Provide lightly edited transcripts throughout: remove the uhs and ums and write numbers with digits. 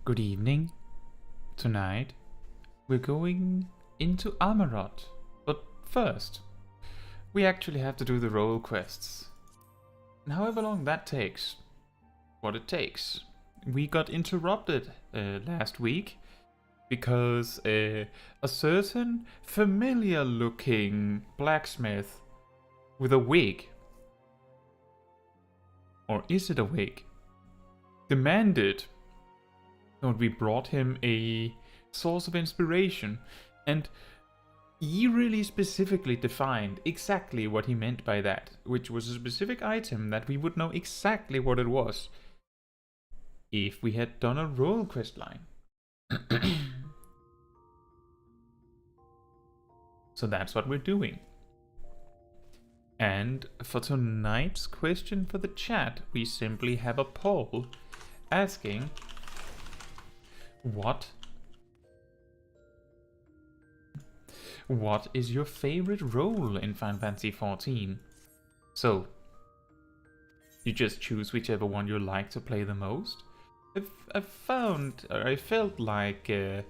Good evening. Tonight we're going into Amaurot, but first we actually have to do the role quests. And however long that takes, what it takes. We got interrupted last week because a certain familiar looking blacksmith with a wig, or is it a wig, demanded that we brought him a source of inspiration, and he really specifically defined exactly what he meant by that, which was a specific item that we would know exactly what it was if we had done a role quest line. So that's what we're doing. And for tonight's question for the chat, we simply have a poll asking what is your favorite role in Final Fantasy XIV? So you just choose whichever one you like to play the most. I felt like there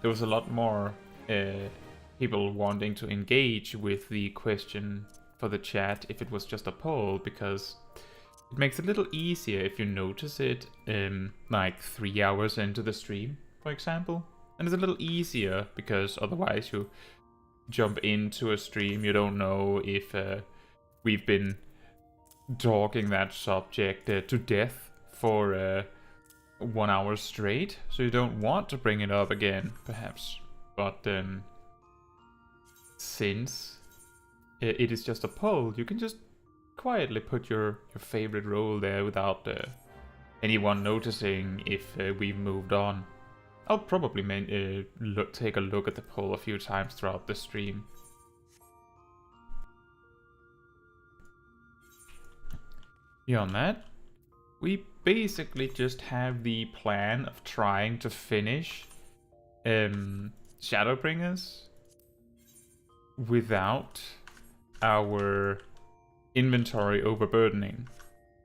was a lot more people wanting to engage with the question for the chat if it was just a poll, because it makes it a little easier if you notice it like 3 hours into the stream, for example. And it's a little easier because otherwise you jump into a stream, you don't know if we've been talking that subject to death for 1 hour straight, so you don't want to bring it up again, perhaps. But since it is just a poll, you can just quietly put your favorite role there without anyone noticing if we've moved on. I'll probably take a look at the poll a few times throughout the stream. Beyond that, we basically just have the plan of trying to finish Shadowbringers without our inventory overburdening.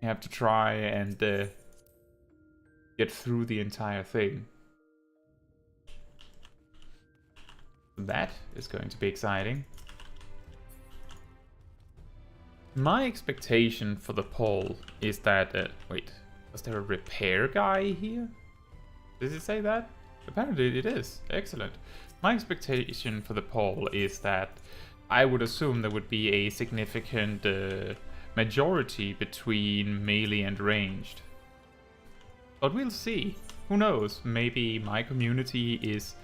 You have to try and get through the entire thing. That is going to be exciting. My expectation for the poll is that... wait, was there a repair guy here? Does it say that? Apparently it is. Excellent. My expectation for the poll is that I would assume there would be a significant majority between melee and ranged. But we'll see. Who knows? Maybe my community is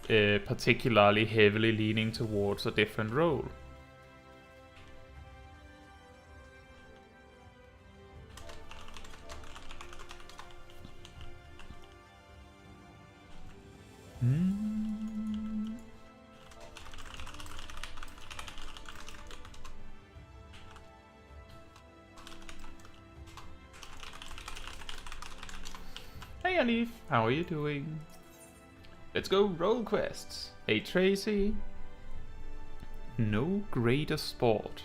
particularly heavily leaning towards a different role. Hey Alif, how are you doing? Let's go role quests. Hey Tracy. No greater sport.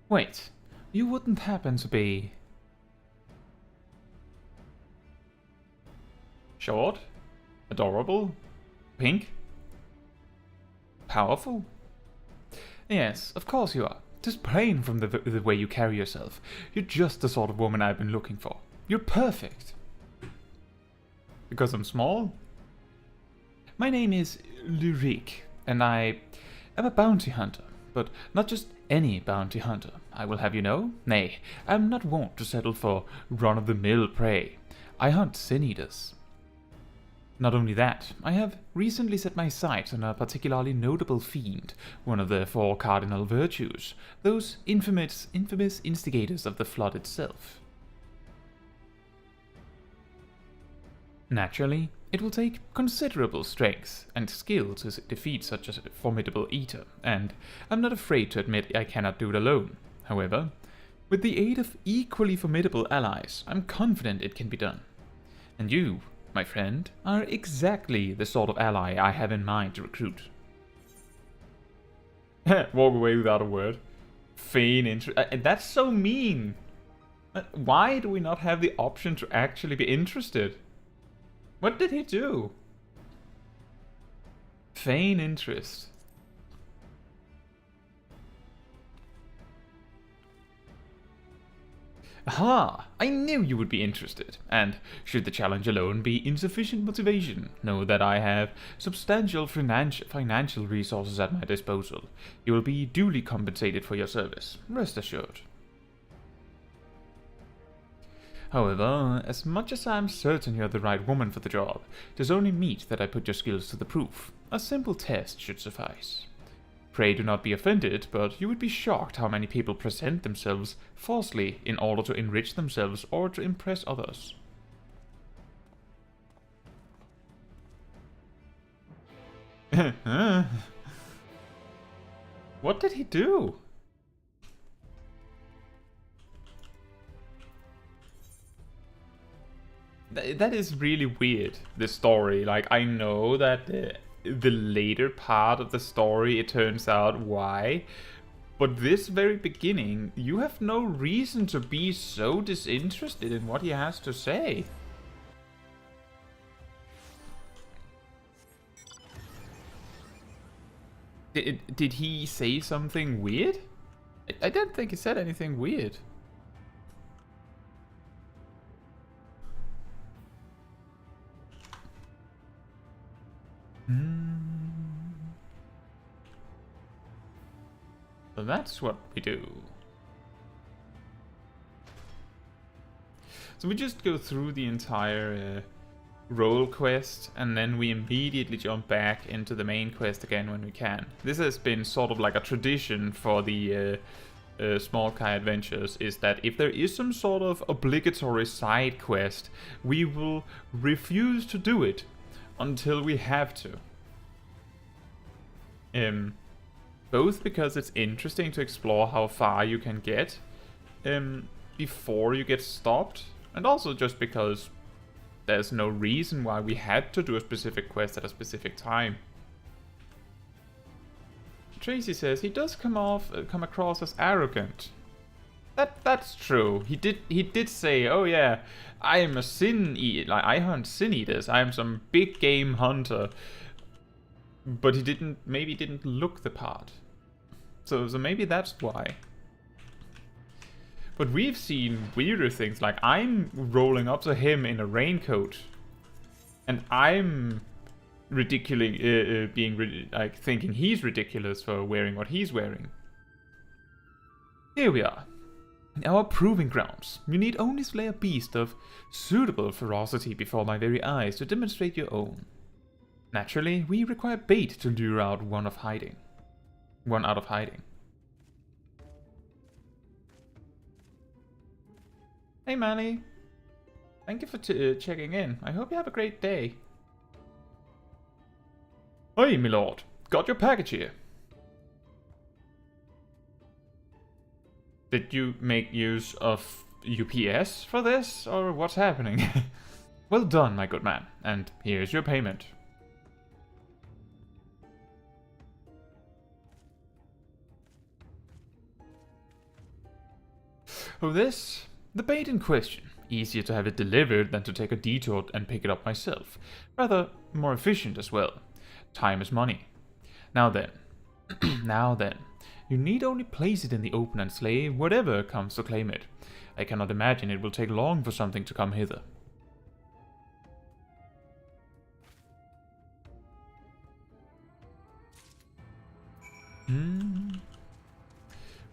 Wait, you wouldn't happen to be short, adorable, pink, powerful? Yes, of course you are. Just plain from the way you carry yourself. You're just the sort of woman I've been looking for. You're perfect. Because I'm small? My name is Lyric, and I am a bounty hunter. But not just any bounty hunter, I will have you know. Nay, I am not wont to settle for run-of-the-mill prey. I hunt sin eaters. Not only that, I have recently set my sights on a particularly notable fiend, one of the 4 cardinal virtues, those infamous instigators of the flood itself. Naturally, it will take considerable strength and skill to defeat such a formidable eater, and I'm not afraid to admit I cannot do it alone. However, with the aid of equally formidable allies, I'm confident it can be done. And you my friend, are exactly the sort of ally I have in mind to recruit. Walk away without a word. Feign interest. That's so mean. Why do we not have the option to actually be interested? What did he do? Feign interest. Aha! I knew you would be interested, and should the challenge alone be insufficient motivation, know that I have substantial financial resources at my disposal. You will be duly compensated for your service, rest assured. However, as much as I am certain you are the right woman for the job, it is only meet that I put your skills to the proof. A simple test should suffice. Pray do not be offended, but you would be shocked how many people present themselves falsely in order to enrich themselves or to impress others. What did he do? That is really weird, this story. Like, I know that the later part of the story, it turns out why. But this very beginning, you have no reason to be so disinterested in what he has to say. Did he say something weird? I don't think he said anything weird. So that's what we do. So we just go through the entire role quest, and then we immediately jump back into the main quest again when we can. This has been sort of like a tradition for the Smol Caetsu adventures, is that if there is some sort of obligatory side quest, we will refuse to do it until we have to. Both because it's interesting to explore how far you can get before you get stopped, and also just because there's no reason why we had to do a specific quest at a specific time. Tracy says he does come across as arrogant. That's true. He did say, "Oh yeah, I am a sin eater. Like, I hunt sin eaters. I am some big game hunter." But he maybe didn't look the part. So maybe that's why. But we've seen weirder things, like I'm rolling up to him in a raincoat, and I'm thinking he's ridiculous for wearing what he's wearing. Here we are, in our proving grounds. You need only slay a beast of suitable ferocity before my very eyes to demonstrate your own. Naturally, we require bait to lure out one out of hiding. Hey Manny, thank you for checking in. I hope you have a great day. Hey my lord, got your package here. Did you make use of UPS for this, or what's happening? Well done, my good man, and here's your payment. Oh, this? The bait in question. Easier to have it delivered than to take a detour and pick it up myself. Rather more efficient as well. Time is money. Now then. Now then. You need only place it in the open and slay whatever comes to claim it. I cannot imagine it will take long for something to come hither.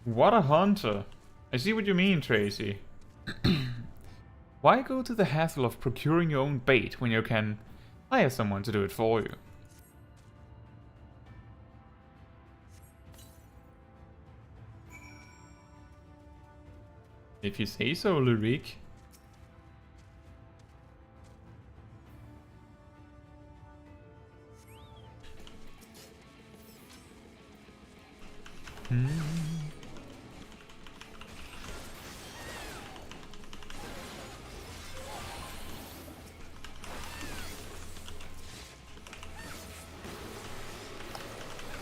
What a hunter. I see what you mean, Tracy. Why go to the hassle of procuring your own bait when you can hire someone to do it for you? If you say so, Lurik.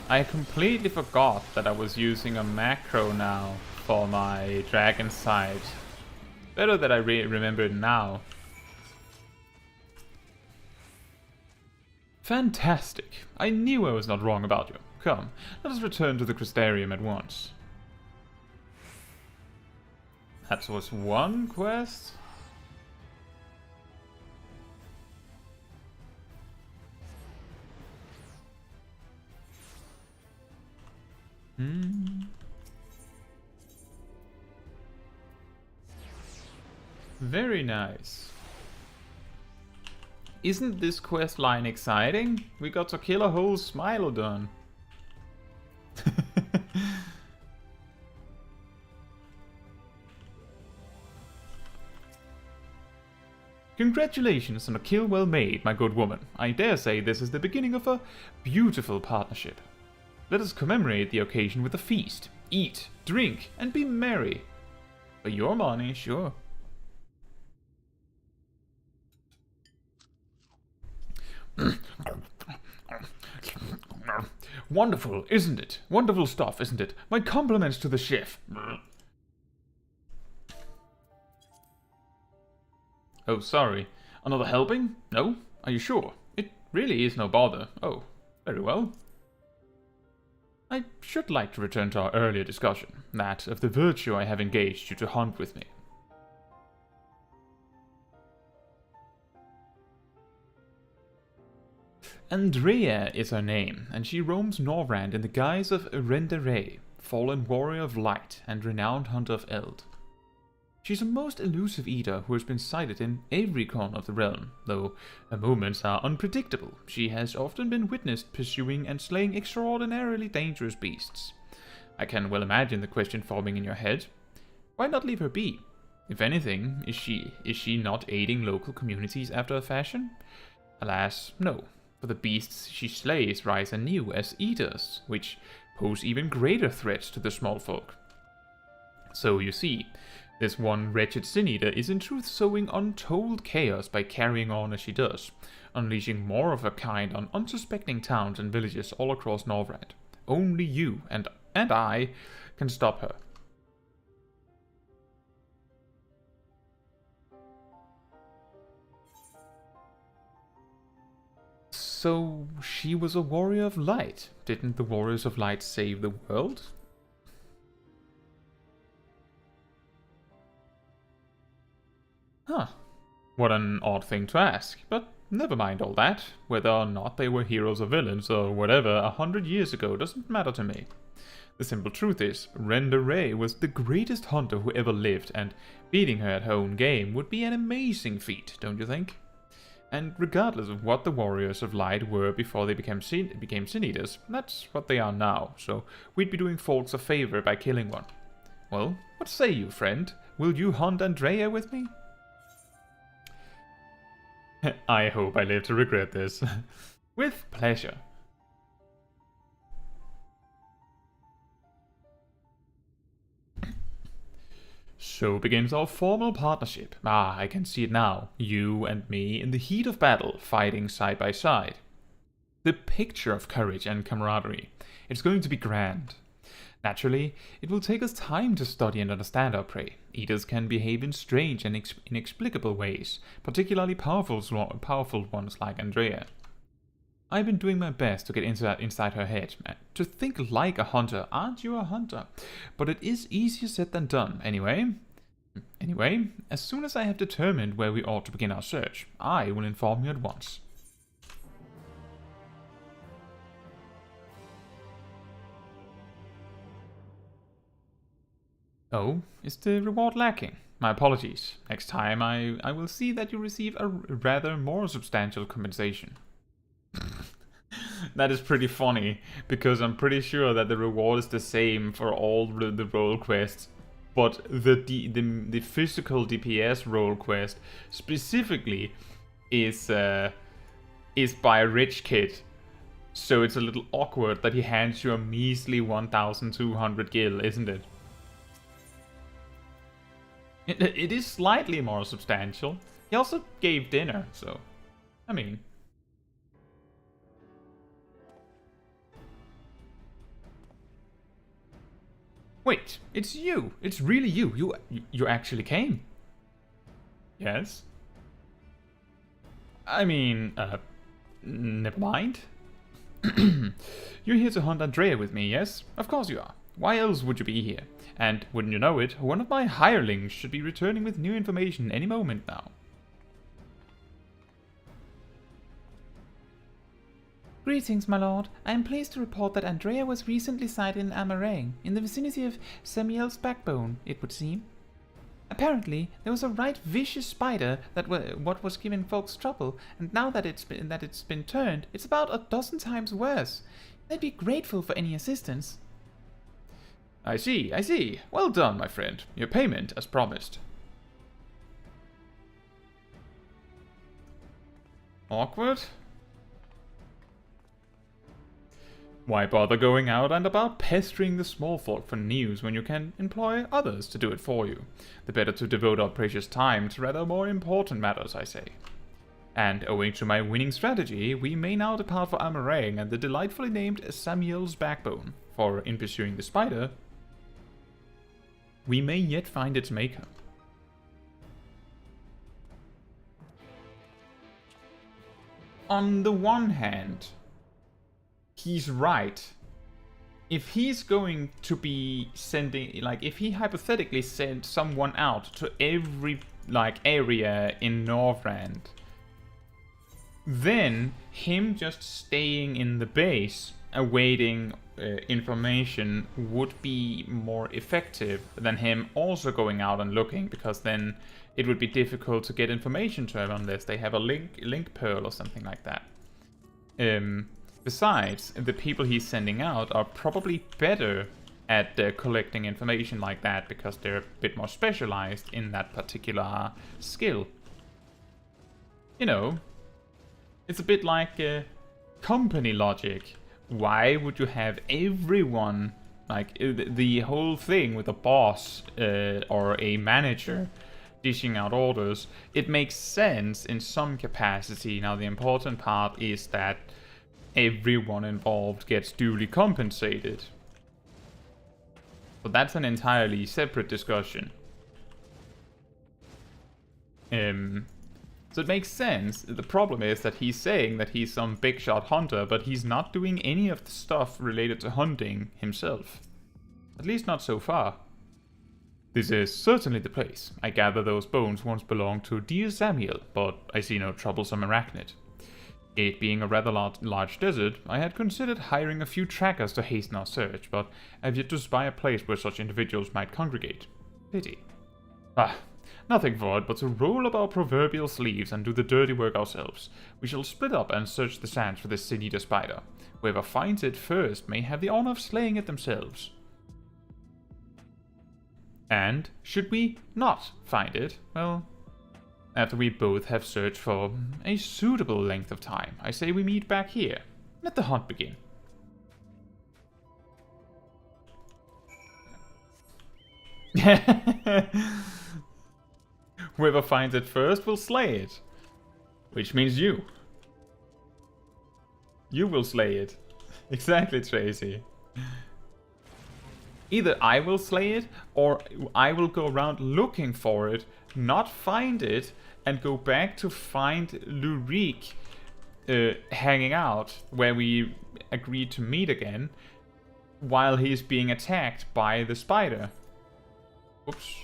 I completely forgot that I was using a macro now for my dragon side. Better that I remember it now. Fantastic. I knew I was not wrong about you. Come, let us return to the Crystarium at once. That was one quest. Very nice. Isn't this quest line exciting? We got to kill a whole Smilodon. Congratulations on a kill well made, my good woman. I dare say this is the beginning of a beautiful partnership. Let us commemorate the occasion with a feast. Eat, drink, and be merry. For your money, sure. Wonderful, isn't it? Wonderful stuff, isn't it? My compliments to the chef. Oh, sorry. Another helping? No? Are you sure? It really is no bother. Oh, very well. I should like to return to our earlier discussion, that of the virtue I have engaged you to hunt with me. Andrea is her name, and she roams Norvrand in the guise of Rendere, fallen warrior of light and renowned hunter of Eld. She's a most elusive eater who has been sighted in every corner of the realm, though her movements are unpredictable. She has often been witnessed pursuing and slaying extraordinarily dangerous beasts. I can well imagine the question forming in your head. Why not leave her be? If anything, is she not aiding local communities after a fashion? Alas, no. For the beasts she slays rise anew as eaters, which pose even greater threats to the small folk. So you see, this one wretched sin-eater is in truth sowing untold chaos by carrying on as she does, unleashing more of her kind on unsuspecting towns and villages all across Norvrand. Only you and I can stop her. So she was a warrior of light. Didn't the warriors of light save the world? Huh. What an odd thing to ask, but never mind all that. Whether or not they were heroes or villains or whatever 100 years ago doesn't matter to me. The simple truth is, Rendere was the greatest hunter who ever lived, and beating her at her own game would be an amazing feat, don't you think? And regardless of what the warriors of light were before they became sin-eaters, that's what they are now, so we'd be doing folks a favor by killing one. Well, what say you, friend? Will you hunt Andrea with me? I hope I live to regret this. With pleasure. So begins our formal partnership. Ah, I can see it now. You and me in the heat of battle, fighting side by side. The picture of courage and camaraderie. It's going to be grand. Naturally, it will take us time to study and understand our prey. Eaters can behave in strange and inexplicable ways, particularly powerful ones like Andrea. I've been doing my best to get inside her head, to think like a hunter. Aren't you a hunter? But it is easier said than done, anyway. Anyway, as soon as I have determined where we ought to begin our search, I will inform you at once. Oh, is the reward lacking? My apologies. Next time I will see that you receive a rather more substantial compensation. That is pretty funny, because I'm pretty sure that the reward is the same for all the role quests, but the physical DPS role quest specifically is by a rich kid. So it's a little awkward that he hands you a measly 1,200 gil, isn't it? It is slightly more substantial. He also gave dinner, so I mean. Wait, it's you. It's really you. You actually came. Yes? I mean, never mind. You're here to hunt Andrea with me, yes? Of course you are. Why else would you be here? And wouldn't you know it, one of my hirelings should be returning with new information any moment now. Greetings, my lord. I am pleased to report that Andrea was recently sighted in Amaurot, in the vicinity of Samuel's backbone, it would seem. Apparently, there was a right vicious spider that what was giving folks trouble, and now that it's been turned, it's about a dozen times worse. They'd be grateful for any assistance. I see. Well done, my friend. Your payment, as promised. Awkward? Why bother going out and about pestering the small folk for news when you can employ others to do it for you? The better to devote our precious time to rather more important matters, I say. And owing to my winning strategy, we may now depart for Amaurot and the delightfully named Samuel's backbone, for in pursuing the spider, we may yet find its maker. On the one hand, he's right. If he's going to be sending, like, if he hypothetically sent someone out to every, like, area in Northrend, then him just staying in the base, awaiting information, would be more effective than him also going out and looking, because then it would be difficult to get information to him unless they have a link pearl or something like that. Besides, the people he's sending out are probably better at collecting information like that because they're a bit more specialized in that particular skill. You know, it's a bit like company logic. Why would you have everyone, like the whole thing with a boss or a manager dishing out orders? It makes sense in some capacity. Now the important part is that everyone involved gets duly compensated. But that's an entirely separate discussion. So it makes sense. The problem is that he's saying that he's some big shot hunter, but he's not doing any of the stuff related to hunting himself. At least not so far. This is certainly the place. I gather those bones once belonged to dear Samuel, but I see no troublesome arachnid. It being a rather large desert, I had considered hiring a few trackers to hasten our search, but I've yet to spy a place where such individuals might congregate. Pity. Nothing for it but to roll up our proverbial sleeves and do the dirty work ourselves. We shall split up and search the sands for this sin-eater spider. Whoever finds it first may have the honor of slaying it themselves. And, should we not find it, well, after we both have searched for a suitable length of time, I say we meet back here. Let the hunt begin. Whoever finds it first will slay it. Which means you. You will slay it. Exactly, Tracy. Either I will slay it, or I will go around looking for it, not find it, and go back to find Lurik hanging out, where we agreed to meet again, while he's being attacked by the spider. Oops.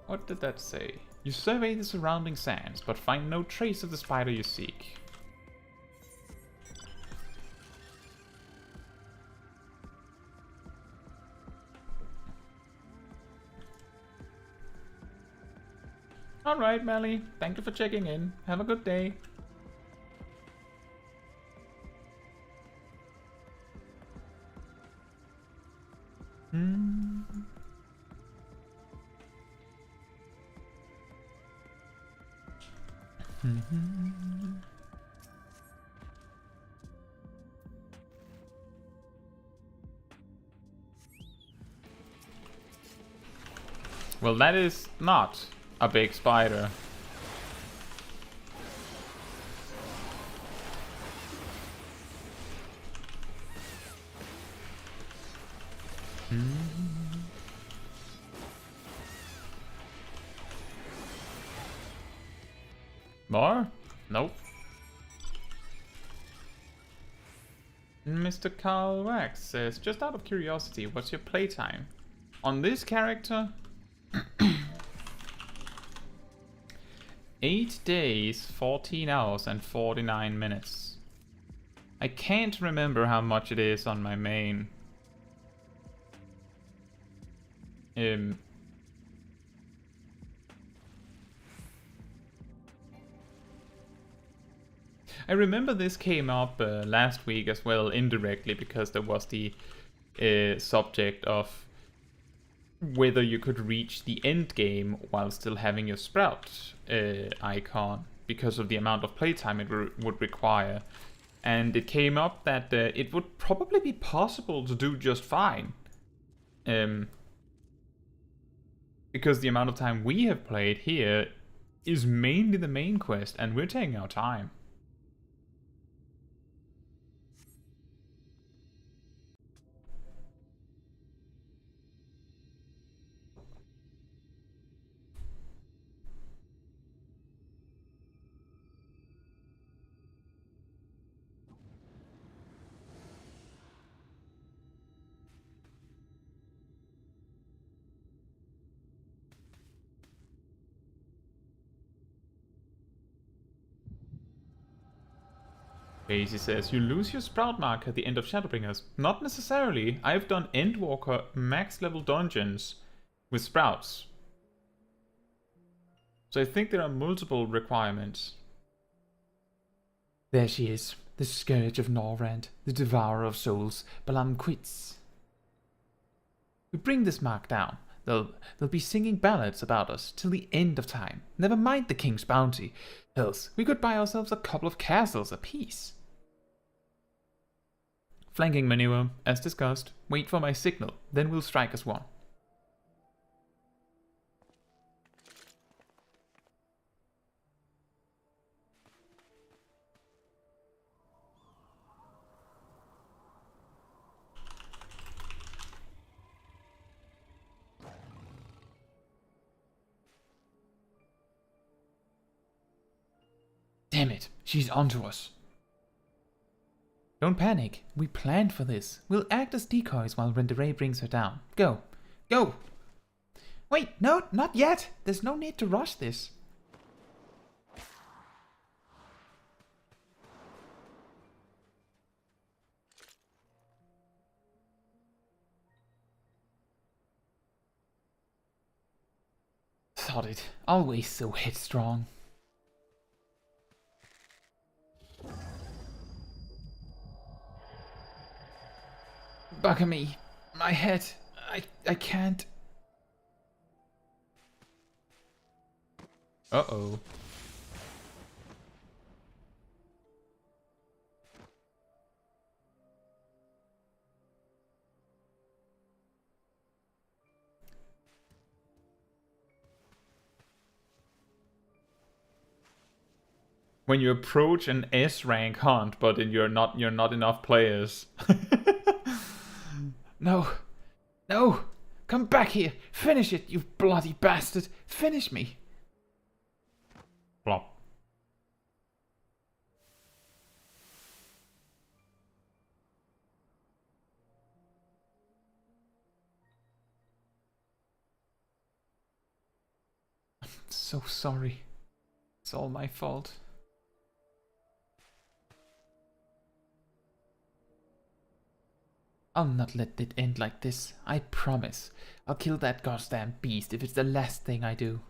What did that say? You survey the surrounding sands, but find no trace of the spider you seek. Alright, Melly. Thank you for checking in. Have a good day. Well, that is not a big spider. More? Nope. Mr. Carl Wax says, just out of curiosity, what's your playtime? On this character? 8 days, 14 hours and 49 minutes. I can't remember how much it is on my main. I remember this came up last week as well, indirectly, because there was the subject of whether you could reach the end game while still having your sprout icon, because of the amount of playtime it would require. And it came up that it would probably be possible to do just fine. Because the amount of time we have played here is mainly the main quest, and we're taking our time. Daisy says, you lose your sprout mark at the end of Shadowbringers. Not necessarily. I've done Endwalker max level dungeons with sprouts. So I think there are multiple requirements. There she is, the scourge of Norrand, the devourer of souls, Balam quits. We bring this mark down. They'll be singing ballads about us till the end of time. Never mind the king's bounty. Else, we could buy ourselves a couple of castles apiece. Flanking maneuver, as discussed. Wait for my signal, then we'll strike as one. Damn it, she's onto us. Don't panic, we planned for this. We'll act as decoys while Renderay brings her down. Go, go! Wait, no, not yet! There's no need to rush this. Thought it, always so headstrong. Bugger me. My head. I can't. Uh-oh. When you approach an S rank hunt, but you're not enough players. No. No! Come back here! Finish it, you bloody bastard! Finish me! Plop. I'm so sorry. It's all my fault. I'll not let it end like this, I promise. I'll kill that goddamn beast if it's the last thing I do.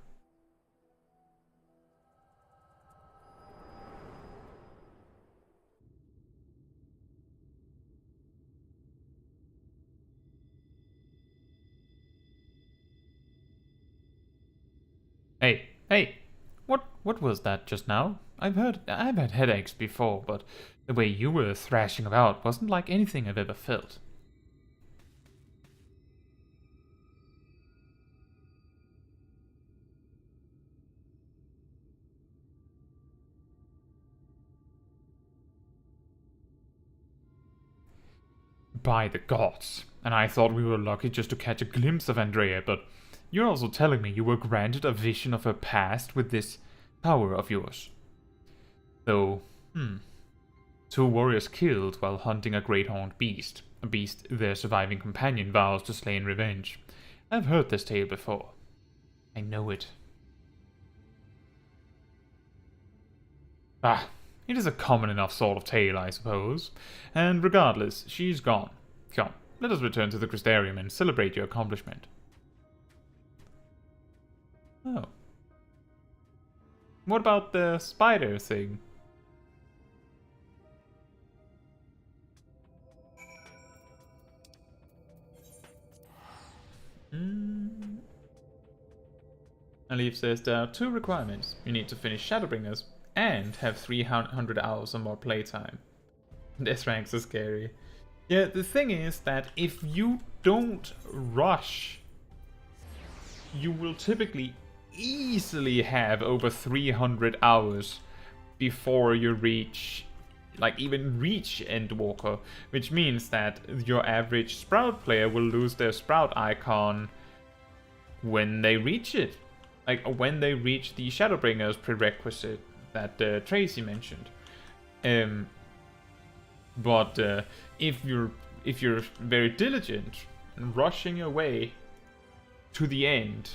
Hey, what was that just now? I've had headaches before, but the way you were thrashing about wasn't like anything I've ever felt. By the gods. And I thought we were lucky just to catch a glimpse of Andrea, but you're also telling me you were granted a vision of her past with this power of yours. Though, 2 warriors killed while hunting a great horned beast. A beast their surviving companion vows to slay in revenge. I've heard this tale before. I know it. It is a common enough sort of tale, I suppose. And regardless, she's gone. Come, let us return to the Crystarium and celebrate your accomplishment. Oh. What about the spider thing? Alif says there are 2 requirements. You need to finish Shadowbringers and have 300 hours or more playtime. Death ranks are scary. Yeah, the thing is that if you don't rush, you will typically easily have over 300 hours before you reach, like even reach Endwalker, which means that your average Sprout player will lose their Sprout icon when they reach it. Like when they reach the Shadowbringers prerequisite that Tracy mentioned. But if you're very diligent and rushing your way to the end,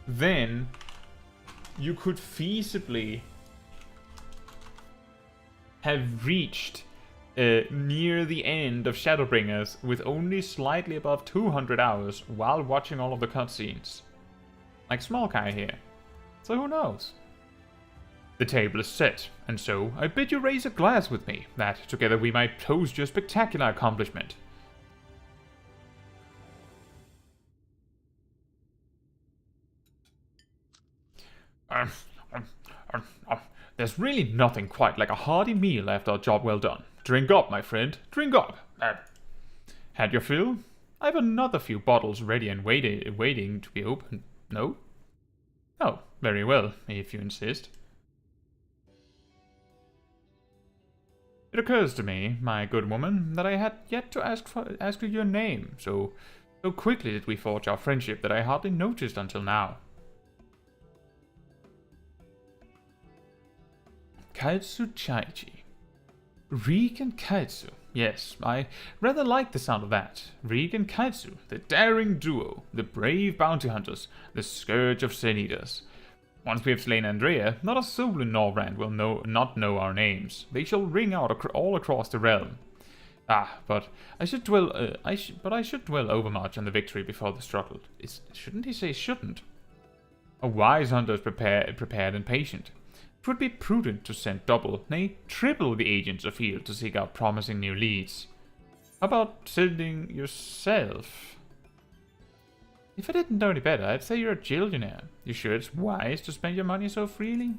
then you could feasibly have reached near the end of Shadowbringers with only slightly above 200 hours while watching all of the cutscenes. Like Smol Caetsu here. So who knows? The table is set, and so I bid you raise a glass with me, that together we might toast your spectacular accomplishment. There's really nothing quite like a hearty meal after a job well done. Drink up, my friend, drink up. Had your fill? I've another few bottles ready and waiting to be opened. No? Oh, very well, if you insist. It occurs to me, my good woman, that I had yet to ask you your name, so quickly did we forge our friendship that I hardly noticed until now. Caetsu Chaiji. Reek and Caetsu. Yes, I rather like the sound of that. Reek and Caetsu, the daring duo, the brave bounty hunters, the scourge of Sin Eaters. Once we have slain Andrea, not a soul in Norvrand will not know our names. They shall ring out all across the realm. But I should dwell overmuch on the victory before the struggle. Shouldn't he say shouldn't? A wise hunter is prepared and patient. It would be prudent to send double, nay, triple the agents afield to seek out promising new leads. How about sending yourself? If I didn't know any better, I'd say you're a gillionaire. You sure it's wise to spend your money so freely?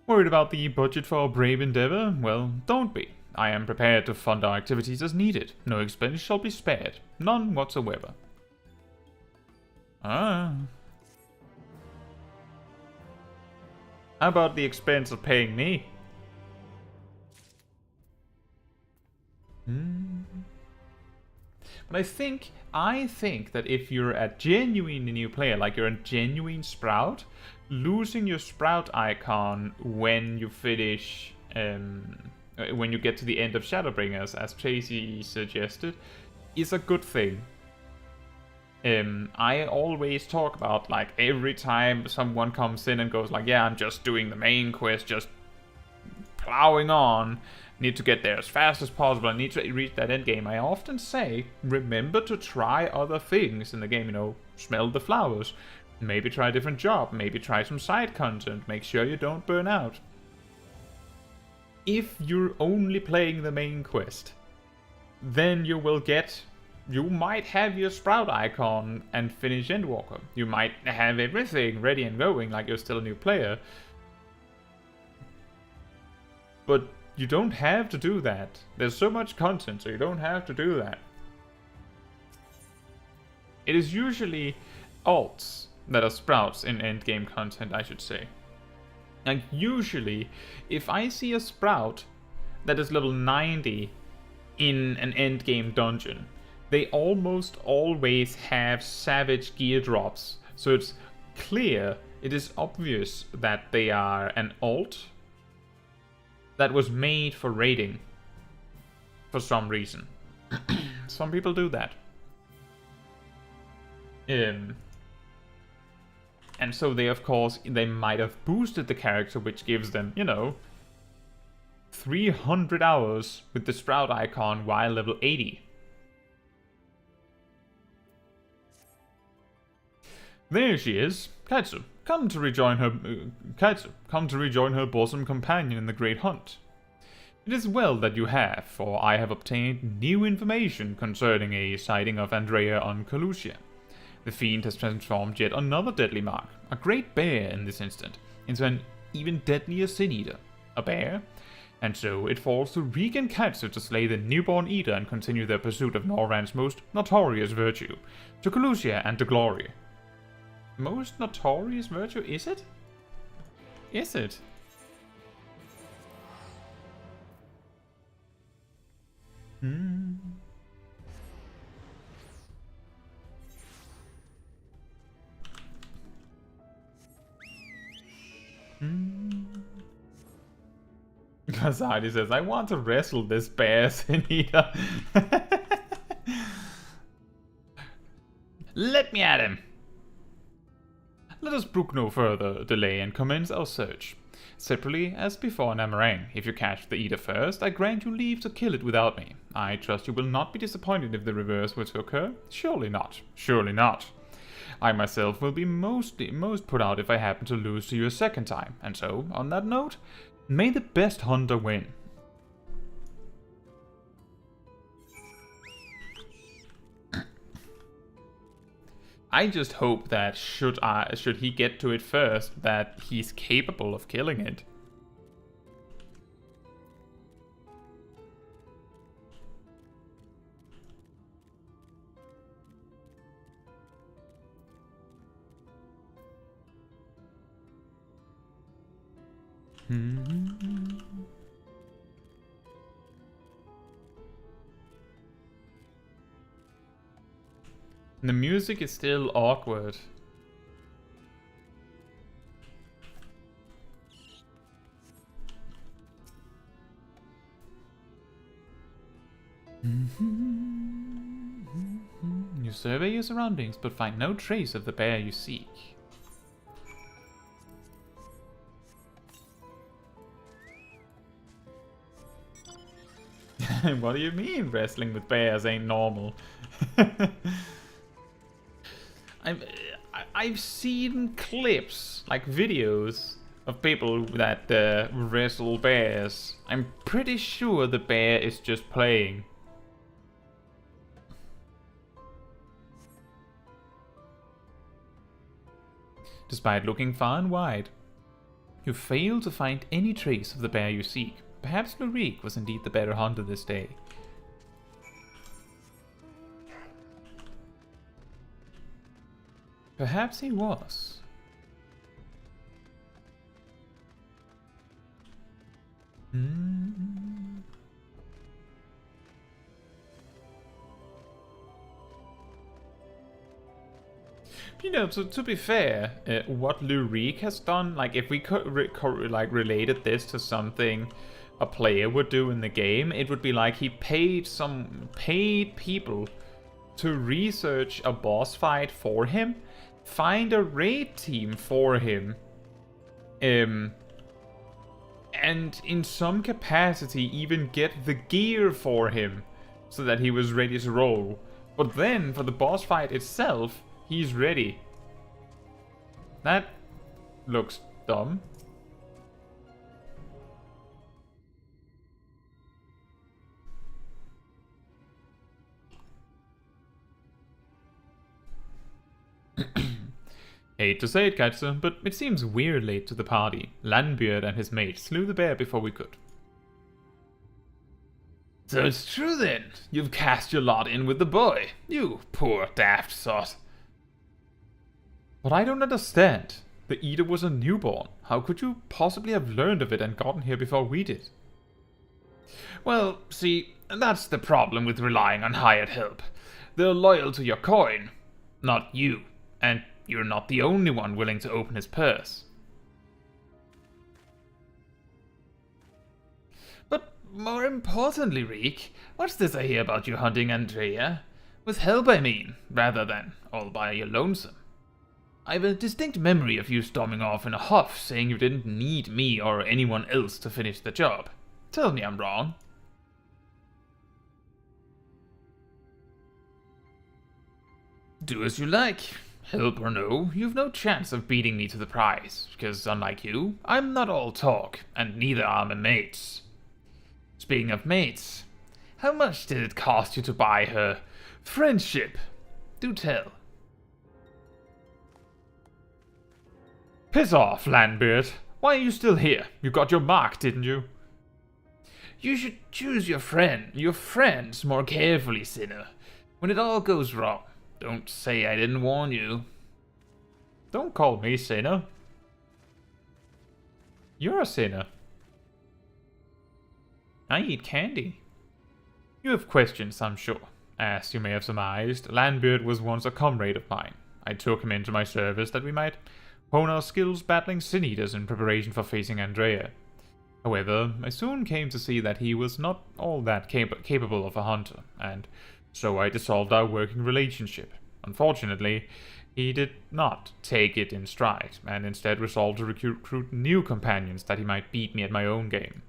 Worried about the budget for our brave endeavor? Well, don't be. I am prepared to fund our activities as needed. No expense shall be spared. None whatsoever. How about the expense of paying me? But I think that if you're a genuine new player, like you're a genuine Sprout, losing your Sprout icon when you finish, when you get to the end of Shadowbringers, as Tracy suggested, is a good thing. I always talk about, like, every time someone comes in and goes like, yeah, I'm just doing the main quest, just plowing on, need to get there as fast as possible, I need to reach that end game. I often say, remember to try other things in the game, smell the flowers, maybe try a different job, maybe try some side content, make sure you don't burn out. If you're only playing the main quest, then you might have your Sprout icon and finish Endwalker. You might have everything ready and going like you're still a new player. But you don't have to do that. There's so much content, so you don't have to do that. It is usually alts that are sprouts in endgame content, I should say. Like, usually, if I see a sprout that is level 90 in an endgame dungeon, they almost always have savage gear drops. So it's clear, it is obvious that they are an alt that was made for raiding for some reason. Some people do that. And so they, of course, they might have boosted the character, which gives them, 300 hours with the sprout icon while level 80. There she is, Caetsu. Come to rejoin her bosom companion in the great hunt. It is well that you have, for I have obtained new information concerning a sighting of Andrea on Calusia. The fiend has transformed yet another deadly mark, a great bear in this instant, into an even deadlier sin eater. A bear? And so it falls to Reek and Caetsu to slay the newborn eater and continue their pursuit of Norrand's most notorious virtue, to Calusia and to glory. Most notorious virtue, is it? Is it? Kazadi says, I want to wrestle this bear, sin eater. Let me at him. Let us brook no further delay and commence our search. Separately, as before in Amaurot, if you catch the eater first, I grant you leave to kill it without me. I trust you will not be disappointed if the reverse were to occur. Surely not. Surely not. I myself will be most put out if I happen to lose to you a second time. And so, on that note, may the best hunter win. I just hope that should he get to it first, that he's capable of killing it. The music is still awkward. You survey your surroundings, but find no trace of the bear you seek. What do you mean wrestling with bears ain't normal? I've seen clips, like videos, of people that wrestle bears. I'm pretty sure the bear is just playing. Despite looking far and wide, you fail to find any trace of the bear you seek. Perhaps Lurik was indeed the better hunter this day. Perhaps he was. You know, to be fair, what Lurik has done, like if we could related this to something a player would do in the game, it would be like he paid people to research a boss fight for him, find a raid team for him, and in some capacity even get the gear for him so that he was ready to roll. But then for the boss fight itself, he's ready. That looks dumb. Hate to say it, Caetsu, but it seems we're late to the party. Landbeard and his mate slew the bear before we could. So it's true then. You've cast your lot in with the boy. You poor daft sot. But I don't understand. The Eater was a newborn. How could you possibly have learned of it and gotten here before we did? Well, see, that's the problem with relying on hired help. They're loyal to your coin, not you. And you're not the only one willing to open his purse. But more importantly, Reek, what's this I hear about you hunting Andrea? With help, I mean, rather than all by your lonesome. I've a distinct memory of you storming off in a huff, saying you didn't need me or anyone else to finish the job. Tell me I'm wrong. Do as you like. Help or no, you've no chance of beating me to the prize, because unlike you, I'm not all talk, and neither are my mates. Speaking of mates, how much did it cost you to buy her friendship? Do tell. Piss off, Landbeard. Why are you still here? You got your mark, didn't you? You should choose your friends more carefully, sinner. When it all goes wrong, don't say I didn't warn you. Don't call me sinner. You're a sinner. I eat candy. You have questions, I'm sure. As you may have surmised, Landbeard was once a comrade of mine. I took him into my service that we might hone our skills battling sin eaters in preparation for facing Andrea. However, I soon came to see that he was not all that capable of a hunter, and so I dissolved our working relationship. Unfortunately, he did not take it in stride, and instead resolved to recruit new companions that he might beat me at my own game.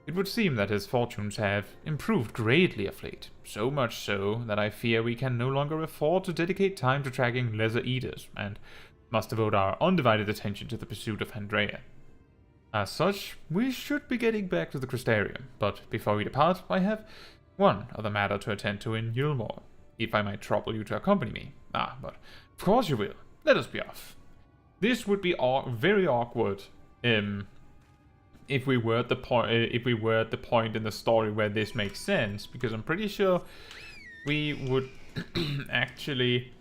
It would seem that his fortunes have improved greatly of late, so much so that I fear we can no longer afford to dedicate time to tracking lesser eaters, and must devote our undivided attention to the pursuit of Andrea. As such, we should be getting back to the Crystarium, but before we depart, I have one other matter to attend to in Yulmore, if I might trouble you to accompany me. Ah, but of course you will. Let us be off. This would be very awkward if we were at the point in the story where this makes sense, because I'm pretty sure we would actually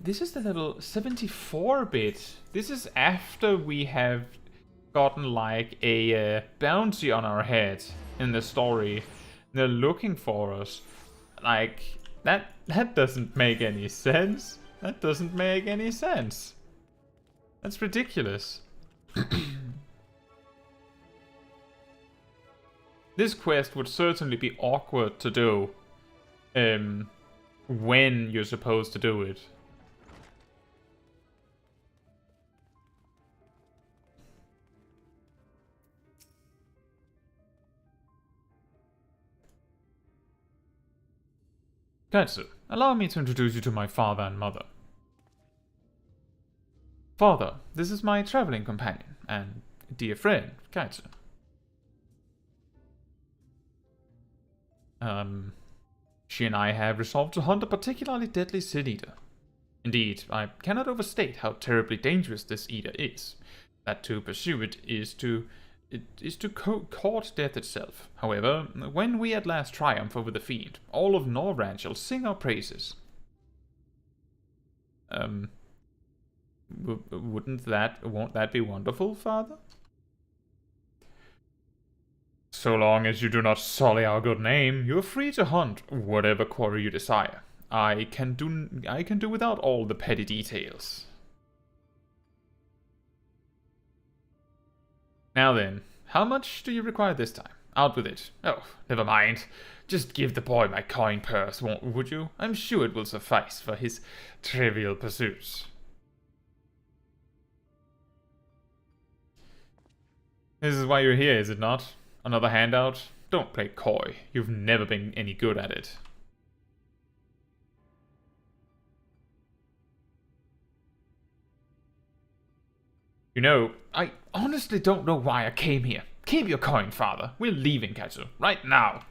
this is the level 74-bit. This is after we have gotten like a bounty on our head in the story. They're looking for us. Like, that doesn't make any sense. That doesn't make any sense. That's ridiculous. This quest would certainly be awkward to do when you're supposed to do it. Caetsu, allow me to introduce you to my father and mother. Father, this is my traveling companion and dear friend, Caetsu. She and I have resolved to hunt a particularly deadly sin eater. Indeed, I cannot overstate how terribly dangerous this eater is. That to pursue it is to court death itself. However, when we at last triumph over the fiend, all of Norran shall sing our praises. Won't that be wonderful, Father? So long as you do not sully our good name, you are free to hunt whatever quarry you desire. I can do without all the petty details. Now then, how much do you require this time? Out with it. Oh, never mind. Just give the boy my coin purse, would you? I'm sure it will suffice for his trivial pursuits. This is why you're here, is it not? Another handout? Don't play coy. You've never been any good at it. You know, I honestly don't know why I came here. Keep your coin, Father. We're leaving, Caetsu. Right now.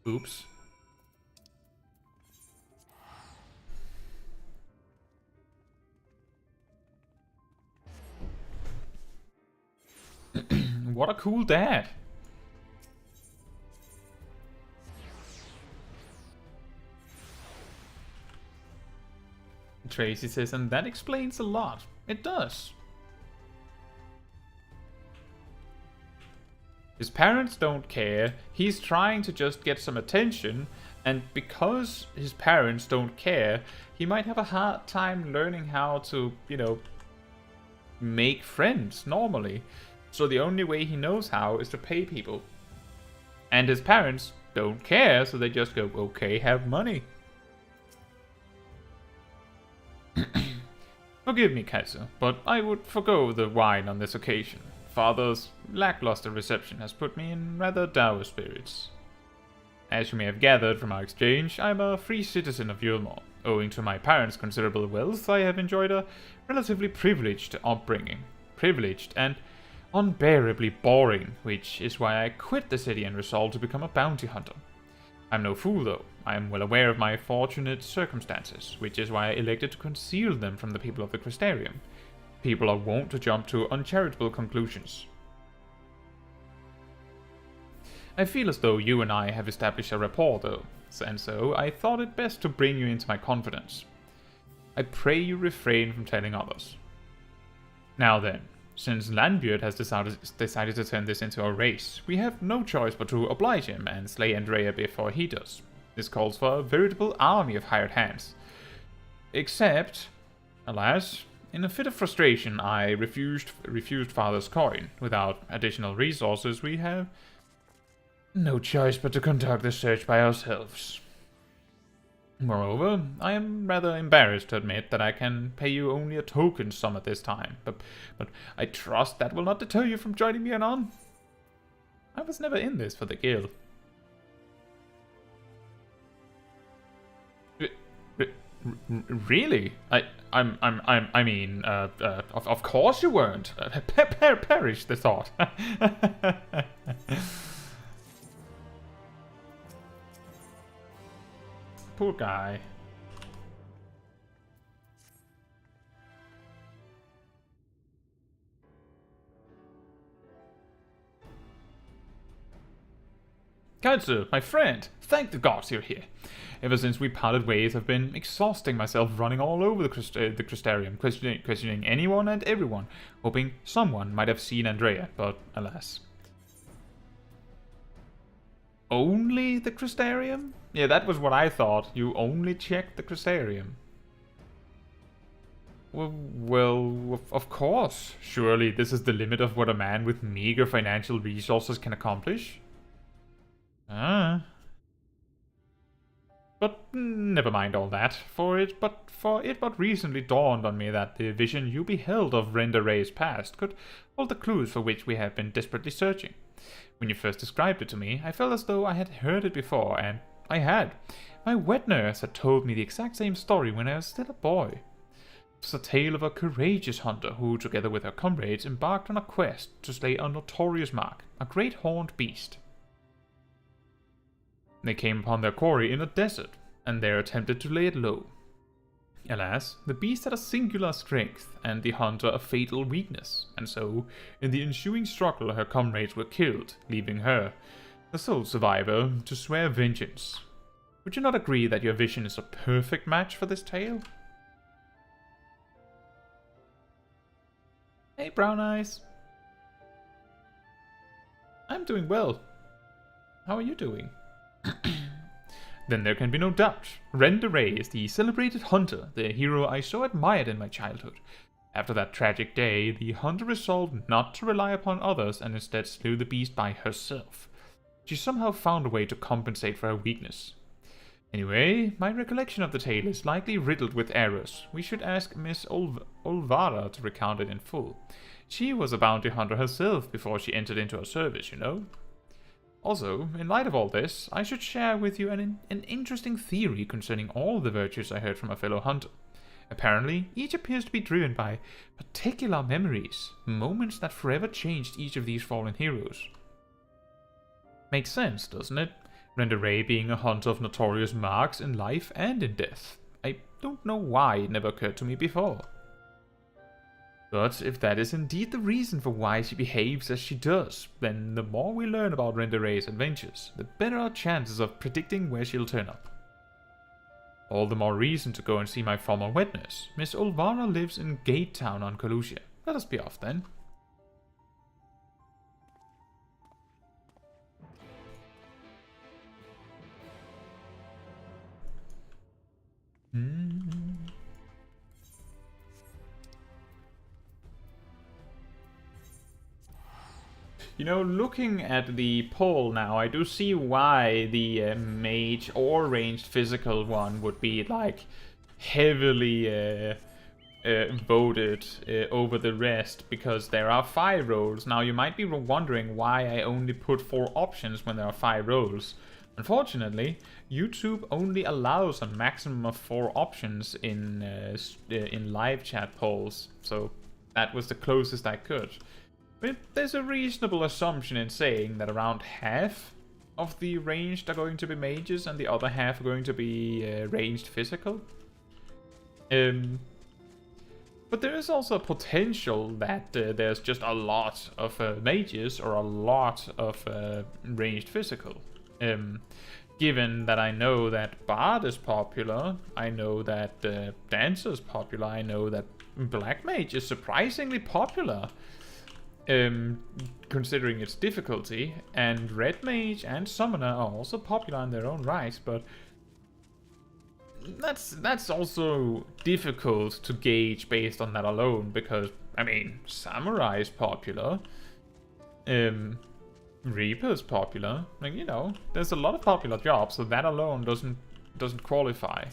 Oops. What a cool dad. Tracy says, and that explains a lot. It does. His parents don't care. He's trying to just get some attention. And because his parents don't care, he might have a hard time learning how to, you know, make friends normally. So the only way he knows how is to pay people. And his parents don't care, so they just go, okay, have money. Forgive me, Caetsu, but I would forgo the wine on this occasion. Father's lackluster reception has put me in rather dour spirits. As you may have gathered from our exchange, I am a free citizen of Yulmore. Owing to my parents' considerable wealth, I have enjoyed a relatively privileged upbringing. Privileged and unbearably boring, which is why I quit the city and resolved to become a bounty hunter. I'm no fool, though. I am well aware of my fortunate circumstances, which is why I elected to conceal them from the people of the Crystarium. People are wont to jump to uncharitable conclusions. I feel as though you and I have established a rapport, though, and so I thought it best to bring you into my confidence. I pray you refrain from telling others. Now then, since Landbeard has decided to turn this into a race, we have no choice but to oblige him and slay Andrea before he does. This calls for a veritable army of hired hands. Except, alas, in a fit of frustration, I refused Father's coin. Without additional resources, we have no choice but to conduct the search by ourselves. Moreover, I am rather embarrassed to admit that I can pay you only a token sum at this time, but I trust that will not deter you from joining me anon. I was never in this for the guild. Really? I mean, of course you weren't. Perish the thought. Poor guy. Caetsu, my friend, thank the gods you're here. Ever since we parted ways, I've been exhausting myself running all over the Crystarium, questioning anyone and everyone, hoping someone might have seen Andrea, but alas. Only the Crystarium? Yeah, that was what I thought. You only checked the Crystarium. Well, of course. Surely this is the limit of what a man with meager financial resources can accomplish. But never mind all that, for it but recently dawned on me that the vision you beheld of Render Ray's past could hold the clues for which we have been desperately searching. When you first described it to me, I felt as though I had heard it before, and I had. My wet nurse had told me the exact same story when I was still a boy. It was a tale of a courageous hunter who, together with her comrades, embarked on a quest to slay a notorious mark, a great horned beast. They came upon their quarry in a desert, and there attempted to lay it low. Alas, the beast had a singular strength, and the hunter a fatal weakness, and so, in the ensuing struggle, her comrades were killed, leaving her, the sole survivor, to swear vengeance. Would you not agree that your vision is a perfect match for this tale? Hey, Brown Eyes. I'm doing well. How are you doing? Then there can be no doubt. Render Ray is the celebrated hunter, the hero I so admired in my childhood. After that tragic day, the hunter resolved not to rely upon others and instead slew the beast by herself. She somehow found a way to compensate for her weakness. Anyway, my recollection of the tale is likely riddled with errors. We should ask Miss Olvara to recount it in full. She was a bounty hunter herself before she entered into our service, you know. Also, in light of all this, I should share with you an interesting theory concerning all the virtues I heard from a fellow hunter. Apparently, each appears to be driven by particular memories, moments that forever changed each of these fallen heroes. Makes sense, doesn't it? Render Ray being a hunter of notorious marks in life and in death. I don't know why it never occurred to me before. But if that is indeed the reason for why she behaves as she does, then the more we learn about Render Ray's adventures, the better our chances of predicting where she'll turn up. All the more reason to go and see my former witness. Miss Ulvara lives in Gate Town on Colusia. Let us be off then. You know, looking at the poll now, I do see why the mage or ranged physical one would be like heavily voted over the rest, because there are 5 roles. Now you might be wondering why I only put 4 options when there are 5 roles. Unfortunately, YouTube only allows a maximum of 4 options in live chat polls, so that was the closest I could. But there's a reasonable assumption in saying that around half of the ranged are going to be mages and the other half are going to be ranged physical. But there is also a potential that there's just a lot of mages or a lot of ranged physical. Given that I know that Bard is popular, I know that Dancer is popular, I know that Black Mage is surprisingly popular. Considering its difficulty, and Red Mage and Summoner are also popular in their own right, but that's also difficult to gauge based on that alone, because, I mean, Samurai is popular, Reaper is popular, like, you know, there's a lot of popular jobs, so that alone doesn't qualify.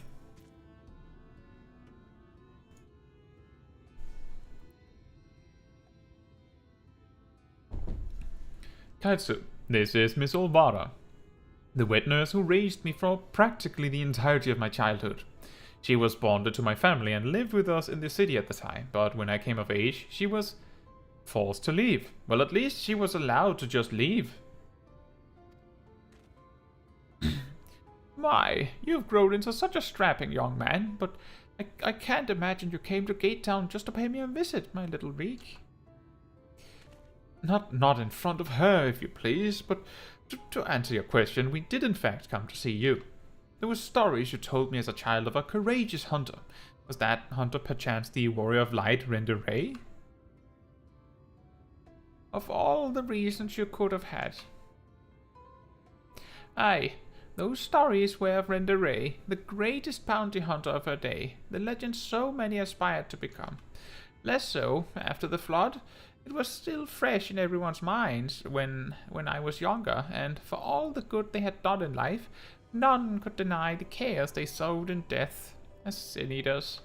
Caetsu, this is Miss Ulvara, the wet nurse who raised me for practically the entirety of my childhood. She was bonded to my family and lived with us in the city at the time, but when I came of age, she was forced to leave. Well, at least she was allowed to just leave. My, you've grown into such a strapping young man, but I can't imagine you came to Gate Town just to pay me a visit, my little Reek. Not in front of her, if you please, but to answer your question, we did in fact come to see you. There were stories you told me as a child of a courageous hunter. Was that hunter perchance the Warrior of Light, Renderay? Of all the reasons you could have had. Aye, those stories were of Renderay, the greatest bounty hunter of her day, the legend so many aspired to become. Less so after the flood. It was still fresh in everyone's minds when I was younger, and for all the good they had done in life, none could deny the chaos they sowed in death, as sin eaters.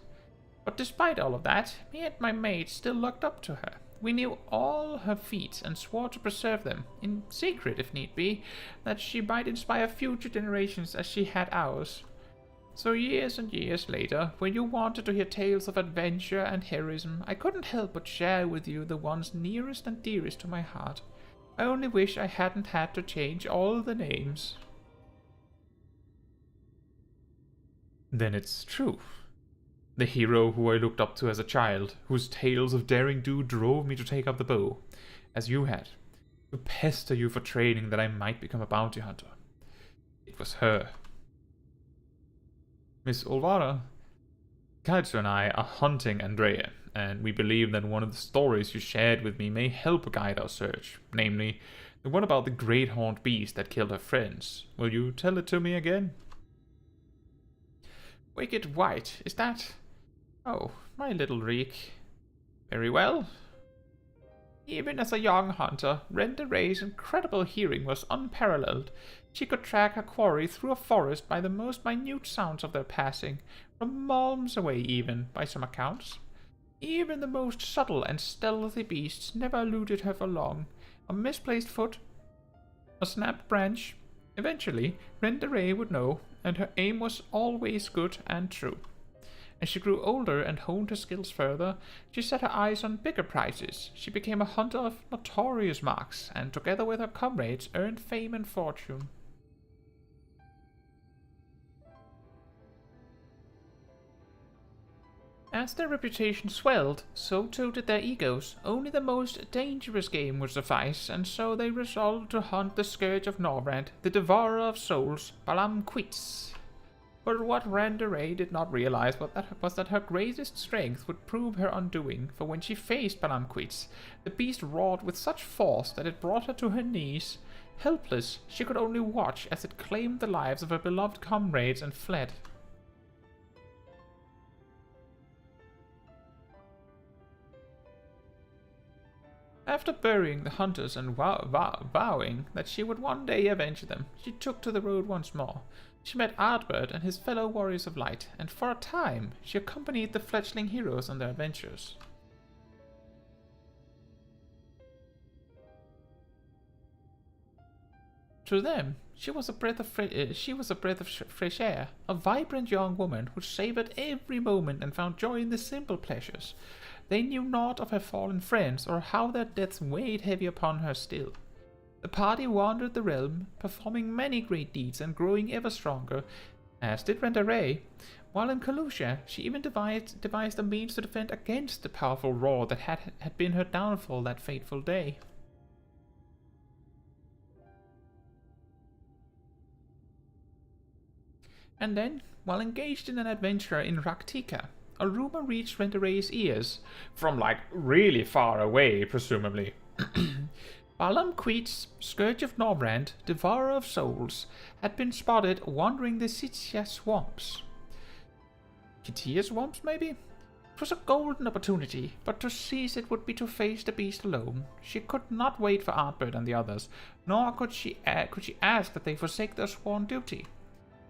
But despite all of that, me and my mate still looked up to her. We knew all her feats and swore to preserve them, in secret if need be, that she might inspire future generations as she had ours. So years and years later, when you wanted to hear tales of adventure and heroism, I couldn't help but share with you the ones nearest and dearest to my heart. I only wish I hadn't had to change all the names. Then it's true. The hero who I looked up to as a child, whose tales of daring do drove me to take up the bow, as you had, to pester you for training that I might become a bounty hunter. It was her. Miss Ulvara, Caetsu and I are hunting Andrea, and we believe that one of the stories you shared with me may help guide our search, namely, the one about the great horned beast that killed her friends. Will you tell it to me again? Wicked White, is that? Oh, my little Reek. Very well. Even as a young hunter, Renderay's incredible hearing was unparalleled. She could track her quarry through a forest by the most minute sounds of their passing, from malms away even, by some accounts. Even the most subtle and stealthy beasts never eluded her for long. A misplaced foot, a snapped branch. Eventually, Renderay would know, and her aim was always good and true. As she grew older and honed her skills further, she set her eyes on bigger prizes. She became a hunter of notorious marks, and together with her comrades earned fame and fortune. As their reputation swelled, so too did their egos. Only the most dangerous game would suffice, and so they resolved to hunt the scourge of Norvrand, the devourer of souls, Balam Quits. But what Randeray did not realize was that her greatest strength would prove her undoing, for when she faced Balamquitz, the beast roared with such force that it brought her to her knees. Helpless, she could only watch as it claimed the lives of her beloved comrades and fled. After burying the hunters and vowing that she would one day avenge them, she took to the road once more. She met Ardbert and his fellow warriors of light, and for a time she accompanied the fledgling heroes on their adventures. To them, she was a breath of fresh air, a vibrant young woman who savored every moment and found joy in the simple pleasures. They knew naught of her fallen friends or how their deaths weighed heavy upon her still. The party wandered the realm, performing many great deeds and growing ever stronger, as did Randeray. While in Kalusha, she even devised a means to defend against the powerful roar that had been her downfall that fateful day. And then, while engaged in an adventure in Raktika, a rumor reached Randeray's ears, from like really far away, presumably. Balamquitz, Scourge of Norbrand, Devourer of Souls, had been spotted wandering the Kitia swamps. Kitia swamps, maybe? It was a golden opportunity, but to seize it would be to face the beast alone. She could not wait for Ardbert and the others, nor could she ask that they forsake their sworn duty.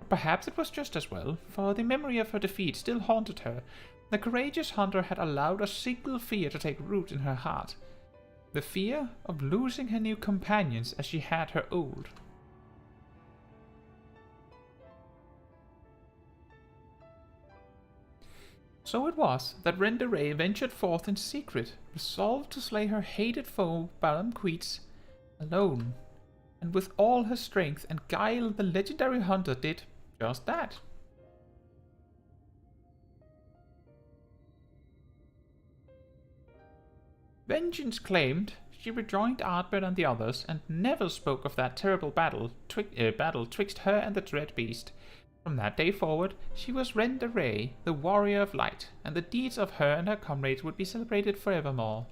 Perhaps it was just as well, for the memory of her defeat still haunted her. The courageous hunter had allowed a single fear to take root in her heart. The fear of losing her new companions as she had her old. So it was that Randeray ventured forth in secret, resolved to slay her hated foe Balamquitz alone. And with all her strength and guile, the legendary hunter did just that. Vengeance claimed, she rejoined Ardbert and the others, and never spoke of that terrible battle twixt her and the dread beast. From that day forward, she was Randeray, the warrior of light, and the deeds of her and her comrades would be celebrated forevermore.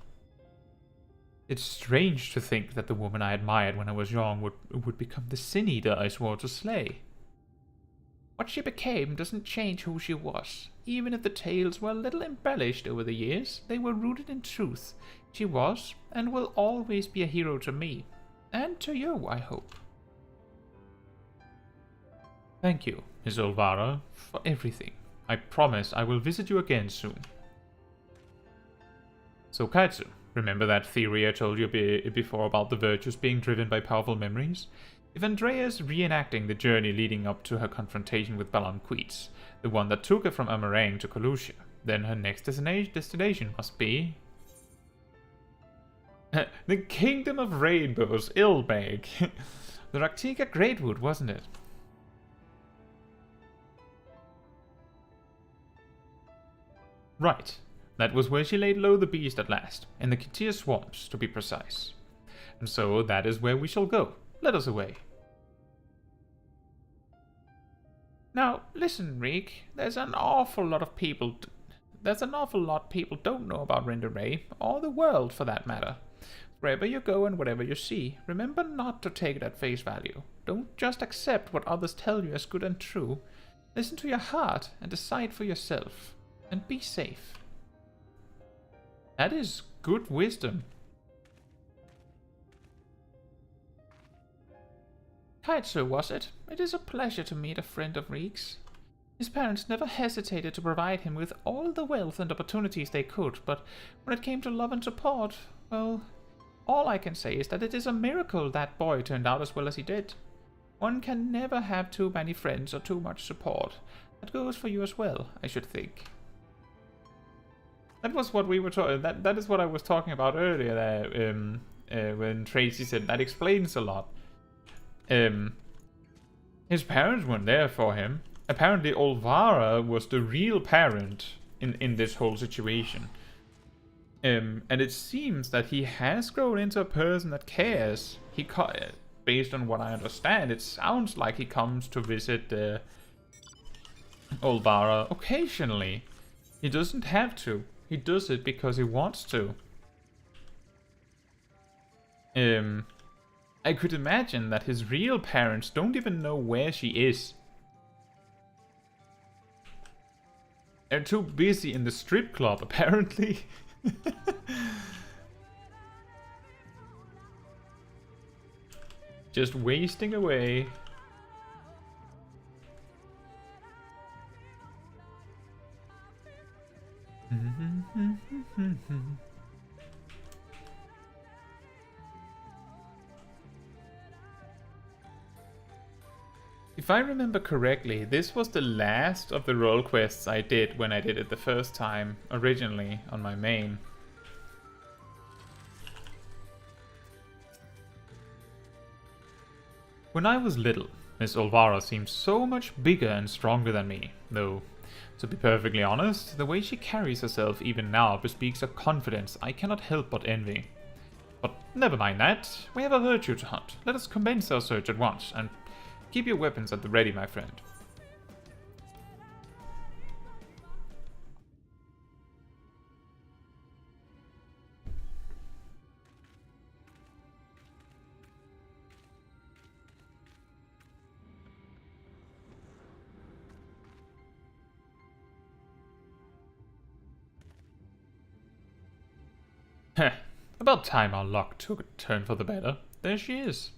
It's strange to think that the woman I admired when I was young would become the sin eater I swore to slay. What she became doesn't change who she was. Even if the tales were a little embellished over the years, they were rooted in truth. She was, and will always be a hero to me. And to you, I hope. Thank you, Miss Olvara, for everything. I promise I will visit you again soon. So, Caetsu, remember that theory I told you before about the virtues being driven by powerful memories? If Andrea is reenacting the journey leading up to her confrontation with Balamquitz, the one that took her from Amaurot to Kalusha, then her next destination must be... the Kingdom of Rainbows, Ilbeg. The Raktika Greatwood, wasn't it? Right. That was where she laid low the beast at last, in the Kitia swamps, to be precise. And so that is where we shall go. Let us away. Now, listen, Reek. There's an awful lot people don't know about Randeray, or the world for that matter. Wherever you go and whatever you see, remember not to take it at face value. Don't just accept what others tell you as good and true. Listen to your heart and decide for yourself. And be safe. That is good wisdom. Caetsu, was it? It is a pleasure to meet a friend of Reek's. His parents never hesitated to provide him with all the wealth and opportunities they could, but when it came to love and support, well, all I can say is that it is a miracle that boy turned out as well as he did. One can never have too many friends or too much support. That goes for you as well, I should think. That was what we were talking. That is what I was talking about earlier. There, when Tracy said that explains a lot. His parents weren't there for him. Apparently, Olvara was the real parent in this whole situation. And it seems that he has grown into a person that cares. Based on what I understand, it sounds like he comes to visit Olvara occasionally. He doesn't have to. He does it because he wants to. I could imagine that his real parents don't even know where she is. They're too busy in the strip club, apparently. Just wasting away. If I remember correctly, this was the last of the role quests I did when I did it the first time, originally on my main. When I was little, Miss Olvara seemed so much bigger and stronger than me, though, to be perfectly honest, the way she carries herself even now bespeaks a confidence I cannot help but envy. But never mind that, we have a virtue to hunt. Let us commence our search at once, and keep your weapons at the ready, my friend. Heh, about time our luck took a turn for the better. There she is.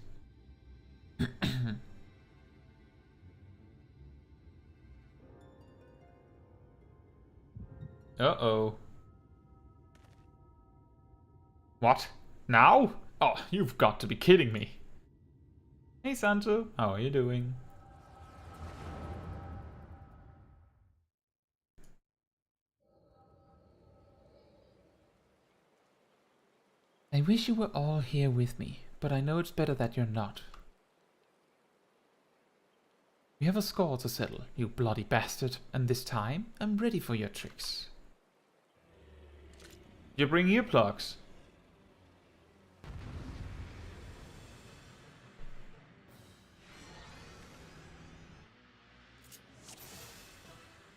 Uh-oh. What? Now? Oh, you've got to be kidding me. Hey Santo, how are you doing? I wish you were all here with me, but I know it's better that you're not. We have a score to settle, you bloody bastard, and this time I'm ready for your tricks. You bring earplugs.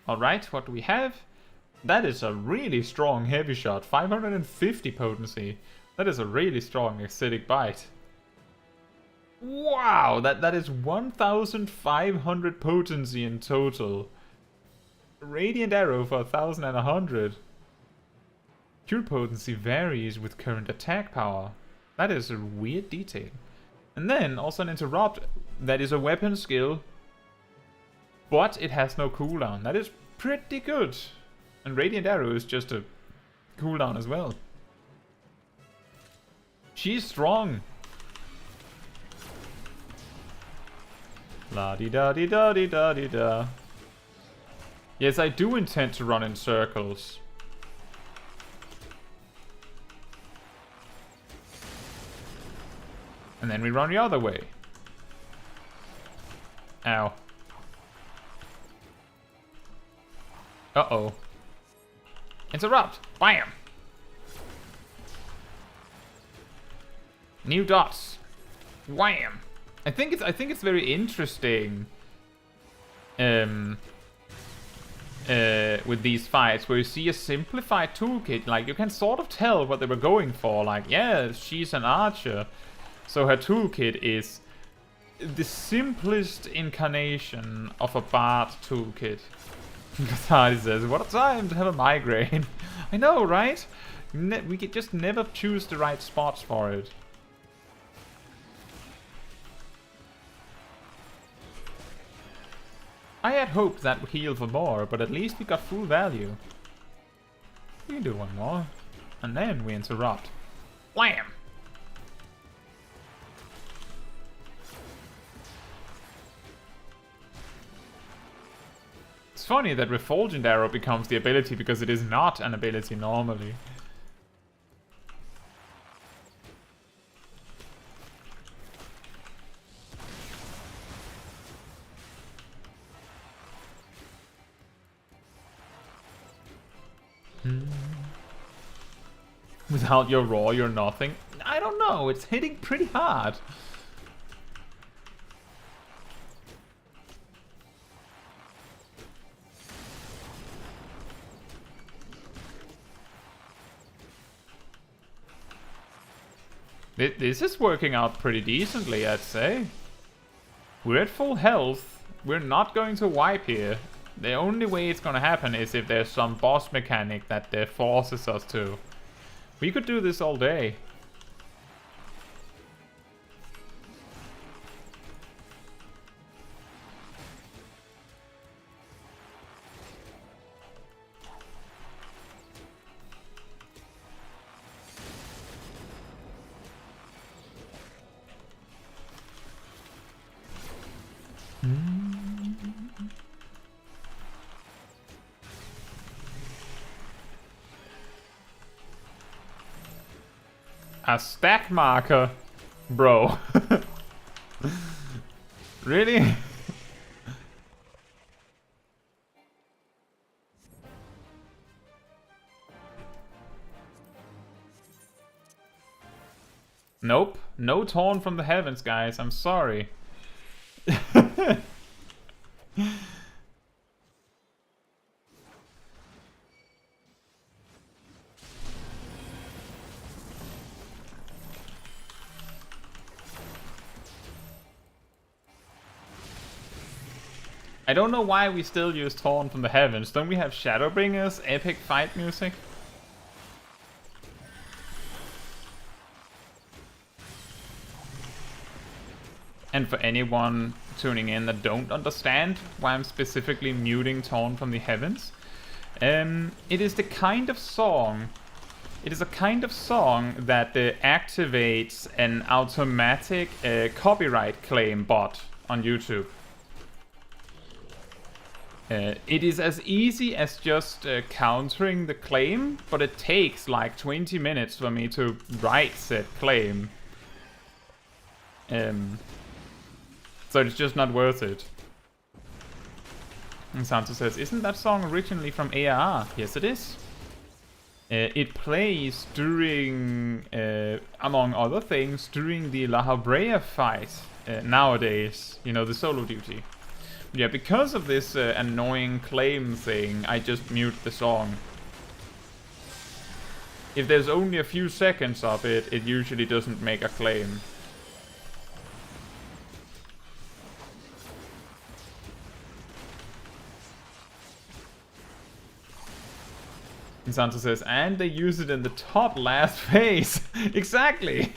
Alright, what do we have? That is a really strong heavy shot, 550 potency. That is a really strong acidic bite. Wow, that is 1500 potency in total. Radiant arrow for 1100. Cure potency varies with current attack power. That is a weird detail. And then also an interrupt that is a weapon skill, but it has no cooldown. That is pretty good. And Radiant Arrow is just a cooldown as well. She's strong. La di da di da di da di da. Yes, I do intend to run in circles. And then we run the other way. Ow. Uh-oh. Interrupt! Bam! New dots. Wham! I think it's very interesting with these fights where you see a simplified toolkit. Like, you can sort of tell what they were going for. Like, yeah, she's an archer, so her toolkit is the simplest incarnation of a bard toolkit. Katari says, what a time to have a migraine. I know, right? We could just never choose the right spots for it. I had hoped that would heal for more, but at least we got full value. We can do one more. And then we interrupt. Wham! It's funny that Refulgent Arrow becomes the ability because it is not an ability normally. Without your raw, you're nothing. I don't know, it's hitting pretty hard. This is working out pretty decently, I'd say. We're at full health. We're not going to wipe here. The only way it's gonna happen is if there's some boss mechanic that forces us to. We could do this all day. A stack marker? Bro. Really? Nope. No torn from the heavens, guys. I'm sorry. I don't know why we still use Torn from the Heavens. Don't we have Shadowbringers, epic fight music? And for anyone tuning in that don't understand why I'm specifically muting Torn from the Heavens, it is the kind of song. It is a kind of song that activates an automatic copyright claim bot on YouTube. It is as easy as just countering the claim, but it takes like 20 minutes for me to write said claim. So it's just not worth it. And Santo says, isn't that song originally from ARR? Yes, it is. It plays during, among other things, during the La Habrea fight nowadays. You know, the solo duty. Yeah, because of this annoying claim thing, I just mute the song. If there's only a few seconds of it, it usually doesn't make a claim. And Santo says, and they use it in the top last phase. Exactly!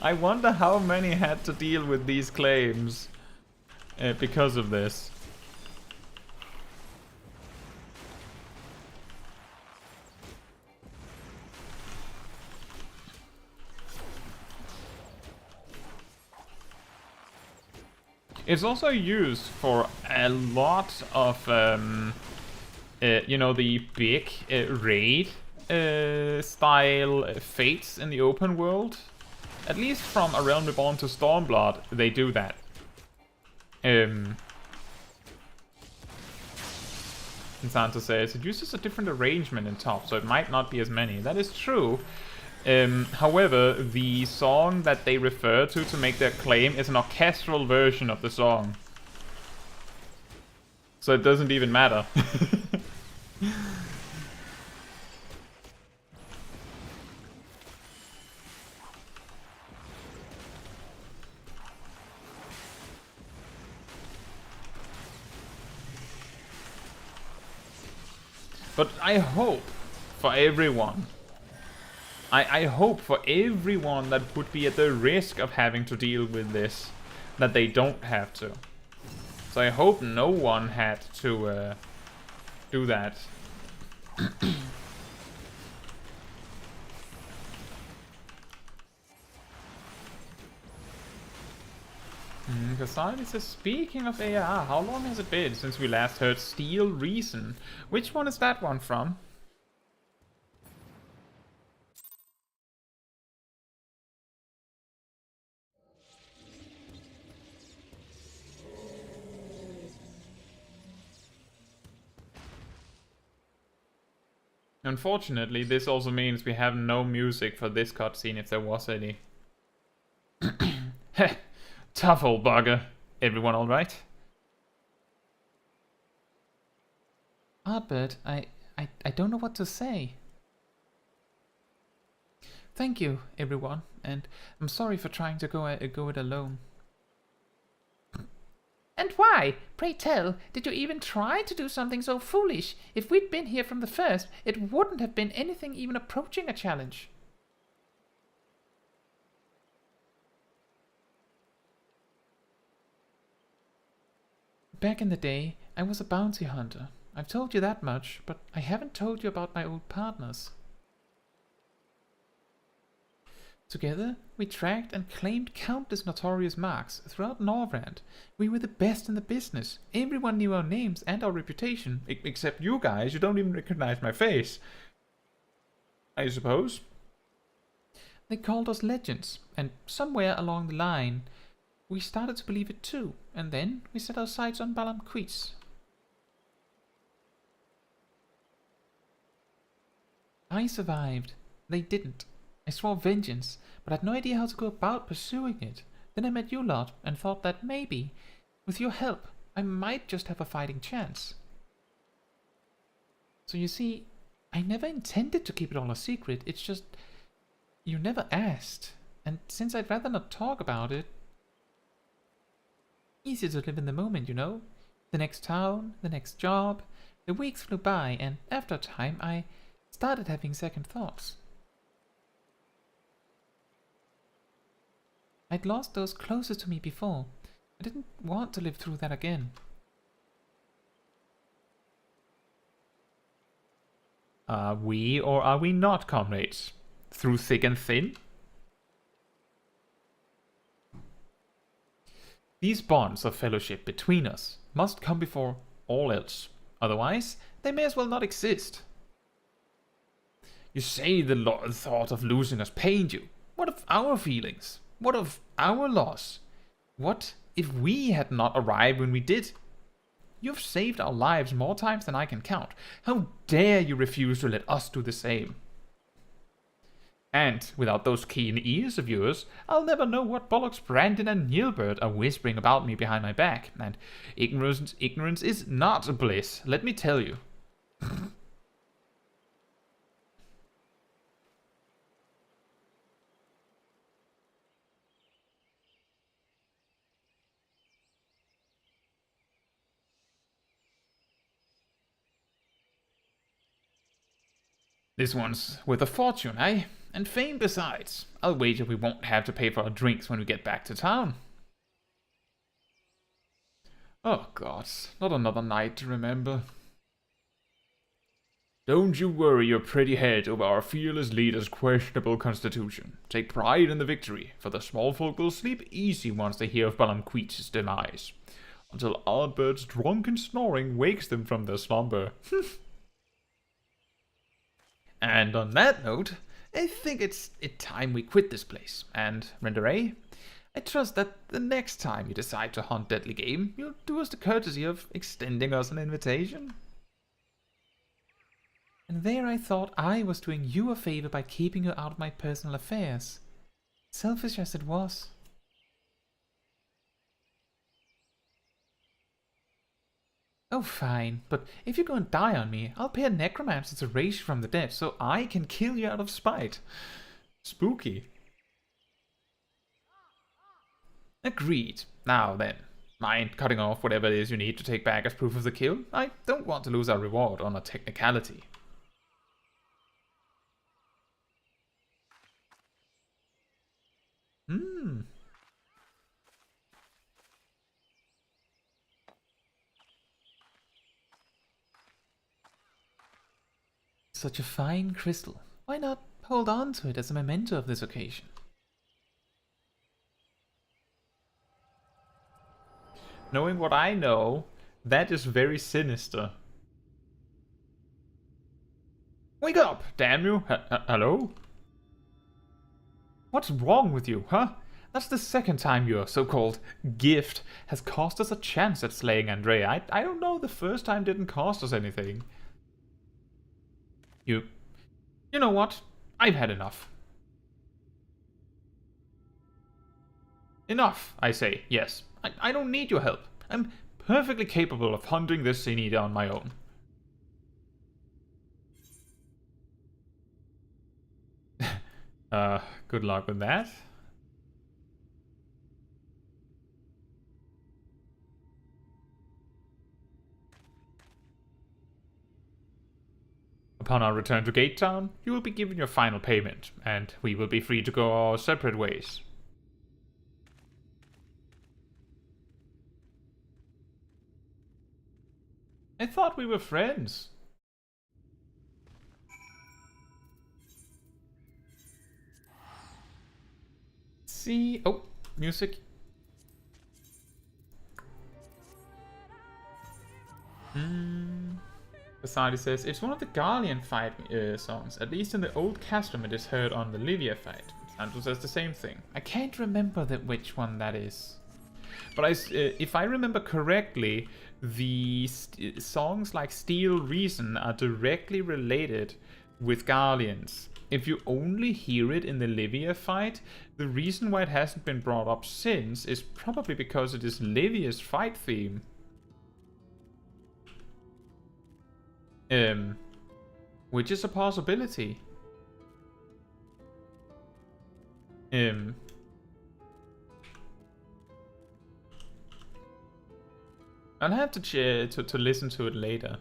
I wonder how many had to deal with these claims. Because of this. It's also used for a lot of, you know, the big raid style fates in the open world. At least from A Realm Reborn to Stormblood, they do that. And Santo says, it uses a different arrangement in top, so it might not be as many. That is true. However, the song that they refer to make their claim is an orchestral version of the song. So it doesn't even matter. But I hope for everyone, I hope for everyone that would be at the risk of having to deal with this, that they don't have to. So I hope no one had to do that. Gasali says, speaking of AR, how long has it been since we last heard Steel Reason? Which one is that one from? Unfortunately, this also means we have no music for this cutscene if there was any. Heh, tough old bugger. Everyone alright? Ardbert, I don't know what to say. Thank you, everyone, and I'm sorry for trying to go it alone. And why, pray tell, did you even try to do something so foolish? If we'd been here from the first, it wouldn't have been anything even approaching a challenge. Back in the day, I was a bounty hunter. I've told you that much, but I haven't told you about my old partners. Together, we tracked and claimed countless notorious marks throughout Norvrand. We were the best in the business. Everyone knew our names and our reputation. Except you guys, you don't even recognize my face. I suppose. They called us legends, and somewhere along the line, we started to believe it too, and then we set our sights on Balam Queets. I survived. They didn't. I swore vengeance, but I had no idea how to go about pursuing it. Then I met you lot and thought that maybe, with your help, I might just have a fighting chance. So you see, I never intended to keep it all a secret, it's just, you never asked. And since I'd rather not talk about it, easier to live in the moment, you know? The next town, the next job. The weeks flew by, and after a time, I started having second thoughts. I'd lost those closest to me before. I didn't want to live through that again. Are we or are we not comrades? Through thick and thin? These bonds of fellowship between us must come before all else. Otherwise, they may as well not exist. You say the thought of losing us pained you. What of our feelings? What of our loss? What if we had not arrived when we did? You've saved our lives more times than I can count. How dare you refuse to let us do the same? And without those keen ears of yours, I'll never know what bollocks Brandon and Nilbert are whispering about me behind my back. And ignorance is not bliss, let me tell you. This one's worth a fortune, eh? And fame besides. I'll wager we won't have to pay for our drinks when we get back to town. Oh god, not another night to remember. Don't you worry your pretty head over our fearless leader's questionable constitution. Take pride in the victory, for the small folk will sleep easy once they hear of Balam Queets' demise. Until Albert's drunken snoring wakes them from their slumber. And on that note, I think it's time we quit this place. And, Renderay, I trust that the next time you decide to hunt deadly game, you'll do us the courtesy of extending us an invitation. And there I thought I was doing you a favor by keeping you out of my personal affairs. Selfish as it was. Oh, fine, but if you go and die on me, I'll pay a necromancer to raise you from the dead so I can kill you out of spite. Spooky. Agreed. Now then, mind cutting off whatever it is you need to take back as proof of the kill? I don't want to lose our reward on a technicality. Such a fine crystal. Why not hold on to it as a memento of this occasion? Knowing what I know, that is very sinister. Wake up, damn you! Hello? What's wrong with you, huh? That's the second time your so-called gift has cost us a chance at slaying Andrea. I don't know, the first time didn't cost us anything. You know what? I've had enough. Enough, I say, yes. I don't need your help. I'm perfectly capable of hunting this Sinida on my own. Good luck with that. Upon our return to Gate Town, you will be given your final payment, and we will be free to go our separate ways. I thought we were friends. See... Oh, music. Basadi says, it's one of the Guardian fight songs. At least in the old custom it is heard on the Livia fight. Santo says the same thing. I can't remember which one that is. But if I remember correctly, the songs like Steel Reason are directly related with Guardians. If you only hear it in the Livia fight, the reason why it hasn't been brought up since is probably because it is Livia's fight theme. Which is a possibility. I'll have to listen to it later.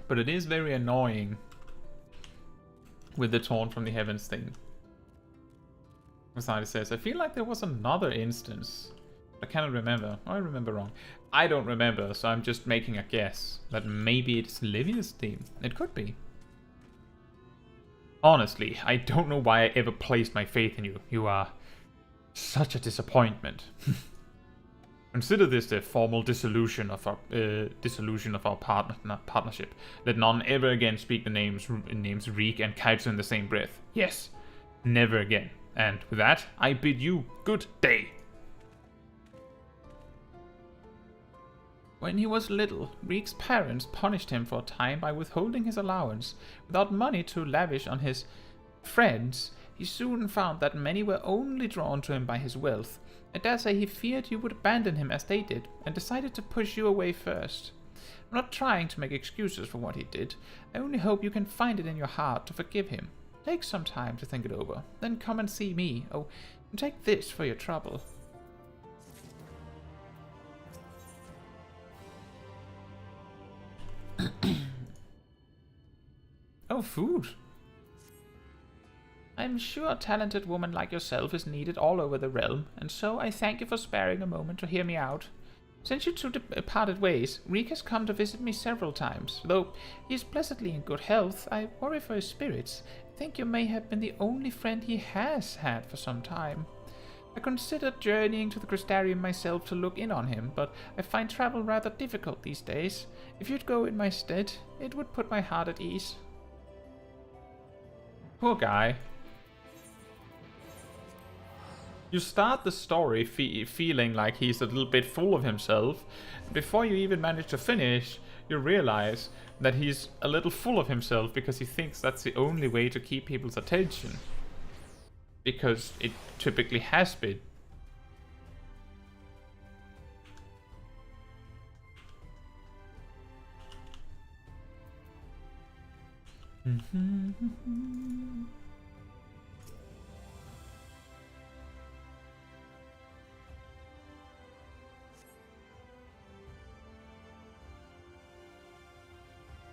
But it is very annoying with the Torn from the Heavens thing. Masadi says, I feel like there was another instance. I cannot remember. Oh, I remember wrong. I don't remember, so I'm just making a guess. That maybe it's Livia's theme. It could be. Honestly, I don't know why I ever placed my faith in you. You are such a disappointment. Consider this the formal dissolution of our partnership. Let none ever again speak the names Reek and Caetsu in the same breath. Yes, never again. And with that, I bid you good day. When he was little, Reek's parents punished him for a time by withholding his allowance. Without money to lavish on his friends, he soon found that many were only drawn to him by his wealth. I dare say he feared you would abandon him as they did, and decided to push you away first. I'm not trying to make excuses for what he did. I only hope you can find it in your heart to forgive him. Take some time to think it over, then come and see me. Oh, and take this for your trouble. Oh, food. I'm sure a talented woman like yourself is needed all over the realm, and so I thank you for sparing a moment to hear me out. Since you two parted ways, Reek has come to visit me several times. Though he is pleasantly in good health, I worry for his spirits. I think you may have been the only friend he has had for some time. I considered journeying to the Crystarium myself to look in on him, but I find travel rather difficult these days. If you'd go in my stead, it would put my heart at ease. Poor guy. You start the story feeling like he's a little bit full of himself. Before you even manage to finish, you realize that he's a little full of himself because he thinks that's the only way to keep people's attention. Because it typically has been.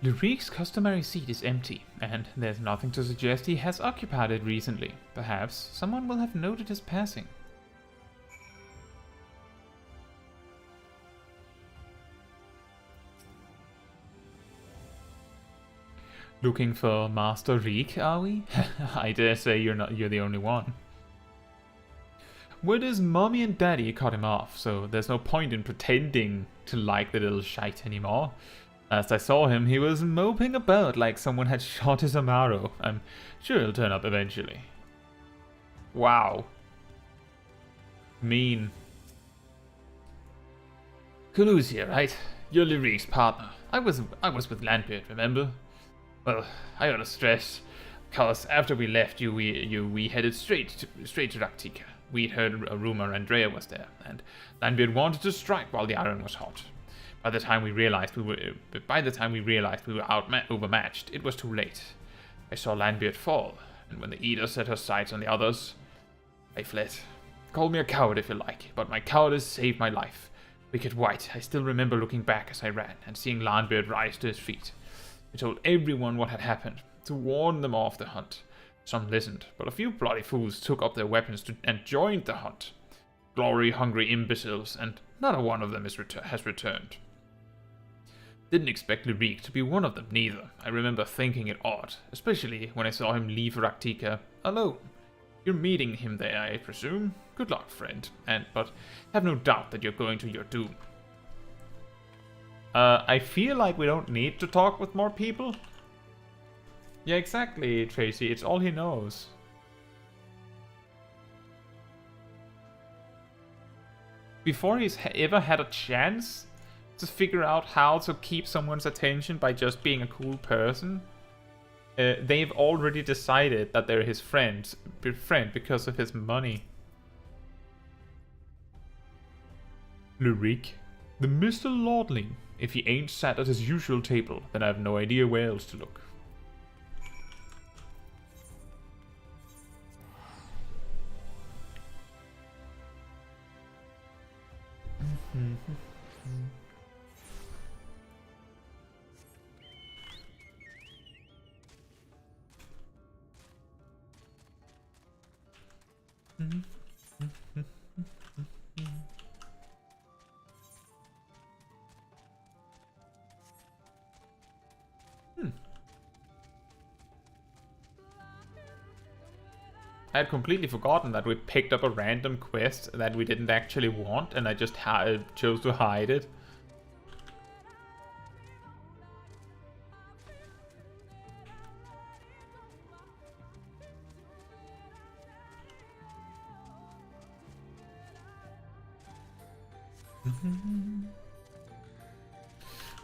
Lurik's customary seat is empty, and there's nothing to suggest he has occupied it recently. Perhaps someone will have noted his passing. Looking for Master Reek, are we? I dare say you're the only one. Word is Mommy and Daddy cut him off, so there's no point in pretending to like the little shite anymore. Last I saw him, he was moping about like someone had shot his Amaurot. I'm sure he'll turn up eventually. Wow. Mean. Kulusia, right? You're Lyric's partner. I was with Landbeard, remember? Well, I gotta stress, cause after we left you, we headed straight to Raktika. We'd heard a rumor Andrea was there, and Landbeard wanted to strike while the iron was hot. By the time we realized we were overmatched, it was too late. I saw Landbeard fall, and when the Eater set her sights on the others, I fled. Call me a coward if you like, but my cowardice saved my life. Wicked White, I still remember looking back as I ran, and seeing Landbeard rise to his feet. I told everyone what had happened, to warn them off the hunt. Some listened, but a few bloody fools took up their weapons and joined the hunt. Glory-hungry imbeciles, and not a one of them has returned. Didn't expect Lyrique to be one of them, neither. I remember thinking it odd, especially when I saw him leave Raktika alone. You're meeting him there, I presume? Good luck, friend, but have no doubt that you're going to your doom. I feel like we don't need to talk with more people. Yeah, exactly, Tracy. It's all he knows. Before he's ever had a chance to figure out how to keep someone's attention by just being a cool person, they've already decided that they're his friend because of his money. Lyrique, the Mr. Lordling. If he ain't sat at his usual table, then I have no idea where else to look. I had completely forgotten that we picked up a random quest that we didn't actually want, and I just chose to hide it.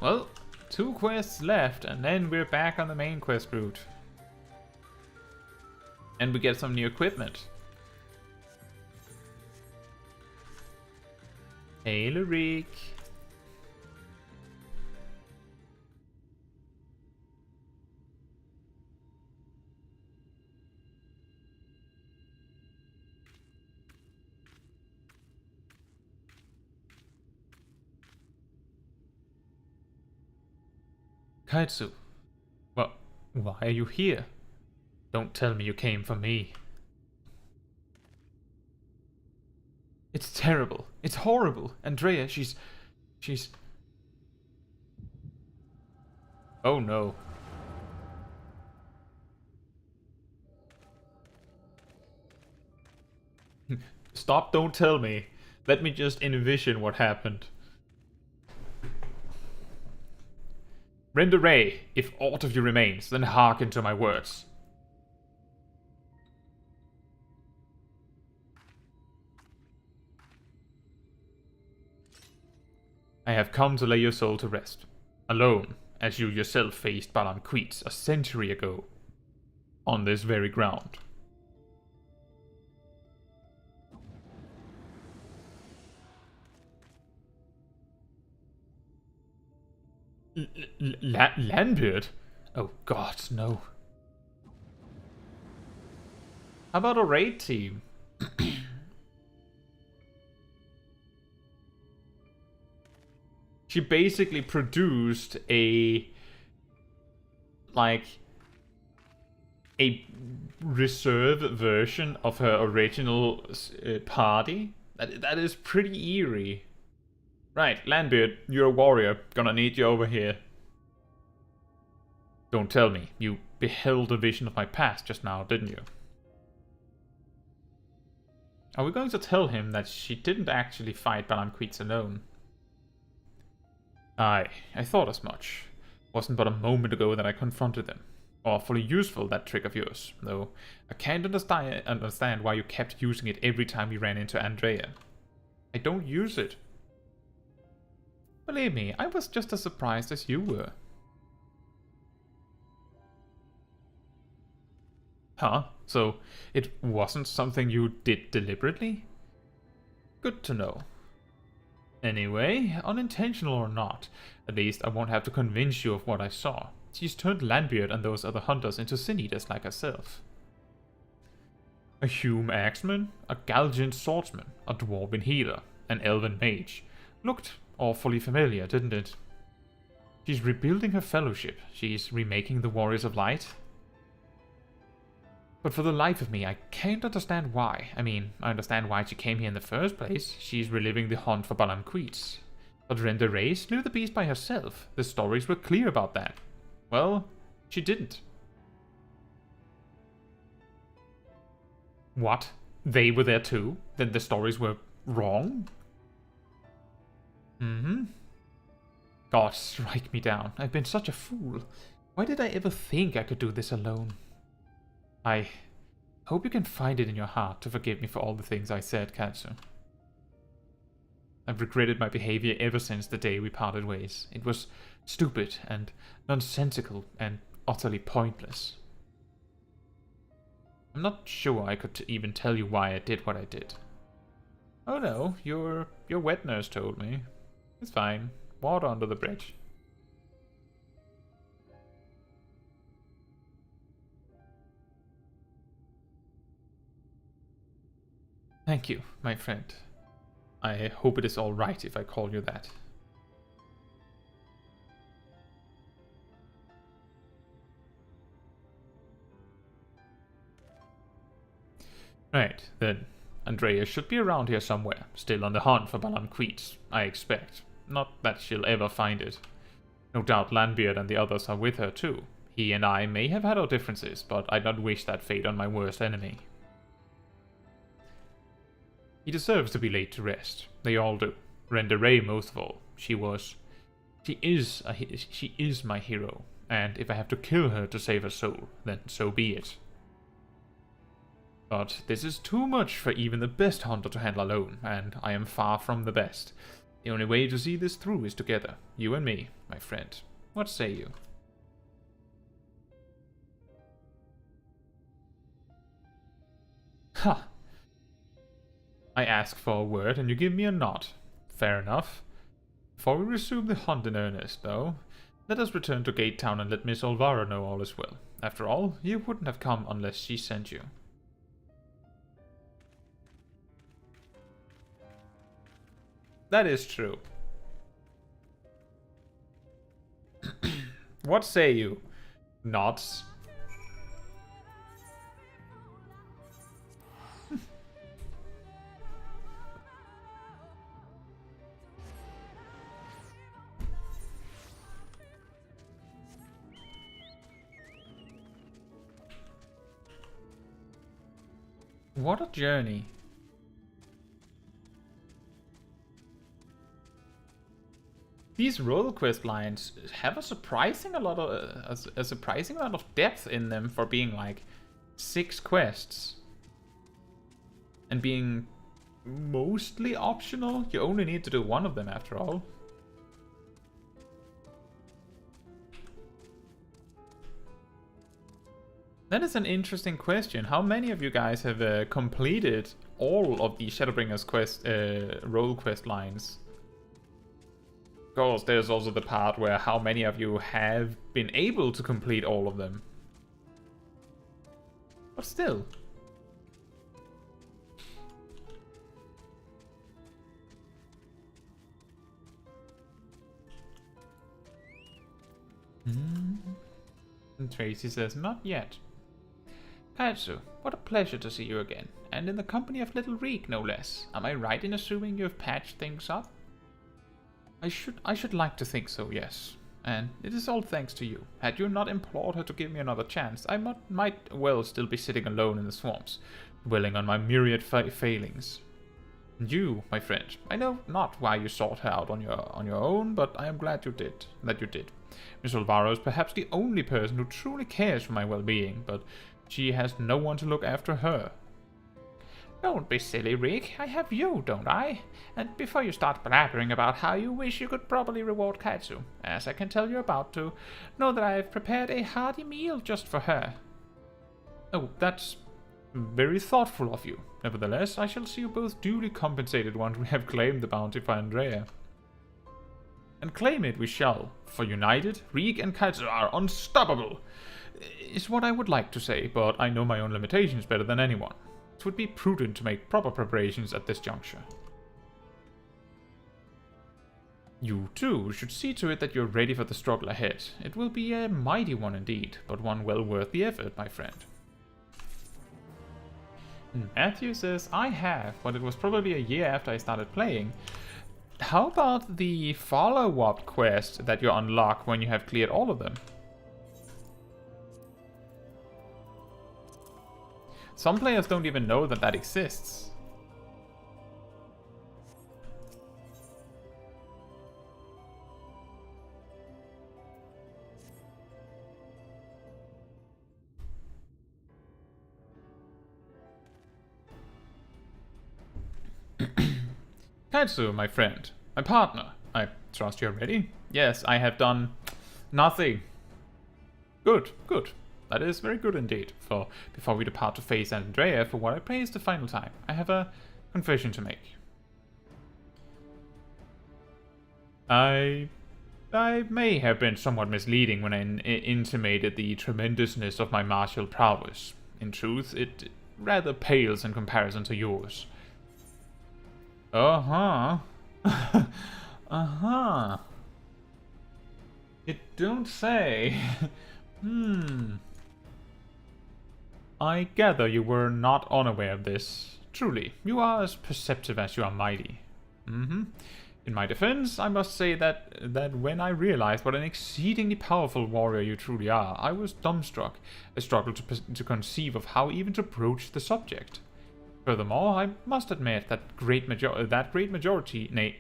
Well, 2 quests left, and then we're back on the main quest route. And we get some new equipment. Hey, Lyrique. Caetsu. Well, why are you here? Don't tell me you came for me. It's terrible. It's horrible. Andrea, she's... Oh no. Stop, don't tell me. Let me just envision what happened. Render Ray, if aught of you remains, then hearken to my words. I have come to lay your soul to rest, alone, as you yourself faced Balam Queets a century ago, on this very ground. Landbeard? Oh god, no. How about a raid team? She basically produced a reserve version of her original party. That is pretty eerie. Right, Landbeard, you're a warrior. Gonna need you over here. Don't tell me. You beheld a vision of my past just now, didn't you? Are we going to tell him that she didn't actually fight Balam Queets alone? Aye, I thought as much. Wasn't but a moment ago that I confronted them. Awfully useful, that trick of yours, though I can't understand why you kept using it every time you ran into Andrea. I don't use it. Believe me, I was just as surprised as you were. Huh? So it wasn't something you did deliberately? Good to know. Anyway, unintentional or not, at least I won't have to convince you of what I saw. She's turned Landbeard and those other hunters into sin-eaters like herself. A Hume axeman, a Galgant swordsman, a dwarven healer, an elven mage. Looked awfully familiar, didn't it? She's rebuilding her fellowship. She's remaking the Warriors of Light. But for the life of me, I can't understand why. I mean, I understand why she came here in the first place. She's reliving the hunt for Balam Queets. But Renda Ray slew the beast by herself. The stories were clear about that. Well, she didn't. What? They were there too? Then the stories were wrong? God, strike me down. I've been such a fool. Why did I ever think I could do this alone? I hope you can find it in your heart to forgive me for all the things I said, Caetsu. I've regretted my behavior ever since the day we parted ways. It was stupid and nonsensical and utterly pointless. I'm not sure I could even tell you why I did what I did. Oh no, your wet nurse told me. It's fine. Water under the bridge. Thank you, my friend. I hope it is all right if I call you that. Right, then. Andrea should be around here somewhere, still on the hunt for Balam Queets, I expect. Not that she'll ever find it. No doubt Landbeard and the others are with her too. He and I may have had our differences, but I'd not wish that fate on my worst enemy. He deserves to be laid to rest. They all do. Renda Ray most of all. She is my hero, and if I have to kill her to save her soul, then so be it. But this is too much for even the best hunter to handle alone, and I am far from the best. The only way to see this through is together, you and me, my friend. What say you? Ha! I ask for a word and you give me a nod. Fair enough. Before we resume the hunt in earnest, though, let us return to Gate Town and let Miss Olvara know all is well. After all, you wouldn't have come unless she sent you. That is true. What say you? Nods. What a journey. These role quest lines have a surprising amount of depth in them for being like 6 quests and being mostly optional. You only need to do one of them after all. That is an interesting question. How many of you guys have completed all of the Shadowbringers quest role quest lines? Of course, there's also the part where how many of you have been able to complete all of them. But still. And Tracy says, not yet. Caetsu, what a pleasure to see you again, and in the company of little Reek, no less. Am I right in assuming you have patched things up? I should like to think so, yes. And it is all thanks to you. Had you not implored her to give me another chance, I might well still be sitting alone in the swamps, dwelling on my myriad failings. And you, my friend, I know not why you sought her out on your own, but I am glad you did. Miss Olvara is perhaps the only person who truly cares for my well-being, but she has no one to look after her. Don't be silly, Rick. I have you, don't I? And before you start blabbering about how you wish you could properly reward Caetsu, as I can tell you're about to, know that I have prepared a hearty meal just for her. Oh, that's very thoughtful of you. Nevertheless, I shall see you both duly compensated once we have claimed the bounty for Andrea. And claim it we shall, for united, Reek and Caetsu are unstoppable, is what I would like to say, but I know my own limitations better than anyone. It would be prudent to make proper preparations at this juncture. You, too, should see to it that you're ready for the struggle ahead. It will be a mighty one indeed, but one well worth the effort, my friend. Matthew says, I have, but it was probably a year after I started playing. How about the follow-up quest that you unlock when you have cleared all of them? Some players don't even know that that exists. Caetsu, my friend, my partner, I trust you're ready? Yes, I have done nothing. Good, good. That is very good indeed. For before we depart to face Andrea for what I pray is the final time, I have a confession to make. I may have been somewhat misleading when I intimated the tremendousness of my martial prowess. In truth, it rather pales in comparison to yours. Uh-huh. Uh-huh. You don't say. I gather you were not unaware of this. Truly, you are as perceptive as you are mighty. In my defense, I must say that when I realized what an exceedingly powerful warrior you truly are, I was dumbstruck. I struggled to conceive of how even to broach the subject. Furthermore, I must admit that great majority, nay,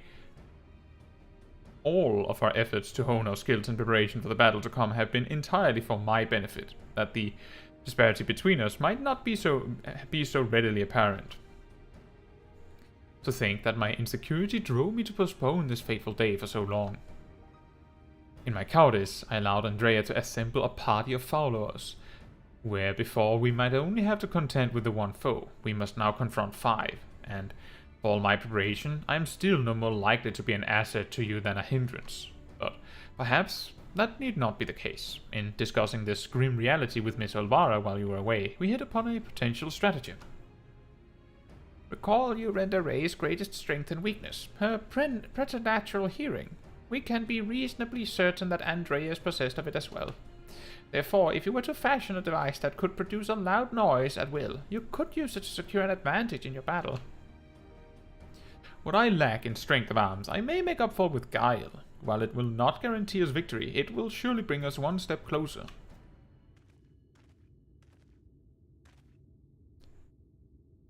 all of our efforts to hone our skills in preparation for the battle to come have been entirely for my benefit, that the disparity between us might not be so readily apparent. To think that my insecurity drove me to postpone this fateful day for so long. In my cowardice, I allowed Andrea to assemble a party of followers, where before we might only have to contend with the one foe, we must now confront 5, and for all my preparation, I am still no more likely to be an asset to you than a hindrance. But perhaps that need not be the case. In discussing this grim reality with Miss Olvara while you were away, we hit upon a potential stratagem. Recall you render Ray's greatest strength and weakness, her preternatural hearing. We can be reasonably certain that Andrea is possessed of it as well. Therefore, if you were to fashion a device that could produce a loud noise at will, you could use it to secure an advantage in your battle. What I lack in strength of arms, I may make up for with guile. While it will not guarantee us victory, it will surely bring us one step closer.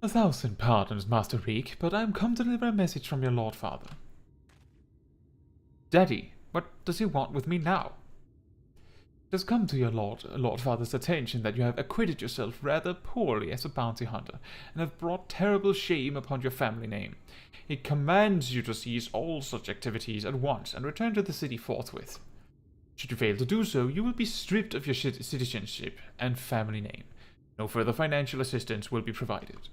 1,000 pardons, Master Reek, but I am come to deliver a message from your Lord Father. Daddy, what does he want with me now? It has come to your Lord Father's attention that you have acquitted yourself rather poorly as a bounty hunter, and have brought terrible shame upon your family name. He commands you to cease all such activities at once and return to the city forthwith. Should you fail to do so, you will be stripped of your citizenship and family name. No further financial assistance will be provided.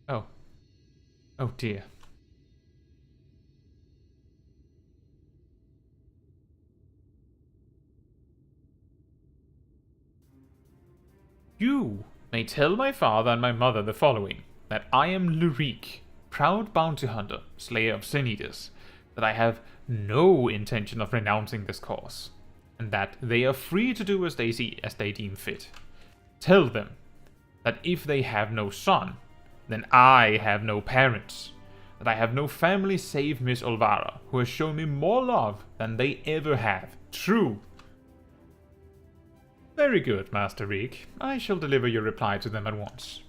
Oh. Oh dear. You may tell my father and my mother the following, that I am Lurik, proud bounty hunter, slayer of sin-eaters, that I have no intention of renouncing this cause, and that they are free to do as they deem fit. Tell them that if they have no son, then I have no parents, that I have no family save Miss Olvara, who has shown me more love than they ever have. True. Very good, Master Reek. I shall deliver your reply to them at once.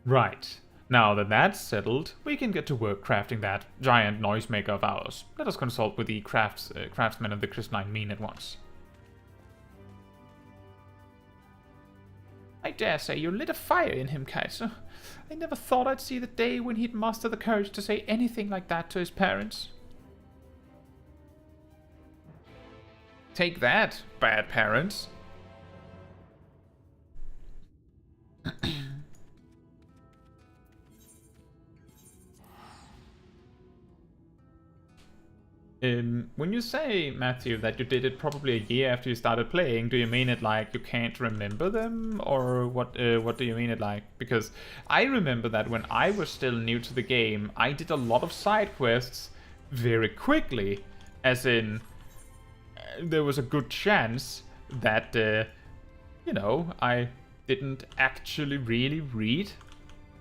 Right. Now that that's settled, we can get to work crafting that giant noisemaker of ours. Let us consult with the craftsmen of the crystalline mean at once. I dare say you lit a fire in him, Caetsu. I never thought I'd see the day when he'd muster the courage to say anything like that to his parents. Take that, bad parents. When you say, Matthew, that you did it probably a year after you started playing, do you mean it like you can't remember them? Or what do you mean it like? Because I remember that when I was still new to the game, I did a lot of side quests very quickly. As in, there was a good chance that, you know, I didn't actually really read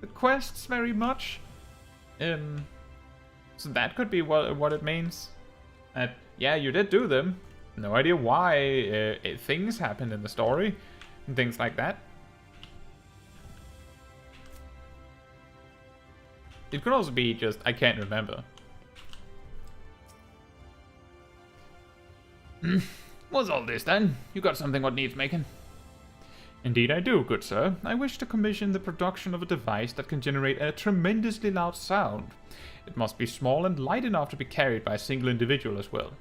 the quests very much. So that could be what it means. That, yeah, you did do them. No idea why things happened in the story and things like that. It could also be just, I can't remember. What's all this then? You got something what needs making? Indeed I do, good sir. I wish to commission the production of a device that can generate a tremendously loud sound. It must be small and light enough to be carried by a single individual as well.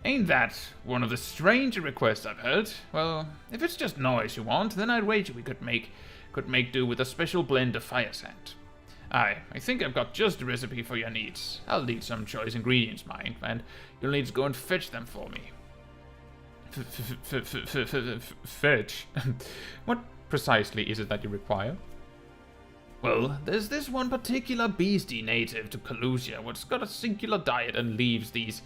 Ain't that one of the stranger requests I've heard? Well, if it's just noise you want, then I'd wager we could make do with a special blend of fire sand. Aye, I think I've got just the recipe for your needs. I'll need some choice ingredients, mind, and you'll need to go and fetch them for me. Fetch? What precisely is it that you require? Well, there's this one particular beastie native to Calusia what's got a singular diet and leaves these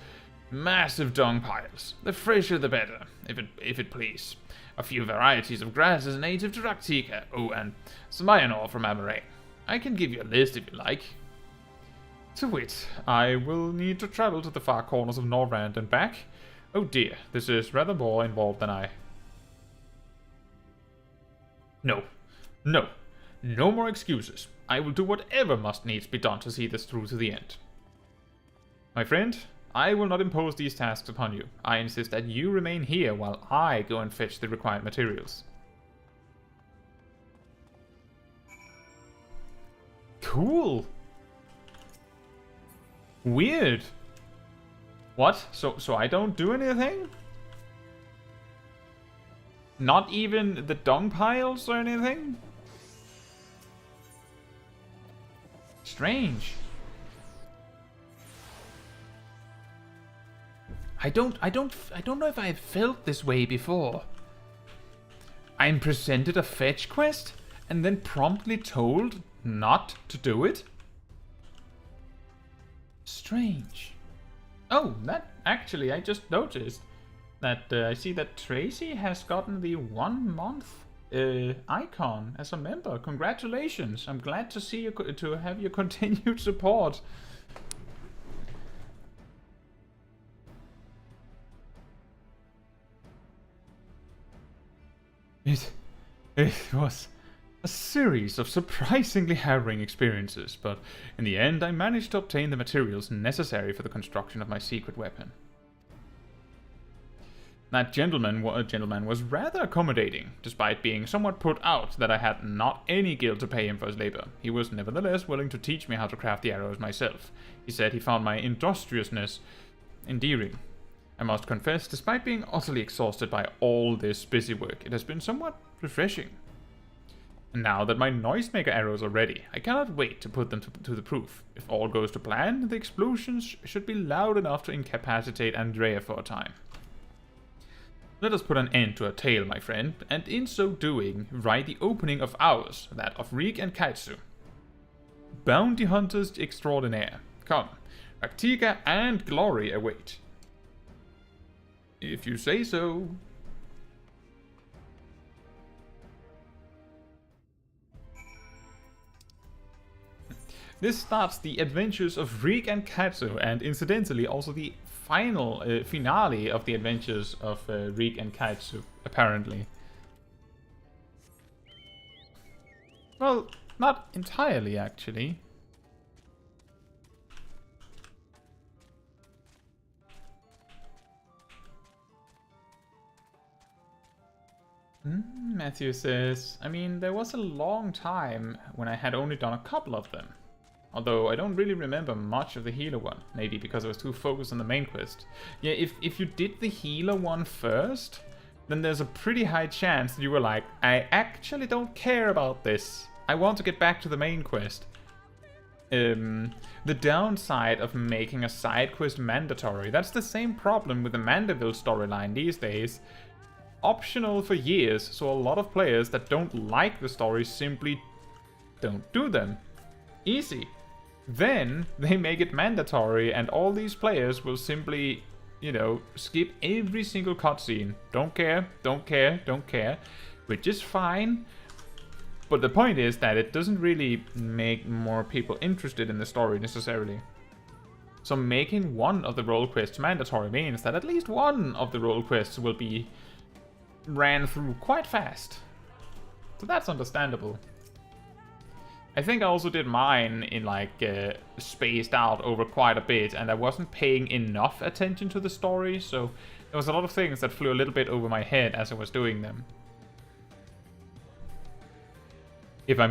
massive dung piles. The fresher the better, if it please. A few varieties of grasses native to Raktika. Oh, and some iron ore from Amaurot. I can give you a list if you like. To wit, I will need to travel to the far corners of Norrand and back. Oh dear, this is rather more involved than I... No. No more excuses. I will do whatever must needs be done to see this through to the end. My friend, I will not impose these tasks upon you. I insist that you remain here while I go and fetch the required materials. Cool. Weird. What? So I don't do anything? Not even the dung piles or anything? Strange. I don't know if I've felt this way before. I'm presented a fetch quest and then promptly told not to do it? Strange. Oh, that actually, I just noticed that I see that Tracy has gotten the 1 month icon as a member. Congratulations! I'm glad to see you to have your continued support. It was a series of surprisingly harrowing experiences, but in the end I managed to obtain the materials necessary for the construction of my secret weapon. That gentleman was rather accommodating, despite being somewhat put out that I had not any guild to pay him for his labor. He was nevertheless willing to teach me how to craft the arrows myself. He said he found my industriousness endearing. I must confess, despite being utterly exhausted by all this busy work, it has been somewhat refreshing. And now that my noisemaker arrows are ready, I cannot wait to put them to the proof. If all goes to plan, the explosions should be loud enough to incapacitate Andrea for a time. Let us put an end to a tale, my friend, and in so doing, write the opening of ours, that of Reek and Caetsu. Bounty hunters extraordinaire. Come, Raktika and glory await. If you say so. This starts the adventures of Reek and Caetsu, and incidentally also the finale of the adventures of Reek and Caetsu, apparently. Well, not entirely, actually. Matthew says, I mean, there was a long time when I had only done a couple of them. Although I don't really remember much of the healer one. Maybe because I was too focused on the main quest. Yeah, if you did the healer one first, then there's a pretty high chance that you were like, I actually don't care about this. I want to get back to the main quest. The downside of making a side quest mandatory, that's the same problem with the Mandeville storyline these days. Optional for years, so a lot of players that don't like the story simply don't do them. Easy. Then they make it mandatory and all these players will simply, you know, skip every single cutscene. Don't care, don't care, don't care. Which is fine. But the point is that it doesn't really make more people interested in the story necessarily. So making one of the role quests mandatory means that at least one of the role quests will be ran through quite fast. So that's understandable. I think I also did mine in like spaced out over quite a bit, and I wasn't paying enough attention to the story, so there was a lot of things that flew a little bit over my head as I was doing them. If I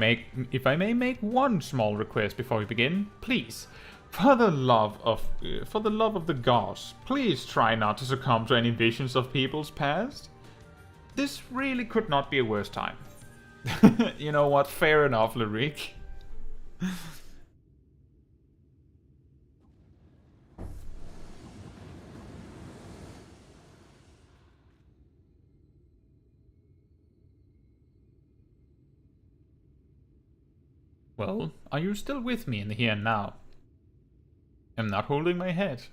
may make one small request before we begin, please, for the love of the gods, please try not to succumb to any visions of people's past. This really could not be a worse time. You know what? Fair enough, Lyric. Well, are you still with me in the here and now? I'm not holding my head.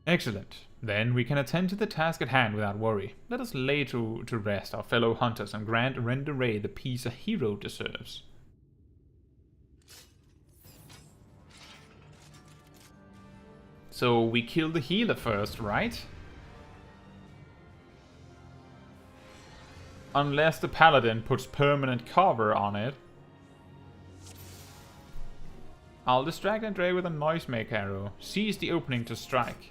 Excellent. Then we can attend to the task at hand without worry. Let us lay to rest our fellow hunters and grant Renderay the peace a hero deserves. So we kill the healer first, right? Unless the paladin puts permanent cover on it. I'll distract Andre with a noisemaker arrow. Seize the opening to strike.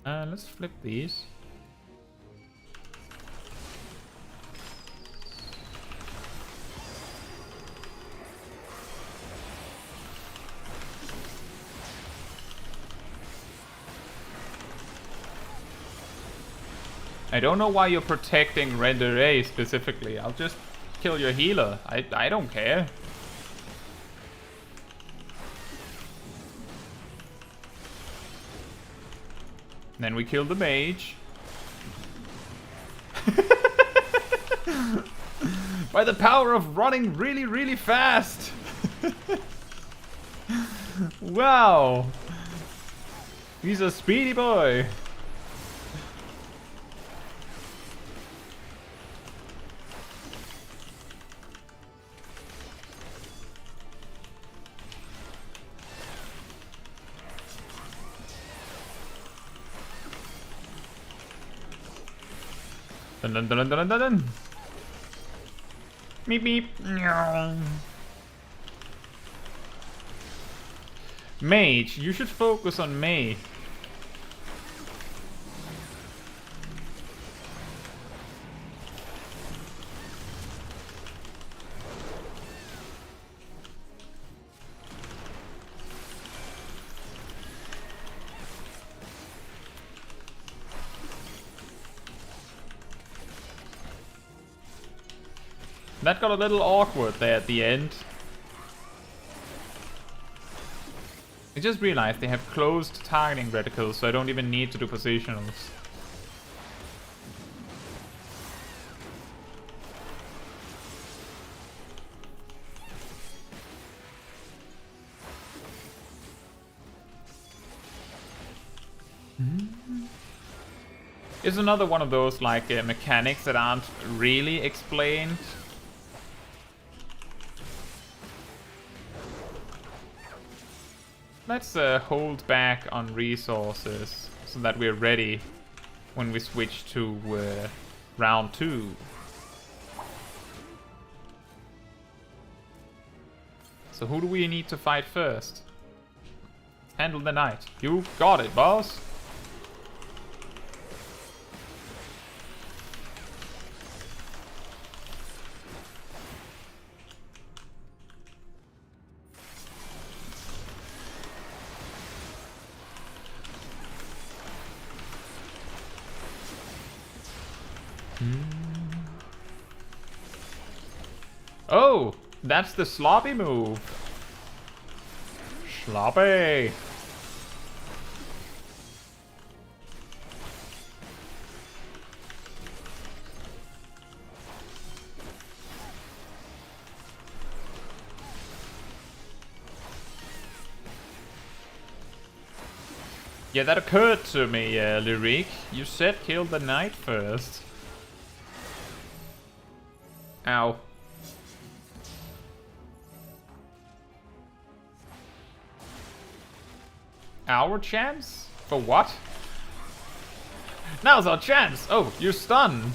Let's flip these. I don't know why you're protecting Renderay specifically. I'll just kill your healer. I don't care. Then we kill the mage. By the power of running really, really fast. Wow. He's a speedy boy. Dun dun dun dun dun dun. Meep meep. Mage, you should focus on May. That got a little awkward there at the end. I just realized they have closed targeting reticles, so I don't even need to do positionals. It's another one of those like mechanics that aren't really explained. Let's hold back on resources so that we're ready when we switch to round 2. So who do we need to fight first? Handle the knight. You got it, boss. Oh, that's the sloppy move. Sloppy. Yeah, that occurred to me, Lyric. You said kill the knight first. Ow. Our chance? For what? Now's our chance! Oh, you're stunned!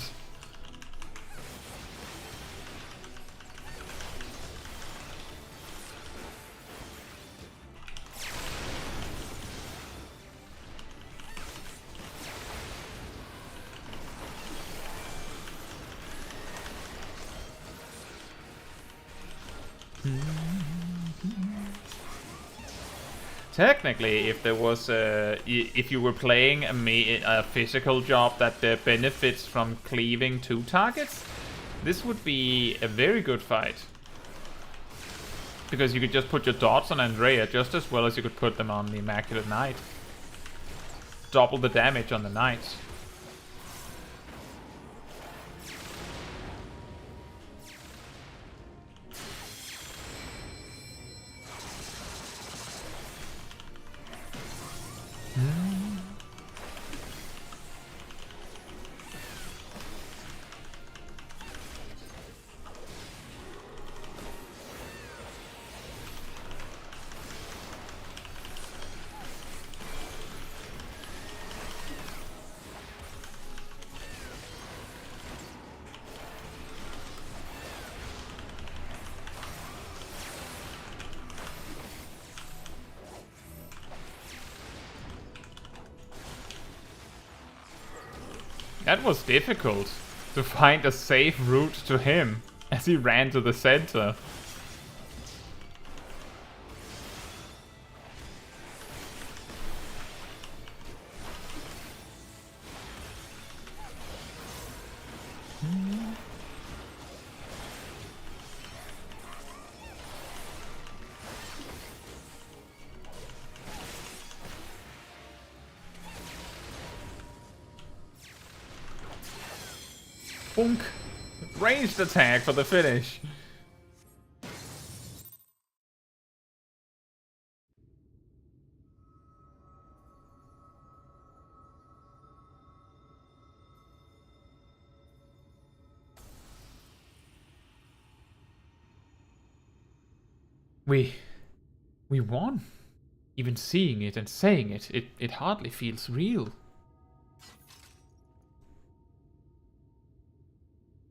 Technically, if there was if you were playing a physical job that benefits from cleaving 2 targets, this would be a very good fight. Because you could just put your dots on Andrea just as well as you could put them on the Immaculate Knight. Double the damage on the Knight. That was difficult, to find a safe route to him, as he ran to the center. Boonk! Ranged attack for the finish. We won. Even seeing it and saying it, it hardly feels real.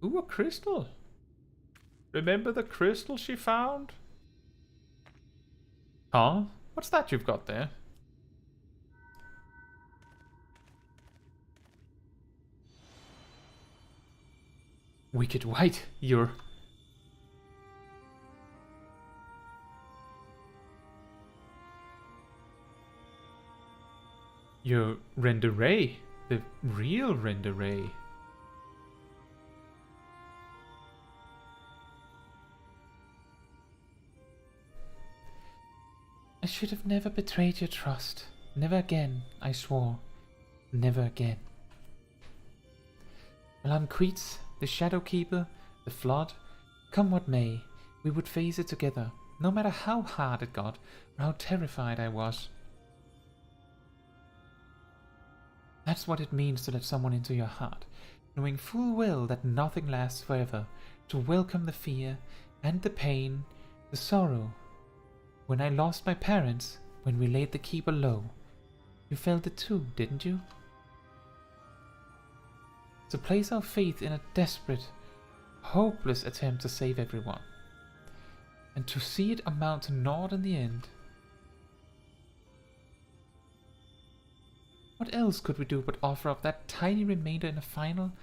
Ooh, a crystal. Remember the crystal she found? Huh? What's that you've got there? Wicked White, you're... You're Renderay, the real Renderay. I should have never betrayed your trust. Never again, I swore. Never again. Well, Caetsu, the Shadowkeeper, the Flood, come what may, we would face it together, no matter how hard it got, or how terrified I was. That's what it means to let someone into your heart, knowing full well that nothing lasts forever, to welcome the fear and the pain, the sorrow. When I lost my parents, when we laid the Keeper low, you felt it too, didn't you? To place our faith in a desperate, hopeless attempt to save everyone, and to see it amount to naught in the end. What else could we do but offer up that tiny remainder in a final,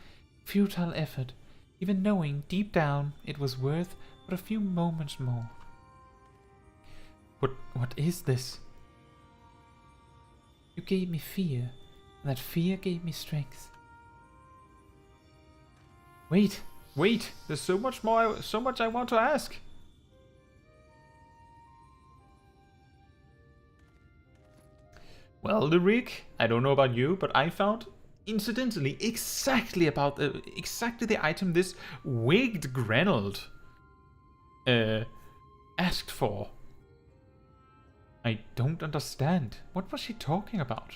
futile effort, even knowing deep down it was worth but a few moments more? What is this? You gave me fear, and that fear gave me strength. Wait, there's so much more, so much I want to ask. Well, Rick, I don't know about you, but I found, incidentally, exactly the item this wigged Grenold asked for. I don't understand. What was she talking about?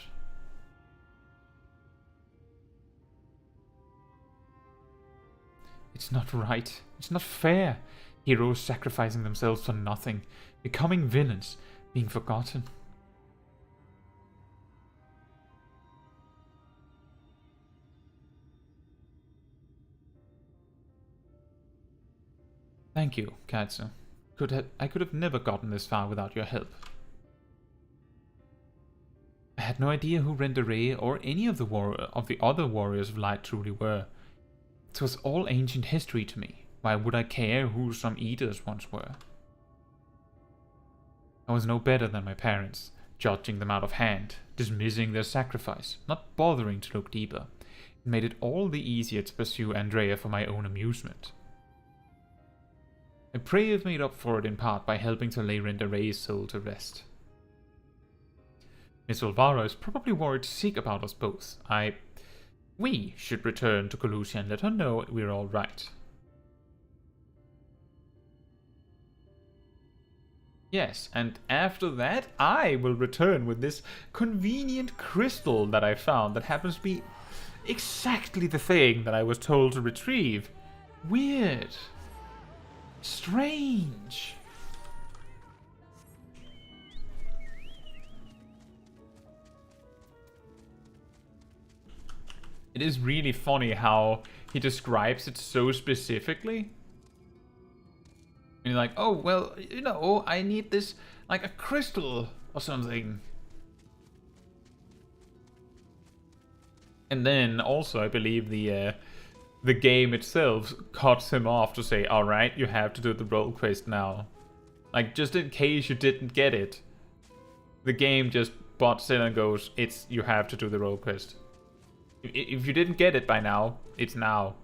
It's not right. It's not fair. Heroes sacrificing themselves for nothing, becoming villains, being forgotten. Thank you, Caetsu. I could have never gotten this far without your help. I had no idea who Renderay or any of the other warriors of light truly were. It was all ancient history to me. Why would I care who some eaters once were? I was no better than my parents, judging them out of hand, dismissing their sacrifice, not bothering to look deeper. It made it all the easier to pursue Andrea for my own amusement. I pray I've made up for it in part by helping to lay Renderay's soul to rest. Miss Olvara is probably worried sick about us both. We should return to Colusia and let her know we're all right. Yes, and after that, I will return with this convenient crystal that I found that happens to be exactly the thing that I was told to retrieve. Weird. Strange. It is really funny how he describes it so specifically. And you're like, oh, well, you know, I need this, like a crystal or something. And then also, I believe the game itself cuts him off to say, alright, you have to do the role quest now. Like, just in case you didn't get it. The game just butts in and goes, you have to do the role quest. If you didn't get it by now, it's now.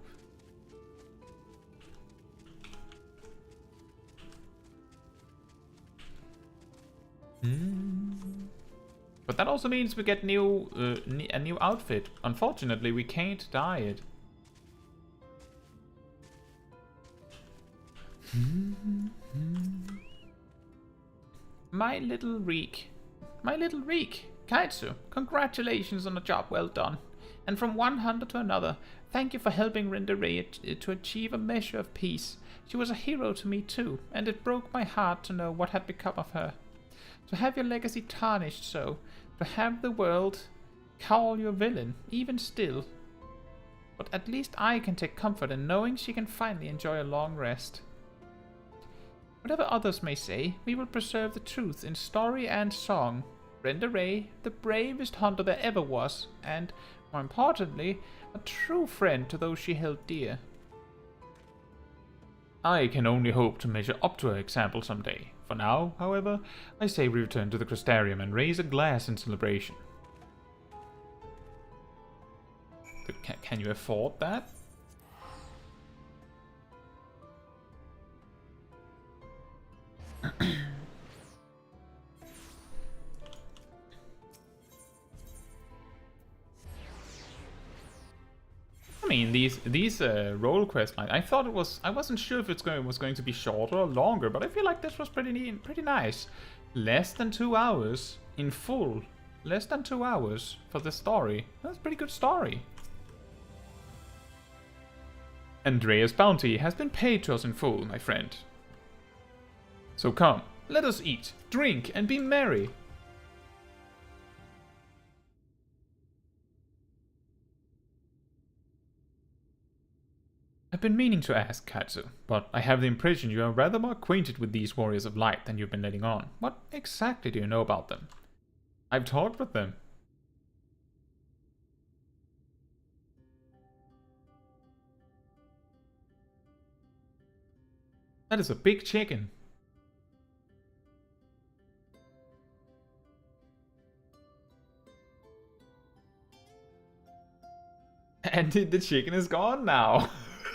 But that also means we get a new outfit. Unfortunately, we can't dye it. My little Reek, Caetsu, congratulations on a job well done. And from one hunter to another, thank you for helping Renderay to achieve a measure of peace. She was a hero to me too, and it broke my heart to know what had become of her. To have your legacy tarnished so, to have the world call you a villain, even still. But at least I can take comfort in knowing she can finally enjoy a long rest. Whatever others may say, we will preserve the truth in story and song. Renderay, the bravest hunter there ever was, and, more importantly, a true friend to those she held dear. I can only hope to measure up to her example someday. For now, however, I say we return to the Crystarium and raise a glass in celebration. Can you afford that? I mean, these role quest lines. I thought it was. I wasn't sure if it was going to be shorter or longer, but I feel like this was pretty nice. Less than 2 hours in full. Less than 2 hours for the story. That's a pretty good story. Andrea's bounty has been paid to us in full, my friend. So come, let us eat, drink, and be merry. I've been meaning to ask, Caetsu, but I have the impression you are rather more acquainted with these warriors of light than you've been letting on. What exactly do you know about them? I've talked with them. That is a big chicken. And the chicken is gone now.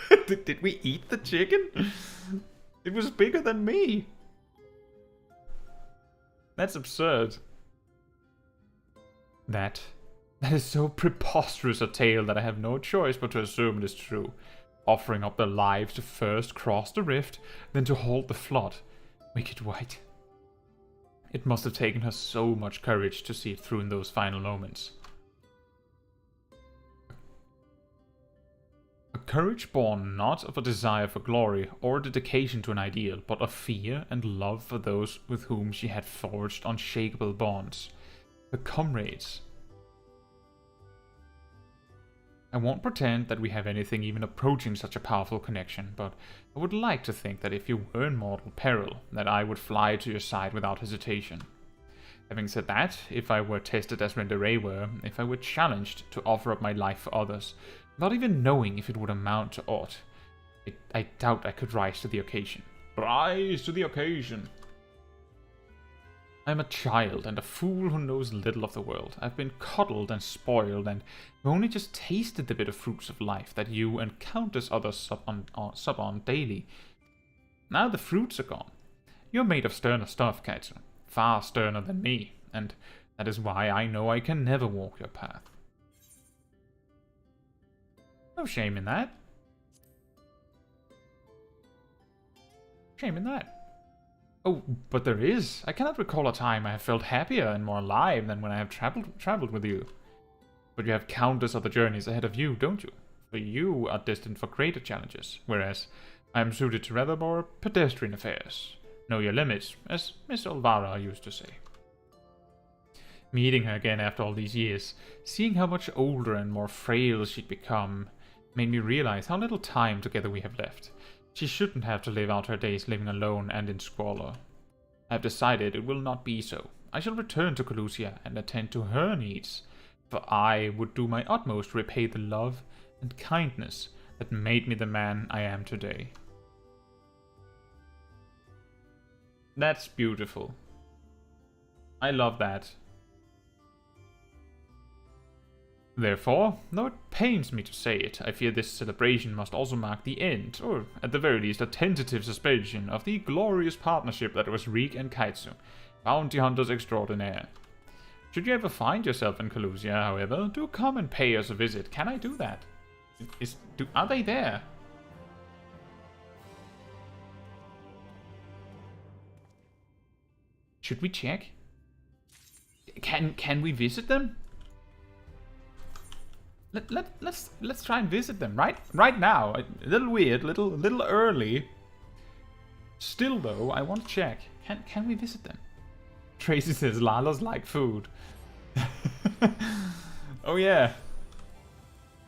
Did we eat the chicken? It was bigger than me. That's absurd. That is so preposterous a tale that I have no choice but to assume it is true. Offering up their lives to first cross the rift, then to halt the flood. Make it white. It must have taken her so much courage to see it through in those final moments. A courage born not of a desire for glory or dedication to an ideal, but of fear and love for those with whom she had forged unshakable bonds. Her comrades. I won't pretend that we have anything even approaching such a powerful connection, but I would like to think that if you were in mortal peril, that I would fly to your side without hesitation. Having said that, if I were tested as Renderay were, if I were challenged to offer up my life for others, not even knowing if it would amount to aught, I doubt I could rise to the occasion. Rise to the occasion! I am a child and a fool who knows little of the world. I've been coddled and spoiled and have only just tasted the bitter fruits of life that you and countless others sup on daily. Now the fruits are gone. You're made of sterner stuff, Caetsu. Far sterner than me, and that is why I know I can never walk your path. No shame in that. Shame in that. Oh, but there is. I cannot recall a time I have felt happier and more alive than when I have traveled with you. But you have countless other journeys ahead of you, don't you? For you are destined for greater challenges, whereas I am suited to rather more pedestrian affairs. Know your limits, as Miss Olvara used to say. Meeting her again after all these years, seeing how much older and more frail she'd become, made me realize how little time together we have left. She shouldn't have to live out her days living alone and in squalor. I have decided it will not be so. I shall return to Calusia and attend to her needs, for I would do my utmost to repay the love and kindness that made me the man I am today. That's beautiful. I love that. Therefore, though it pains me to say it, I fear this celebration must also mark the end, or at the very least a tentative suspension, of the glorious partnership that was Reek and Caetsu, bounty hunters extraordinaire. Should you ever find yourself in Calusia, however, do come and pay us a visit. Can I do that? Are they there? Should we check? Can we visit them? Let's try and visit them right now. A little weird, little early. Still though, I want to check. Can we visit them? Tracy says Lala's like food. Oh yeah.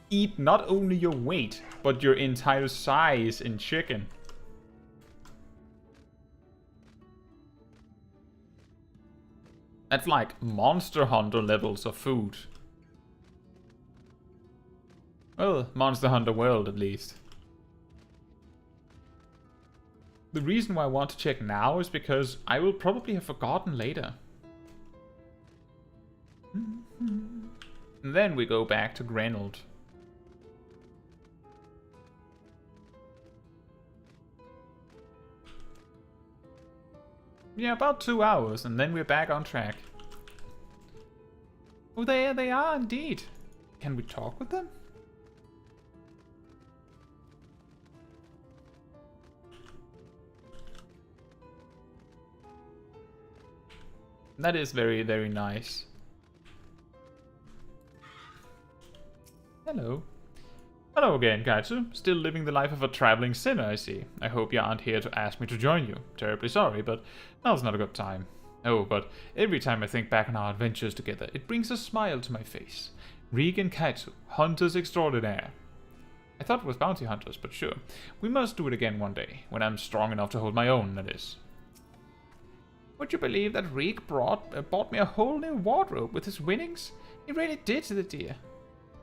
Eat not only your weight, but your entire size in chicken. That's like Monster Hunter levels of food. Well, Monster Hunter World at least. The reason why I want to check now is because I will probably have forgotten later. And then we go back to Grenold. Yeah, about 2 hours, and then we're back on track. Oh, there they are indeed. Can we talk with them? That is very, very nice. Hello. Hello again, Caetsu. Still living the life of a traveling sinner, I see. I hope you aren't here to ask me to join you. Terribly sorry, but now's not a good time. Oh, but every time I think back on our adventures together, it brings a smile to my face. Reek and Caetsu, hunters extraordinaire. I thought it was bounty hunters, but sure. We must do it again one day, when I'm strong enough to hold my own, that is. Would you believe that Reek bought me a whole new wardrobe with his winnings? He really did, the dear.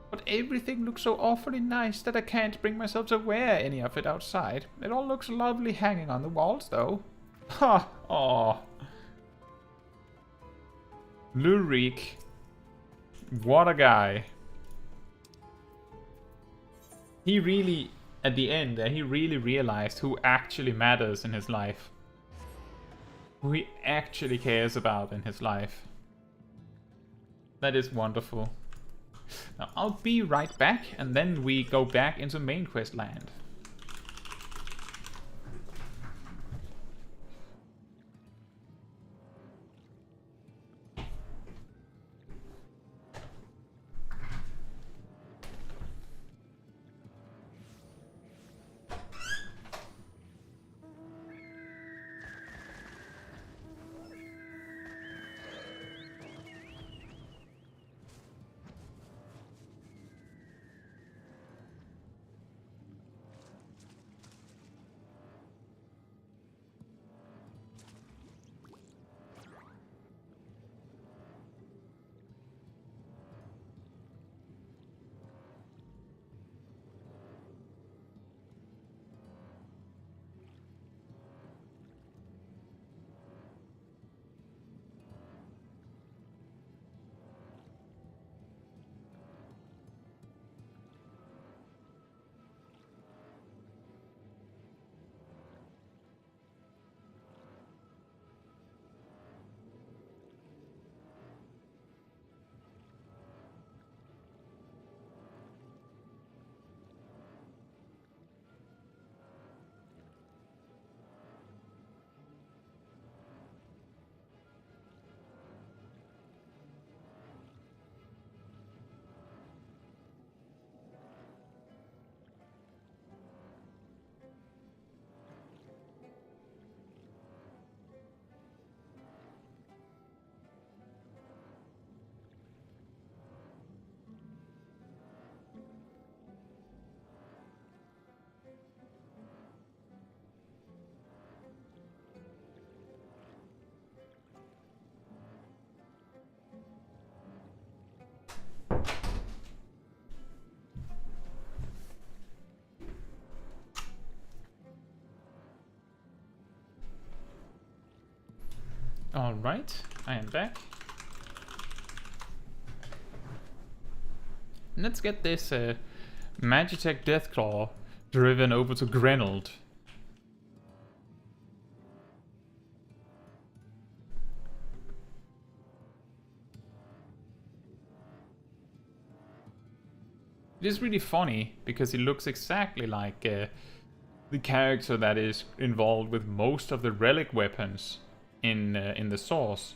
But everything looks so awfully nice that I can't bring myself to wear any of it outside. It all looks lovely hanging on the walls, though. Ha! Aw. Lurik. What a guy. He really at the end that he really realized who actually matters in his life. Who he actually cares about in his life. That is wonderful. Now, I'll be right back, and then we go back into main quest land. Alright, I am back. Let's get this Magitech Deathclaw driven over to Grenold. It is really funny because he looks exactly like the character that is involved with most of the relic weapons in the source,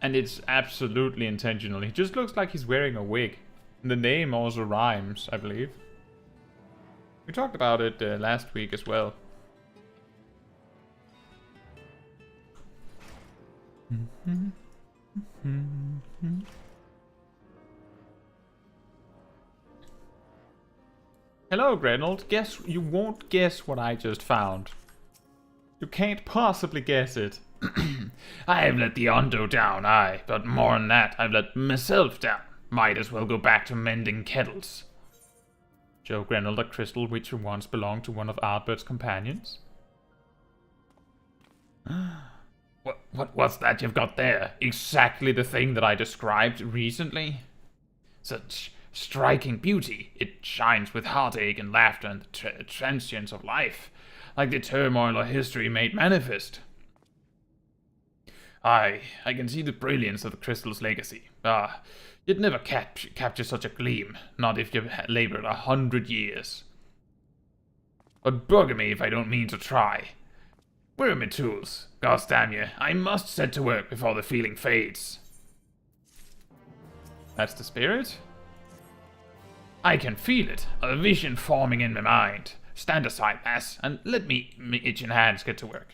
and it's absolutely intentional. He just looks like he's wearing a wig. And the name also rhymes, I believe. We talked about it last week as well. Hello, Grenold. Guess you won't guess what I just found. You can't possibly guess it. I have let the Ondo down, aye, but more than that, I've let myself down. Might as well go back to mending kettles. Joe Grenold, a crystal which once belonged to one of Albert's companions. What's that you've got there? Exactly the thing that I described recently. Such striking beauty. It shines with heartache and laughter and the transience of life, like the turmoil of history made manifest. Aye, I can see the brilliance of the crystal's legacy. Ah, you'd never capture such a gleam, not if you've labored 100 years. But bugger me if I don't mean to try. Where are my tools? Gosh damn you, I must set to work before the feeling fades. That's the spirit? I can feel it, a vision forming in my mind. Stand aside, lass, and let me itching hands get to work.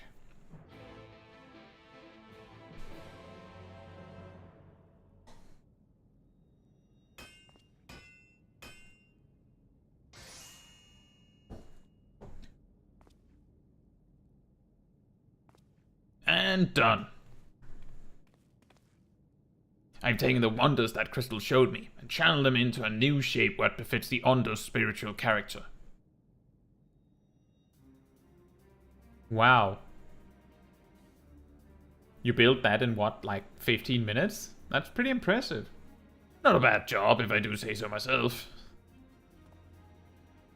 And done. I've taken the wonders that crystal showed me and channeled them into a new shape what befits the Ondo's spiritual character. Wow. You built that in what, like 15 minutes? That's pretty impressive. Not a bad job, if I do say so myself.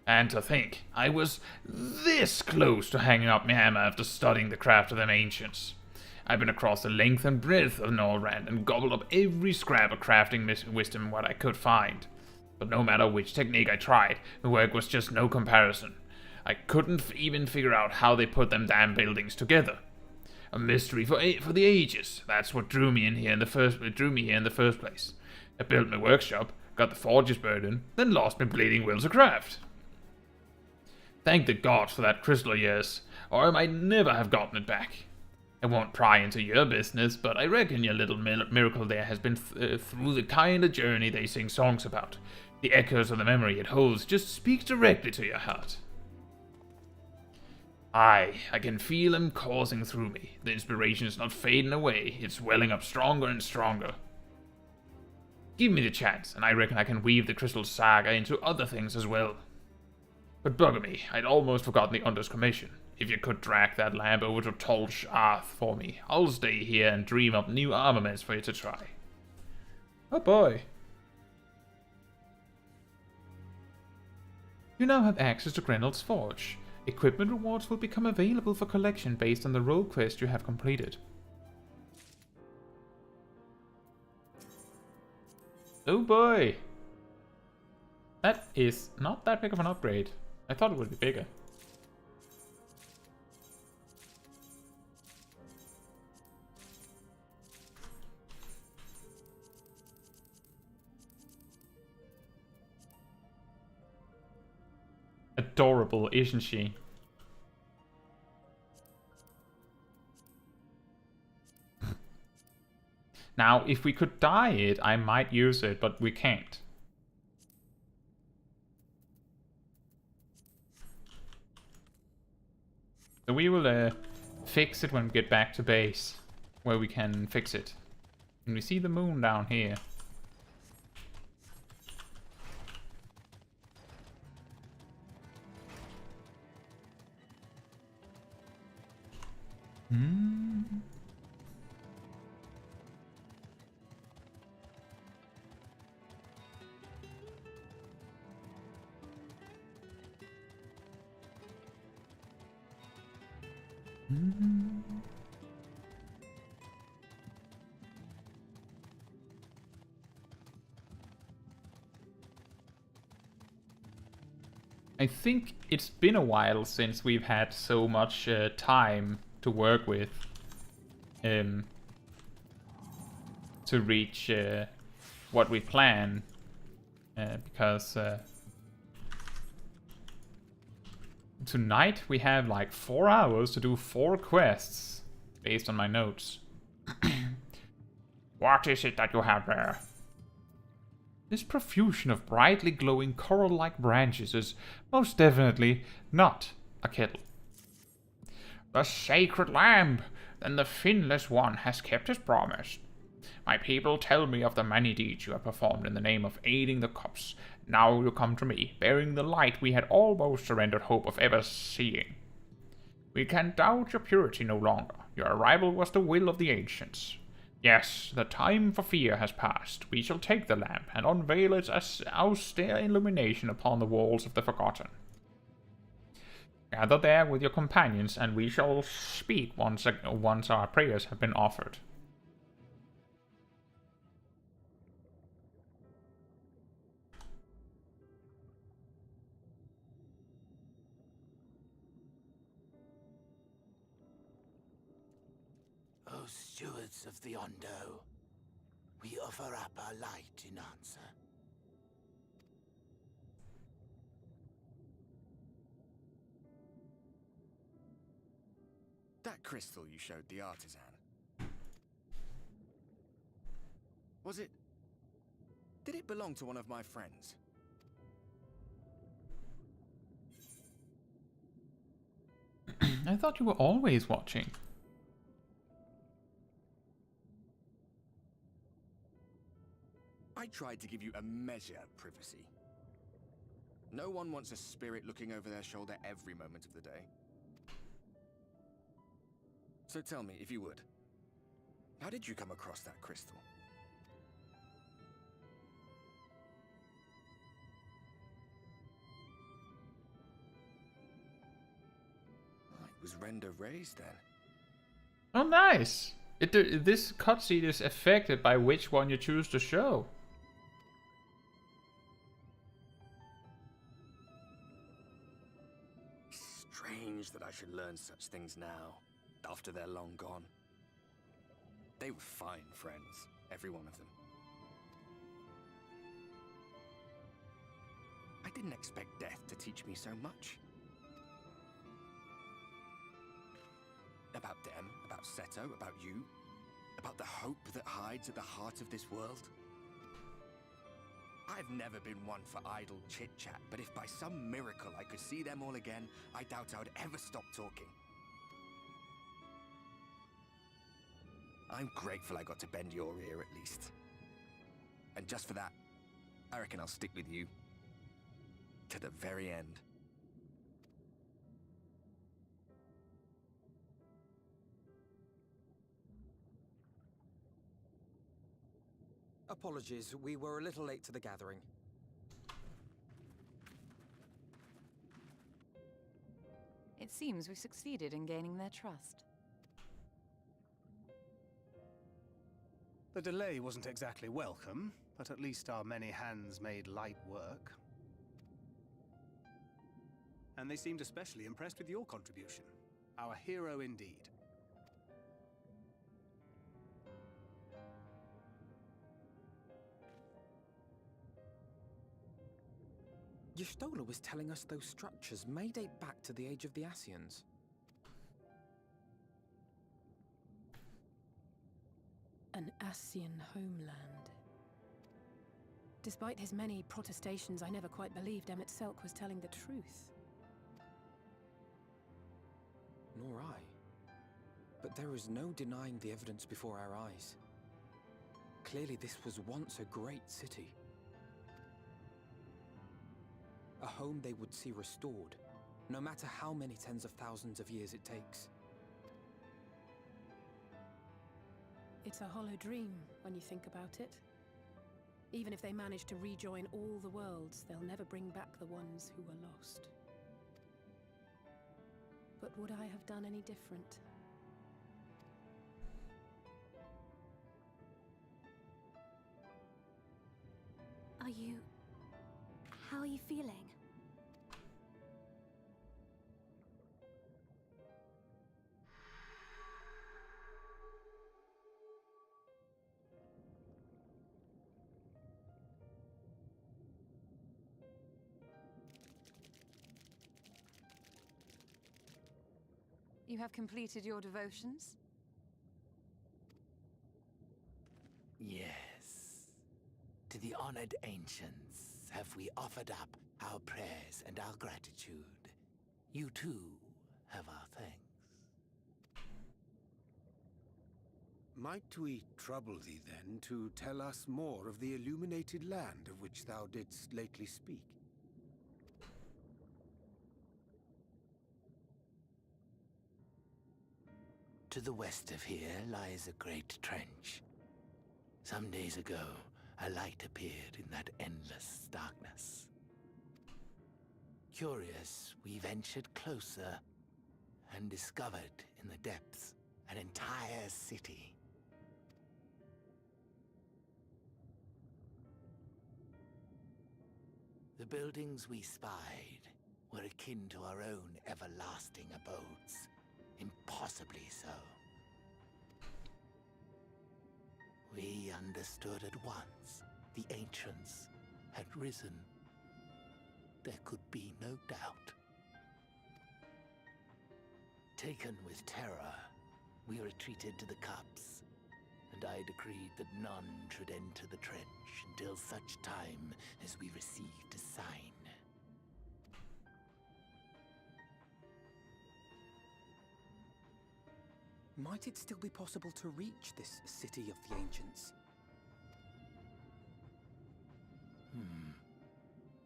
And to think, I was this close to hanging up my hammer after studying the craft of them ancients. I've been across the length and breadth of Norrand and gobbled up every scrap of crafting wisdom what I could find. But no matter which technique I tried, the work was just no comparison. I couldn't even figure out how they put them damn buildings together. A mystery for the ages. That's what drew me here in the first place. I built my workshop, got the forges burden, then lost my bleeding will to craft. Thank the gods for that crystal of yours, or I might never have gotten it back. I won't pry into your business, but I reckon your little miracle there has been through the kind of journey they sing songs about. The echoes of the memory it holds just speak directly to your heart. I can feel them coursing through me. The inspiration is not fading away, it's welling up stronger and stronger. Give me the chance, and I reckon I can weave the crystal saga into other things as well. But bugger me, I'd almost forgotten the Under's commission. If you could drag that lamp over to Tol Sharth for me, I'll stay here and dream up new armaments for you to try. Oh boy. You now have access to Grenald's Forge. Equipment rewards will become available for collection based on the role quest you have completed. Oh boy! That is not that big of an upgrade. I thought it would be bigger. Adorable, isn't she? Now, if we could dye it, I might use it, but we can't. So we will fix it when we get back to base, where we can fix it. And we see the moon down here. I think it's been a while since we've had so much time to work with to reach what we plan, because tonight we have like 4 hours to do 4 quests based on my notes. What is it that you have there? This profusion of brightly glowing coral-like branches is most definitely not a kettle. The sacred lamp! Then the finless one has kept his promise. My people tell me of the many deeds you have performed in the name of aiding the cops. Now you come to me, bearing the light we had almost surrendered hope of ever seeing. We can doubt your purity no longer. Your arrival was the will of the ancients. Yes, the time for fear has passed. We shall take the lamp and unveil its austere illumination upon the walls of the Forgotten. Gather there with your companions, and we shall speak once our prayers have been offered. O stewards of the Ondo, we offer up our light in answer. That crystal you showed the artisan. Was it... Did it belong to one of my friends? I thought you were always watching. I tried to give you a measure of privacy. No one wants a spirit looking over their shoulder every moment of the day. So tell me, if you would, how did you come across that crystal? was render raised then. Oh, nice! This cutscene is affected by which one you choose to show. Strange that I should learn such things now, after they're long gone. They were fine friends, every one of them. I didn't expect death to teach me so much. About them, about Seto, about you, about the hope that hides at the heart of this world. I've never been one for idle chit-chat, but if by some miracle I could see them all again, I doubt I would ever stop talking. I'm grateful I got to bend your ear at least. And just for that, I reckon I'll stick with you. To the very end. Apologies, we were a little late to the gathering. It seems we succeeded in gaining their trust. The delay wasn't exactly welcome, but at least our many hands made light work. And they seemed especially impressed with your contribution. Our hero indeed. Y'shtola was telling us those structures may date back to the age of the Ascians. An Ascian homeland. Despite his many protestations, I never quite believed Emmett Selk was telling the truth. Nor I. But there is no denying the evidence before our eyes. Clearly this was once a great city. A home they would see restored, no matter how many tens of thousands of years it takes. It's a hollow dream when you think about it. Even if they manage to rejoin all the worlds, they'll never bring back the ones who were lost. But would I have done any different? How are you feeling? You have completed your devotions? Yes. To the honored ancients have we offered up our prayers and our gratitude. You too have our thanks. Might we trouble thee then to tell us more of the illuminated land of which thou didst lately speak? To the west of here lies a great trench. Some days ago, a light appeared in that endless darkness. Curious, we ventured closer and discovered in the depths an entire city. The buildings we spied were akin to our own everlasting abodes. Impossibly so. We understood at once the ancients had risen. There could be no doubt. Taken with terror, we retreated to the cups, and I decreed that none should enter the trench until such time as we received a sign. Might it still be possible to reach this city of the ancients?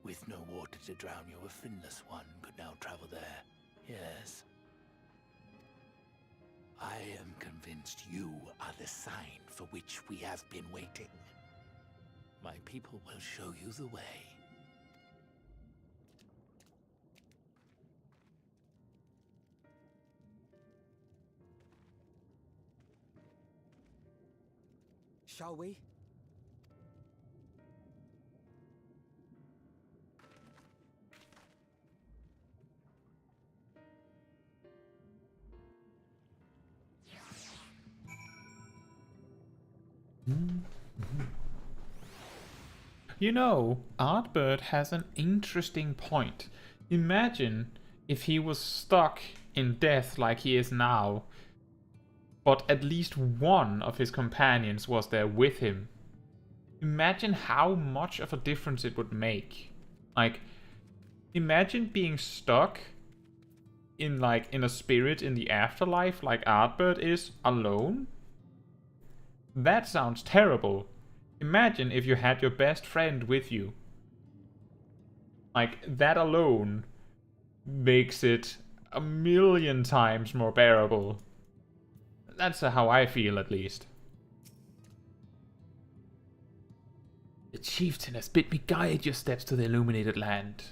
With no water to drown you, a finless one could now travel there. Yes. I am convinced you are the sign for which we have been waiting. My people will show you the way. shall we? You know, Artbird has an interesting point. Imagine if he was stuck in death like he is now, but at least one of his companions was there with him. Imagine how much of a difference it would make. Like, imagine being stuck in a spirit in the afterlife like Artbird is, alone. That sounds terrible. Imagine if you had your best friend with you. Like, that alone makes it a million times more bearable. That's how I feel, at least. The chieftain has bid me guide your steps to the illuminated land.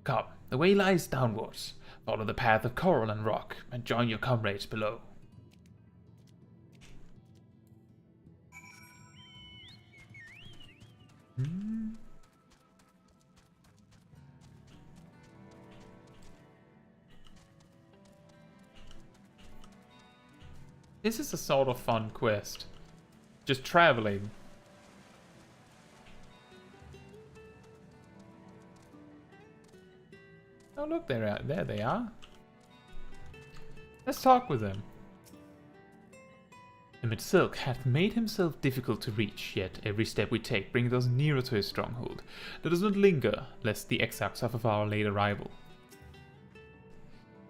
Come, the way lies downwards. Follow the path of coral and rock, and join your comrades below. This is a sort of fun quest. Just traveling. Oh look, there they are. Let's talk with them. Emmett Silk hath made himself difficult to reach, yet every step we take brings us nearer to his stronghold. Let us not linger, lest the exarch suffer for our late arrival.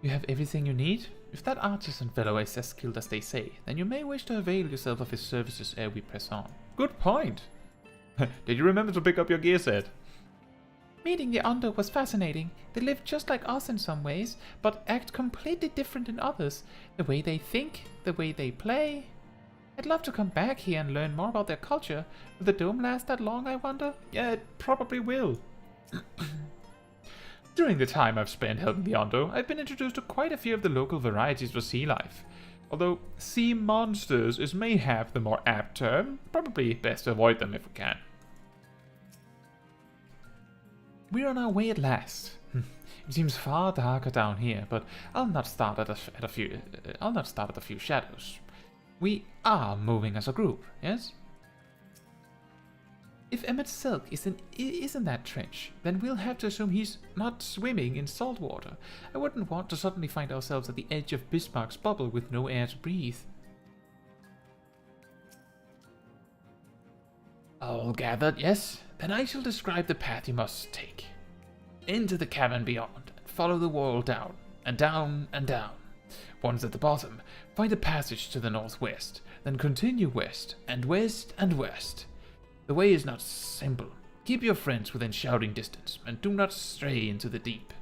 You have everything you need? If that artisan fellow is as skilled as they say, then you may wish to avail yourself of his services ere we press on. Good point! Did you remember to pick up your gear set? Meeting the Under was fascinating. They live just like us in some ways, but act completely different in others. The way they think, the way they play. I'd love to come back here and learn more about their culture. Will the dome last that long, I wonder? Yeah, it probably will. During the time I've spent helping the Ondo, I've been introduced to quite a few of the local varieties of sea life. Although sea monsters is mayhap the more apt term, probably best to avoid them if we can. We're on our way at last. It seems far darker down here, but I'll not start at a few shadows. We are moving as a group, yes? If Emmett Silk is in that trench, then we'll have to assume he's not swimming in salt water. I wouldn't want to suddenly find ourselves at the edge of Bismarck's bubble with no air to breathe. All gathered, yes? Then I shall describe the path you must take. Into the cavern beyond, and follow the wall down, and down, and down. Once at the bottom, find a passage to the northwest, then continue west, and west, and west. The way is not simple. Keep your friends within shouting distance, and do not stray into the deep.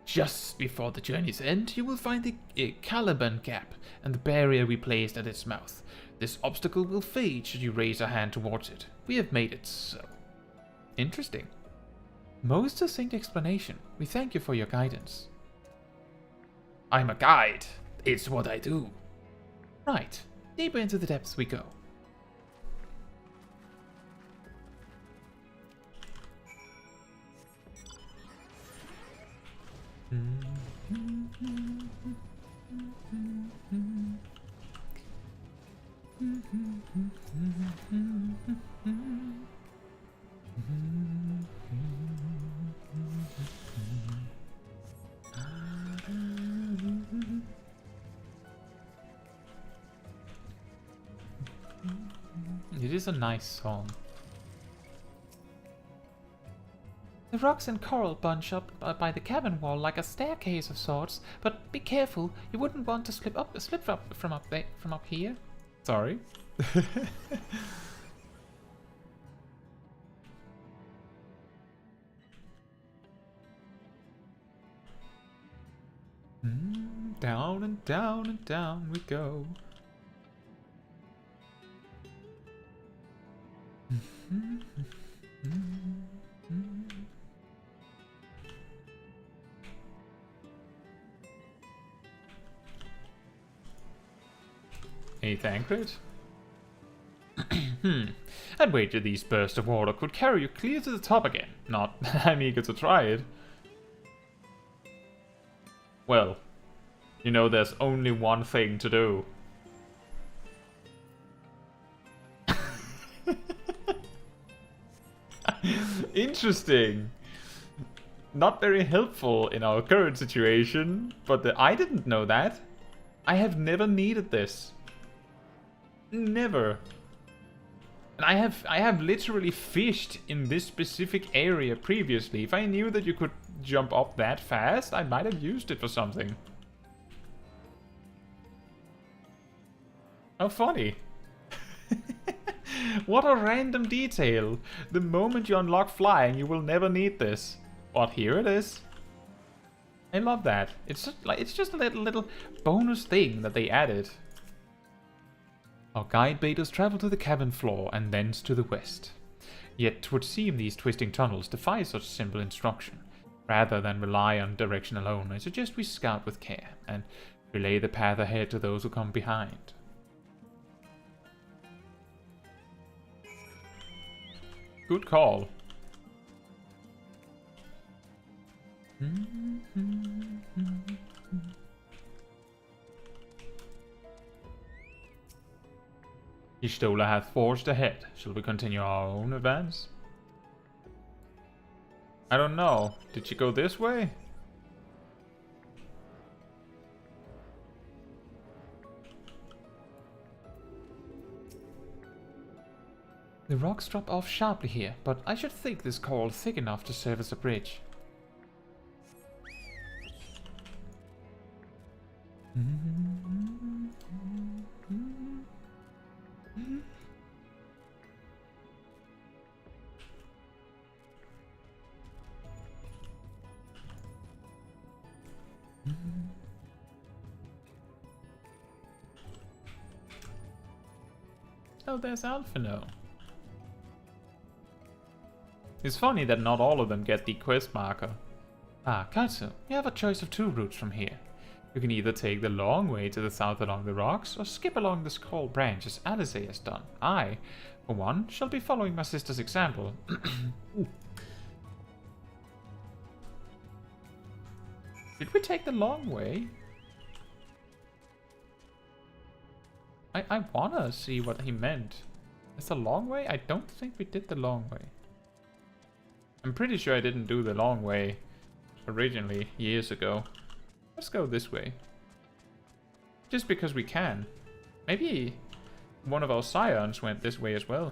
Just before the journey's end, you will find the Caliban Gap and the barrier we placed at its mouth. This obstacle will fade should you raise a hand towards it. We have made it so. Interesting. Most succinct explanation. We thank you for your guidance. I'm a guide. It's what I do. Right. Deeper into the depths we go. It is a nice song. The rocks and coral bunch up by the cavern wall like a staircase of sorts, but be careful, you wouldn't want to slip from up here. Sorry. Down and down and down we go. Hey, Thancred. I'd wager these bursts of water could carry you clear to the top again. Not that I'm eager to try it. Well, you know there's only one thing to do. Interesting. Not very helpful in our current situation, but I didn't know that. I have never needed this. Never. And I have literally fished in this specific area previously. If I knew that you could jump up that fast, I might have used it for something. How funny. What a random detail. The moment you unlock flying, you will never need this. But here it is. I love that. It's just a little bonus thing that they added. Our guide bade us travel to the cabin floor and thence to the west. Yet 'twould seem these twisting tunnels defy such simple instruction. Rather than rely on direction alone, I suggest we scout with care and relay the path ahead to those who come behind. Good call. Y'shtola hath forged ahead. Shall we continue our own advance? I don't know. Did she go this way? The rocks drop off sharply here, but I should think this coral thick enough to serve as a bridge. Oh, there's Alphino. It's funny that not all of them get the quest marker. Ah, Caetsu, you have a choice of two routes from here. You can either take the long way to the south along the rocks, or skip along the scroll branch as Alice has done. I, for one, shall be following my sister's example. Did we take the long way? I wanna see what he meant. It's the long way? I don't think we did the long way. I'm pretty sure I didn't do the long way originally, years ago. Let's go this way. Just because we can. Maybe one of our scions went this way as well.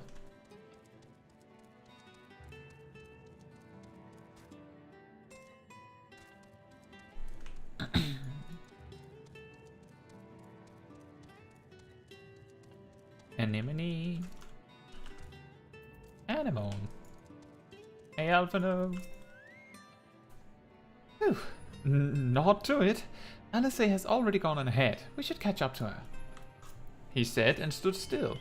Anemone. Anemone. Hey, Alphino. Whew. Not to it. Alice has already gone on ahead. We should catch up to her. He said and stood still.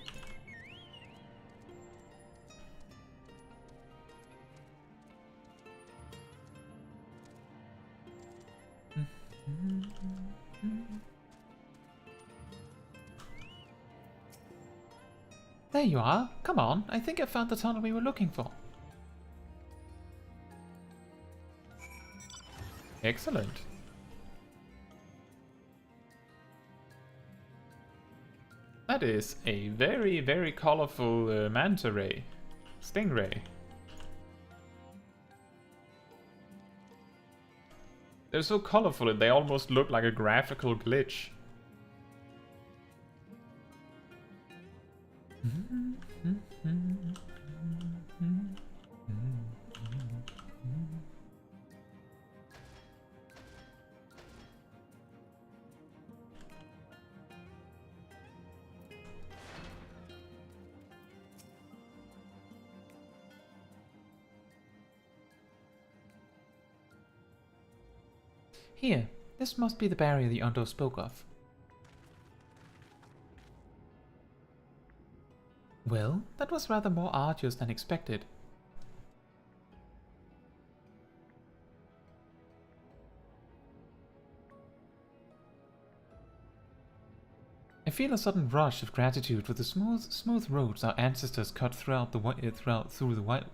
There you are. Come on. I think I found the tunnel we were looking for. Excellent. That is a very, very colorful manta ray. Stingray. They're so colorful that they almost look like a graphical glitch. Here, this must be the barrier the Undo spoke of. Well, that was rather more arduous than expected. feel a sudden rush of gratitude for the smooth roads our ancestors cut through the wild.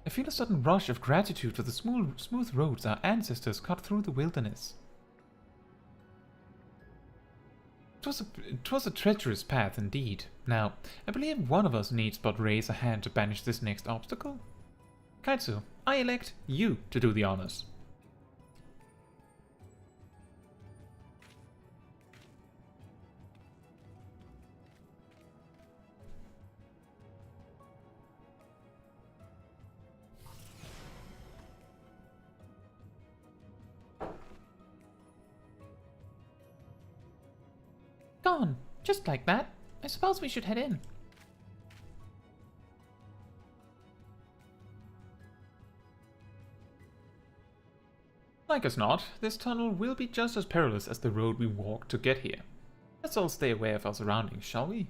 I feel a sudden rush of gratitude for the smooth roads our ancestors cut through the wilderness. It was a treacherous path indeed. Now, I believe one of us needs but raise a hand to banish this next obstacle. Caetsu, I elect you to do the honors. Gone. Just like that. I suppose we should head in. Like as not, this tunnel will be just as perilous as the road we walked to get here. Let's all stay aware of our surroundings, shall we?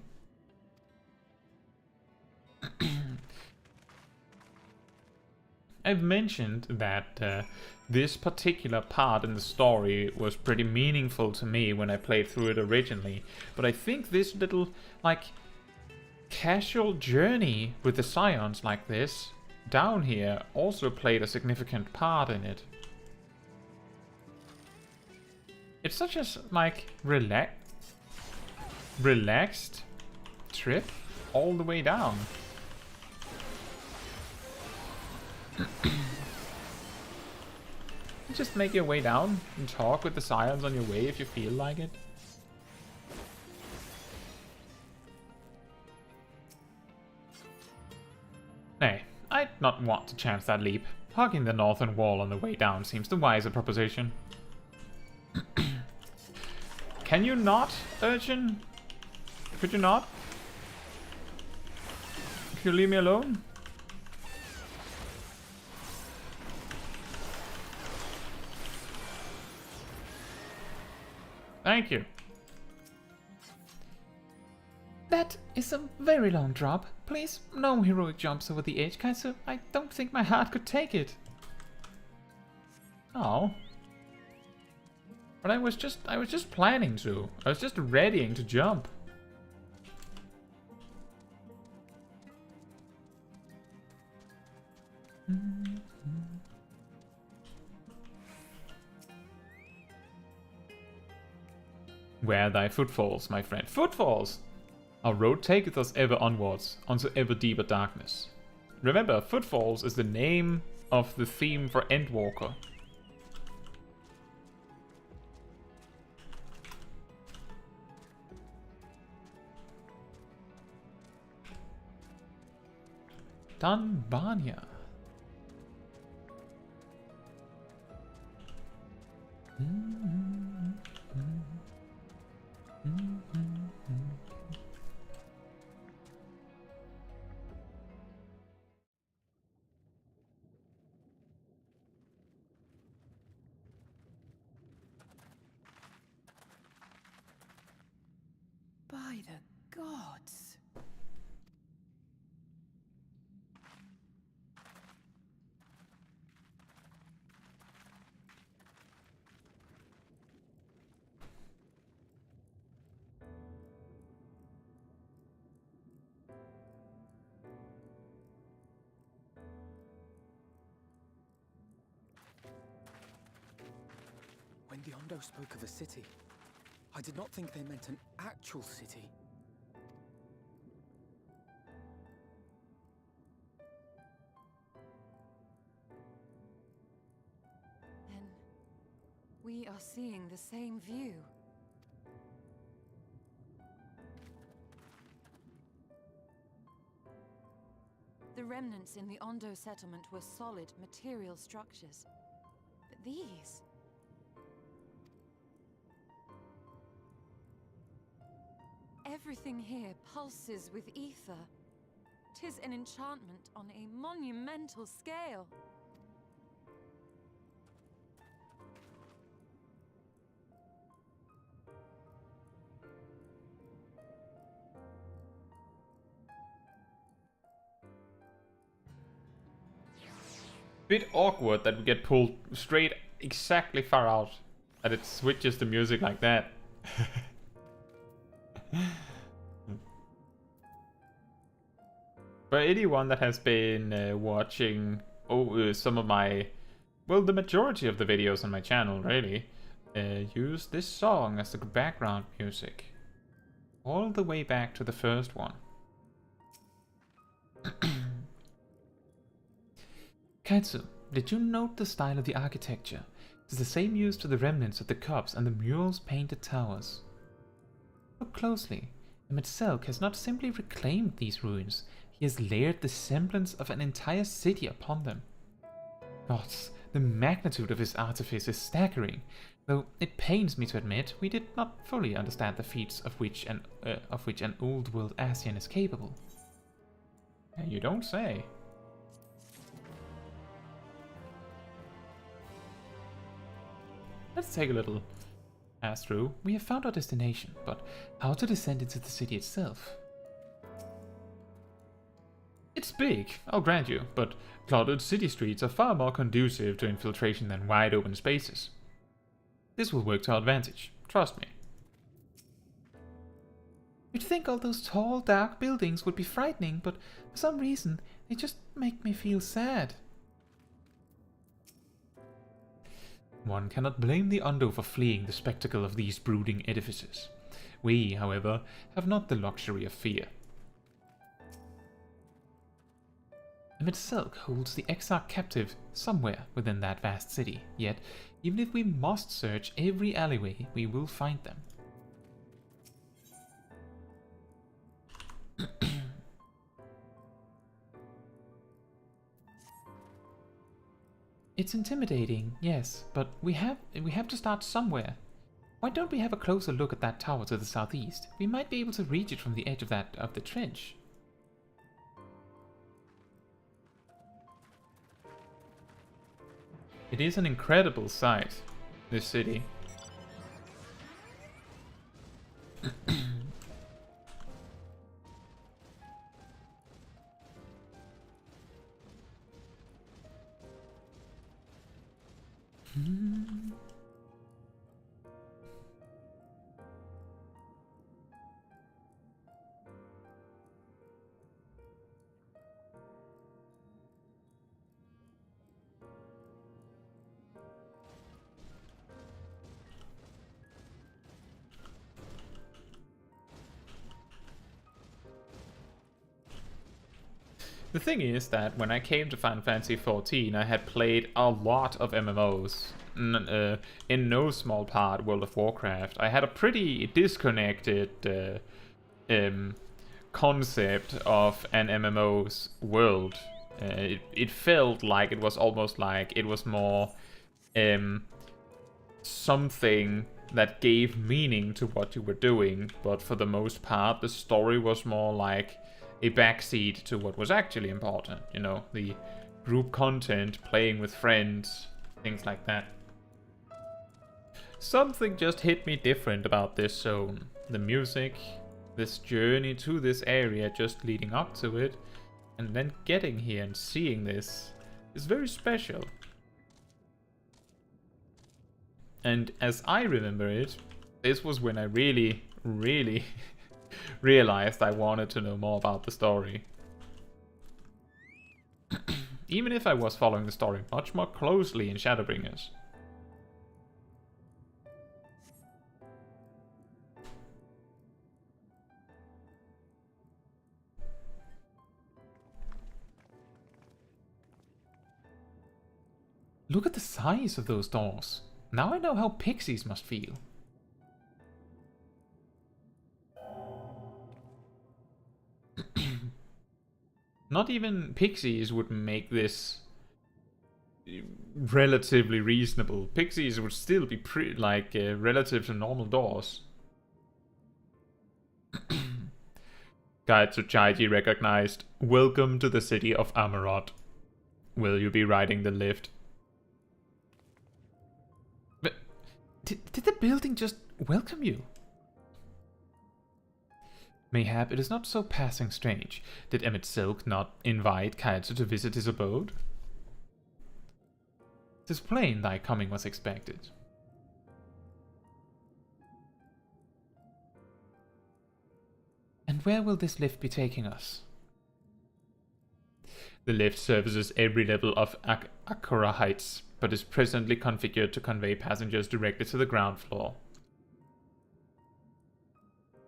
I've mentioned that this particular part in the story was pretty meaningful to me when I played through it originally, but I think this little, like, casual journey with the Scions like this down here also played a significant part in it. It's such a, like, relaxed trip all the way down. Just make your way down and talk with the Scions on your way if you feel like it. Nay, I'd not want to chance that leap. Hugging the northern wall on the way down seems the wiser proposition. Can you not, urchin? Could you not? Could you leave me alone? Thank you. That is a very long drop. Please, no heroic jumps over the edge, Caetsu. I don't think my heart could take it. Oh. But I was just planning to. I was just readying to jump. Where thy footfalls, my friend. Footfalls! Our road taketh us ever onwards, unto ever deeper darkness. Remember, Footfalls is the name of the theme for Endwalker. Dunbanya. By the gods. When the Ondo spoke of a city, I did not think they meant an actual city. Then we are seeing the same view. The remnants in the Ondo settlement were solid material structures. But these... everything here pulses with ether. 'Tis an enchantment on a monumental scale. Bit awkward that we get pulled straight exactly far out and it switches the music like that. For anyone that has been watching some of my, well, the majority of the videos on my channel, really, use this song as the background music. All the way back to the first one. Caetsu, did you note the style of the architecture? It is the same used to the remnants of the cups and the murals painted towers. Look closely. Emet-Selch has not simply reclaimed these ruins, he has layered the semblance of an entire city upon them. Gods, the magnitude of his artifice is staggering, though it pains me to admit we did not fully understand the feats of which an old-world Asian is capable. You don't say. Let's take a little pass through. We have found our destination, but how to descend into the city itself? It's big, I'll grant you, but cluttered city streets are far more conducive to infiltration than wide open spaces. This will work to our advantage, trust me. You'd think all those tall, dark buildings would be frightening, but for some reason, they just make me feel sad. One cannot blame the Undo for fleeing the spectacle of these brooding edifices. We, however, have not the luxury of fear. Emet-Selch holds the Exarch captive somewhere within that vast city, yet, even if we must search every alleyway, we will find them. It's intimidating, yes, but we have to start somewhere. Why don't we have a closer look at that tower to the southeast? We might be able to reach it from the edge of the trench. It is an incredible sight, this city. The thing is that when I came to Final Fantasy XIV, I had played a lot of MMOs, in no small part World of Warcraft. I had a pretty disconnected concept of an MMO's world. It felt like it was almost like it was more something that gave meaning to what you were doing, but for the most part the story was more like a backseat to what was actually important, you know, the group content, playing with friends, things like that. Something just hit me different about this zone. The music, this journey to this area just leading up to it, and then getting here and seeing this is very special. And as I remember it, this was when I really realized I wanted to know more about the story. Even if I was following the story much more closely in Shadowbringers. Look at the size of those doors. Now I know how pixies must feel. Not even pixies would make this relatively reasonable. Pixies would still be relative to normal doors. Caetsu Chaiji recognized. Welcome to the city of Amaurot. Will you be riding the lift? But did the building just welcome you? Mayhap it is not so passing strange. Did Emet-Selch not invite Caetsu to visit his abode? 'Tis plain thy coming was expected. And where will this lift be taking us? The lift services every level of Akura Heights, but is presently configured to convey passengers directly to the ground floor.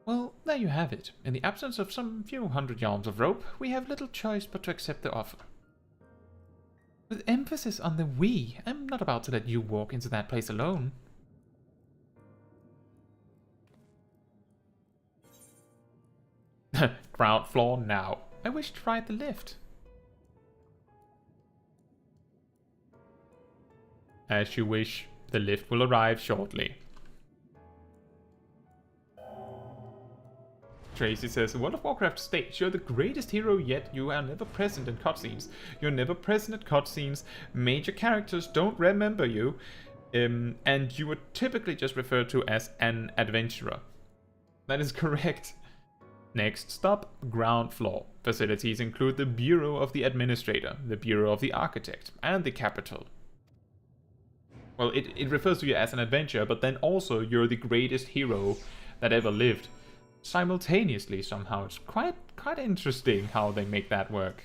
Well, there you have it. In the absence of some few hundred yards of rope, we have little choice but to accept the offer. With emphasis on the we, I'm not about to let you walk into that place alone. Ground floor now. I wish to ride the lift. As you wish, the lift will arrive shortly. Tracy says, World of Warcraft states you're the greatest hero yet you are never present in cutscenes. You're never present at cutscenes, major characters don't remember you, and you are typically just referred to as an adventurer. That is correct. Next stop, ground floor. Facilities include the Bureau of the Administrator, the Bureau of the Architect, and the Capital. Well, it refers to you as an adventurer, but then also you're the greatest hero that ever lived. Simultaneously somehow. It's quite interesting how they make that work.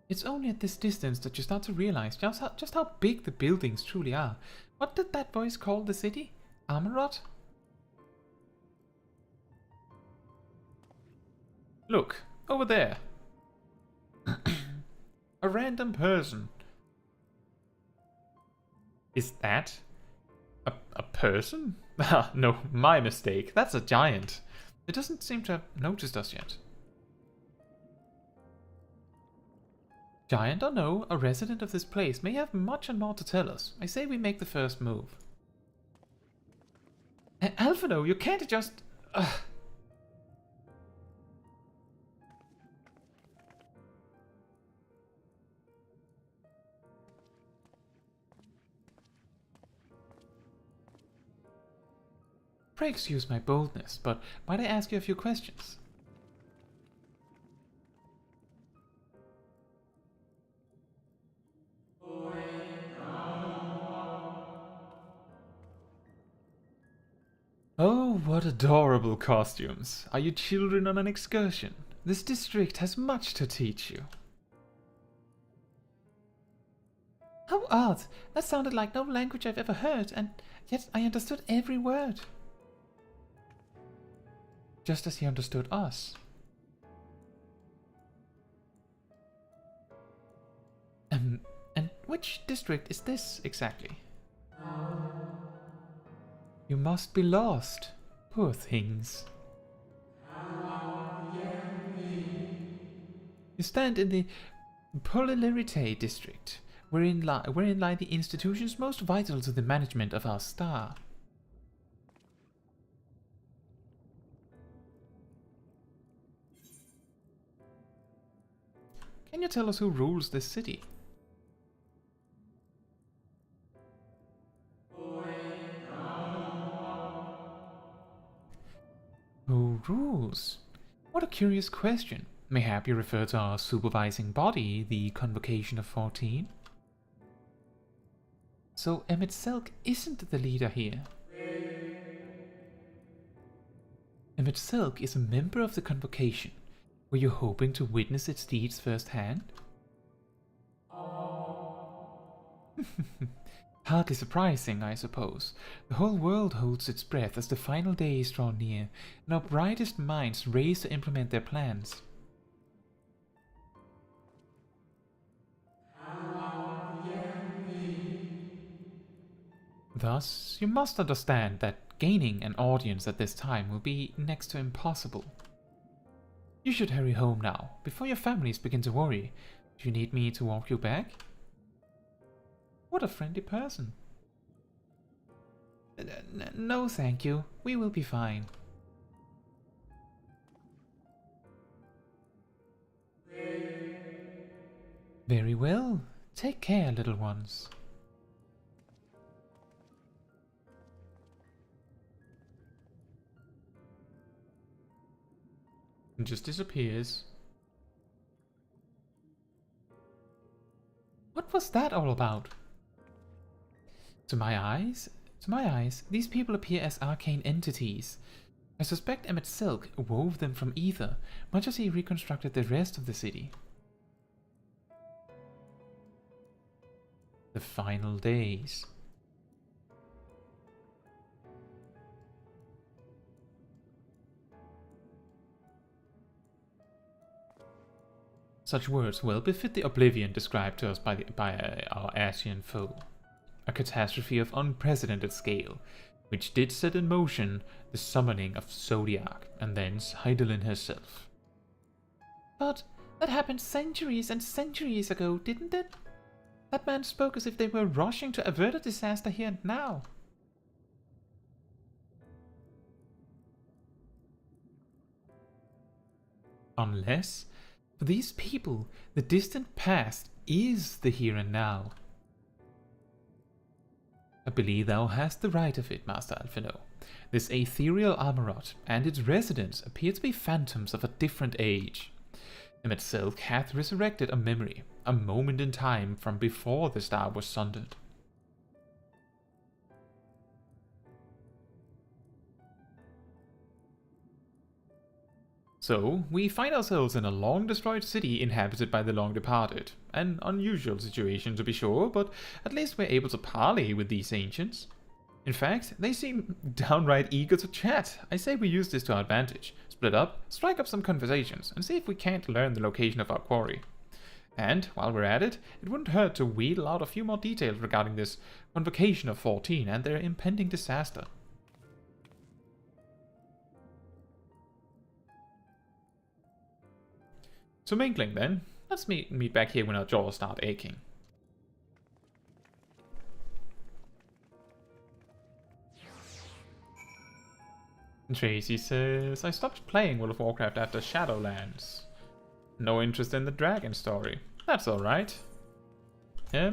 It's only at this distance that you start to realize just how big the buildings truly are. What did that voice call the city? Amaurot? Look, over there. A random person. Is that a person? No, my mistake. That's a giant. It doesn't seem to have noticed us yet. Giant or no, a resident of this place may have much and more to tell us. I say we make the first move. Alphino, you can't just... Pray excuse my boldness, but might I ask you a few questions? Oh, what adorable costumes. Are you children on an excursion? This district has much to teach you. How odd! That sounded like no language I've ever heard, and yet I understood every word. Just as he understood us. And which district is this exactly? You must be lost, poor things. You stand in the Polylerite district, wherein lie the institutions most vital to the management of our star. Can you tell us who rules this city? Who rules? What a curious question. Mayhap you refer to our supervising body, the Convocation of 14? So Emmett Selk isn't the leader here. Emmett Selk is a member of the Convocation. Were you hoping to witness its deeds firsthand? Hardly surprising, I suppose. The whole world holds its breath as the final days draw near, and our brightest minds race to implement their plans. Thus, you must understand that gaining an audience at this time will be next to impossible. You should hurry home now, before your families begin to worry. Do you need me to walk you back? What a friendly person. No, thank you. We will be fine. Very well. Take care, little ones. and just disappears. What was that all about? To my eyes, these people appear as arcane entities. I suspect Emmett Silk wove them from ether, much as he reconstructed the rest of the city. The final days. Such words well befit the oblivion described to us by our Asian foe. A catastrophe of unprecedented scale, which did set in motion the summoning of Zodiac, and thence Heidelin herself. But that happened centuries and centuries ago, didn't it? That man spoke as if they were rushing to avert a disaster here and now. Unless, for these people, the distant past is the here and now. I believe thou hast the right of it, Master Alphino. This ethereal Amaurot and its residents appear to be phantoms of a different age. Emmett Silk hath resurrected a memory, a moment in time from before the star was sundered. So, we find ourselves in a long-destroyed city inhabited by the long-departed. An unusual situation to be sure, but at least we're able to parley with these ancients. In fact, they seem downright eager to chat. I say we use this to our advantage. Split up, strike up some conversations, and see if we can't learn the location of our quarry. And, while we're at it, it wouldn't hurt to wheedle out a few more details regarding this Convocation of 14 and their impending disaster. So mingling then, let's meet back here when our jaws start aching. Tracy says, I stopped playing World of Warcraft after Shadowlands. No interest in the dragon story. That's alright. I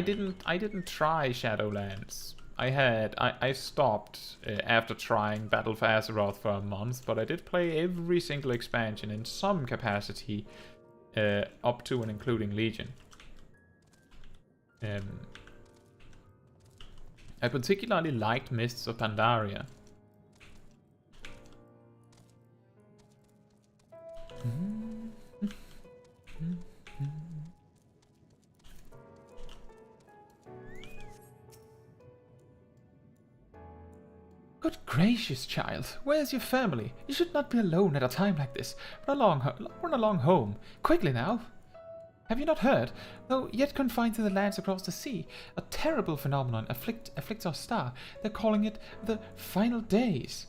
didn't try Shadowlands. I stopped after trying Battle for Azeroth for a month, but I did play every single expansion in some capacity, up to and including Legion. I particularly liked Mists of Pandaria. Good gracious, child, where's your family? You should not be alone at a time like this. Run along home. Quickly now. Have you not heard? Though yet confined to the lands across the sea, a terrible phenomenon afflicts our star. They're calling it the final days.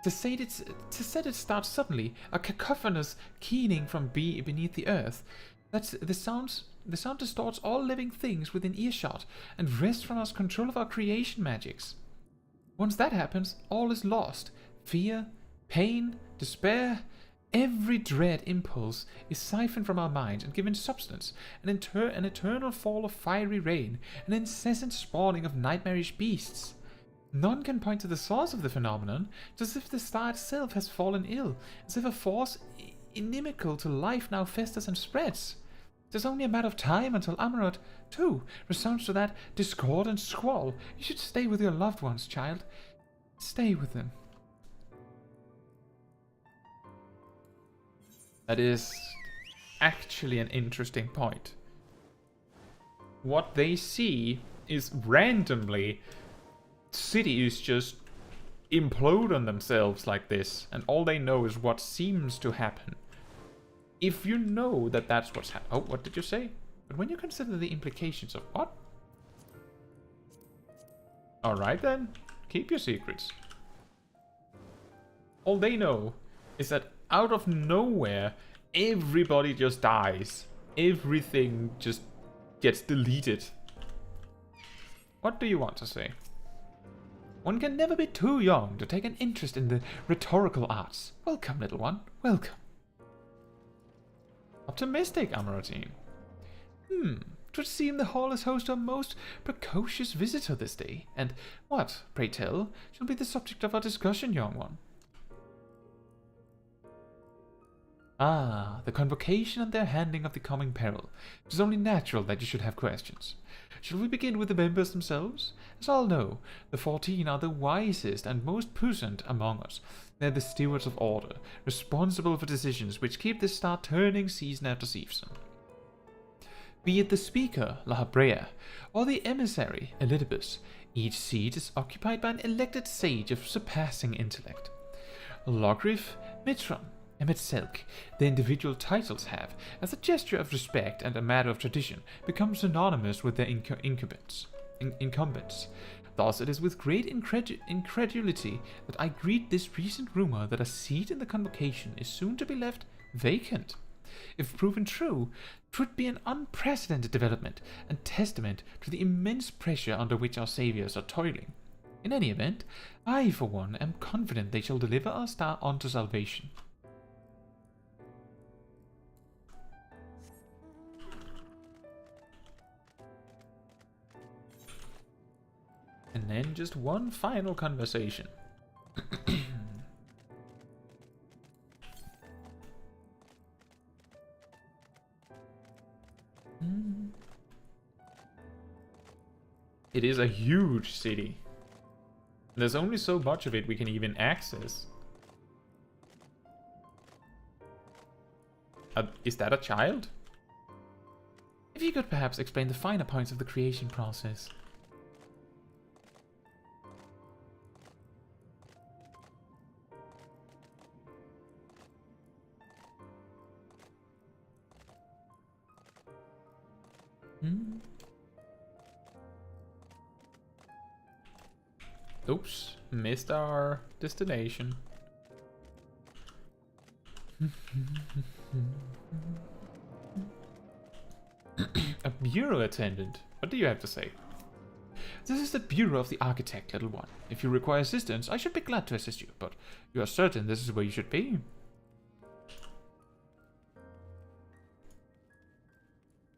To say it starts suddenly, a cacophonous keening from beneath the earth. The sound distorts all living things within earshot and wrests from us control of our creation magics. Once that happens, all is lost. Fear, pain, despair, every dread impulse is siphoned from our minds and given substance, an eternal fall of fiery rain, an incessant spawning of nightmarish beasts. None can point to the source of the phenomenon, just as if the star itself has fallen ill, as if a force inimical to life now festers and spreads. It is only a matter of time until Amaurot, too, resounds to that discordant squall. You should stay with your loved ones, child. Stay with them. That is actually an interesting point. What they see is randomly cities just implode on themselves like this, and all they know is what seems to happen. If you know that that's what's happening... Oh, what did you say? But when you consider the implications of what? Alright then, keep your secrets. All they know is that out of nowhere, everybody just dies. Everything just gets deleted. What do you want to say? One can never be too young to take an interest in the rhetorical arts. Welcome, little one. Welcome. Optimistic, Amaurotine. Twould seem the hall is host to a most precocious visitor this day. And what, pray tell, shall be the subject of our discussion, young one? Ah, the convocation and their handling of the coming peril. It is only natural that you should have questions. Shall we begin with the members themselves? As all know, the 14 are the wisest and most puissant among us. They are the stewards of order, responsible for decisions which keep the star turning season after season. Be it the speaker, La Habrea, or the emissary, Elidibus, each seat is occupied by an elected sage of surpassing intellect. Logrif, Mitron, Emet-Selk, the individual titles have, as a gesture of respect and a matter of tradition, become synonymous with their incumbents. Thus it is with great incredulity that I greet this recent rumor that a seat in the convocation is soon to be left vacant. If proven true, 'twould be an unprecedented development and testament to the immense pressure under which our saviors are toiling. In any event, I, for one, am confident they shall deliver our star unto salvation. And then just one final conversation. It is a huge city. There's only so much of it we can even access. Is that a child? If you could perhaps explain the finer points of the creation process. Oops, missed our destination. A bureau attendant. What do you have to say? This is the Bureau of the Architect, little one. If you require assistance, I should be glad to assist you, but you are certain this is where you should be?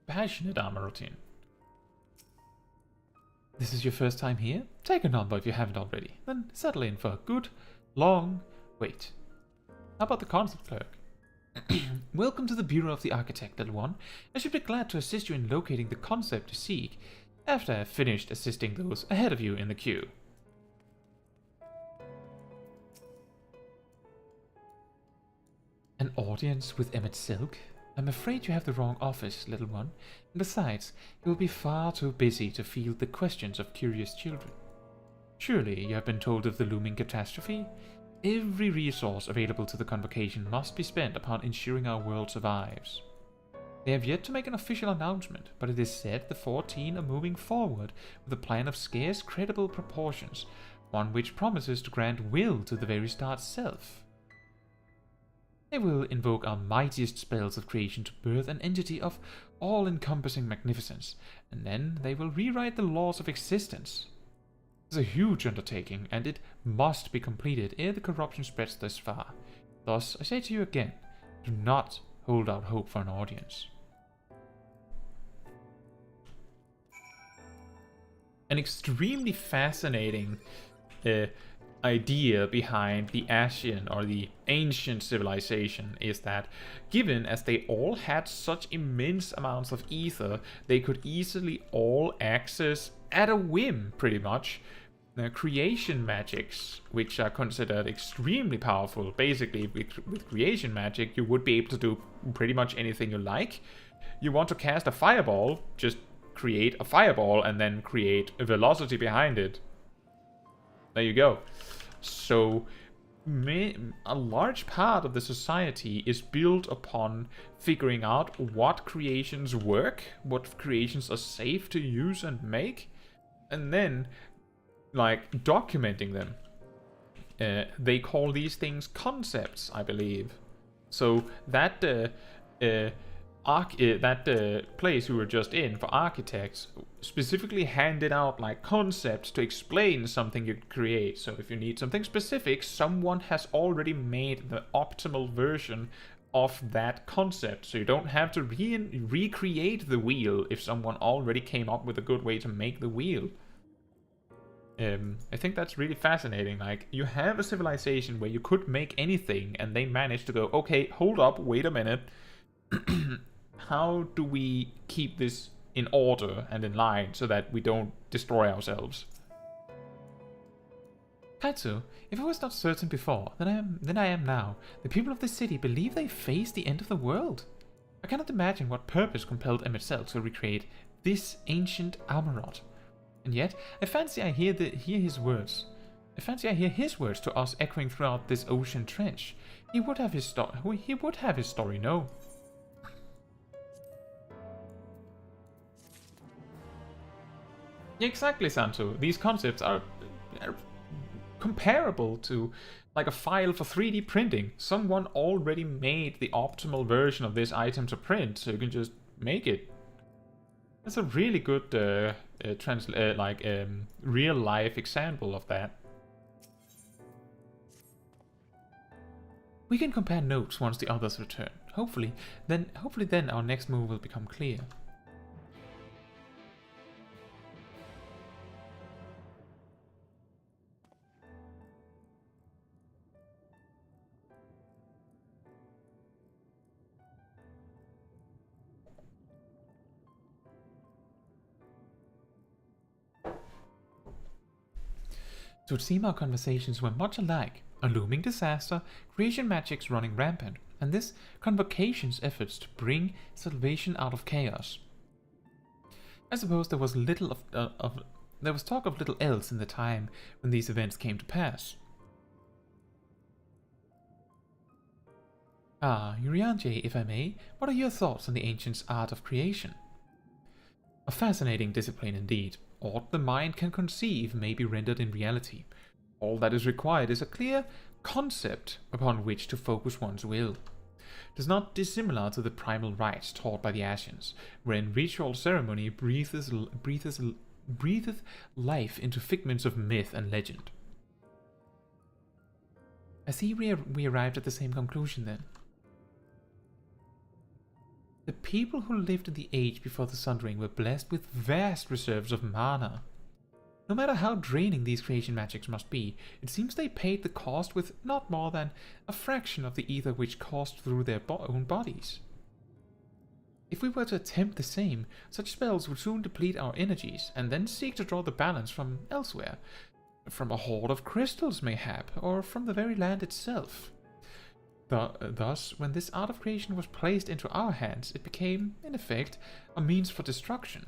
Passionate Amaurot. This is your first time here? Take a number if you haven't already. Then settle in for a good, long wait. How about the concept clerk? Welcome to the Bureau of the Architect, little one. I should be glad to assist you in locating the concept you seek, after I have finished assisting those ahead of you in the queue. An audience with Emet-Selk? I'm afraid you have the wrong office, little one, and besides, you will be far too busy to field the questions of curious children. Surely you have been told of the looming catastrophe? Every resource available to the convocation must be spent upon ensuring our world survives. They have yet to make an official announcement, but it is said the 14 are moving forward with a plan of scarce credible proportions, one which promises to grant will to the very star itself. They will invoke our mightiest spells of creation to birth an entity of all-encompassing magnificence, and then they will rewrite the laws of existence. It is a huge undertaking, and it must be completed ere the corruption spreads this far. Thus, I say to you again, do not hold out hope for an audience. An extremely fascinating idea behind the Asian or the ancient civilization is that, given as they all had such immense amounts of ether, they could easily all access at a whim, pretty much, creation magics, which are considered extremely powerful. Basically, with creation magic, you would be able to do pretty much anything you like. You want to cast a fireball, just create a fireball and then create a velocity behind it. There you go. So a large part of the society is built upon figuring out what creations work, what creations are safe to use and make, and then like documenting them. They call these things concepts, I believe. So that place we were just in for architects specifically handed out like concepts to explain something you create. So if you need something specific, someone has already made the optimal version of that concept, so you don't have to recreate the wheel if someone already came up with a good way to make the wheel. I think that's really fascinating. Like, you have a civilization where you could make anything, and they managed to go, okay, hold up, wait a minute. How do we keep this in order and in line so that we don't destroy ourselves? Caetsu, if I was not certain before, then I am now. The people of this city believe they face the end of the world. I cannot imagine what purpose compelled Emet to recreate this ancient Amaurot. And yet, I fancy I hear his words. I fancy I hear his words to us echoing throughout this ocean trench. He would have his story, no. Exactly, Santo. These concepts are comparable to like a file for 3D printing. Someone already made the optimal version of this item to print, so you can just make it. That's a really good real life example of that. We can compare notes once the others return. Hopefully then our next move will become clear. It would seem our conversations were much alike. A looming disaster, creation magics running rampant, and this convocation's efforts to bring salvation out of chaos. I suppose there was there was talk of little else in the time when these events came to pass. Urianger, if I may, what are your thoughts on the ancients' art of creation? A fascinating discipline indeed. Aught the mind can conceive may be rendered in reality. All that is required is a clear concept upon which to focus one's will. It is not dissimilar to the primal rites taught by the Asians, wherein ritual ceremony breatheth life into figments of myth and legend. I see we arrived at the same conclusion then. The people who lived in the age before the Sundering were blessed with vast reserves of mana. No matter how draining these creation magics must be, it seems they paid the cost with not more than a fraction of the ether which coursed through their own bodies. If we were to attempt the same, such spells would soon deplete our energies, and then seek to draw the balance from elsewhere, from a hoard of crystals mayhap, or from the very land itself. Thus, when this art of creation was placed into our hands, it became, in effect, a means for destruction.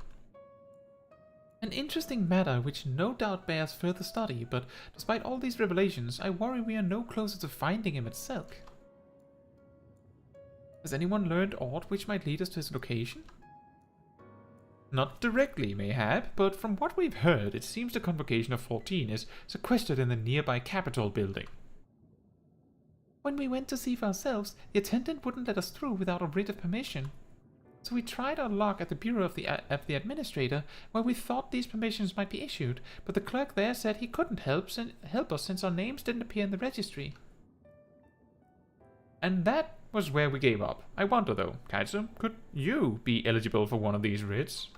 An interesting matter which no doubt bears further study, but despite all these revelations, I worry we are no closer to finding him itself. Has anyone learned aught which might lead us to his location? Not directly, mayhap, but from what we've heard, it seems the Convocation of 14 is sequestered in the nearby Capitol building. When we went to see for ourselves, the attendant wouldn't let us through without a writ of permission. So we tried our luck at the bureau of the administrator, where we thought these permissions might be issued, but the clerk there said he couldn't help us since our names didn't appear in the registry. And that was where we gave up. I wonder though, Caetsu, could you be eligible for one of these writs?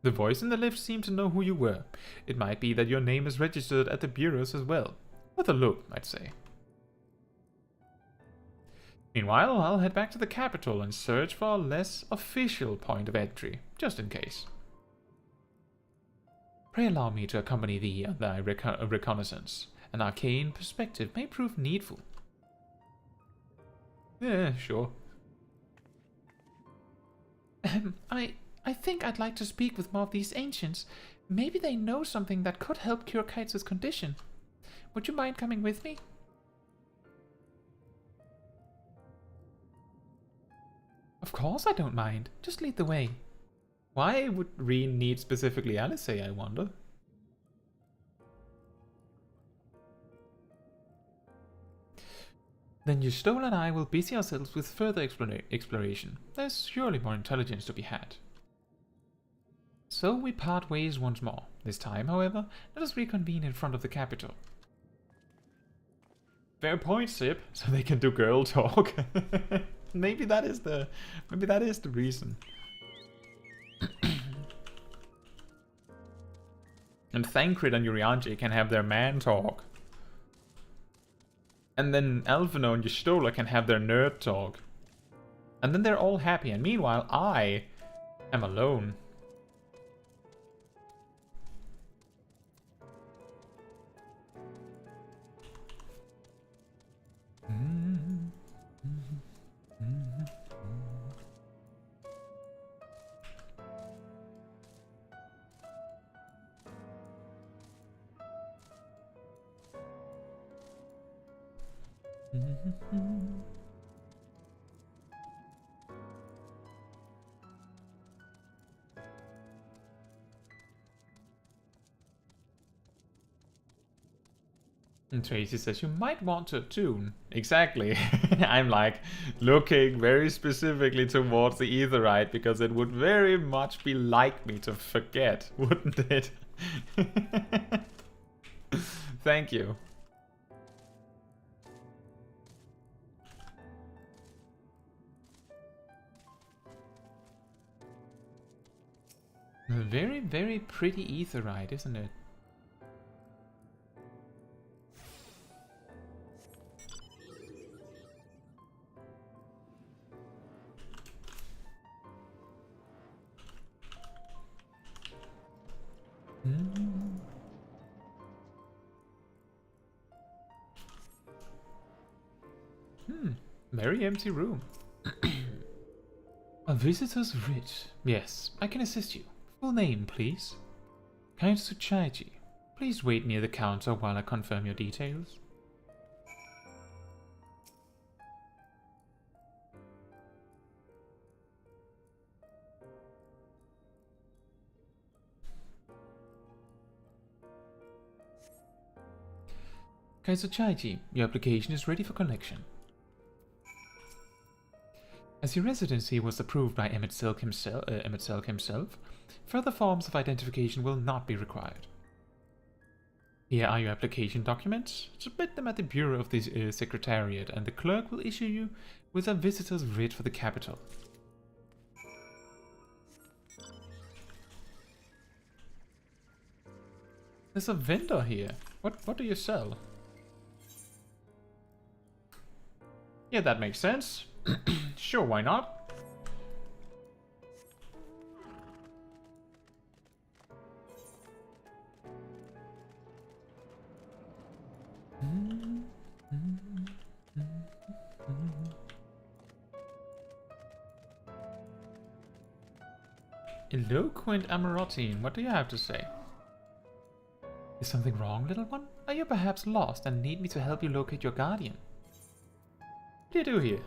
The voice in the lift seemed to know who you were. It might be that your name is registered at the bureaus as well. Worth a look, I'd say. Meanwhile, I'll head back to the capital and search for a less official point of entry, just in case. Pray allow me to accompany thee on thy reconnaissance. An arcane perspective may prove needful. Yeah, sure. I think I'd like to speak with more of these ancients. Maybe they know something that could help cure Caetsu's condition. Would you mind coming with me? Of course I don't mind. Just lead the way. Why would Reen need specifically Alice, I wonder? Then Yustol and I will busy ourselves with further exploration. There's surely more intelligence to be had. So we part ways once more. This time, however, let us reconvene in front of the capital. Fair point, Sip. So they can do girl talk. Maybe that is the reason. And Thancred and Urianger can have their man talk. And then Alphino and Y'shtola can have their nerd talk. And then they're all happy, and meanwhile I am alone. And Tracy says, you might want to tune. Exactly. I'm like looking very specifically towards the Aetheryte because it would very much be like me to forget, wouldn't it? Thank you. A very, very pretty Aetheryte, isn't it? Very empty room. A visitor's writ. Yes, I can assist you. Full name, please. Caetsu Chaiji. Please wait near the counter while I confirm your details. Caetsu Chaiji, your application is ready for collection. As your residency was approved by Emmett Selk himself, further forms of identification will not be required. Here are your application documents. Submit them at the Bureau of the Secretariat, and the clerk will issue you with a visitor's writ for the capital. There's a vendor here. What do you sell? Yeah, that makes sense. Sure, why not? Eloquent Amaurotine, what do you have to say? Is something wrong, little one? Are you perhaps lost and need me to help you locate your guardian? What do you do here?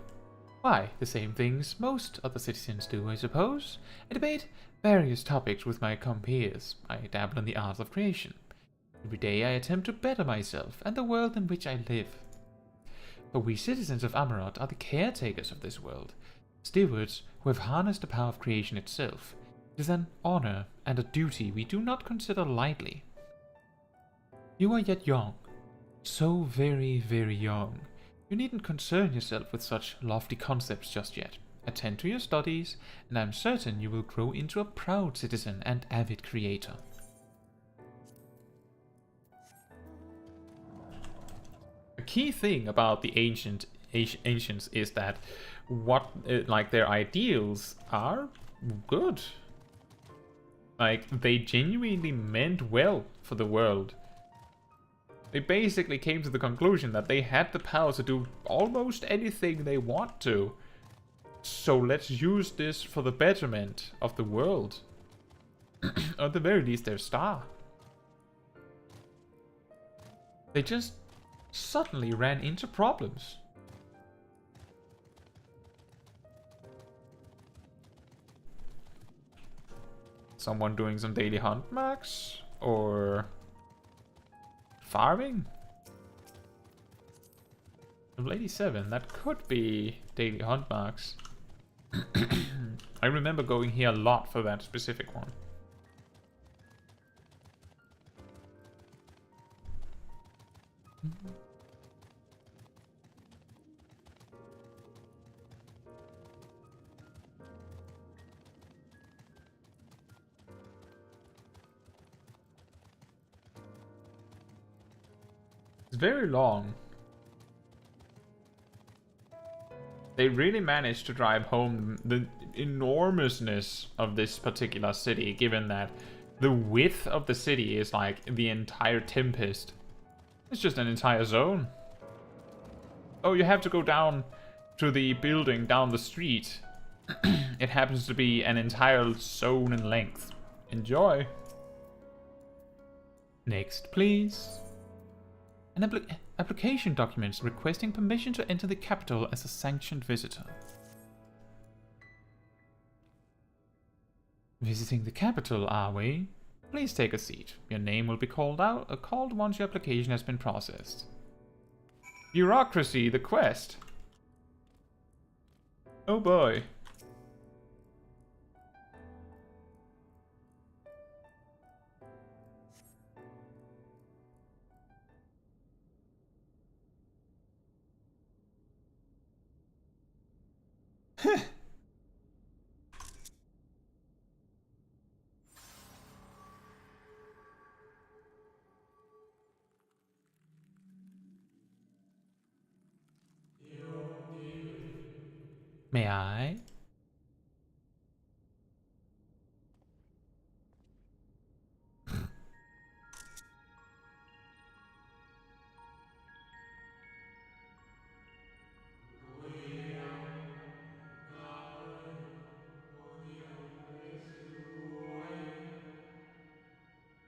Why, the same things most other citizens do, I suppose. I debate various topics with my compeers. I dabble in the arts of creation. Every day I attempt to better myself and the world in which I live. For we citizens of Amaurot are the caretakers of this world, stewards who have harnessed the power of creation itself. It is an honor and a duty we do not consider lightly. You are yet young, so very, very young. You needn't concern yourself with such lofty concepts just yet. Attend to your studies, and I'm certain you will grow into a proud citizen and avid creator. A key thing about the ancients is that their ideals are good. Like, they genuinely meant well for the world. They basically came to the conclusion that they had the power to do almost anything they want to. So let's use this for the betterment of the world. Or at the very least their star. They just suddenly ran into problems. Someone doing some daily hunt max? Or farming? Level 87, that could be daily hunt marks. I remember going here a lot for that specific one. very long. They really managed to drive home the enormousness of this particular city, given that the width of the city is like the entire Tempest. It's just an entire zone. Oh, you have to go down to the building down the street. It happens to be an entire zone in length. Enjoy. Next, please. An application document requesting permission to enter the capital as a sanctioned visitor. Visiting the capital, are we? Please take a seat. Your name will be called once your application has been processed. Bureaucracy, the quest. Oh boy. May I?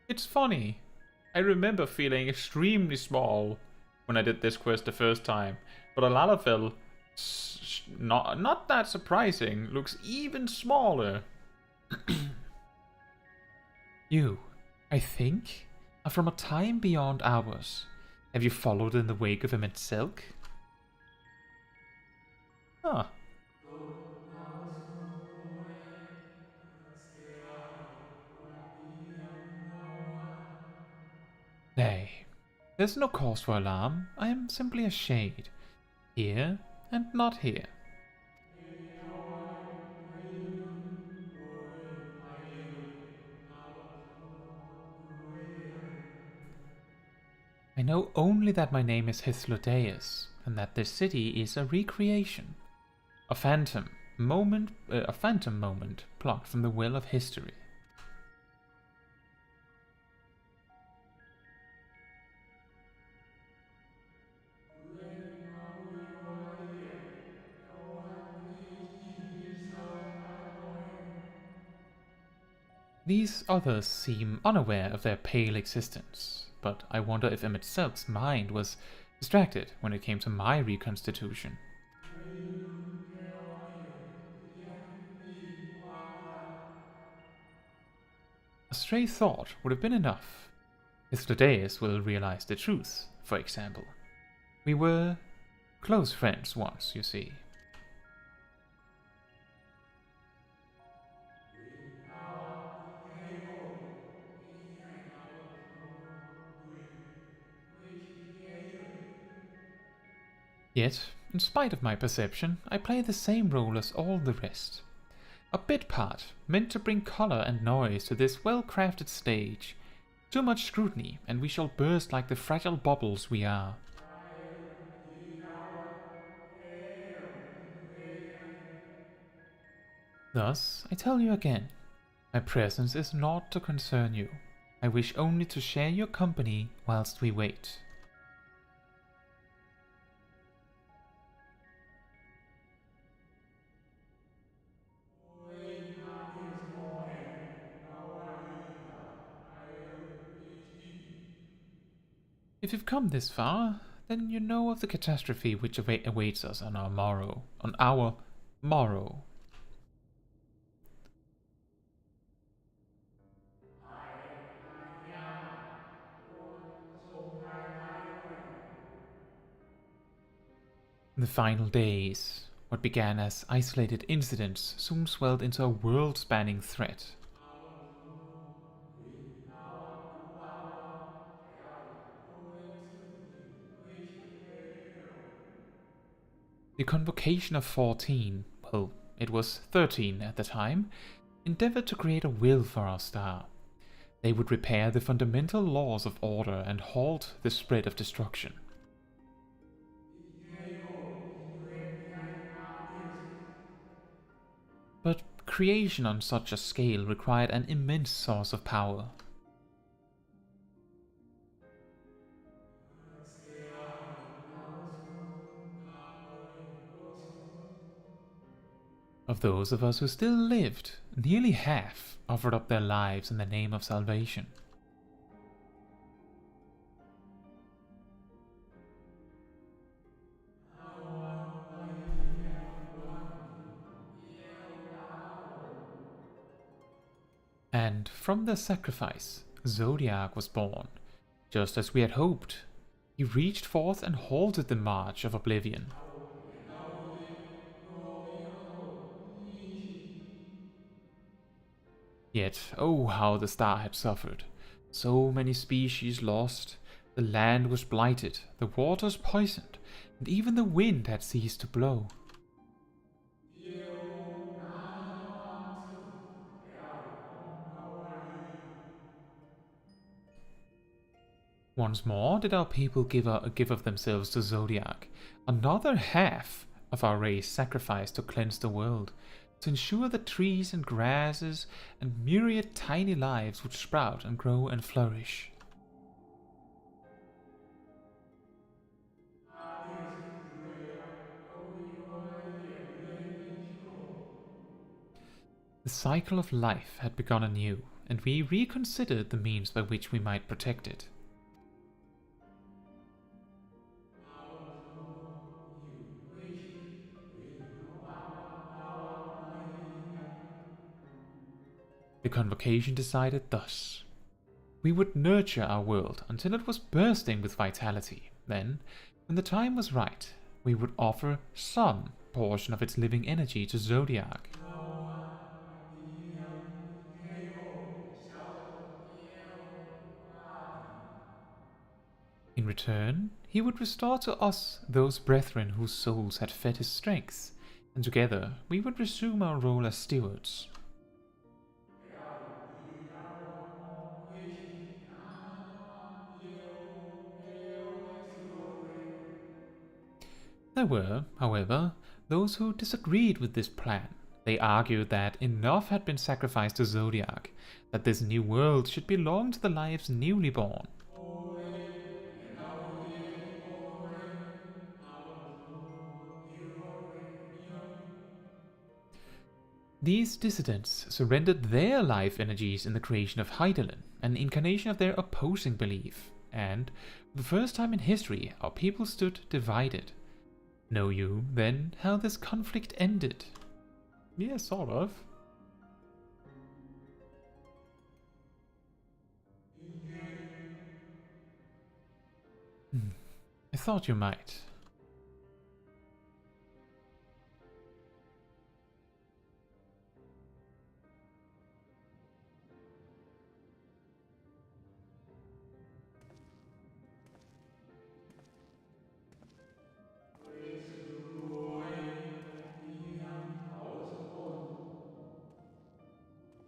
It's funny. I remember feeling extremely small when I did this quest the first time, but Alalafell, not that surprising, looks even smaller. You, I think, are from a time beyond ours. Have you followed in the wake of Emmett Silk? Huh. Nay, there's no cause for alarm. I am simply a shade. Here and not here. I know only that my name is Hythlodaeus, and that this city is a recreation. A phantom moment plucked from the well of history. These others seem unaware of their pale existence, but I wonder if Emmett Silk's mind was distracted when it came to my reconstitution. A stray thought would have been enough. Hythlodaeus will realize the truth, for example. We were close friends once, you see. Yet, in spite of my perception, I play the same role as all the rest. A bit part, meant to bring color and noise to this well-crafted stage. Too much scrutiny, and we shall burst like the fragile bubbles we are. Thus, I tell you again, my presence is not to concern you. I wish only to share your company whilst we wait. If you've come this far, then you know of the catastrophe which awaits us on our morrow. In the final days, what began as isolated incidents soon swelled into a world-spanning threat. The Convocation of 14, well, it was 13 at the time, endeavored to create a will for our star. They would repair the fundamental laws of order and halt the spread of destruction. But creation on such a scale required an immense source of power. Of those of us who still lived, nearly half offered up their lives in the name of salvation. And from their sacrifice, Zodiac was born, just as we had hoped. He reached forth and halted the march of oblivion. Yet, oh how the star had suffered. So many species lost, the land was blighted, the waters poisoned, and even the wind had ceased to blow. Once more did our people give of themselves to Zodiac. Another half of our race sacrificed to cleanse the world, to ensure that trees and grasses and myriad tiny lives would sprout and grow and flourish. The cycle of life had begun anew, and we reconsidered the means by which we might protect it. The convocation decided thus. We would nurture our world until it was bursting with vitality. Then, when the time was right, we would offer some portion of its living energy to Zodiac. In return, he would restore to us those brethren whose souls had fed his strength, and together we would resume our role as stewards. There were, however, those who disagreed with this plan. They argued that enough had been sacrificed to Zodiac, that this new world should belong to the lives newly born. These dissidents surrendered their life energies in the creation of Hydaelyn, an incarnation of their opposing belief, and, for the first time in history, our people stood divided. Know you, then, how this conflict ended? Yeah, sort of. I thought you might.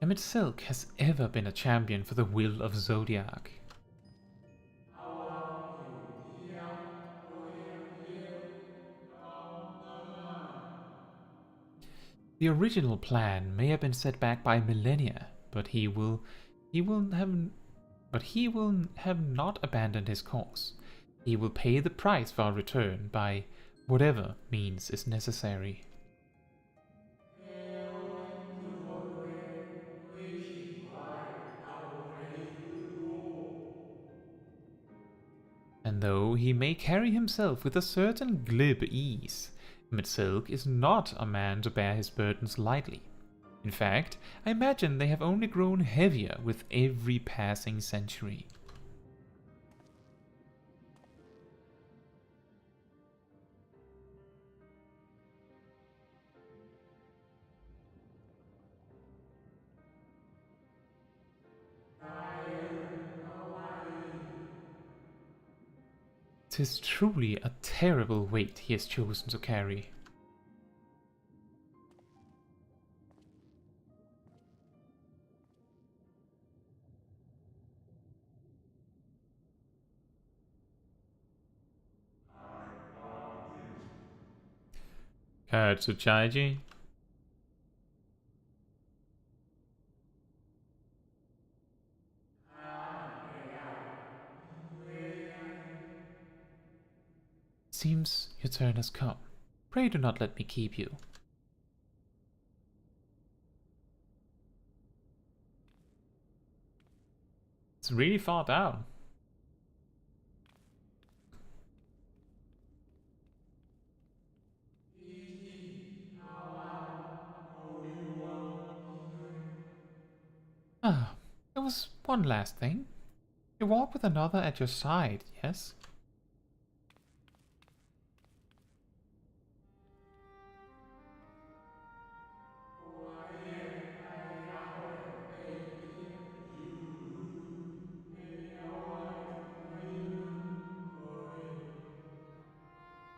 Emmett Silk has ever been a champion for the will of Zodiac. The original plan may have been set back by millennia, but he will have not abandoned his cause. He will pay the price for our return by whatever means is necessary. And though he may carry himself with a certain glib ease, Mitsilk is not a man to bear his burdens lightly. In fact, I imagine they have only grown heavier with every passing century. Tis truly a terrible weight he has chosen to carry. Caetsu Chaiji. Seems your turn has come. Pray do not let me keep you. It's really far down. Ah, there was one last thing. You walk with another at your side, yes?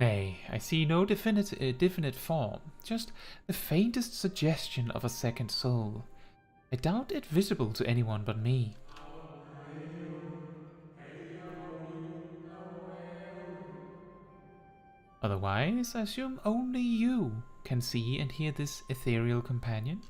Nay, I see no definite form, just the faintest suggestion of a second soul. I doubt it visible to anyone but me. Otherwise, I assume only you can see and hear this ethereal companion.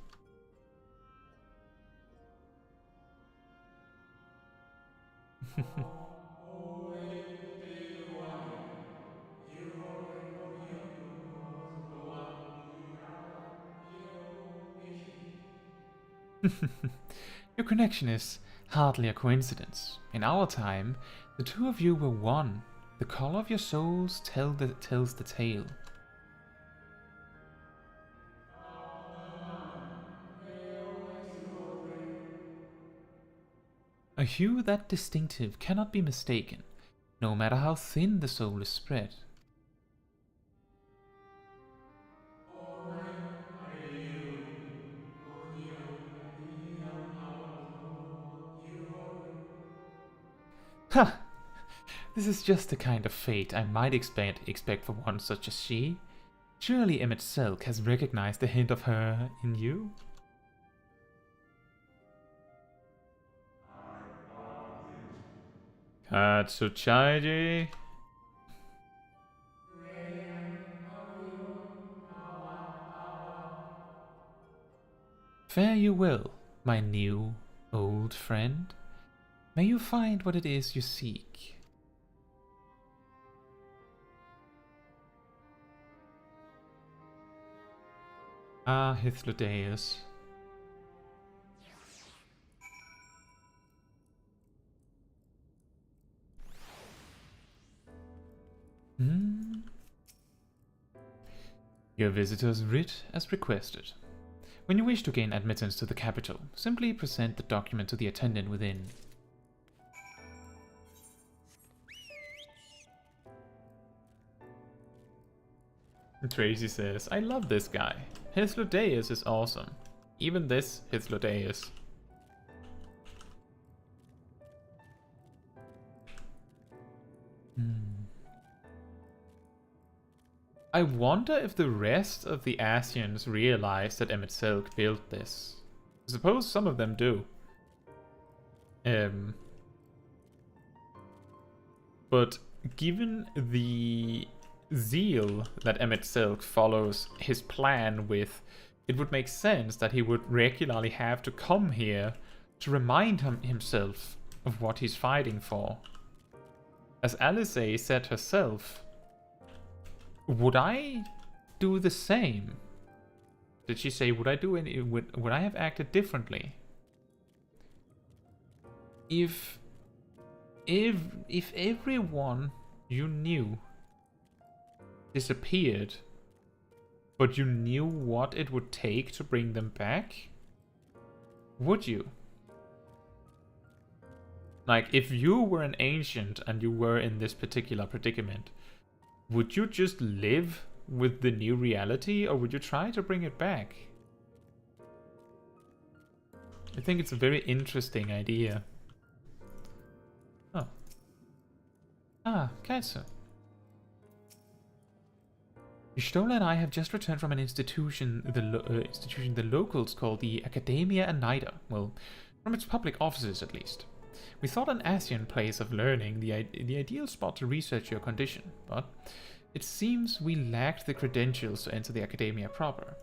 Your connection is hardly a coincidence. In our time, the two of you were one. The color of your souls tells the tale. A hue that distinctive cannot be mistaken, no matter how thin the soul is spread. Ha! This is just the kind of fate I might expect for one such as she. Surely Emmett Silk has recognized the hint of her in you? Caetsu Chaiji. Fare you well, my new, old friend. May you find what it is you seek. Ah, Hythlodaeus. Your visitor's writ as requested. When you wish to gain admittance to the capital, simply present the document to the attendant within. Tracy says, I love this guy. Hythlodaeus is awesome. Even this Hythlodaeus. I wonder if the rest of the Asians realize that Emmett Silk built this. I suppose some of them do. But given the zeal that Emmett Silk follows his plan with, it would make sense that he would regularly have to come here to remind himself of what he's fighting for. As Alice said herself, would I do the same? Did she say, would I do any? Would I have acted differently? If everyone you knew disappeared, but you knew what it would take to bring them back, would you? Like, if you were an ancient and you were in this particular predicament, would you just live with the new reality, or would you try to bring it back? I think it's a very interesting idea. Oh. Ah, Caetsu. Stola and I have just returned from an institution the locals call the Academia Anida. Well, from its public offices at least. We thought an Asian place of learning the ideal spot to research your condition, but It seems we lacked the credentials to enter the Academia proper.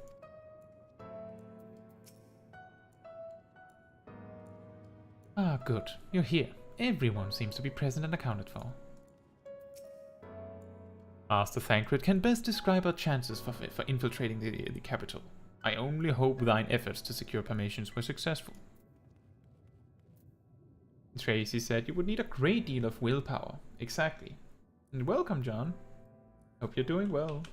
Ah, good. You're here. Everyone seems to be present and accounted for. Master Thancred can best describe our chances for infiltrating the capital. I only hope thine efforts to secure permissions were successful. Tracy said you would need a great deal of willpower. Exactly. And welcome, John. Hope you're doing well.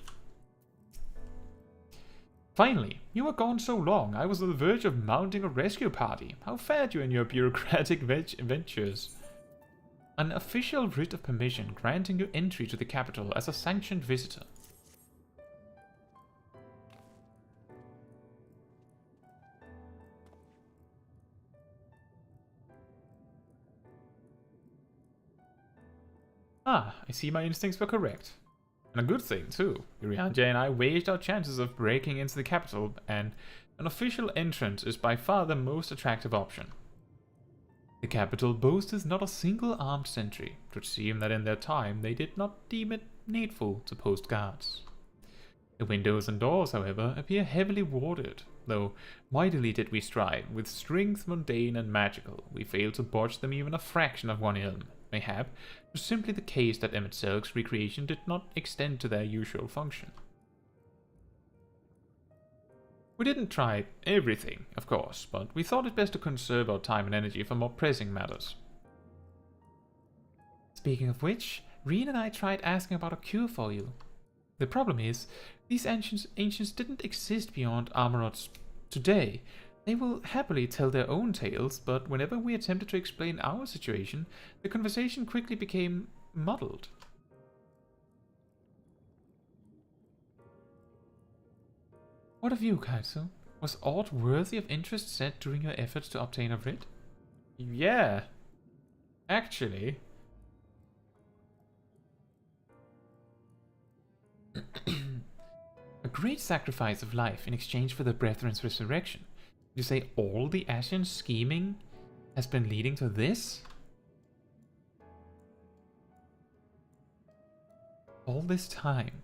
Finally, you were gone so long, I was on the verge of mounting a rescue party. How fared you in your bureaucratic ventures? An official writ of permission granting you entry to the capital as a sanctioned visitor. Ah, I see my instincts were correct. And a good thing, too. Urianger and I weighed our chances of breaking into the capital, and an official entrance is by far the most attractive option. The capital boasts not a single armed sentry. It would seem that in their time they did not deem it needful to post guards. The windows and doors, however, appear heavily warded, though mightily did we strive. With strength mundane and magical, we failed to bodge them even a fraction of one ilm. Mayhap, it was simply the case that Emet-Selk's recreation did not extend to their usual function. We didn't try everything, of course, but we thought it best to conserve our time and energy for more pressing matters. Speaking of which, Reen and I tried asking about a cure for you. The problem is, these ancients didn't exist beyond Amaurot's today. They will happily tell their own tales, but whenever we attempted to explain our situation, the conversation quickly became muddled. What of you, Caetsu? Was aught worthy of interest said during your efforts to obtain a writ? Yeah. Actually. A great sacrifice of life in exchange for the Brethren's resurrection. You say all the Ascian scheming has been leading to this? All this time.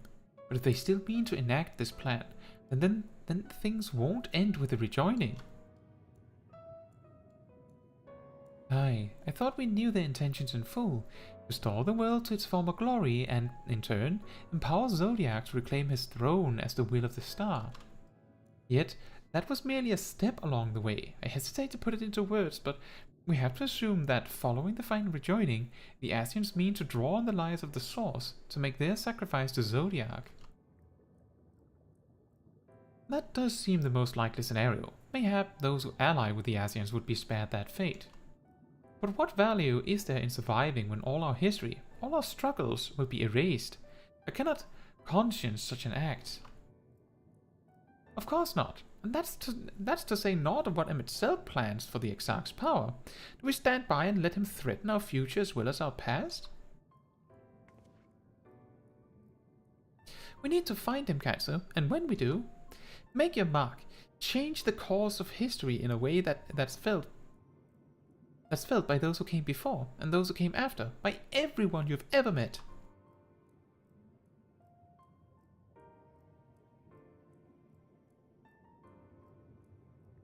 But if they still mean to enact this plan, then things won't end with the rejoining. Aye, I thought we knew their intentions in full. Restore the world to its former glory and, in turn, empower Zodiac to reclaim his throne as the will of the star. Yet, that was merely a step along the way. I hesitate to put it into words, but we have to assume that following the final rejoining, the Ascians mean to draw on the lives of the Source to make their sacrifice to Zodiac. That does seem the most likely scenario. Mayhap those who ally with the Ascians would be spared that fate. But what value is there in surviving when all our history, all our struggles will be erased? I cannot conscience such an act. Of course not. And that's to say naught of what Emet-Selk plans for the Exarch's power. Do we stand by and let him threaten our future as well as our past? We need to find him, Caetsu, and when we do, make your mark. Change the course of history in a way that's felt by those who came before and those who came after, by everyone you've ever met.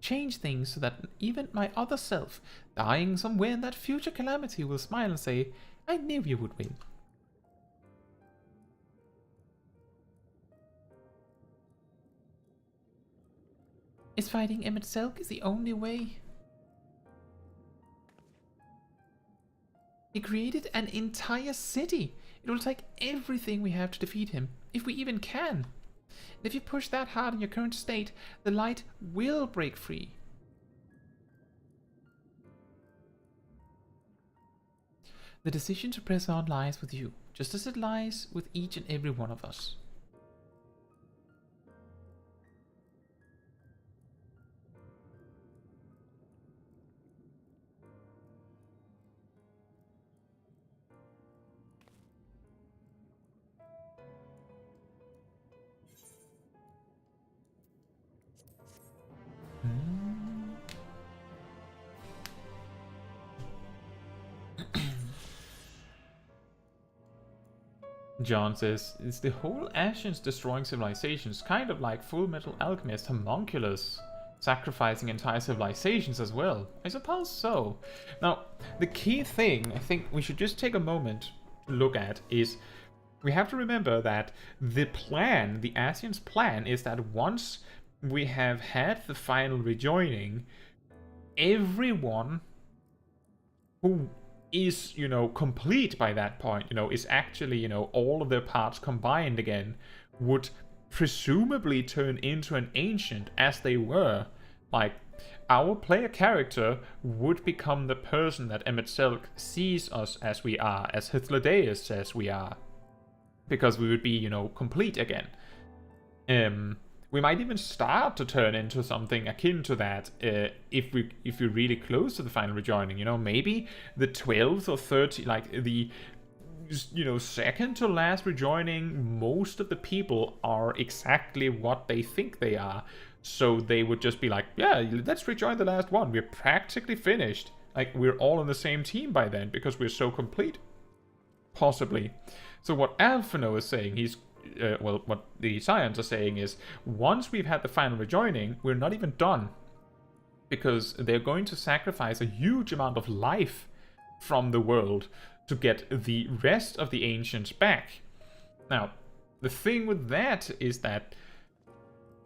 Change things so that even my other self, dying somewhere in that future calamity, will smile and say, I knew you would win. Is fighting Emet-Selk the only way? He created an entire city. It will take everything we have to defeat him, if we even can. And if you push that hard in your current state, the light will break free. The decision to press on lies with you, just as it lies with each and every one of us. John says, is the whole Ascians destroying civilizations kind of like Full Metal Alchemist homunculus sacrificing entire civilizations as well? I suppose so. Now, the key thing I think we should just take a moment to look at is we have to remember that the plan, the Ascians' plan, is that once we have had the final rejoining, everyone who is, you know, complete by that point, you know, is actually, you know, all of their parts combined again, would presumably turn into an ancient as they were. Like, our player character would become the person that Emet-Selch sees us as we are, as Hythlodaeus says we are. Because we would be, you know, complete again. We might even start to turn into something akin to that if we're really close to the final rejoining. You know, maybe the 12th or 13th, like the, you know, second to last rejoining, most of the people are exactly what they think they are. So they would just be like, yeah, let's rejoin the last one. We're practically finished. Like, we're all on the same team by then because we're so complete. Possibly. So what Alphino is saying, he's well, what the Scions are saying is, once we've had the final rejoining, we're not even done. Because they're going to sacrifice a huge amount of life from the world to get the rest of the Ancients back. Now, the thing with that is that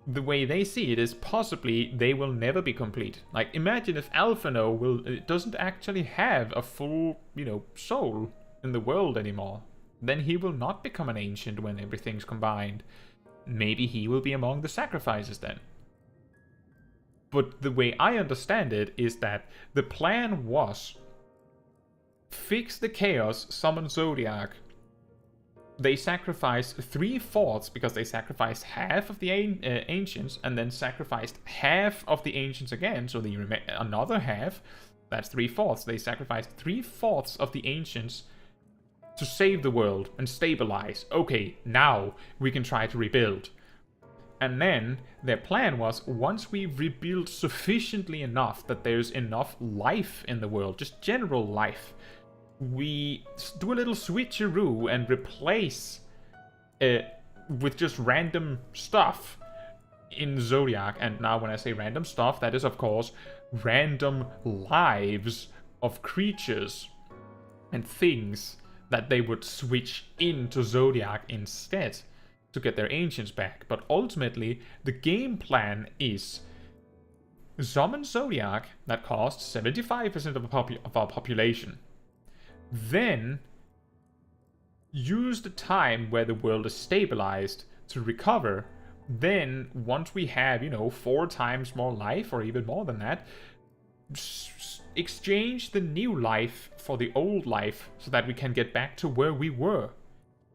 the way they see it is possibly they will never be complete. Like, imagine if Alphino doesn't actually have a full, you know, soul in the world anymore. Then he will not become an ancient when everything's combined. Maybe he will be among the sacrifices then. But the way I understand it is that the plan was fix the chaos, summon Zodiac. They sacrificed 3/4 because they sacrificed half of the ancients and then sacrificed half of the ancients again. So another half, that's 3/4. They sacrificed 3/4 of the ancients to save the world and stabilize. Okay, now we can try to rebuild. And then their plan was, once we rebuild sufficiently enough that there's enough life in the world, just general life, we do a little switcheroo and replace with just random stuff in Zodiac. And now when I say random stuff, that is of course random lives of creatures and things that they would switch into Zodiac instead to get their ancients back. But ultimately, the game plan is summon Zodiac that costs 75% of our population. Then use the time where the world is stabilized to recover. Then, once we have, you know, 4 times more life, or even more than that, exchange the new life for the old life so that we can get back to where we were.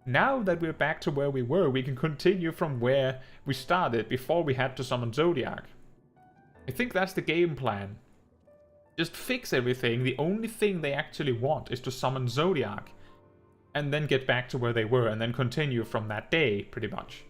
Now that we're back to where we were, we can continue from where we started before we had to summon Zodiac. I think that's the game plan. Just fix everything. The only thing they actually want is to summon Zodiac and then get back to where they were and then continue from that day, pretty much.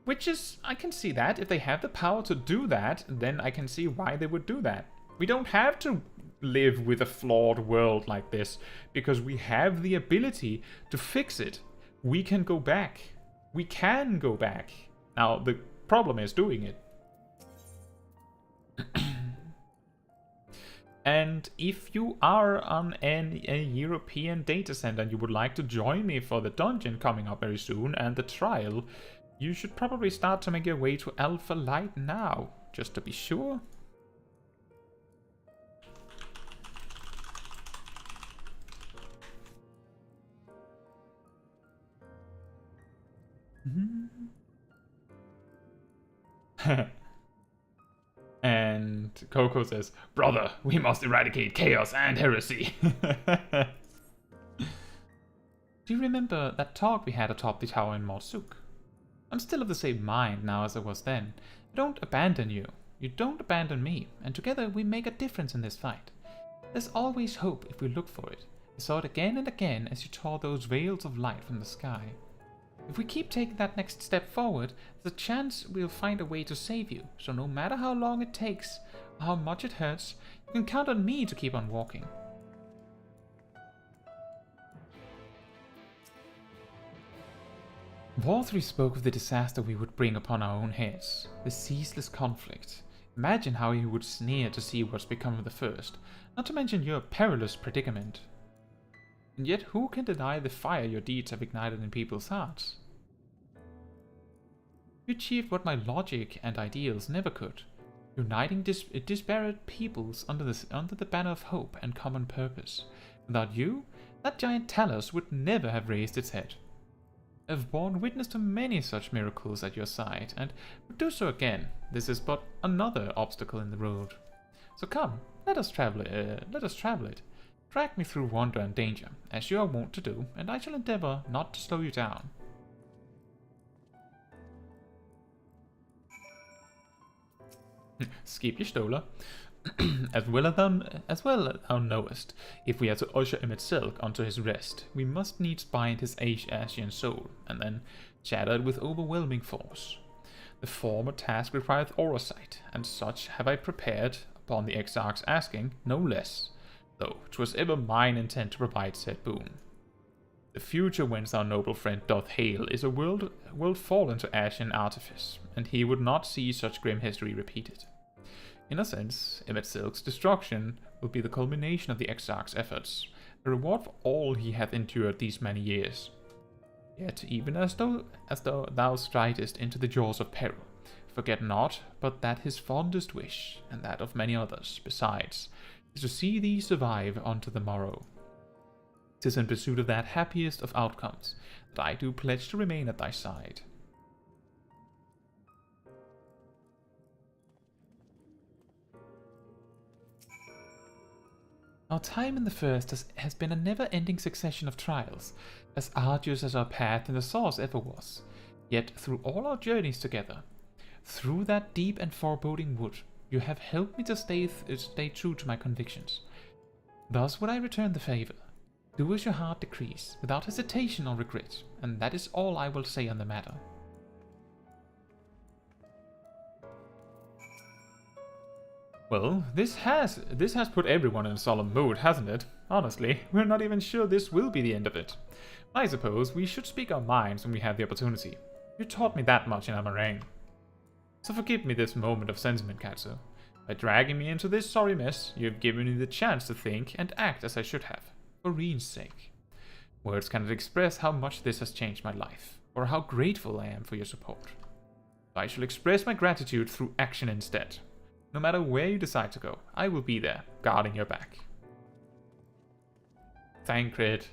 Which is, I can see that. If they have the power to do that, then I can see why they would do that. We don't have to live with a flawed world like this, because we have the ability to fix it. We can go back. We can go back. Now, the problem is doing it. And if you are on a European data center and you would like to join me for the dungeon coming up very soon and the trial, you should probably start to make your way to Alpha Light now, just to be sure. And Coco says, "Brother, we must eradicate chaos and heresy." Do you remember that talk we had atop the tower in Morsuk? I'm still of the same mind now as I was then. I don't abandon you. You don't abandon me. And together we make a difference in this fight. There's always hope if we look for it. I saw it again and again as you tore those veils of light from the sky. If we keep taking that next step forward, there's a chance we'll find a way to save you. So no matter how long it takes, or how much it hurts, you can count on me to keep on walking. War3 spoke of the disaster we would bring upon our own heads, the ceaseless conflict. Imagine how he would sneer to see what's become of the first, not to mention your perilous predicament. And yet who can deny the fire your deeds have ignited in people's hearts? You achieved what my logic and ideals never could, uniting disparate peoples under the banner of hope and common purpose. Without you, that giant Talos would never have raised its head. I've borne witness to many such miracles at your side, and would do so again. This is but another obstacle in the road. So come, let us travel it. Drag me through wonder and danger, as you are wont to do, and I shall endeavor not to slow you down. Skip your stola. as well thou knowest, if we are to usher Emet onto his rest, we must needs bind his Asian soul, and then shatter it with overwhelming force. The former task requireth oversight, and such have I prepared, upon the Exarch's asking, no less, though 'twas ever mine intent to provide said boon. The future whence our noble friend doth hail is a world fallen to ash and artifice, and he would not see such grim history repeated. In a sense, Emet destruction will be the culmination of the Exarch's efforts, a reward for all he hath endured these many years. Yet, even as thou stridest into the jaws of peril, forget not but that his fondest wish, and that of many others besides, is to see thee survive unto the morrow. 'Tis in pursuit of that happiest of outcomes that I do pledge to remain at thy side. Our time in the First has been a never-ending succession of trials, as arduous as our path in the Source ever was. Yet through all our journeys together, through that deep and foreboding wood, you have helped me to stay true to my convictions. Thus would I return the favor. Do as your heart decrees, without hesitation or regret, and that is all I will say on the matter. Well, this has put everyone in a solemn mood, hasn't it? Honestly, we're not even sure this will be the end of it. I suppose we should speak our minds when we have the opportunity. You taught me that much in Amaurot. So forgive me this moment of sentiment, Caetsu. By dragging me into this sorry mess, you have given me the chance to think and act as I should have, for Reen's sake. Words cannot express how much this has changed my life, or how grateful I am for your support. I shall express my gratitude through action instead. No matter where you decide to go, I will be there, guarding your back. Thancred.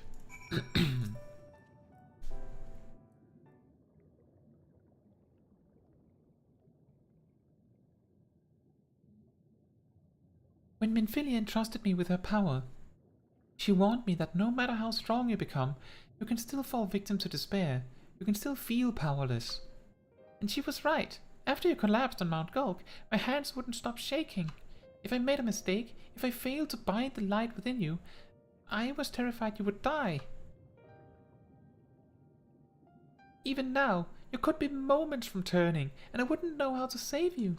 When Minfilia entrusted me with her power, she warned me that no matter how strong you become, you can still fall victim to despair. You can still feel powerless. And she was right. After you collapsed on Mount Gulk, my hands wouldn't stop shaking. If I made a mistake, if I failed to bind the light within you, I was terrified you would die. Even now, you could be moments from turning, and I wouldn't know how to save you.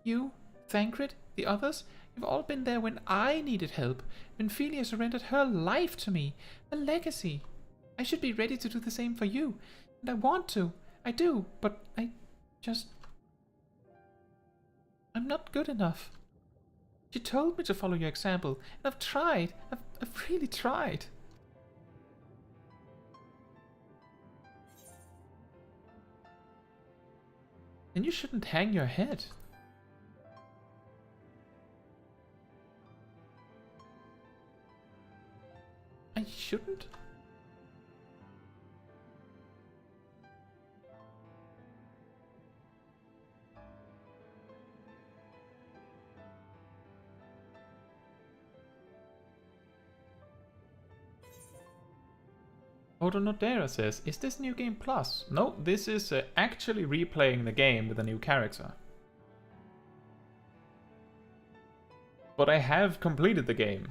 You, Thancred, the others, you've all been there when I needed help. Minfilia surrendered her life to me, a legacy. I should be ready to do the same for you, and I want to. I do, but I'm not good enough. She told me to follow your example, and I've tried. I've really tried. Then you shouldn't hang your head. I shouldn't? Odonodera says, is this New Game Plus? No, this is actually replaying the game with a new character. But I have completed the game,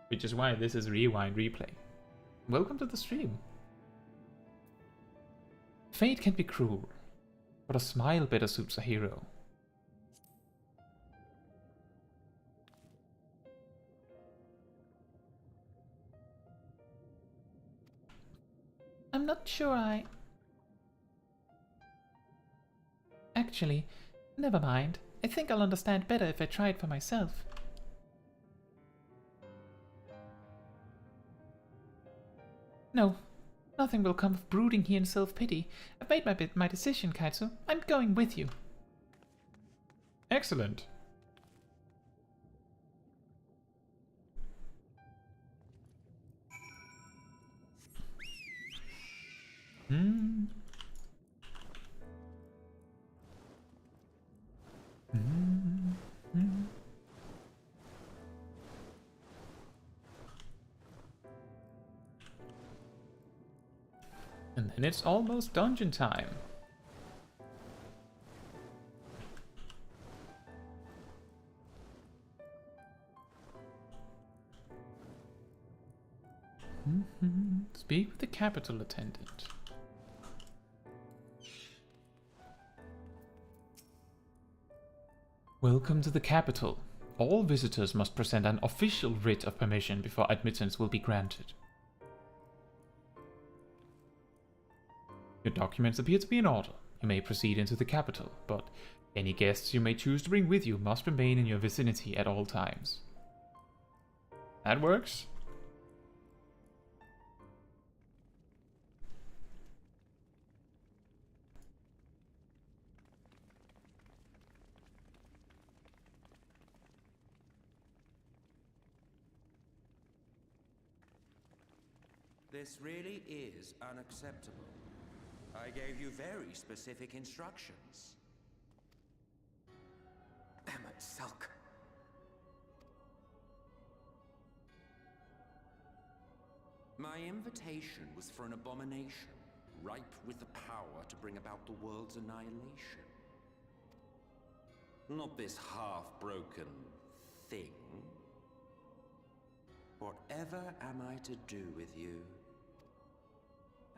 which is why this is Rewind Replay. Welcome to the stream. Fate can be cruel, but a smile better suits a hero. I'm not sure I... actually. Never mind. I think I'll understand better if I try it for myself. No, nothing will come of brooding here in self-pity. I've made my decision, Caetsu. I'm going with you. Excellent. And then it's almost dungeon time. Speak with the capital attendant. Welcome to the capital. All visitors must present an official writ of permission before admittance will be granted. Your documents appear to be in order. You may proceed into the capital, but any guests you may choose to bring with you must remain in your vicinity at all times. That works. This really is unacceptable. I gave you very specific instructions. Emmet Sulk. My invitation was for an abomination, ripe with the power to bring about the world's annihilation. Not this half-broken thing. Whatever am I to do with you?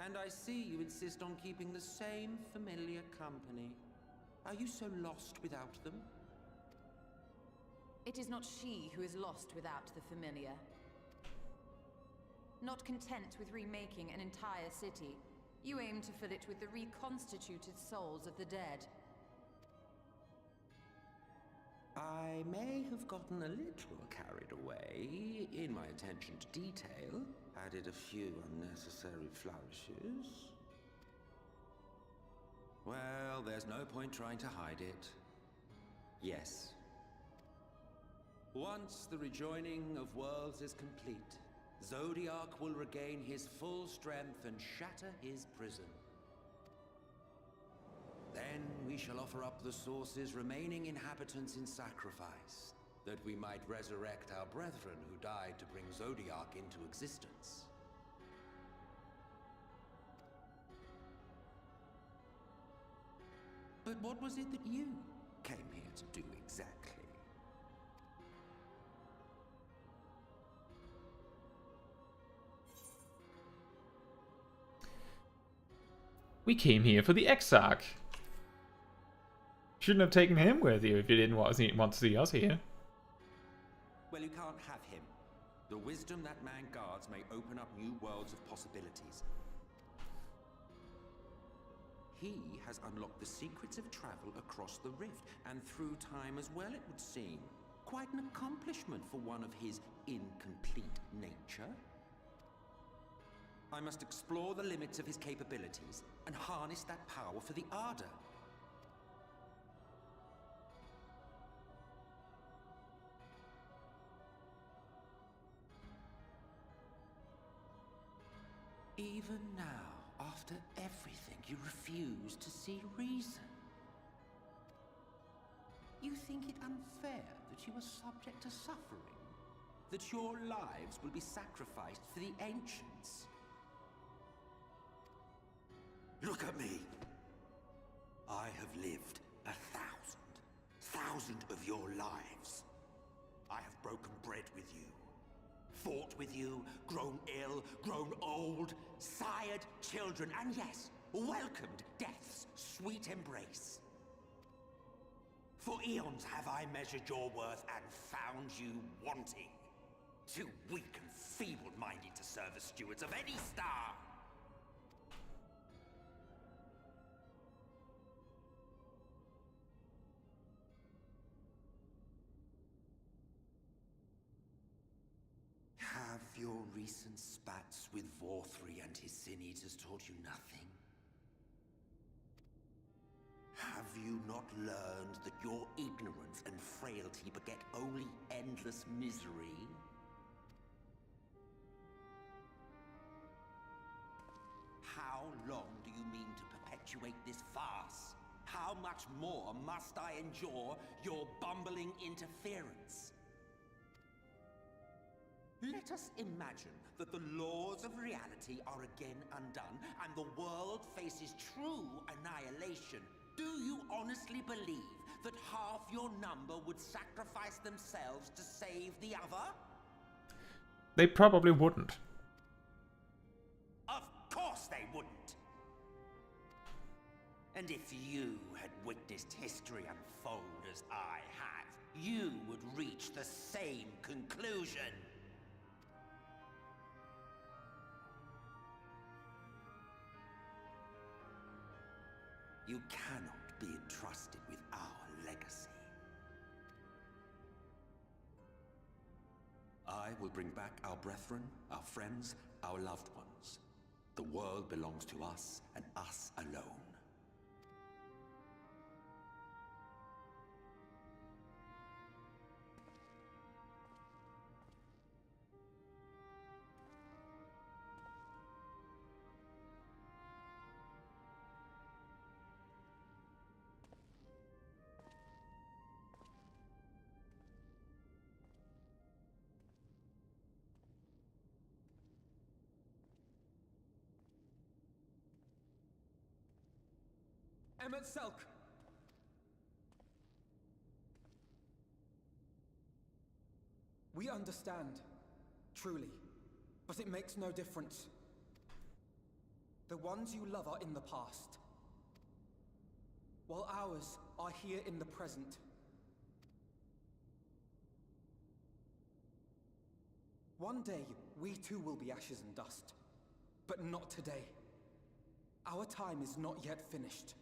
And I see you insist on keeping the same familiar company. Are you so lost without them? It is not she who is lost without the familiar. Not content with remaking an entire city, you aim to fill it with the reconstituted souls of the dead. I may have gotten a little carried away in my attention to detail, added a few unnecessary flourishes. Well, there's no point trying to hide it. Yes. Once the rejoining of worlds is complete, Zodiac will regain his full strength and shatter his prison. Then we shall offer up the Source's remaining inhabitants in sacrifice, that we might resurrect our brethren who died to bring Zodiac into existence. But what was it that you came here to do exactly? We came here for the Exarch. Shouldn't have taken him with you if you didn't want to see us here. Well, you can't have him. The wisdom that man guards may open up new worlds of possibilities. He has unlocked the secrets of travel across the rift, and through time as well, it would seem. Quite an accomplishment for one of his incomplete nature. I must explore the limits of his capabilities and harness that power for the Ardor. Even now, after everything, you refuse to see reason. You think it unfair that you are subject to suffering? That your lives will be sacrificed for the Ancients? Look at me! I have lived 1,000 of your lives. I have broken bread with you, fought with you, grown ill, grown old, sired children, and yes, welcomed death's sweet embrace. For eons have I measured your worth and found you wanting. Too weak and feeble-minded to serve as stewards of any star. recent spats with Vorthri and his Sin Eaters taught you nothing? Have you not learned that your ignorance and frailty beget only endless misery? How long do you mean to perpetuate this farce? How much more must I endure your bumbling interference? Let us imagine that the laws of reality are again undone and the world faces true annihilation. Do you honestly believe that half your number would sacrifice themselves to save the other? They probably wouldn't. Of course they wouldn't. And if you had witnessed history unfold as I have, you would reach the same conclusion. You cannot be entrusted with our legacy. I will bring back our brethren, our friends, our loved ones. The world belongs to us and us alone. Emmett Selk! We understand, truly, but it makes no difference. The ones you love are in the past, while ours are here in the present. One day, we too will be ashes and dust, but not today. Our time is not yet finished.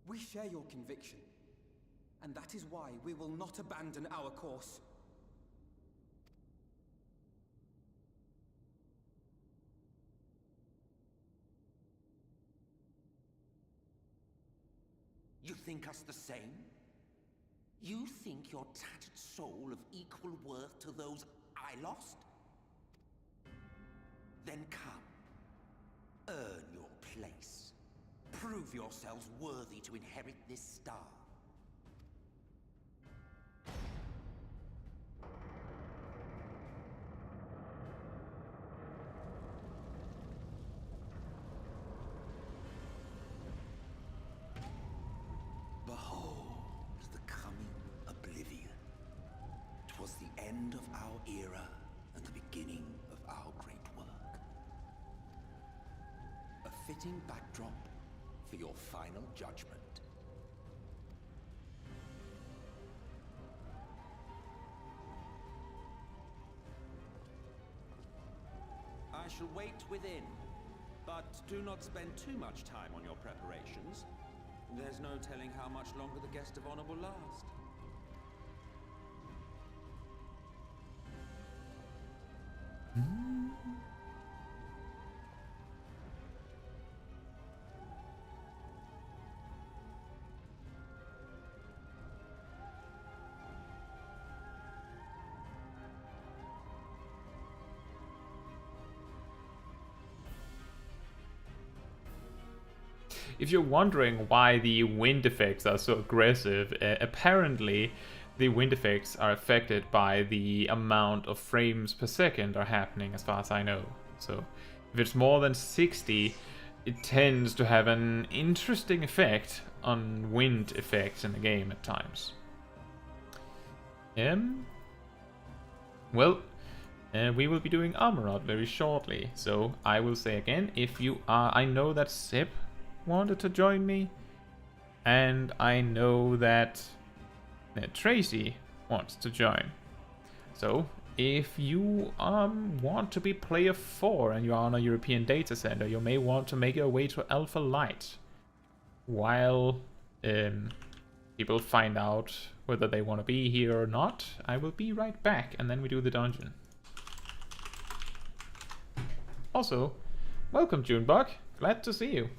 We share your conviction, and that is why we will not abandon our course. You think us the same? You think your tattered soul of equal worth to those I lost? Then come, earn your place. Prove yourselves worthy to inherit this star. Behold the coming oblivion. 'Twas the end of our era and the beginning of our great work. A fitting backdrop for your final judgment. I shall wait within, but do not spend too much time on your preparations. There's no telling how much longer the guest of honor will last. If you're wondering why the wind effects are so aggressive, apparently the wind effects are affected by the amount of frames per second are happening, as far as I know. So if it's more than 60, it tends to have an interesting effect on wind effects in the game at times. Well, we will be doing Amaurot very shortly, so I will say again, if you are... I know that Sip wanted to join me, and I know that Tracy wants to join. So if you want to be player 4 and you are on a European data center, you may want to make your way to Alpha Light while people find out whether they want to be here or not, I will be right back, and then we do the dungeon. Also, welcome Junebug, glad to see you.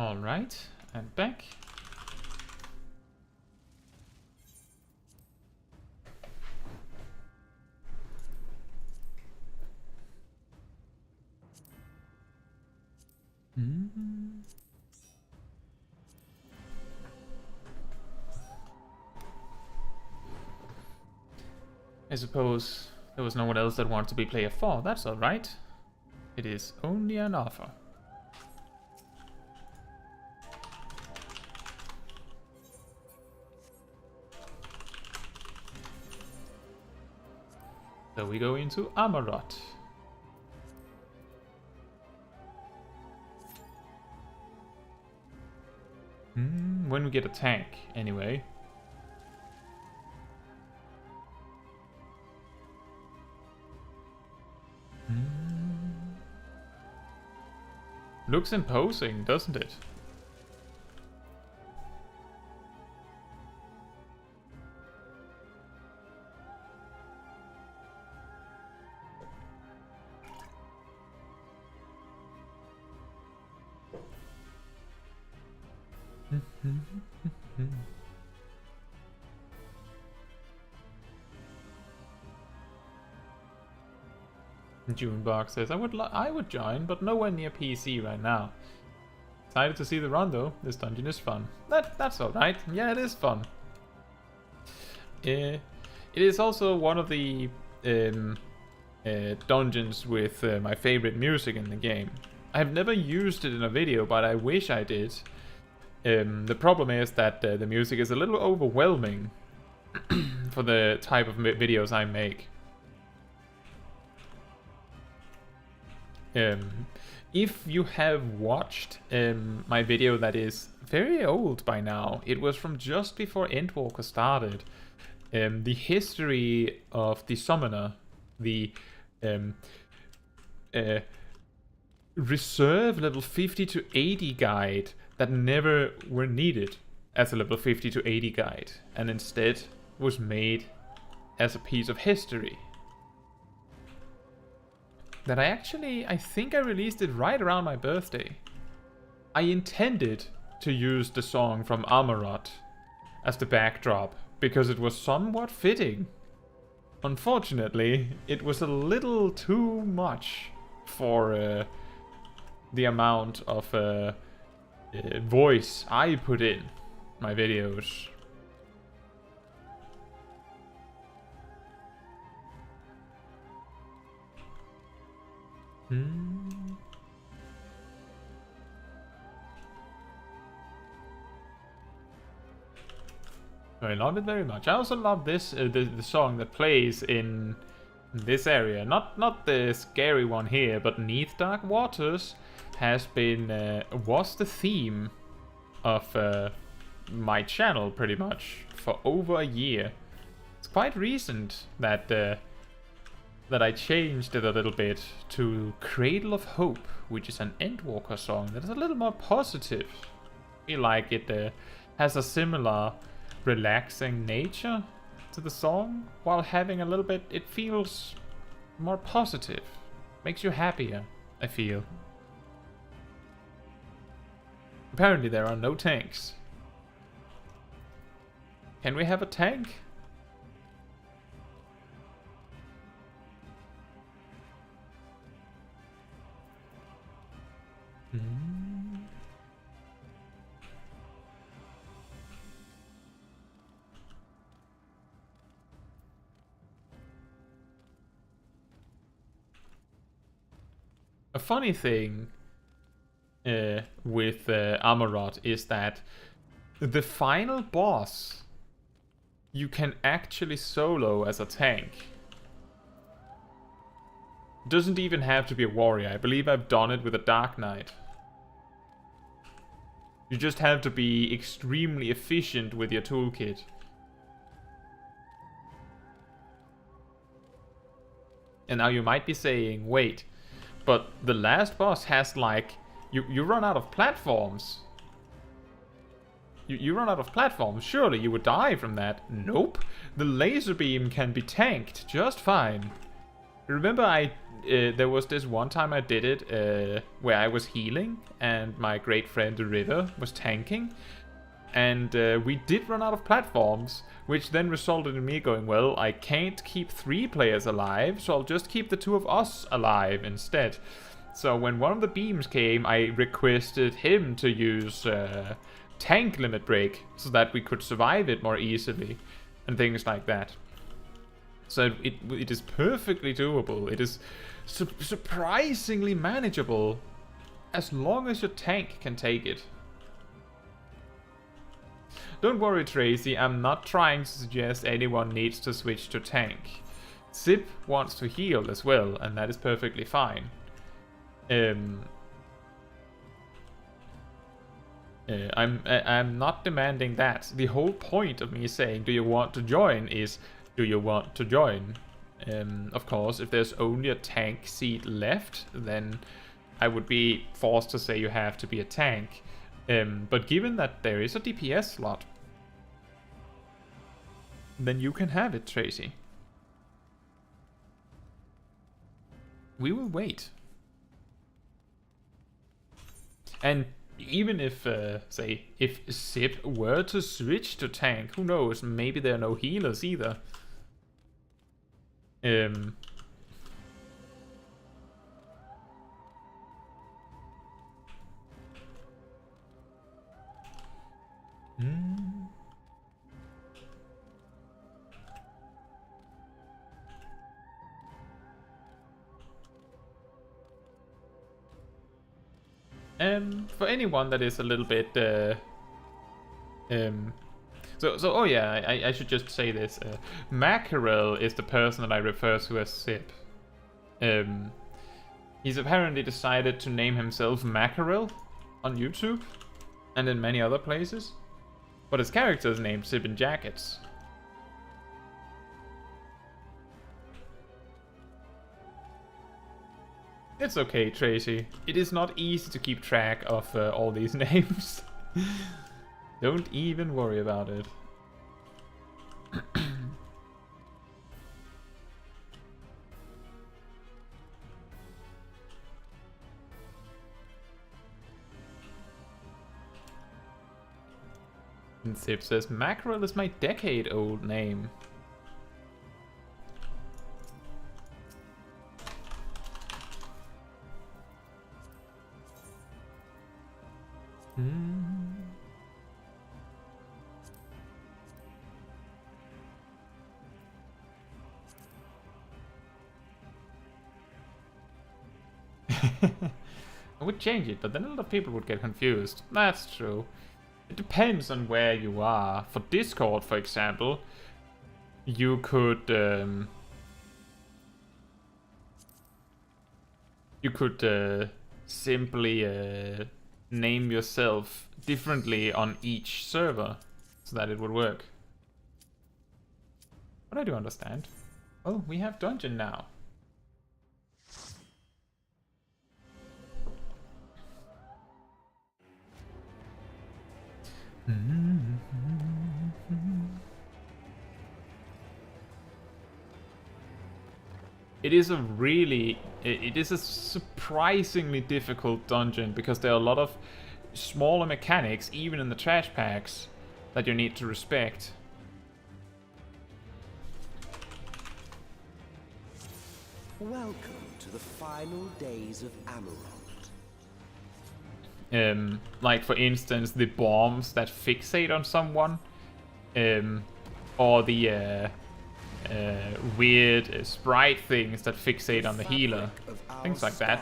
Alright, I'm back. I suppose there was no one else that wanted to be player 4, that's alright. It is only an offer. So we go into Amaurot. When we get a tank, anyway. Looks imposing, doesn't it? Junebug says, I would join, but nowhere near PC right now. Excited to see the run though. This dungeon is fun. That's alright. Yeah, it is fun. It is also one of the dungeons with my favorite music in the game. I have never used it in a video, but I wish I did. The problem is that the music is a little overwhelming for the type of videos I make. If you have watched my video that is very old by now, it was from just before Endwalker started. The history of the Summoner, the reserve level 50 to 80 guide that never were needed as a level 50 to 80 guide, and instead was made as a piece of history. That I think I released it right around my birthday. I intended to use the song from Amaurot as the backdrop, because it was somewhat fitting. Unfortunately, it was a little too much for the amount of voice I put in my videos. So I love it very much. I also love this the song that plays in this area. Not the scary one here, but Neath Dark Waters has been was the theme of my channel pretty much for over a year. It's quite recent that that I changed it a little bit to Cradle of Hope, which is an Endwalker song that is a little more positive. I feel like it has a similar relaxing nature to the song, while having a little bit, it feels more positive. Makes you happier, I feel. Apparently there are no tanks. Can we have a tank? A funny thing with Amaurot is that the final boss you can actually solo as a tank. Doesn't even have to be a warrior. I believe I've done it with a Dark Knight. You just have to be extremely efficient with your toolkit. And now you might be saying, wait, but the last boss has like... You run out of platforms. You run out of platforms. Surely you would die from that. Nope. The laser beam can be tanked just fine. Remember there was this one time I did it where I was healing and my great friend the River was tanking. And we did run out of platforms, which then resulted in me going, well, I can't keep 3 players alive, so I'll just keep the 2 of us alive instead. So when one of the beams came, I requested him to use tank limit break so that we could survive it more easily and things like that. So it is perfectly doable. It is surprisingly manageable as long as your tank can take it. Don't worry, Tracy, I'm not trying to suggest anyone needs to switch to tank. Zip wants to heal as well, and that is perfectly fine. I'm not demanding that. The whole point of me saying, do you want to join, is, do you want to join? Of course, if there's only a tank seat left, then I would be forced to say you have to be a tank. But given that there is a DPS slot, then you can have it, Tracy. We will wait. And even if, say, if Zip were to switch to tank, who knows, maybe there are no healers either. For anyone that is a little bit, oh yeah, I should just say this. Mackerel is the person that I refer to as Zip. He's apparently decided to name himself Mackerel on YouTube and in many other places, but his character is named Zip in Jackets. It's okay, Tracy. It is not easy to keep track of all these names. Don't even worry about it. And Zip says, Mackerel is my decade-old name. I would change it, but then a lot of people would get confused. That's true. It depends on where you are. For Discord, for example, you could simply name yourself differently on each server so that it would work. But I do understand. Oh, we have dungeon now. It is a surprisingly difficult dungeon because there are a lot of smaller mechanics, even in the trash packs, that you need to respect. Welcome to the final days of Amaurot. Like for instance, the bombs that fixate on someone, or the weird sprite things that fixate on the healer, things like that.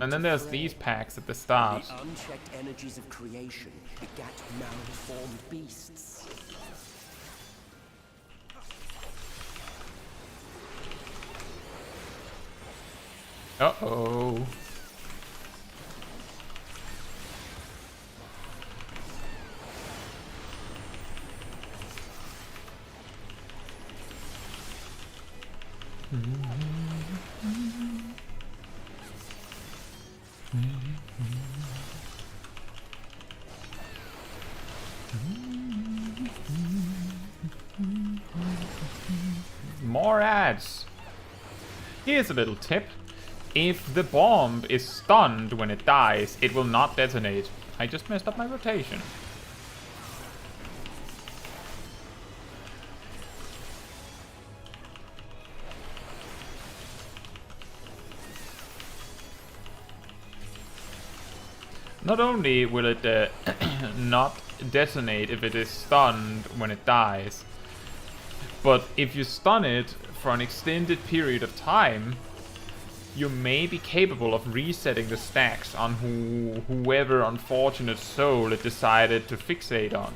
And then there's these packs at the start. The unchecked energies of creation begat malformed beasts. Uh-oh. More ads. Here's a little tip. If the bomb is stunned when it dies, it will not detonate. I just messed up my rotation. Not only will it not detonate if it is stunned when it dies, but if you stun it for an extended period of time, you may be capable of resetting the stacks on whoever unfortunate soul it decided to fixate on.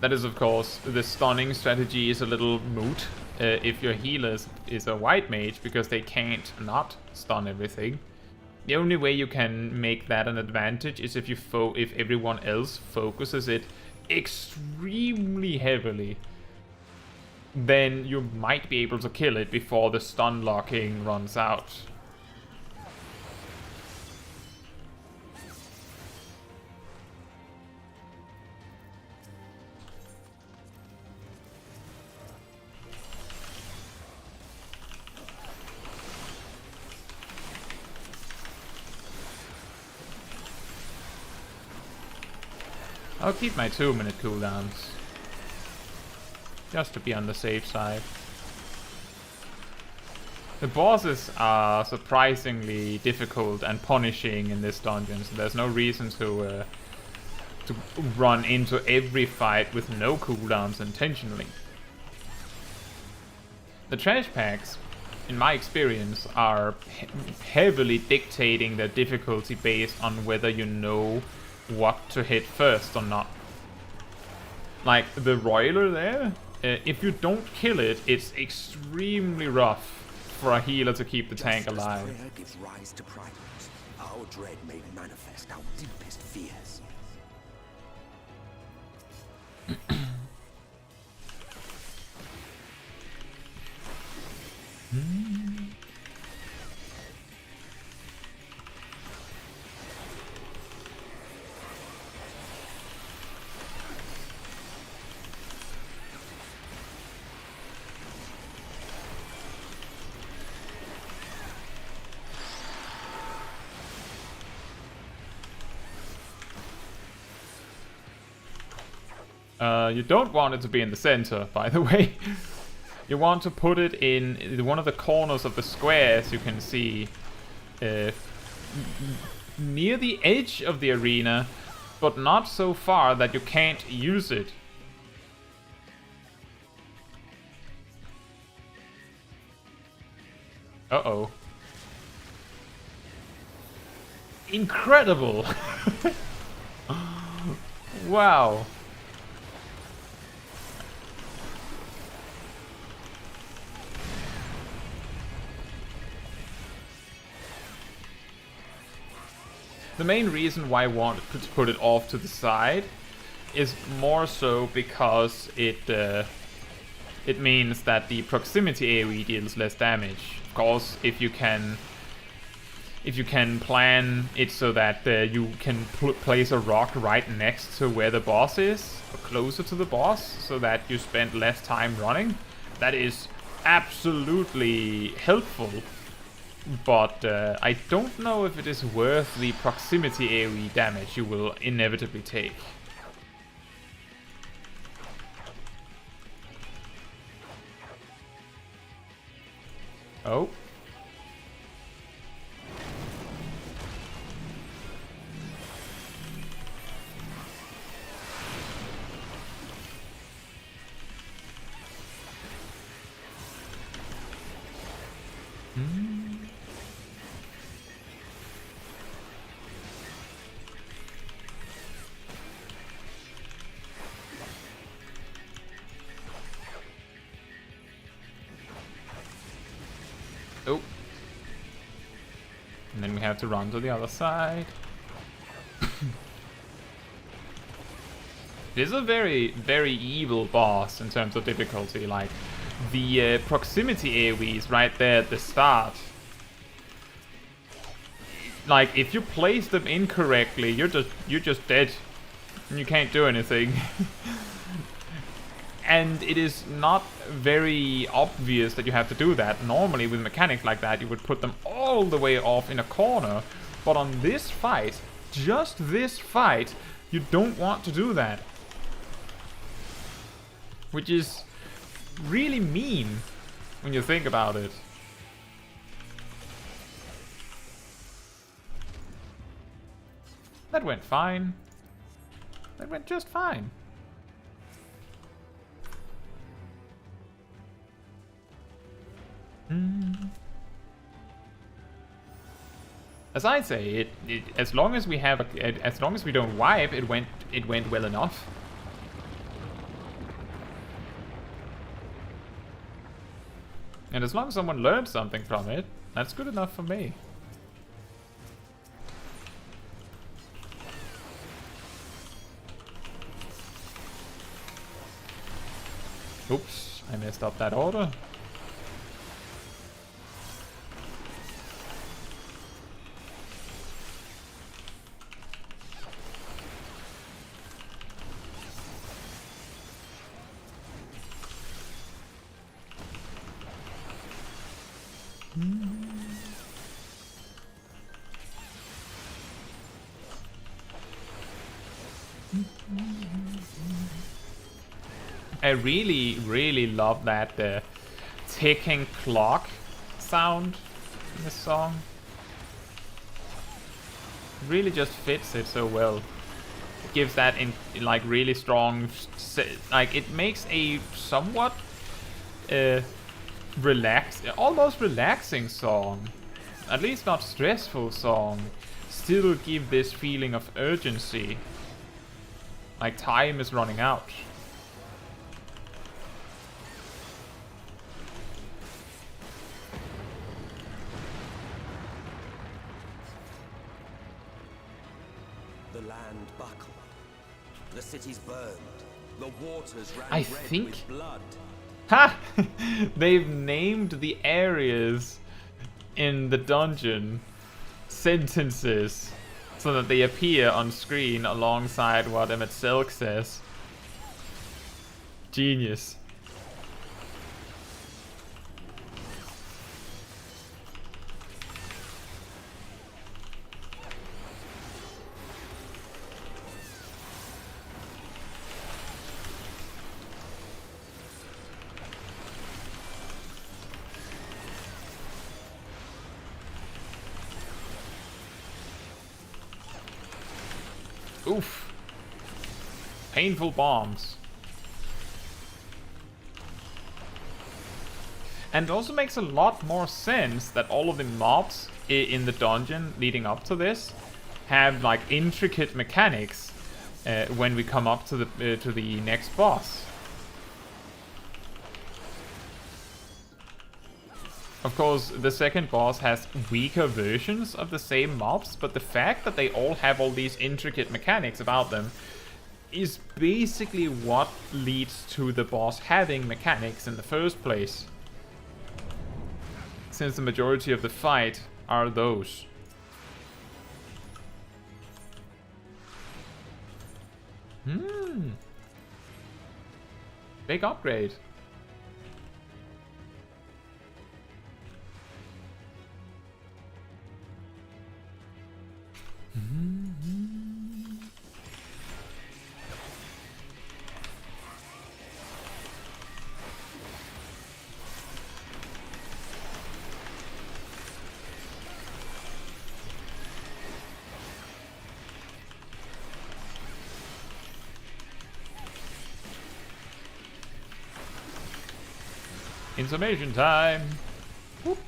That is, of course, the stunning strategy is a little moot if your healer is a white mage, because they can't not stun everything. The only way you can make that an advantage is if everyone else focuses it extremely heavily. Then you might be able to kill it before the stun locking runs out. I'll keep my 2-minute cooldowns, just to be on the safe side. The bosses are surprisingly difficult and punishing in this dungeon, so there's no reason to run into every fight with no cooldowns intentionally. The trash packs, in my experience, are heavily dictating their difficulty based on whether you know what to hit first or not. Like the Roiler there, if you don't kill it, it's extremely rough for a healer to keep the tank alive. Just as prayer gives rise to primates, our dread made manifest our deepest fears. You don't want it to be in the center, by the way. You want to put it in one of the corners of the squares you can see near the edge of the arena, but not so far that you can't use it. Uh-oh. Incredible! Wow. The main reason why I wanted to put it off to the side is more so because it means that the proximity AoE deals less damage. Of course, if you can plan it so that you can place a rock right next to where the boss is, or closer to the boss, so that you spend less time running, that is absolutely helpful. But I don't know if it is worth the proximity AoE damage you will inevitably take. Oh. Oh. And then we have to run to the other side. It is a very, very evil boss in terms of difficulty. Like, the proximity AoEs right there at the start. Like, if you place them incorrectly, you're just dead. And you can't do anything. And it is not very obvious that you have to do that. Normally, with mechanics like that, you would put them all the way off in a corner. But on this fight, just this fight, you don't want to do that. Which is really mean when you think about it. That went fine. That went just fine. As I say, as long as we have as long as we don't wipe, it went well enough. And as long as someone learned something from it, that's good enough for me. Oops, I messed up that order. I really, really love that ticking clock sound in this song. It really just fits it so well. It gives that in like really strong, like it makes a somewhat almost relaxing song, at least not stressful song, still give this feeling of urgency, like time is running out. The land buckled, the cities burned, the waters ran I red think with blood. Ha! They've named the areas in the dungeon sentences so that they appear on screen alongside what Emmett Selk says. Genius. Oof. Painful bombs. And it also makes a lot more sense that all of the mobs in the dungeon leading up to this have like intricate mechanics when we come up to the next boss. Of course, the second boss has weaker versions of the same mobs, but the fact that they all have all these intricate mechanics about them is basically what leads to the boss having mechanics in the first place. Since the majority of the fight are those. Big upgrade. Information time. Whoop.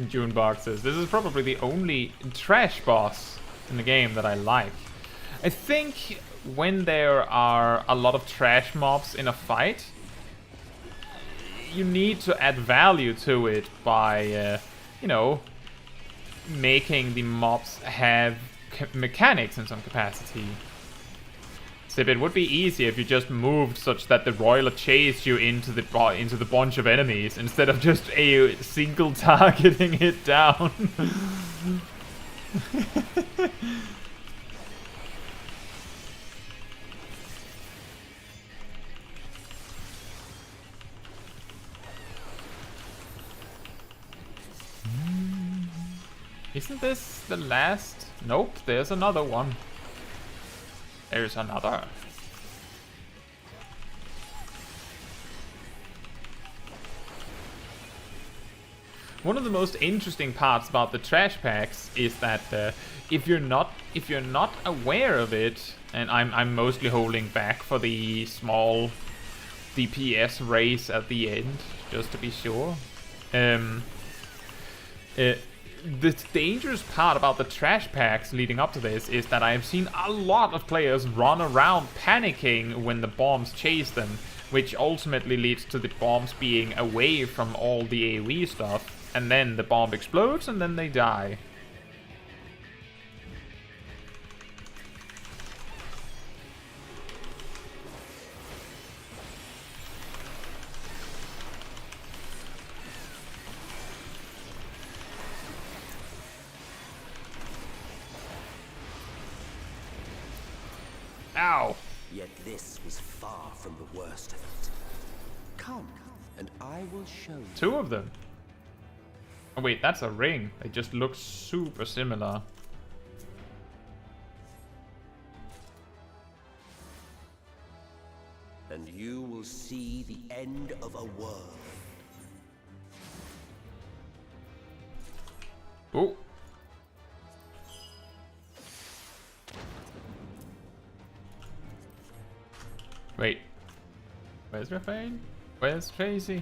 June boxes. This is probably the only trash boss in the game that I like. I think when there are a lot of trash mobs in a fight, you need to add value to it by, you know, making the mobs have mechanics in some capacity. So it would be easy if you just moved such that the roiler chased you into the bunch of enemies instead of just a single targeting it down. Isn't this the last? Nope, there's another one. There's another. One of the most interesting parts about the trash packs is that if you're not aware of it, and I'm mostly holding back for the small DPS race at the end, just to be sure. The dangerous part about the trash packs leading up to this is that I have seen a lot of players run around panicking when the bombs chase them, which ultimately leads to the bombs being away from all the AoE stuff, and then the bomb explodes and then they die. Ow! Yet this was far from the worst of it. Come, and I will show you. Two of them. Oh wait, that's a ring. They just look super similar. And you will see the end of a world. Oh. Wait. Where's Raphael? Where's Tracy?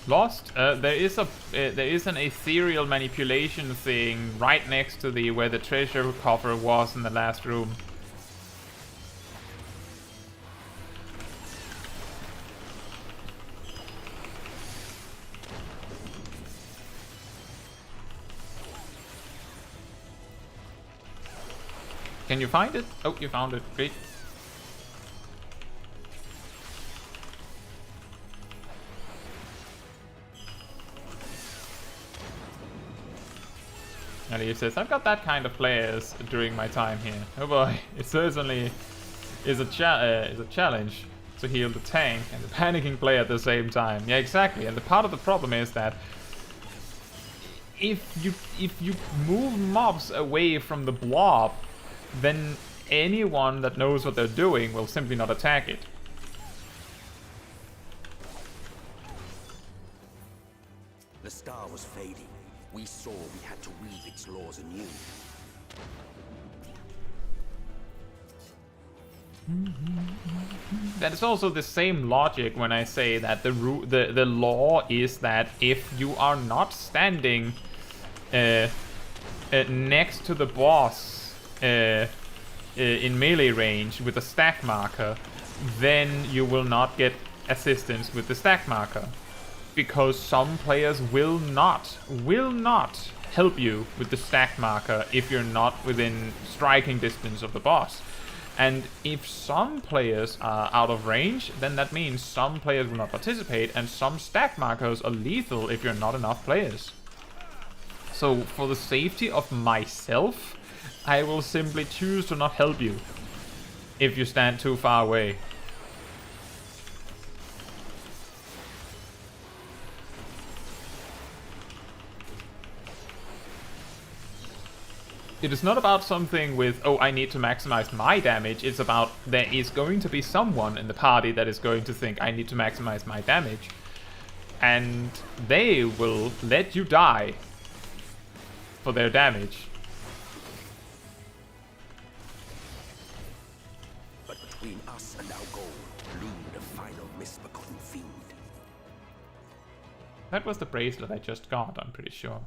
Lost? There is an ethereal manipulation thing right next to where the treasure coffer was in the last room. Can you find it? Oh, you found it. Great. And he says, I've got that kind of players during my time here. Oh boy, it certainly is a challenge to heal the tank and the panicking player at the same time. Yeah, exactly. And the part of the problem is that if you move mobs away from the blob, then anyone that knows what they're doing will simply not attack it. The star was fading. We saw we had to weave its laws anew. That is also the same logic when I say that the law is that if you are not standing next to the boss in melee range with a stack marker, then you will not get assistance with the stack marker. Because some players will not help you with the stack marker if you're not within striking distance of the boss. And if some players are out of range, then that means some players will not participate, and some stack markers are lethal if you're not enough players. So for the safety of myself, I will simply choose to not help you if you stand too far away. It is not about something with, oh, I need to maximize my damage. It's about there is going to be someone in the party that is going to think I need to maximize my damage. And they will let you die for their damage. But between us and our goal loomed a final misbegotten fiend. That was the bracelet I just got, I'm pretty sure.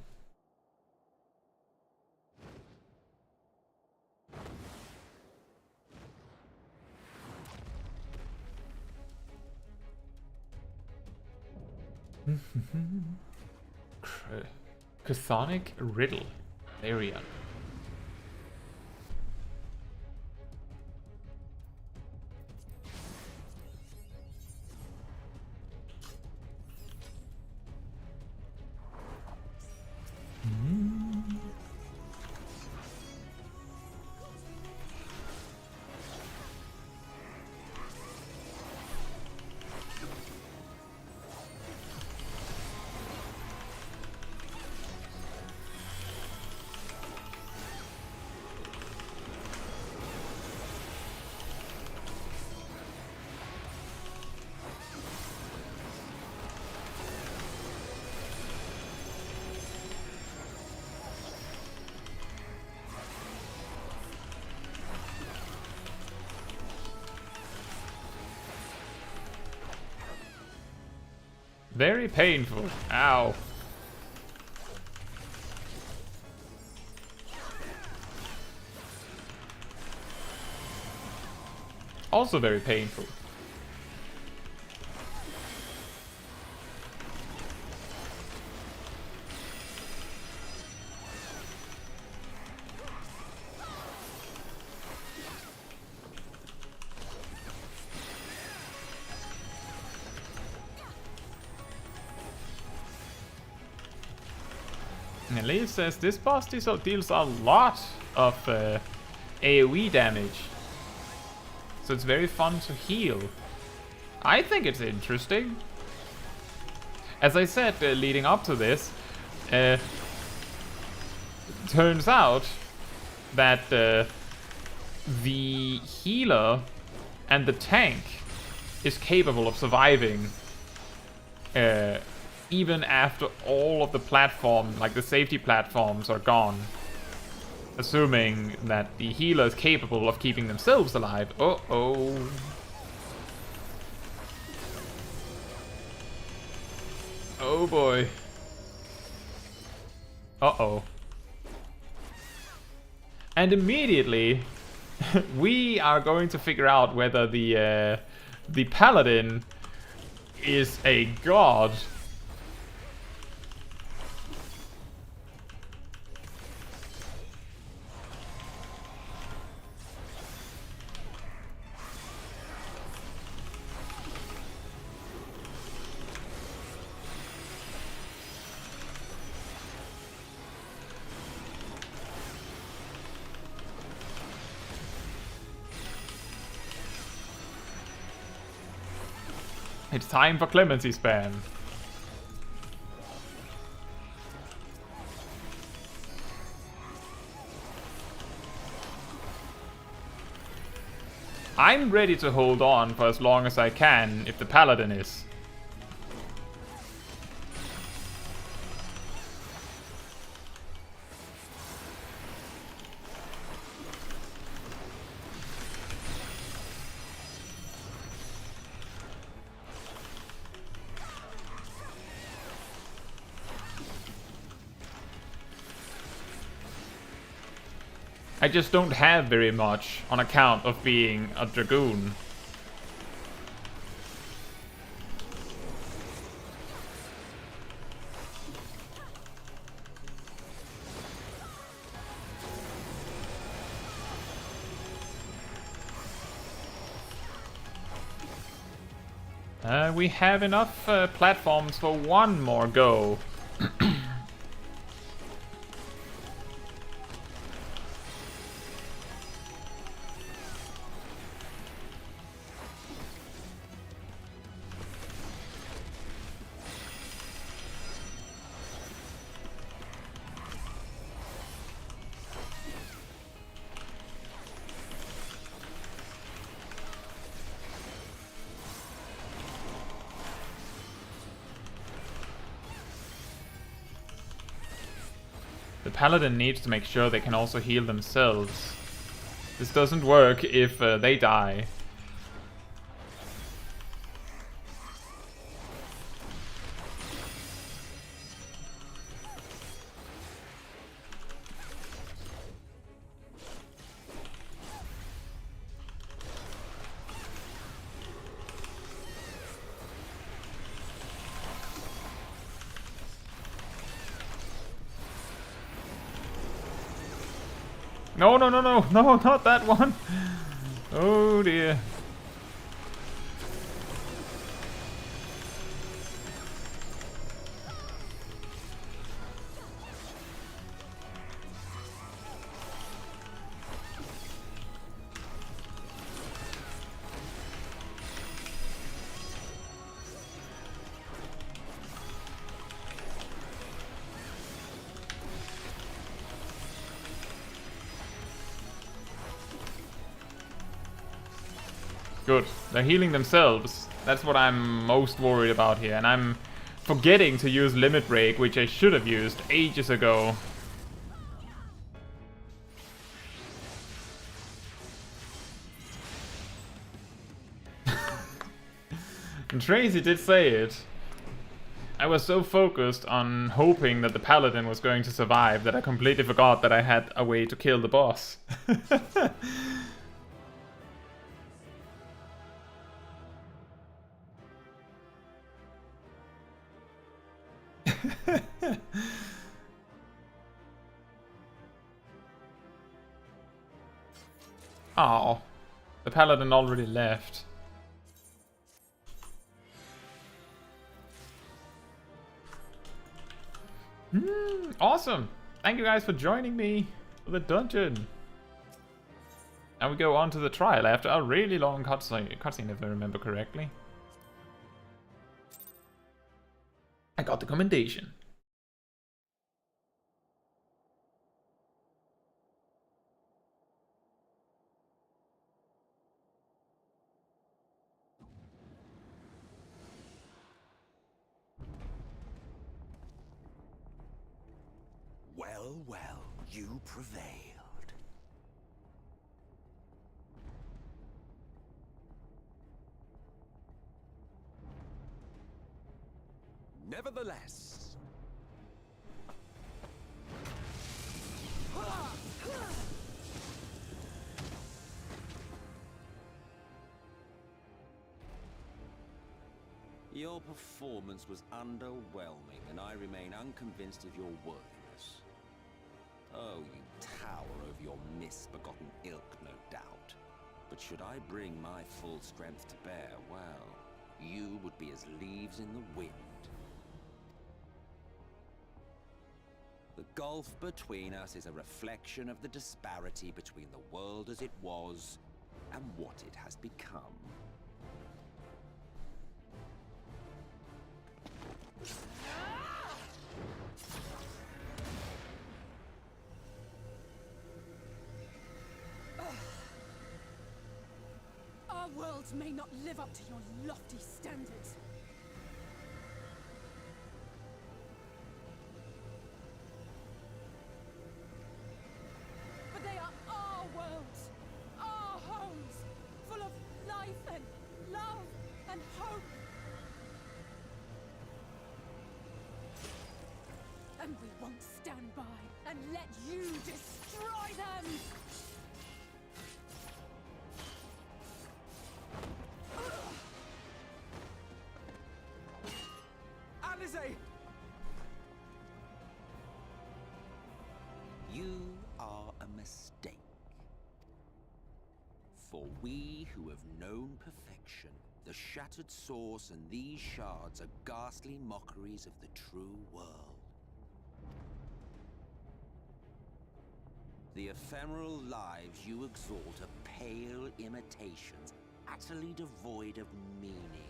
Chthonic Riddle. Larian. Very painful. Ow. Also very painful. And Leif says this boss deals a lot of AoE damage. So it's very fun to heal. I think it's interesting. As I said leading up to this, turns out that the healer and the tank is capable of surviving even after all of the platform, like the safety platforms, are gone. Assuming that the healer is capable of keeping themselves alive. Uh-oh. Oh boy. Uh-oh. And immediately, we are going to figure out whether the paladin is a god. It's time for clemency spam. I'm ready to hold on for as long as I can if the paladin is. I just don't have very much on account of being a dragoon. We have enough platforms for one more go. The paladin needs to make sure they can also heal themselves. This doesn't work if they die. No, no, no, no, no, not that one. Oh dear. Good. They're healing themselves. That's what I'm most worried about here. And I'm forgetting to use Limit Break, which I should have used ages ago. And Tracy did say it. I was so focused on hoping that the paladin was going to survive that I completely forgot that I had a way to kill the boss. Oh, the paladin already left. Awesome! Thank you guys for joining me for the dungeon. Now we go on to the trial after a really long cutscene if I remember correctly. I got the commendation. Well, well, you prevailed. Nevertheless, your performance was underwhelming, and I remain unconvinced of your worthiness. Oh, you tower over your misbegotten ilk, no doubt. But should I bring my full strength to bear, well, you would be as leaves in the wind. The gulf between us is a reflection of the disparity between the world as it was and what it has become. worlds may not live up to your lofty standards. But they are our worlds, our homes, full of life and love and hope. And we won't stand by and let you destroy them! Alizé! You are a mistake. For we who have known perfection, the shattered source and these shards are ghastly mockeries of the true world. The ephemeral lives you exalt are pale imitations, utterly devoid of meaning.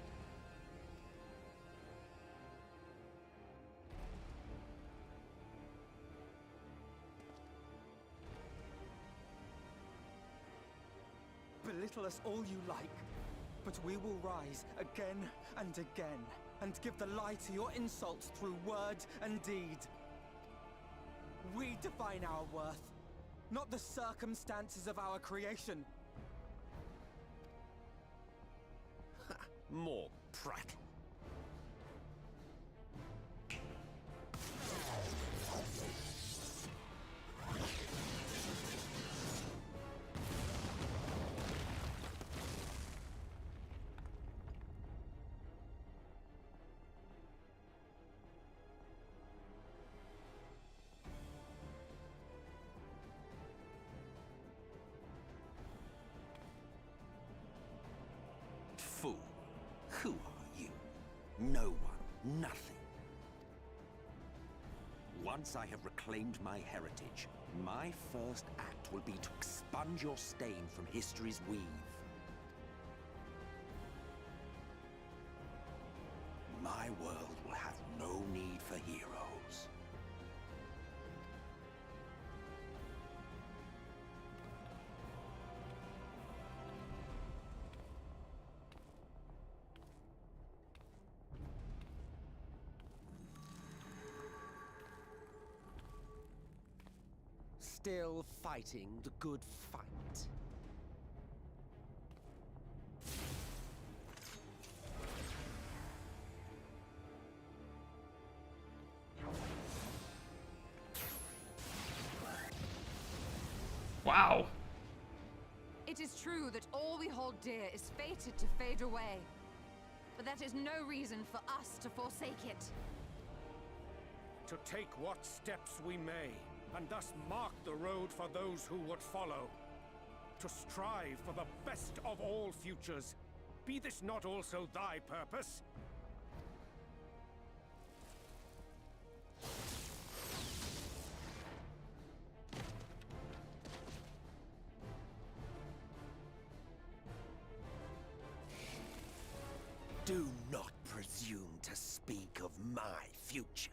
Belittle us all you like, but we will rise again and again, and give the lie to your insults through word and deed. We define our worth, not the circumstances of our creation. More prat. Fool, who are you? No one, nothing. Once I have reclaimed my heritage, my first act will be to expunge your stain from history's weave. My world will have no need for heroes. Still fighting the good fight. Wow. It is true that all we hold dear is fated to fade away. But that is no reason for us to forsake it. To take what steps we may, and thus mark the road for those who would follow. To strive for the best of all futures. Be this not also thy purpose? Do not presume to speak of my future.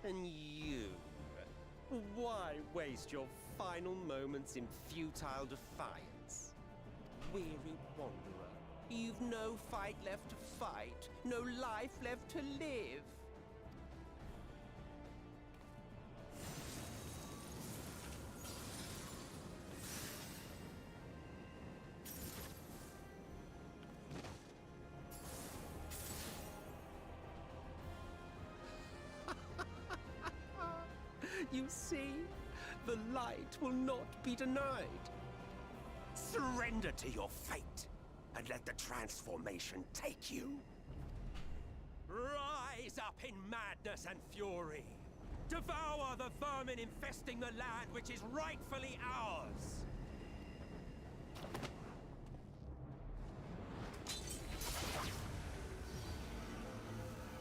And you? Why waste your final moments in futile defiance? Weary wanderer, you've no fight left to fight, no life left to live. You see, the light will not be denied. Surrender to your fate, and let the transformation take you. Rise up in madness and fury. Devour the vermin infesting the land which is rightfully ours.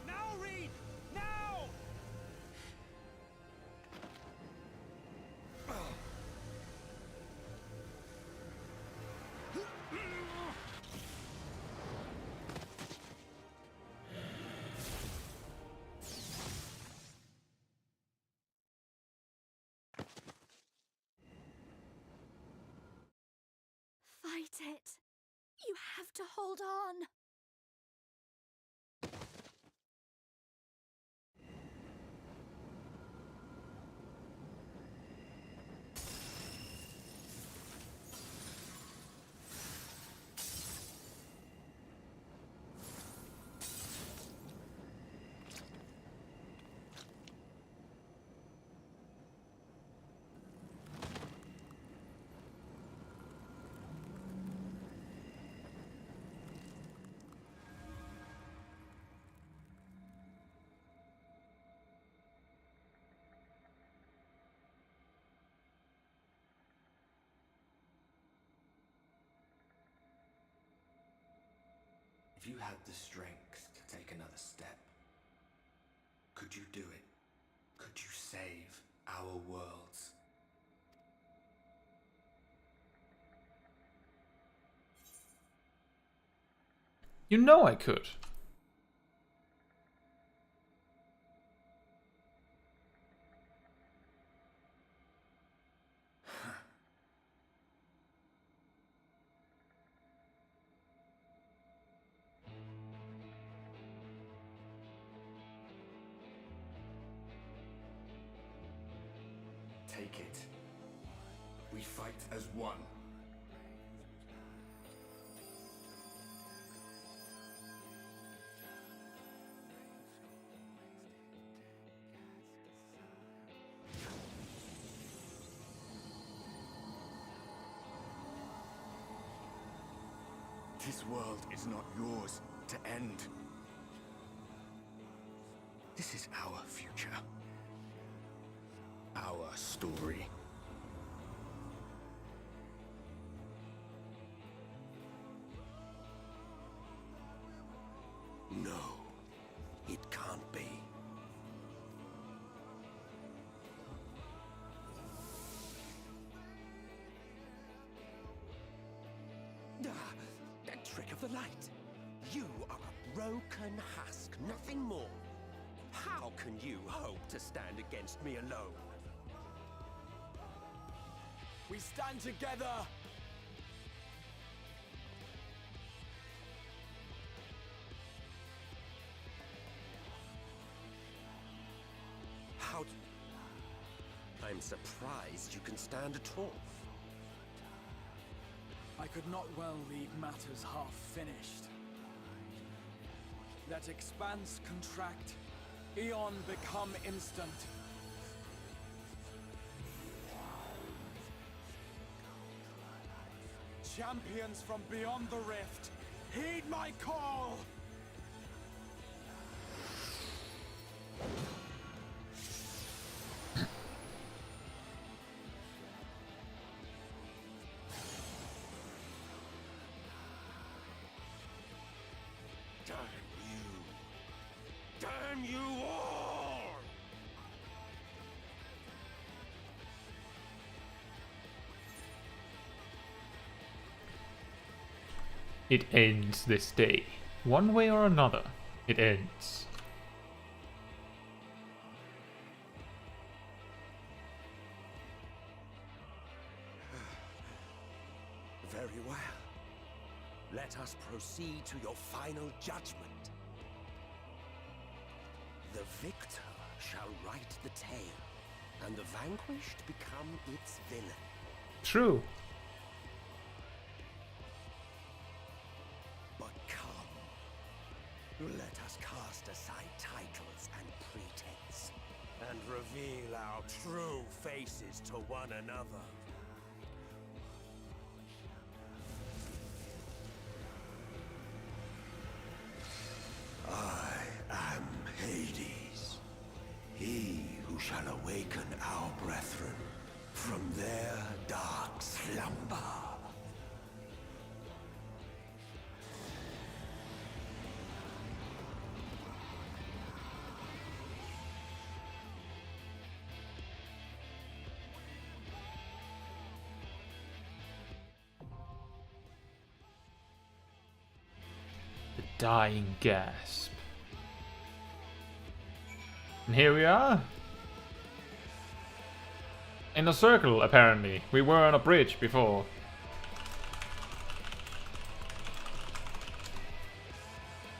Now, Reed! Now! to hold on. If you had the strength to take another step, could you do it? Could you save our worlds? You know I could. Take it. We fight as one. This world is not yours to end. This is our future. Our story. No, it can't be. That trick of the light. You are a broken husk, nothing more. How can you hope to stand against me alone? We stand together! How... I'm surprised you can stand at all. I could not well leave matters half finished. Let expanse contract, Eon become instant. Champions from beyond the rift, heed my call! Damn you all! It ends this day. One way or another, it ends. Very well. Let us proceed to your final judgment. The victor shall write the tale, and the vanquished become its villain. True. But come, let us cast aside titles and pretense, and reveal our true faces to one another. I am Hades, he who shall awaken our brethren from their dark slumber. The dying gasp. And here we are. In a circle, apparently. We were on a bridge before.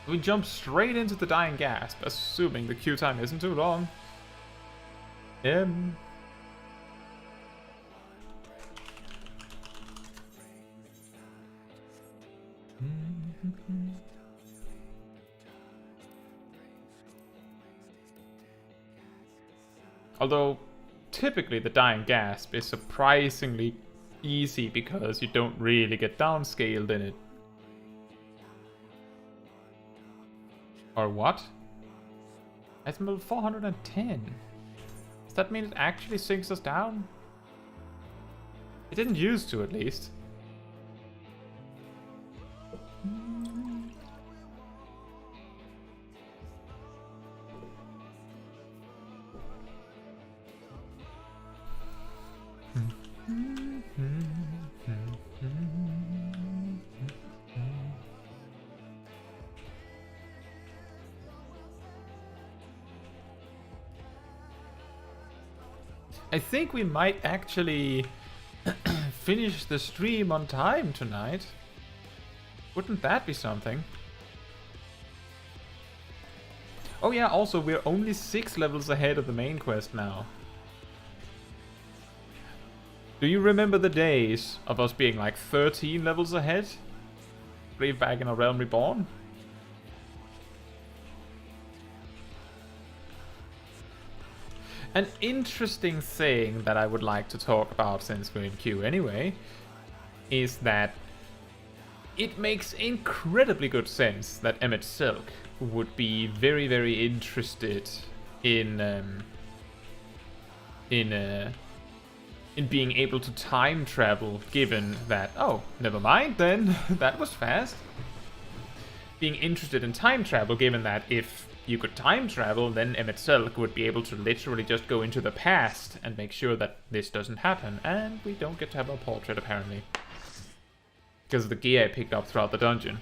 We jump straight into the Dying Gasp, assuming the queue time isn't too long. Although, typically the Dying Gasp is surprisingly easy because you don't really get downscaled in it. Or what? It's level 410. Does that mean it actually sinks us down? It didn't used to, at least. I think we might actually finish the stream on time tonight. Wouldn't that be something? Oh yeah, also we're only 6 levels ahead of the main quest now. Do you remember the days of us being like 13 levels ahead? Brave back in a Realm Reborn? An interesting thing that I would like to talk about, since we're in queue anyway, is that it makes incredibly good sense that Emmett Silk would be very, very interested in being able to time travel, given that... Oh, never mind then, that was fast. Being interested in time travel, given that if you could time travel, then Emmett Silk would be able to literally just go into the past and make sure that this doesn't happen. And we don't get to have our portrait, apparently. Because of the gear I picked up throughout the dungeon.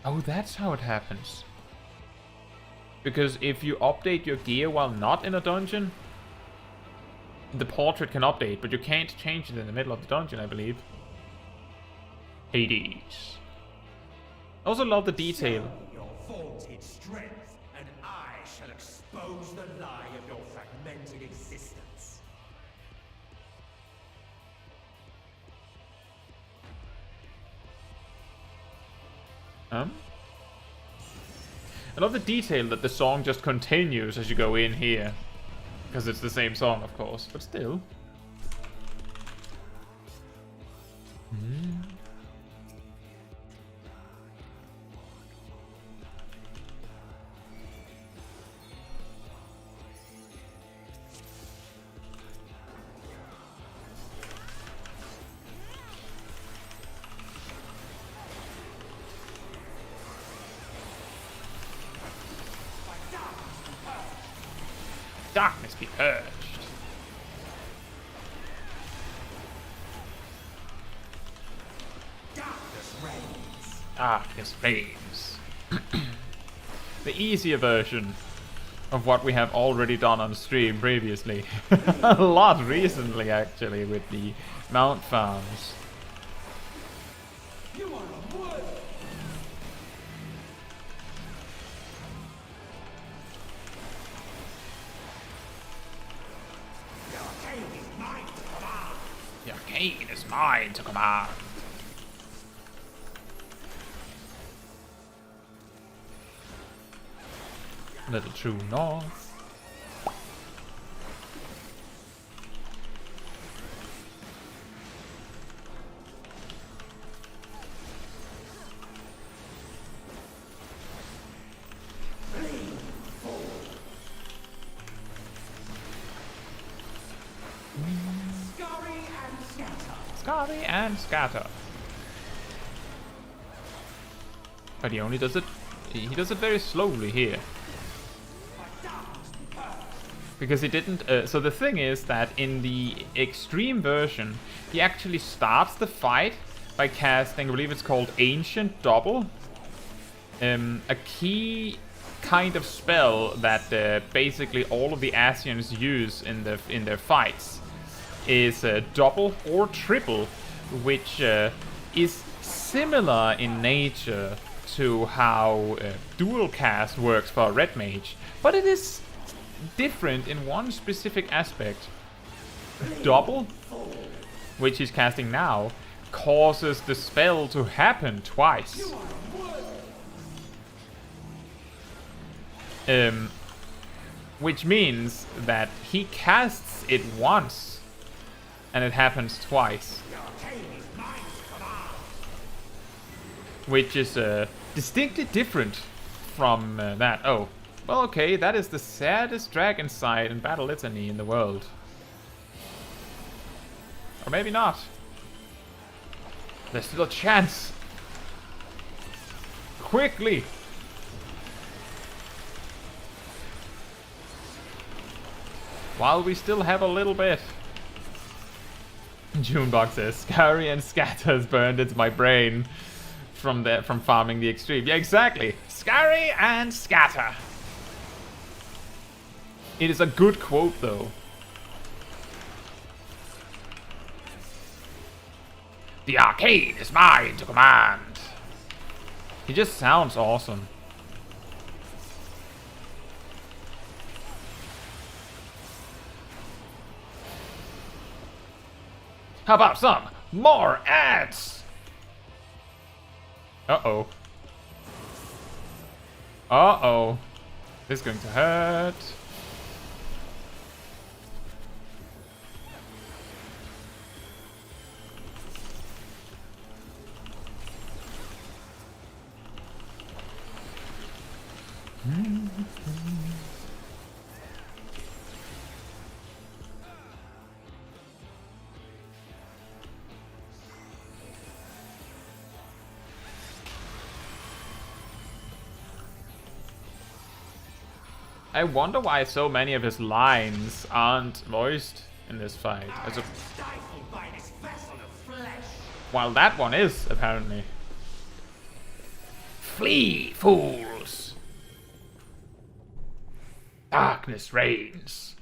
Oh, that's how it happens. Because if you update your gear while not in a dungeon, the portrait can update, but you can't change it in the middle of the dungeon, I believe. Hades. I also love the detail. Show your vaunted strength, and I shall expose the lie of your fragmented existence. I love the detail that the song just continues as you go in here. Because it's the same song, of course, but still. Darkness be purged. Darkness reigns. Darkness reigns. The easier version of what we have already done on stream previously. A lot recently, actually, with the mount farms. You are unworthy. The arcane is mine to command. Little true north. Scurry and scatter. But he only does it... He does it very slowly here. Because he didn't... so the thing is that in the extreme version, he actually starts the fight by casting, I believe it's called Ancient Double. A key kind of spell that basically all of the Asians use in their fights. Is double or triple, which is similar in nature to how dual cast works for a red mage, but it is different in one specific aspect. Double, which he's casting now, causes the spell to happen twice. Which means that he casts it once and it happens twice. Which is distinctly different from that. Oh, well, okay, that is the saddest dragon sight in Battle Litany in the world. Or maybe not. There's still a chance. Quickly! While we still have a little bit. Junebug says, Scurry and Scatter has burned into my brain from farming the extreme. Yeah, exactly. Scurry and Scatter. It is a good quote, though. The arcane is mine to command. He just sounds awesome. How about some more ads? Uh-oh. Uh-oh. This is going to hurt. I wonder why so many of his lines aren't voiced in this fight. While that one is, apparently. Flee, fools! Darkness reigns.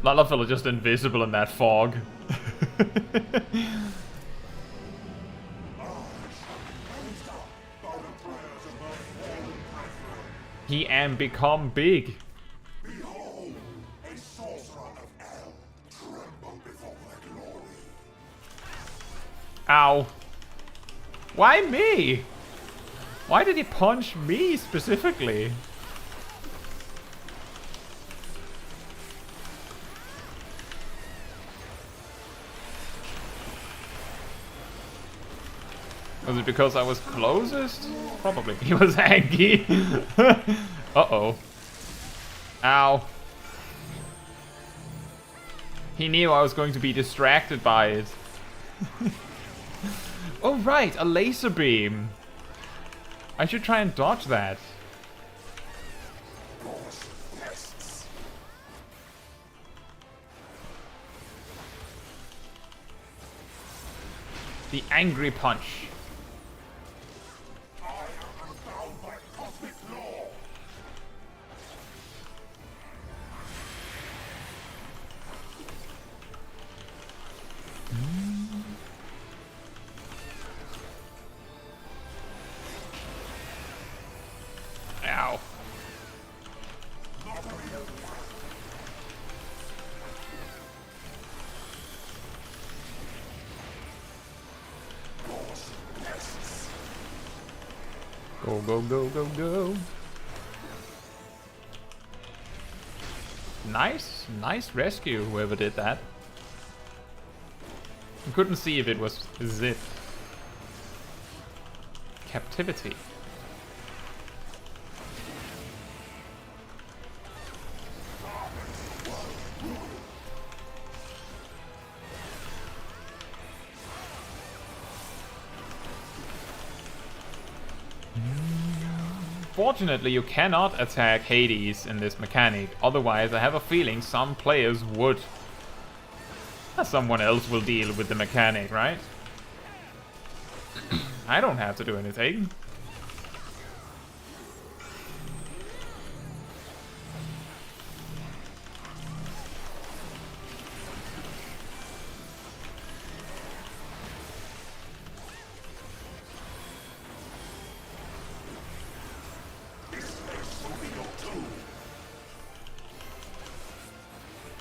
Lalafell is just invisible in that fog. He am become big. Behold, a sorcerer of El, tremble before their glory. Ow. Why me? Why did he punch me specifically? Was it because I was closest? Probably. He was angry. Uh-oh. Ow. He knew I was going to be distracted by it. Oh right, a laser beam. I should try and dodge that. The angry punch. Ow. Go, go, go, go, go. Nice rescue, whoever did that. I couldn't see if it was zip. Captivity. Fortunately, you cannot attack Hades in this mechanic, otherwise I have a feeling some players would. Someone else will deal with the mechanic, right? I don't have to do anything.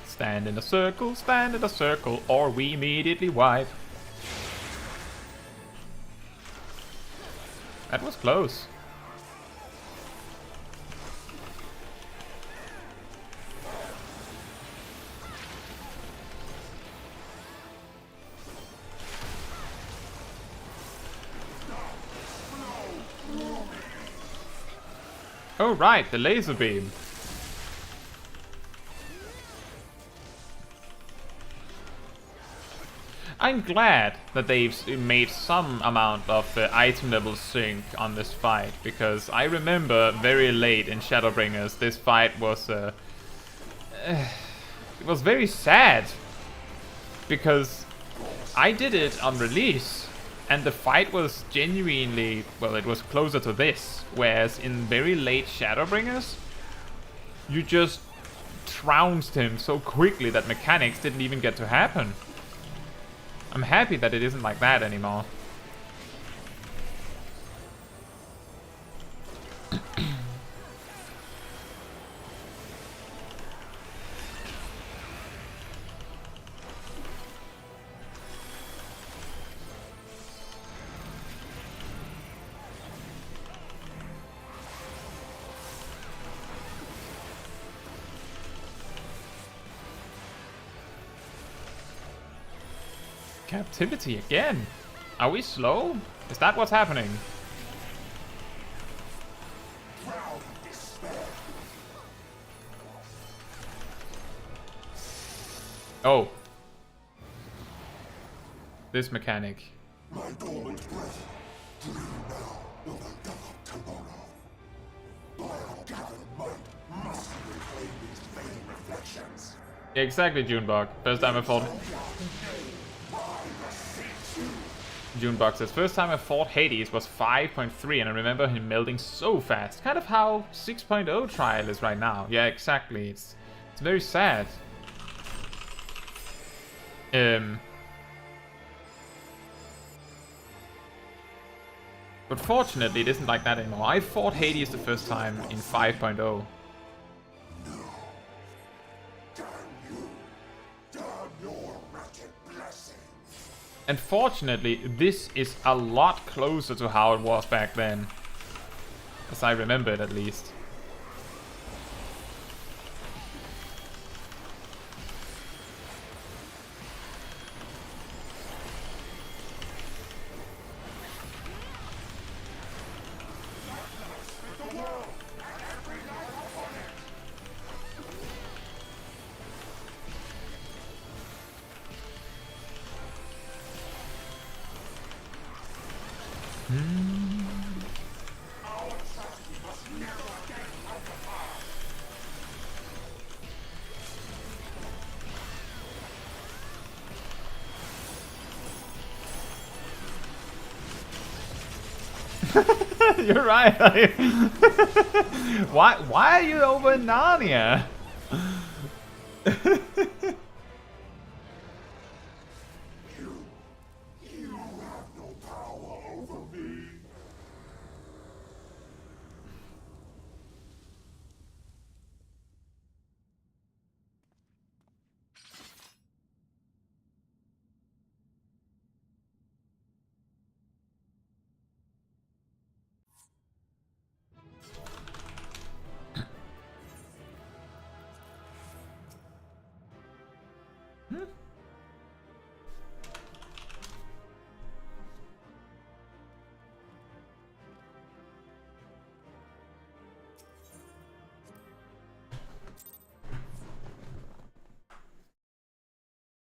Stand in a circle, or we immediately wipe. That was close. Oh right, the laser beam. I'm glad that they've made some amount of item level sync on this fight, because I remember very late in Shadowbringers this fight was it was very sad, because I did it on release and the fight was genuinely, well, it was closer to this, whereas in very late Shadowbringers you just trounced him so quickly that mechanics didn't even get to happen. I'm happy that it isn't like that anymore. Captivity again? Are we slow? Is that what's happening? Oh. This mechanic. My dormant breath, dream now will develop tomorrow. By our gathered might, must reclaim these vain reflections. Yeah, exactly, Junebug. First time I fought... Junebug says, first time I fought Hades was 5.3 and I remember him melting so fast. Kind of how 6.0 trial is right now. Yeah, exactly. It's very sad. But fortunately it isn't like that anymore. I fought Hades the first time in 5.0. And fortunately, this is a lot closer to how it was back then. As I remember it, at least. You're right. Why are you over in Narnia? You have no power over me.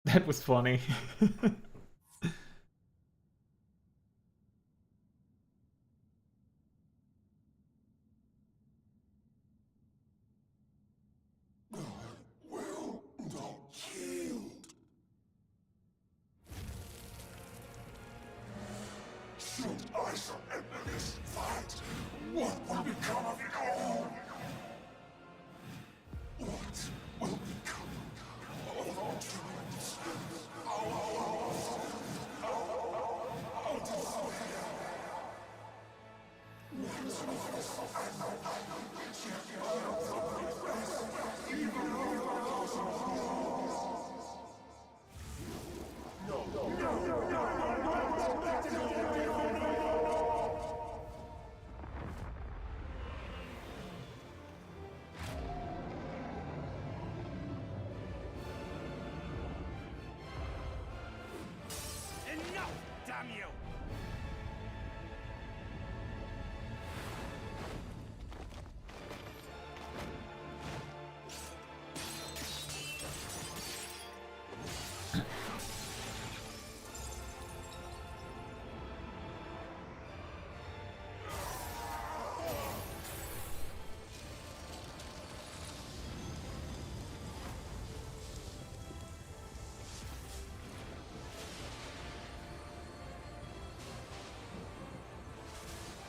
That was funny. Should I surrender this fight, what will become of it all? What will become of our dreams? Enough, damn you!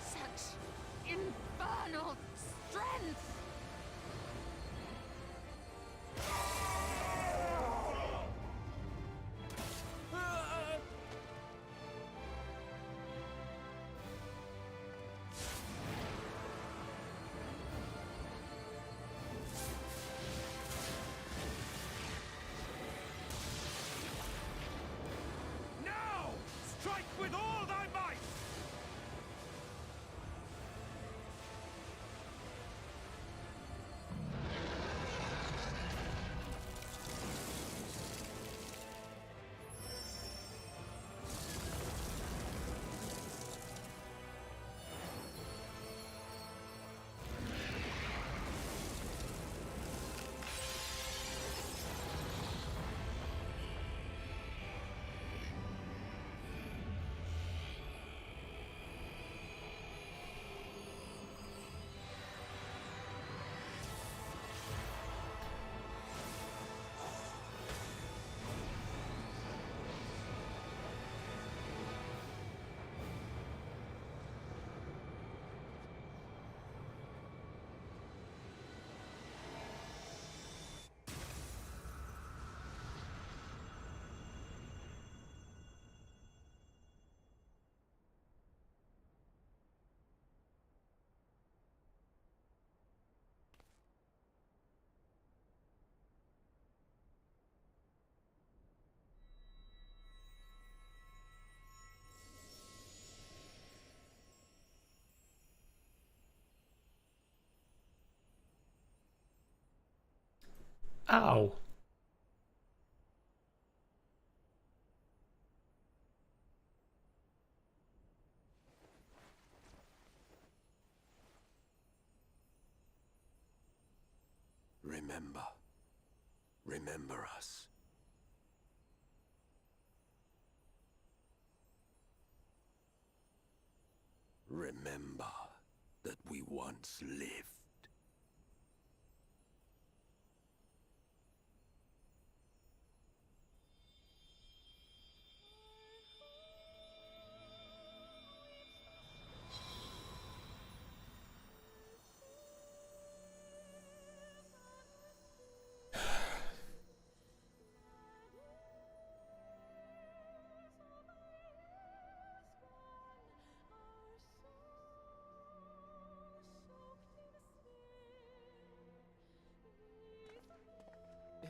Such infernal strength! Now! Strike with all thy might! Ow! Remember. Remember us. Remember that we once lived.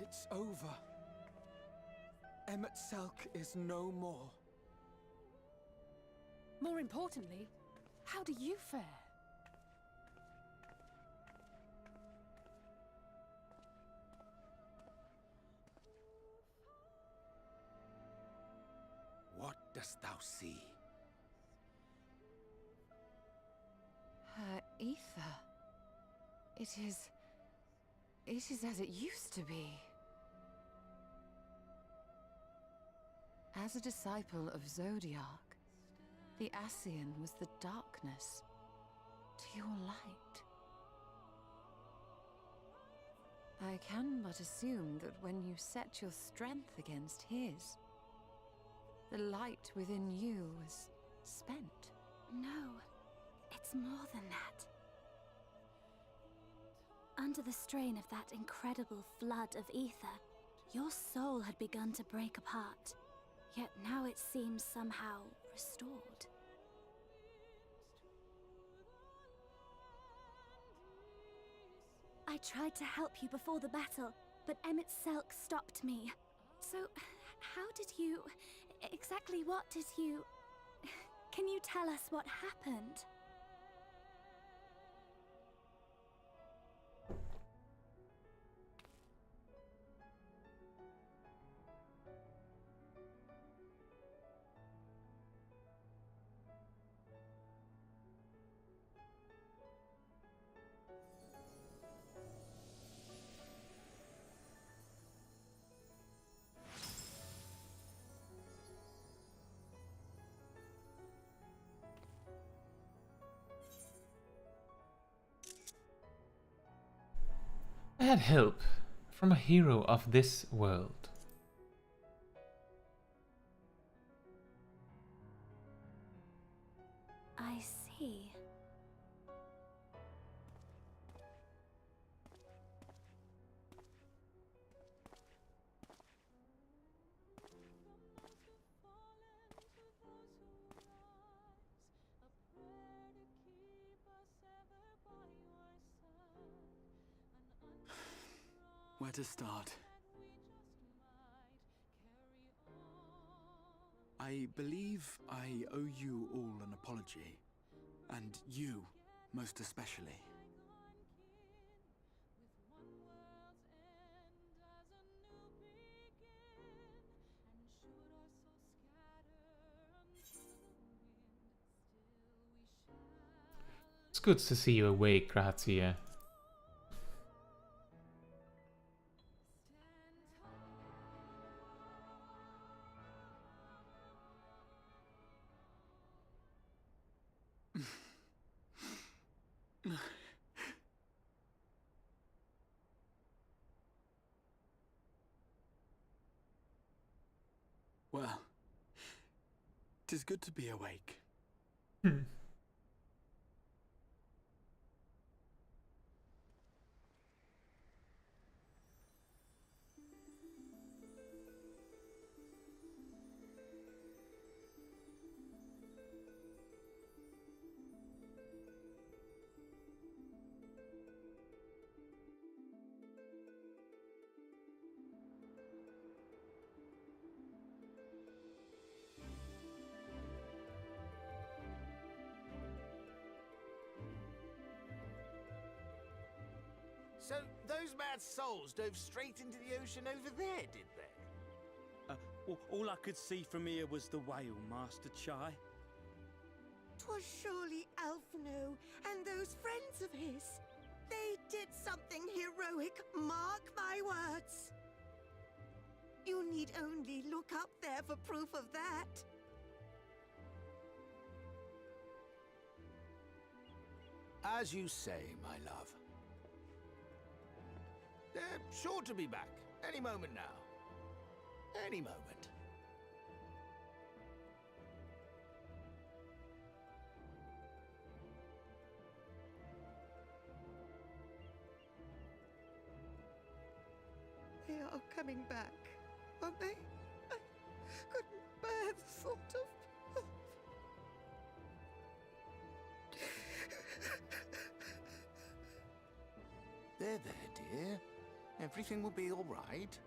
It's over. Emet-Selch is no more. More importantly, how do you fare? What dost thou see? Her ether. It is as it used to be. As a disciple of Zodiark, the Ascian was the darkness to your light. I can but assume that when you set your strength against his, the light within you was spent. No, it's more than that. Under the strain of that incredible flood of ether, your soul had begun to break apart, yet now it seems somehow restored. I tried to help you before the battle, but Emmett Selk stopped me. So, how did you... exactly what did you... Can you tell us what happened? I had help from a hero of this world. I see. Where to start? I believe I owe you all an apology. And you, most especially. It's good to see you awake, Grazia. Well, 'tis good to be awake. So, those mad souls dove straight into the ocean over there, did they? All I could see from here was the whale, Master Chai. 'Twas surely Alphino and those friends of his. They did something heroic, mark my words. You need only look up there for proof of that. As you say, my love. They're sure to be back any moment now. Any moment. They are coming back, aren't they? I couldn't bear the thought of... There, dear. Everything will be all right.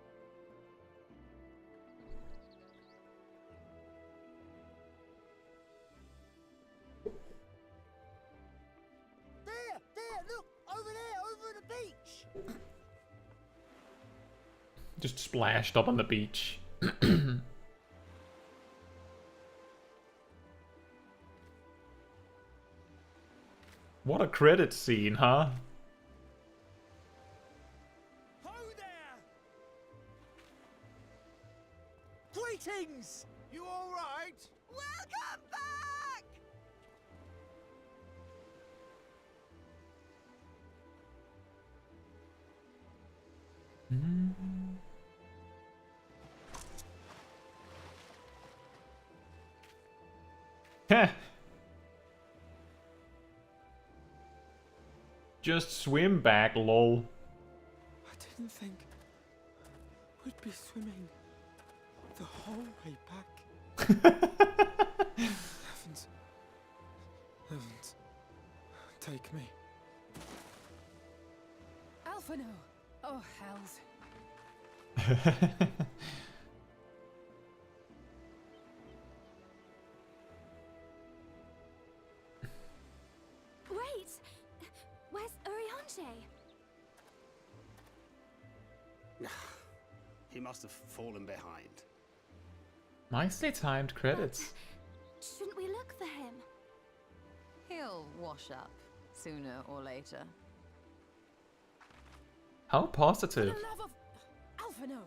There, look! Over there, over the beach! Just splashed up on the beach. What a credit scene, huh? Greetings! You all right? Welcome back! Just swim back, lol. I didn't think we'd be swimming the whole way back. Heavens. Heavens. Take me. Alphino! Oh, hells. Wait! Where's Urianger? He must have fallen behind. Nicely timed credits. Shouldn't we look for him? He'll wash up sooner or later. How positive. For the love of Alphino!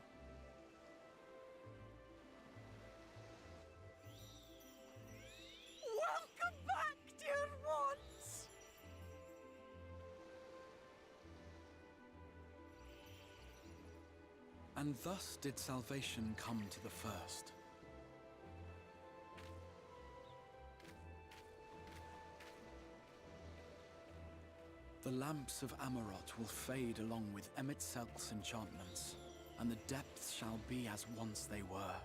Welcome back, dear ones! And thus did salvation come to the first. The lamps of Amaurot will fade along with Emet-Selch's enchantments, and the depths shall be as once they were.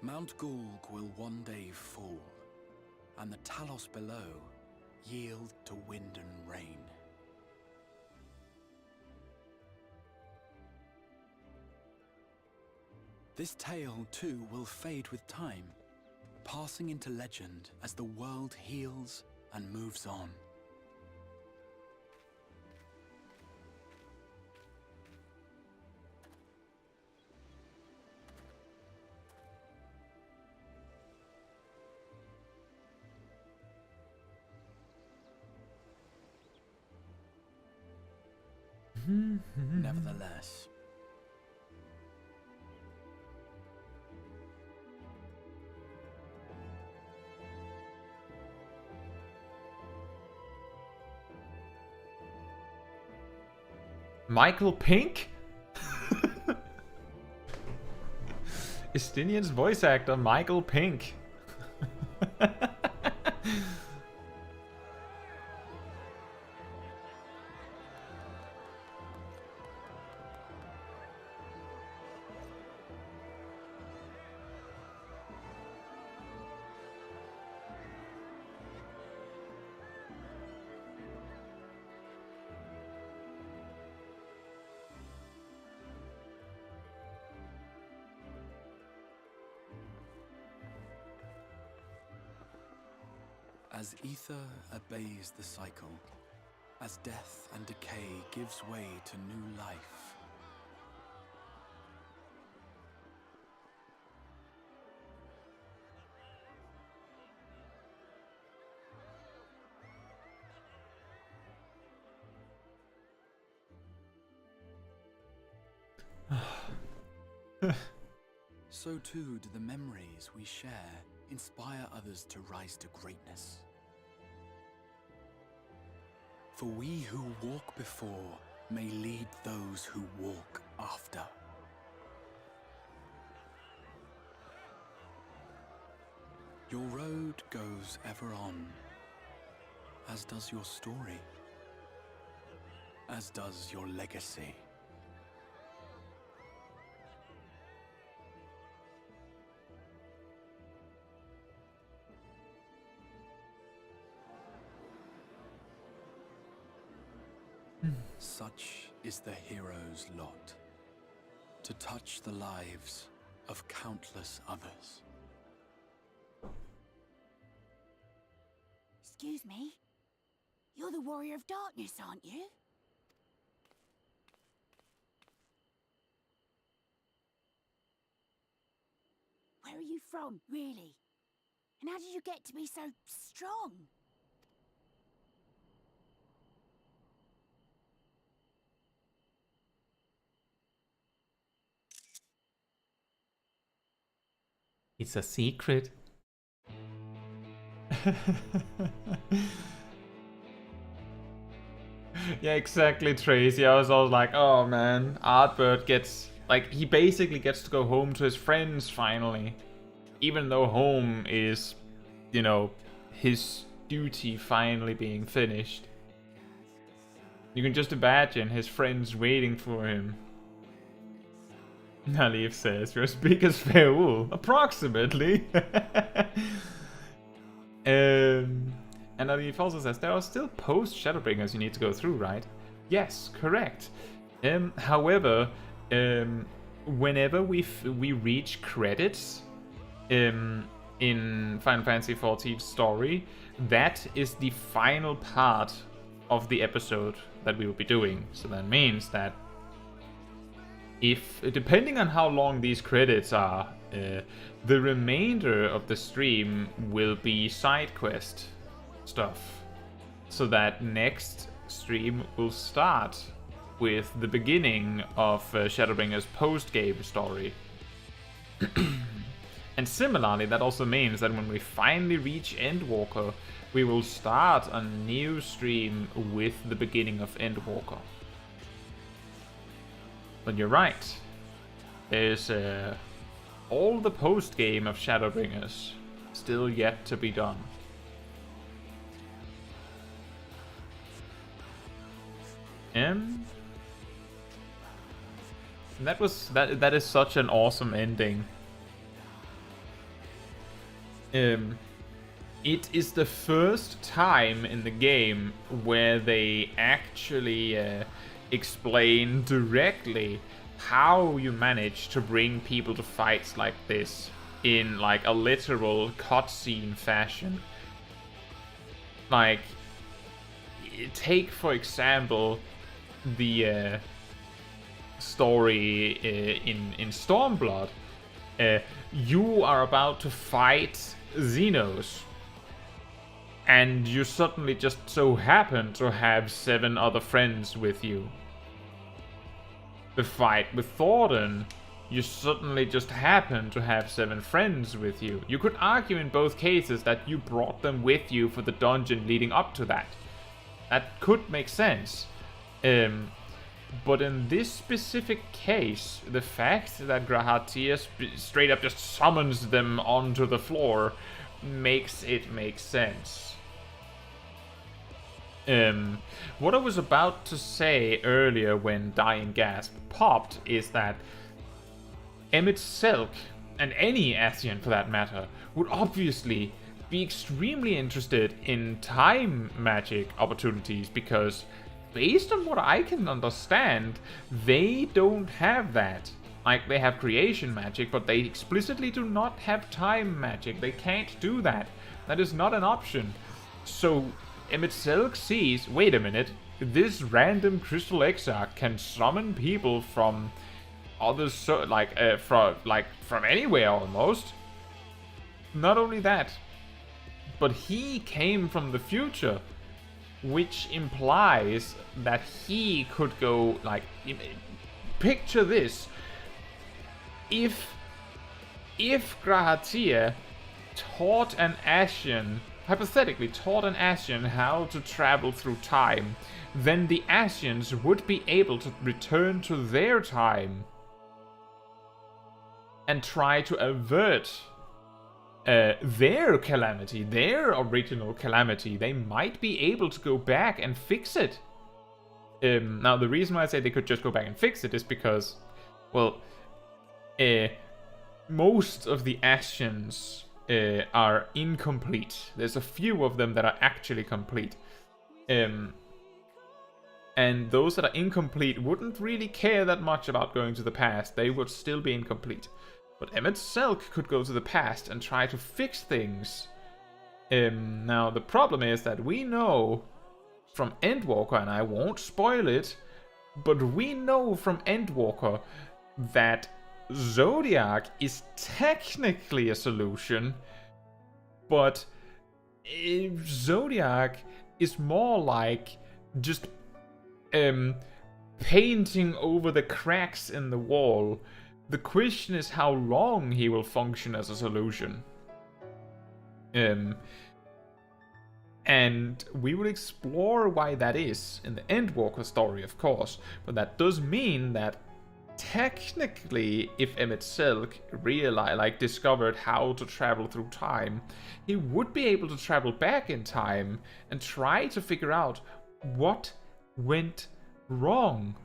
Mount Gulg will one day fall, and the Talos below yield to wind and rain. This tale, too, will fade with time, passing into legend as the world heals and moves on. Nevertheless, Michael Pink? Estinian's voice actor, Michael Pink. as ether obeys the cycle, as death and decay gives way to new life, so too do the memories we share inspire others to rise to greatness. For we who walk before may lead those who walk after. Your road goes ever on, as does your story, as does your legacy. Such is the hero's lot, to touch the lives of countless others. Excuse me? You're the Warrior of Darkness, aren't you? Where are you from, really? And how did you get to be so strong? It's a secret. Yeah, exactly, Tracy. I was like, oh man, Artbird gets, like, he basically gets to go home to his friends finally. Even though home is, you know, his duty finally being finished. You can just imagine his friends waiting for him. Nalif says, you're as big as Feul. Approximately. And Nalif also says, there are still post Shadowbringers you need to go through, right? Yes, correct. However, whenever we reach credits in Final Fantasy XIV's story, that is the final part of the episode that we will be doing. So that means that if, depending on how long these credits are, the remainder of the stream will be side quest stuff. So that next stream will start with the beginning of Shadowbringers post-game story. And similarly, that also means that when we finally reach Endwalker, we will start a new stream with the beginning of Endwalker. But you're right. There's all the post-game of Shadowbringers still yet to be done. And that is such an awesome ending. It is the first time in the game where they actually explain directly how you manage to bring people to fights like this in like a literal cutscene fashion. Like, take for example the story in Stormblood. You are about to fight Xenos, and you suddenly just so happen to have 7 other friends with you. The fight with Thordan, you suddenly just happen to have 7 friends with you. You could argue in both cases that you brought them with you for the dungeon leading up to that. That could make sense. But in this specific case, the fact that Grahatia straight up just summons them onto the floor makes it make sense. What I was about to say earlier when Dying Gasp popped is that Emet-Selch, and any Ascian for that matter, would obviously be extremely interested in time magic opportunities, because based on what I can understand, they don't have that. Like, they have creation magic, but they explicitly do not have time magic. They can't do that. That is not an option. So Emet-Selch sees, wait a minute, this random Crystal Exarch can summon people from others, from anywhere almost. Not only that, but he came from the future, which implies that he could go, like, picture this. If Grahatia taught an Ascian, hypothetically taught an Ascian how to travel through time, then the Ascians would be able to return to their time and try to avert their calamity, their original calamity. They might be able to go back and fix it. Now, the reason why I say they could just go back and fix it is because, well, most of the Ascians are incomplete. There's a few of them that are actually complete. And those that are incomplete wouldn't really care that much about going to the past. They would still be incomplete. But Emet-Selch could go to the past and try to fix things. Now, the problem is that we know from Endwalker, and I won't spoil it, but we know from Endwalker that Zodiac is technically a solution, but Zodiac is more like just painting over the cracks in the wall. The question is how long he will function as a solution. And we will explore why that is in the Endwalker story, of course. But that does mean that technically, if Emmett Silk discovered how to travel through time, he would be able to travel back in time and try to figure out what went wrong.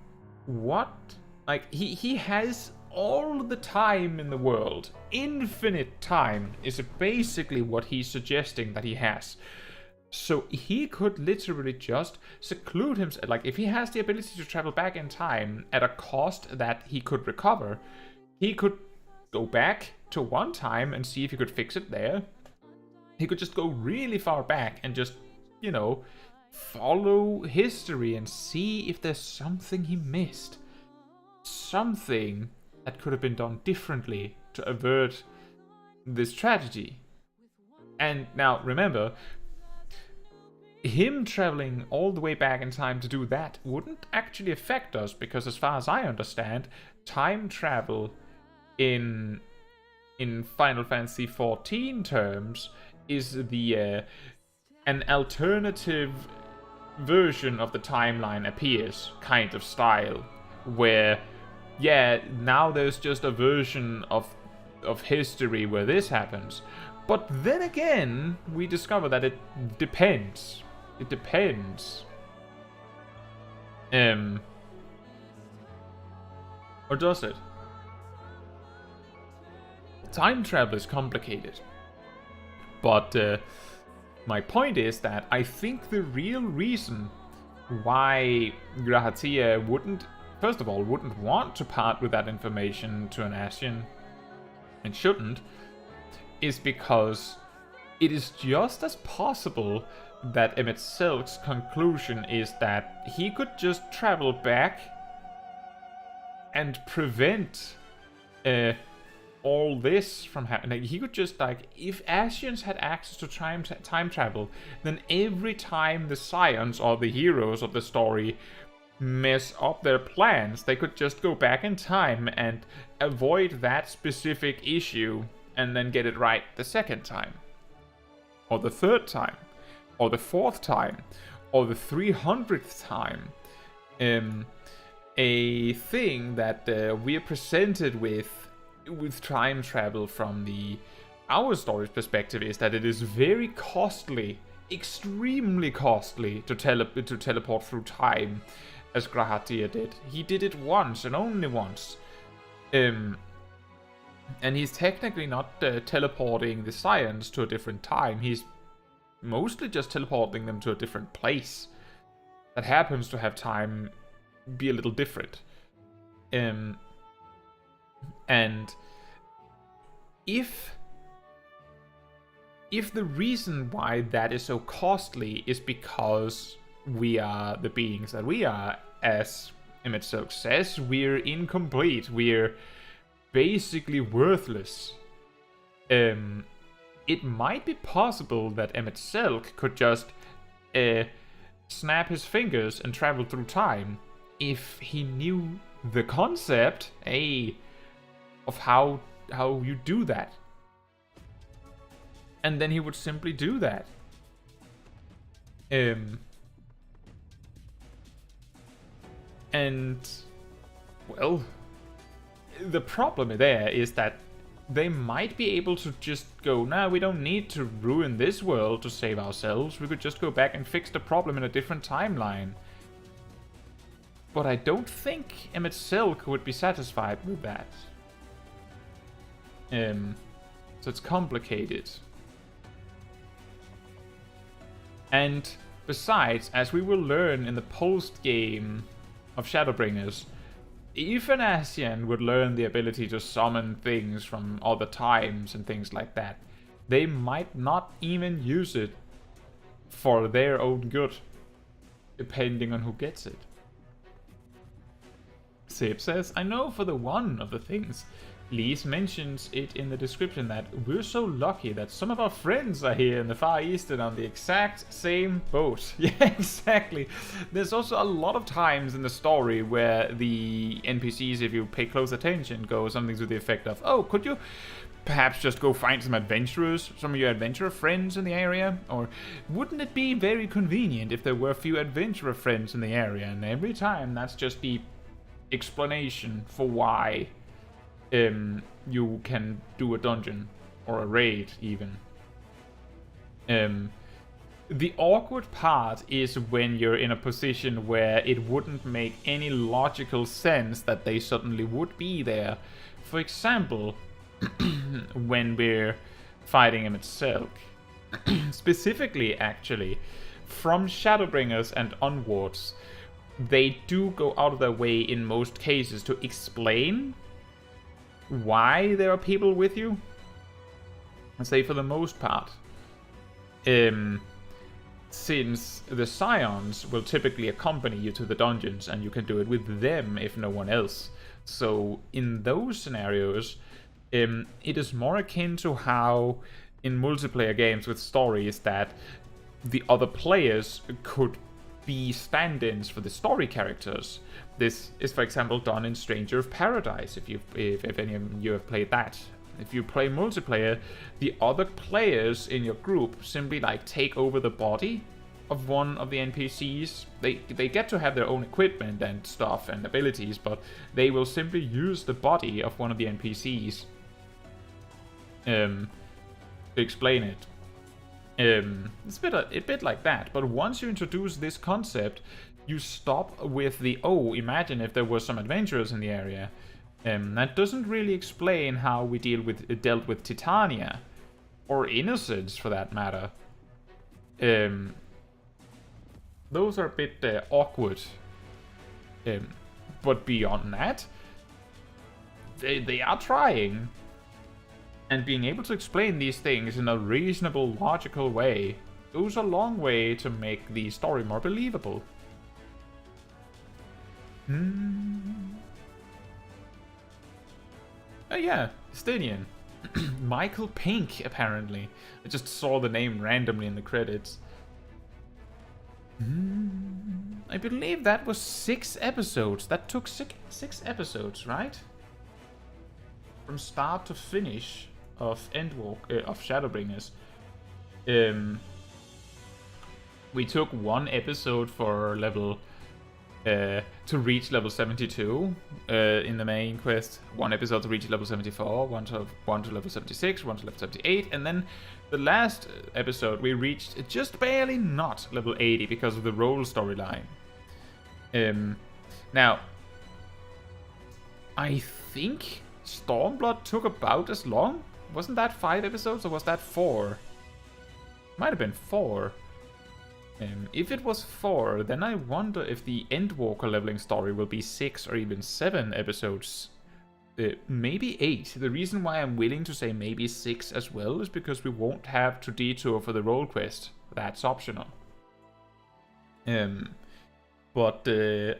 He has all the time in the world. Infinite time is basically what he's suggesting that he has. So he could literally just seclude himself. Like, if he has the ability to travel back in time at a cost that he could recover, he could go back to one time and see if he could fix it there. He could just go really far back and just, you know, follow history and see if there's something he missed. Something that could have been done differently to avert this tragedy. And now, remember, him traveling all the way back in time to do that wouldn't actually affect us, because as far as I understand, time travel in Final Fantasy XIV terms is an alternative version of the timeline appears kind of style, where now there's just a version of history where this happens. But then again, we discover that it depends. It depends. Or does it? Time travel is complicated. But my point is that I think the real reason why Grahatia wouldn't want to part with that information to an Ascian, and shouldn't, is because it is just as possible that Emmett Silk's conclusion is that he could just travel back and prevent all this from happening. He could just, if Ascians had access to time travel, then every time the Scions or the heroes of the story mess up their plans, they could just go back in time and avoid that specific issue and then get it right the second time, or the third time, or the fourth time, or the 300th time. A thing that we are presented with time travel from our story's perspective is that it is very costly, extremely costly to teleport through time, as Grahatia did. He did it once and only once. And he's technically not teleporting the Scions to a different time. He's mostly just teleporting them to a different place that happens to have time be a little different. And if the reason why that is so costly is because we are the beings that we are, as Emmett Silk says, we're incomplete, we're basically worthless. It might be possible that Emmett Silk could just snap his fingers and travel through time if he knew the concept, of how you do that. And then he would simply do that. And, well, the problem there is that they might be able to just go, nah, we don't need to ruin this world to save ourselves. We could just go back and fix the problem in a different timeline. But I don't think Emmett Silk would be satisfied with that. So it's complicated. And besides, as we will learn in the post-game of Shadowbringers, if an Ascian would learn the ability to summon things from other times and things like that, they might not even use it for their own good, depending on who gets it. Sib says, I know for the one of the things. Lise mentions it in the description that we're so lucky that some of our friends are here in the Far East and on the exact same boat. Yeah, exactly. There's also a lot of times in the story where the NPCs, if you pay close attention, go something to the effect of, oh, could you perhaps just go find some adventurers, some of your adventurer friends in the area? Or wouldn't it be very convenient if there were a few adventurer friends in the area, and every time that's just the explanation for why you can do a dungeon or a raid even. The awkward part is when you're in a position where it wouldn't make any logical sense that they suddenly would be there. For example, when we're fighting him itself. Specifically, actually, from Shadowbringers and onwards, they do go out of their way in most cases to explain why there are people with you. I'd say for the most part. Since the Scions will typically accompany you to the dungeons, and you can do it with them if no one else. So in those scenarios, it is more akin to how in multiplayer games with stories that the other players could be stand-ins for the story characters. This is, for example, done in Stranger of Paradise, if any of you have played that. If you play multiplayer, the other players in your group simply like take over the body of one of the NPCs. They get to have their own equipment and stuff and abilities, but they will simply use the body of one of the NPCs to explain it. It's a bit like that, but once you introduce this concept, you stop with the, oh, imagine if there were some adventurers in the area. That doesn't really explain how we dealt with Titania, or Innocence for that matter. Those are a bit awkward. But beyond that, they are trying. And being able to explain these things in a reasonable, logical way goes a long way to make the story more believable. Oh yeah, Estinian. Michael Pink, apparently. I just saw the name randomly in the credits. I believe that was 6 episodes. That took six episodes, right? From start to finish of of Shadowbringers. We took 1 episode for level to reach level 72 in the main quest, 1 episode to reach level 74, one to level 76, 1 to level 78, and then the last episode we reached just barely not level 80 because of the role storyline. Now, I think Stormblood took about as long. Wasn't that 5 episodes or was that 4? Might have been 4. If it was 4, then I wonder if the Endwalker leveling story will be 6 or even 7 episodes. Maybe 8. The reason why I'm willing to say maybe 6 as well is because we won't have to detour for the role quest. That's optional. But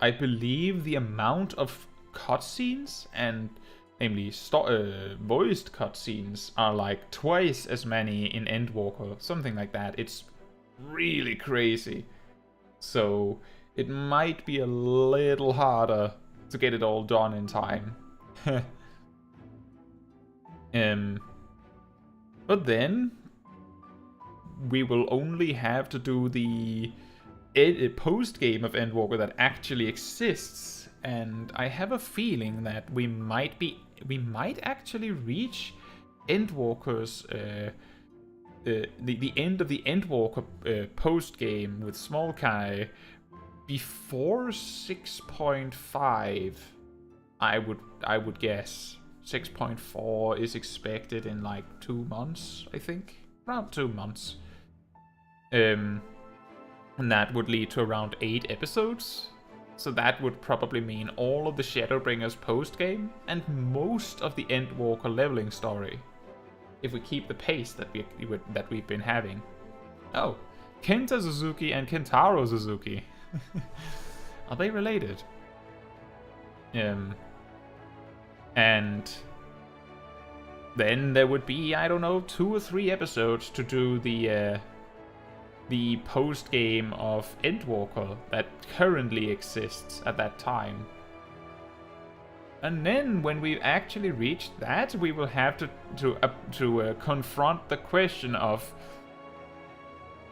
I believe the amount of cutscenes, and namely voiced cutscenes, are like twice as many in Endwalker, something like that. It's really crazy. So it might be a little harder to get it all done in time. But then we will only have to do the post game of Endwalker that actually exists, and I have a feeling that we might actually reach Endwalker's the end of the Endwalker post game with Smol Caetsu before 6.5. I would guess 6.4 is expected in like 2 months, I think. Around 2 months. And that would lead to around 8 episodes. So that would probably mean all of the Shadowbringers post-game and most of the Endwalker leveling story. If we keep the pace that we've been having. Oh, Kenta Suzuki and Kentaro Suzuki. Are they related? And then there would be, I don't know, 2 or 3 episodes to do the post game of Endwalker that currently exists at that time. And then when we actually reach that, we will have to confront the question of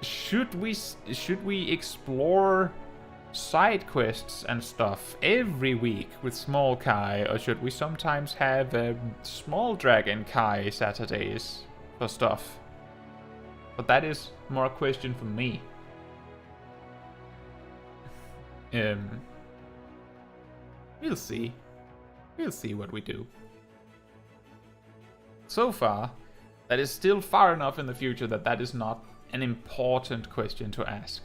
should we explore side quests and stuff every week with Smol Kai, or should we sometimes have Small Dragon Kai Saturdays for stuff? But that is more a question for me. We'll see. We'll see what we do. So far, that is still far enough in the future that that is not an important question to ask.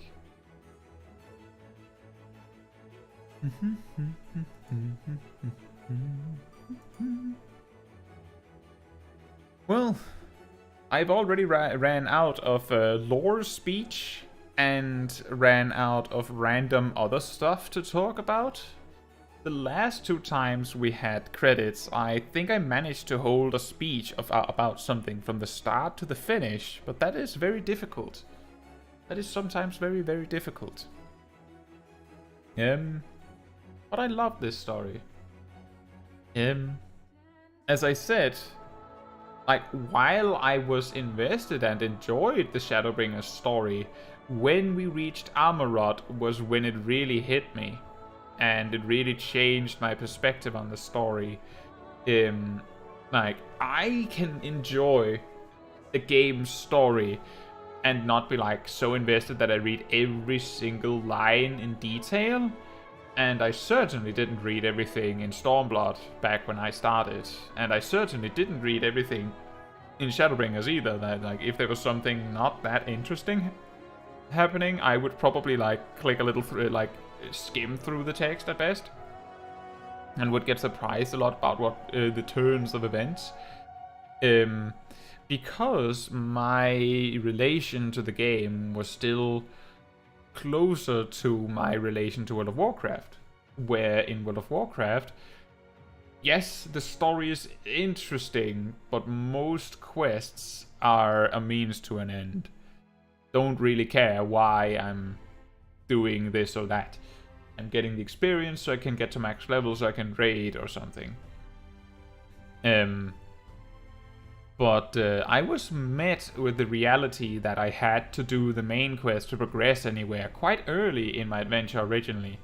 Well, I've already ran out of lore speech and ran out of random other stuff to talk about. The last 2 times we had credits, I think I managed to hold a speech about something from the start to the finish, but that is very difficult. That is sometimes very, very difficult. But I love this story. As I said, like, while I was invested and enjoyed the Shadowbringers story, when we reached Amaurot was when it really hit me. And it really changed my perspective on the story. Like, I can enjoy the game's story and not be like so invested that I read every single line in detail. And I certainly didn't read everything in Stormblood back when I started. And I certainly didn't read everything in Shadowbringers either. That, like, if there was something not that interesting happening, I would probably like click a little through, like skim through the text at best, and would get surprised a lot about what the turns of events, because my relation to the game was still closer to my relation to World of Warcraft, where in World of Warcraft, yes, the story is interesting, but most quests are a means to an end. Don't really care why I'm doing this or that. I'm getting the experience so I can get to max level so I can raid or something. But I was met with the reality that I had to do the main quest to progress anywhere quite early in my adventure originally.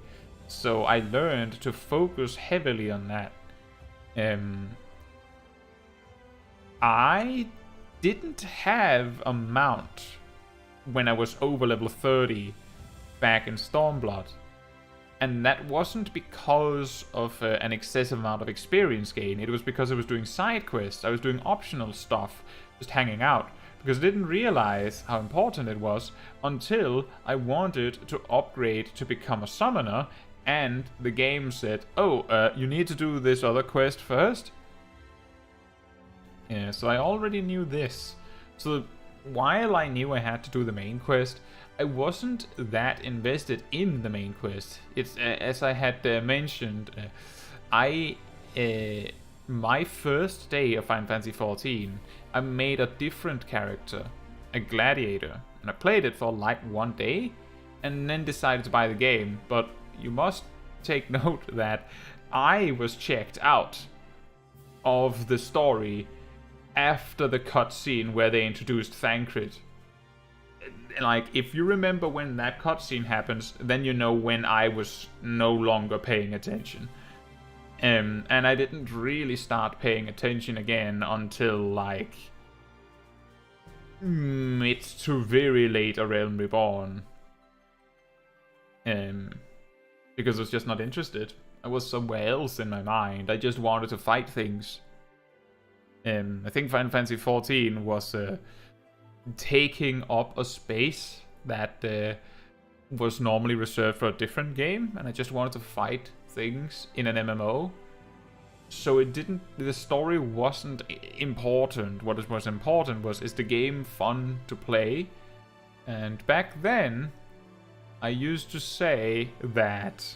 So I learned to focus heavily on that. I didn't have a mount when I was over level 30 back in Stormblood. And that wasn't because of an excessive amount of experience gain. It was because I was doing side quests. I was doing optional stuff, just hanging out. Because I didn't realize how important it was until I wanted to upgrade to become a summoner. And the game said, oh, you need to do this other quest first. Yeah, so I already knew this. So while I knew I had to do the main quest, I wasn't that invested in the main quest. It's as I had mentioned, my first day of Final Fantasy XIV, I made a different character, a gladiator, and I played it for like 1 day, and then decided to buy the game. But you must take note that I was checked out of the story after the cutscene where they introduced Thancred. Like, if you remember when that cutscene happens, then you know when I was no longer paying attention. And I didn't really start paying attention again until, like, mid to very late A Realm Reborn. Because I was just not interested. I was somewhere else in my mind. I just wanted to fight things. I think Final Fantasy XIV was taking up a space that was normally reserved for a different game, and I just wanted to fight things in an MMO. So the story wasn't important. What was important was, is the game fun to play? And back then, I used to say that,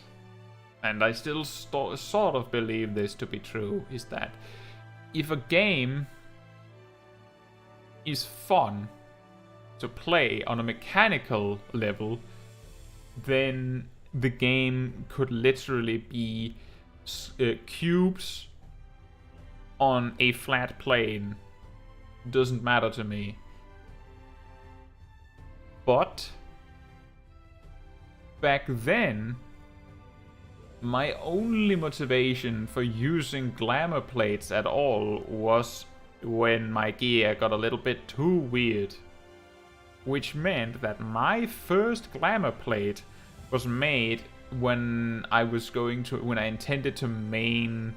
and I still sort of believe this to be true, is that if a game is fun to play on a mechanical level, then the game could literally be cubes on a flat plane doesn't matter to me. But back then, my only motivation for using glamour plates at all was when my gear got a little bit too weird. Which meant that my first glamour plate was made when I intended to main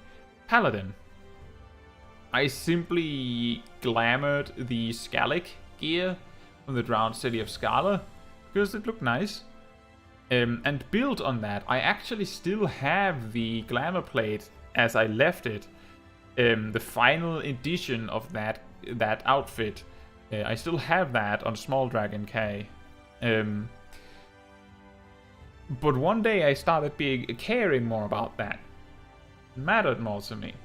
Paladin. I simply glamored the Scalic gear from the Drowned City of Scala because it looked nice. And built on that, I actually still have the glamour plate as I left it. The final edition of that outfit. I still have that on Small Dragon K. But one day I started caring more about that. It mattered more to me.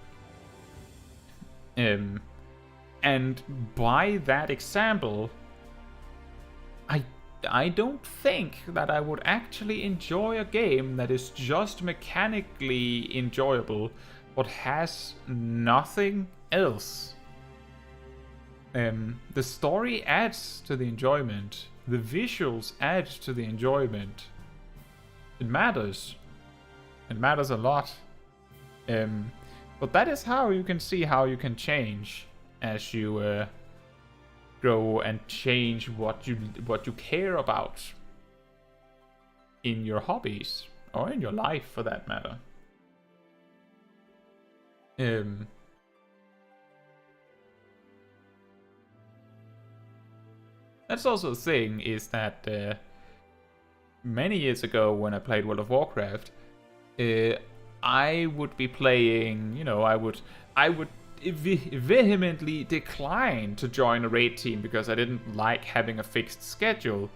And by that example, I don't think that I would actually enjoy a game that is just mechanically enjoyable, but has nothing else. The story adds to the enjoyment. The visuals add to the enjoyment. It matters. It matters a lot. But that is how you can see how you can change as you grow and change what you care about in your hobbies or in your life, for that matter. That's also the thing, is that many years ago when I played World of Warcraft, I would be playing, you know, I would vehemently decline to join a raid team because I didn't like having a fixed schedule.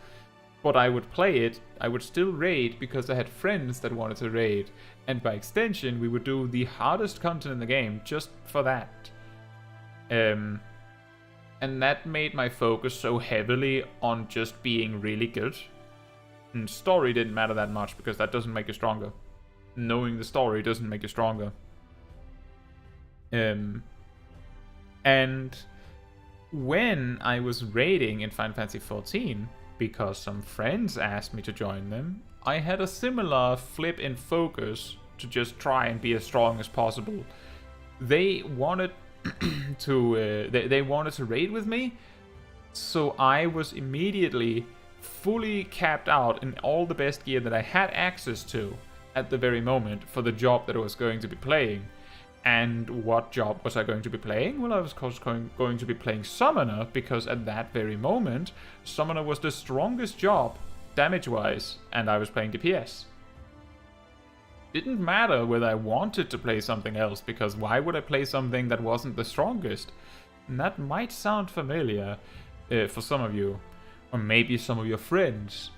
But I would play it, I would still raid because I had friends that wanted to raid. And by extension, we would do the hardest content in the game just for that. And that made my focus so heavily on just being really good. And story didn't matter that much because that doesn't make you stronger. Knowing the story doesn't make you stronger. And when I was raiding in Final Fantasy XIV, because some friends asked me to join them, I had a similar flip in focus to just try and be as strong as possible. They wanted they wanted to raid with me, so I was immediately fully capped out in all the best gear that I had access to at the very moment for the job that I was going to be playing. And what job was I going to be playing? Well, I was of course going to be playing Summoner, because at that very moment, Summoner was the strongest job, damage-wise, and I was playing DPS. Didn't matter whether I wanted to play something else, because why would I play something that wasn't the strongest? And that might sound familiar for some of you, or maybe some of your friends.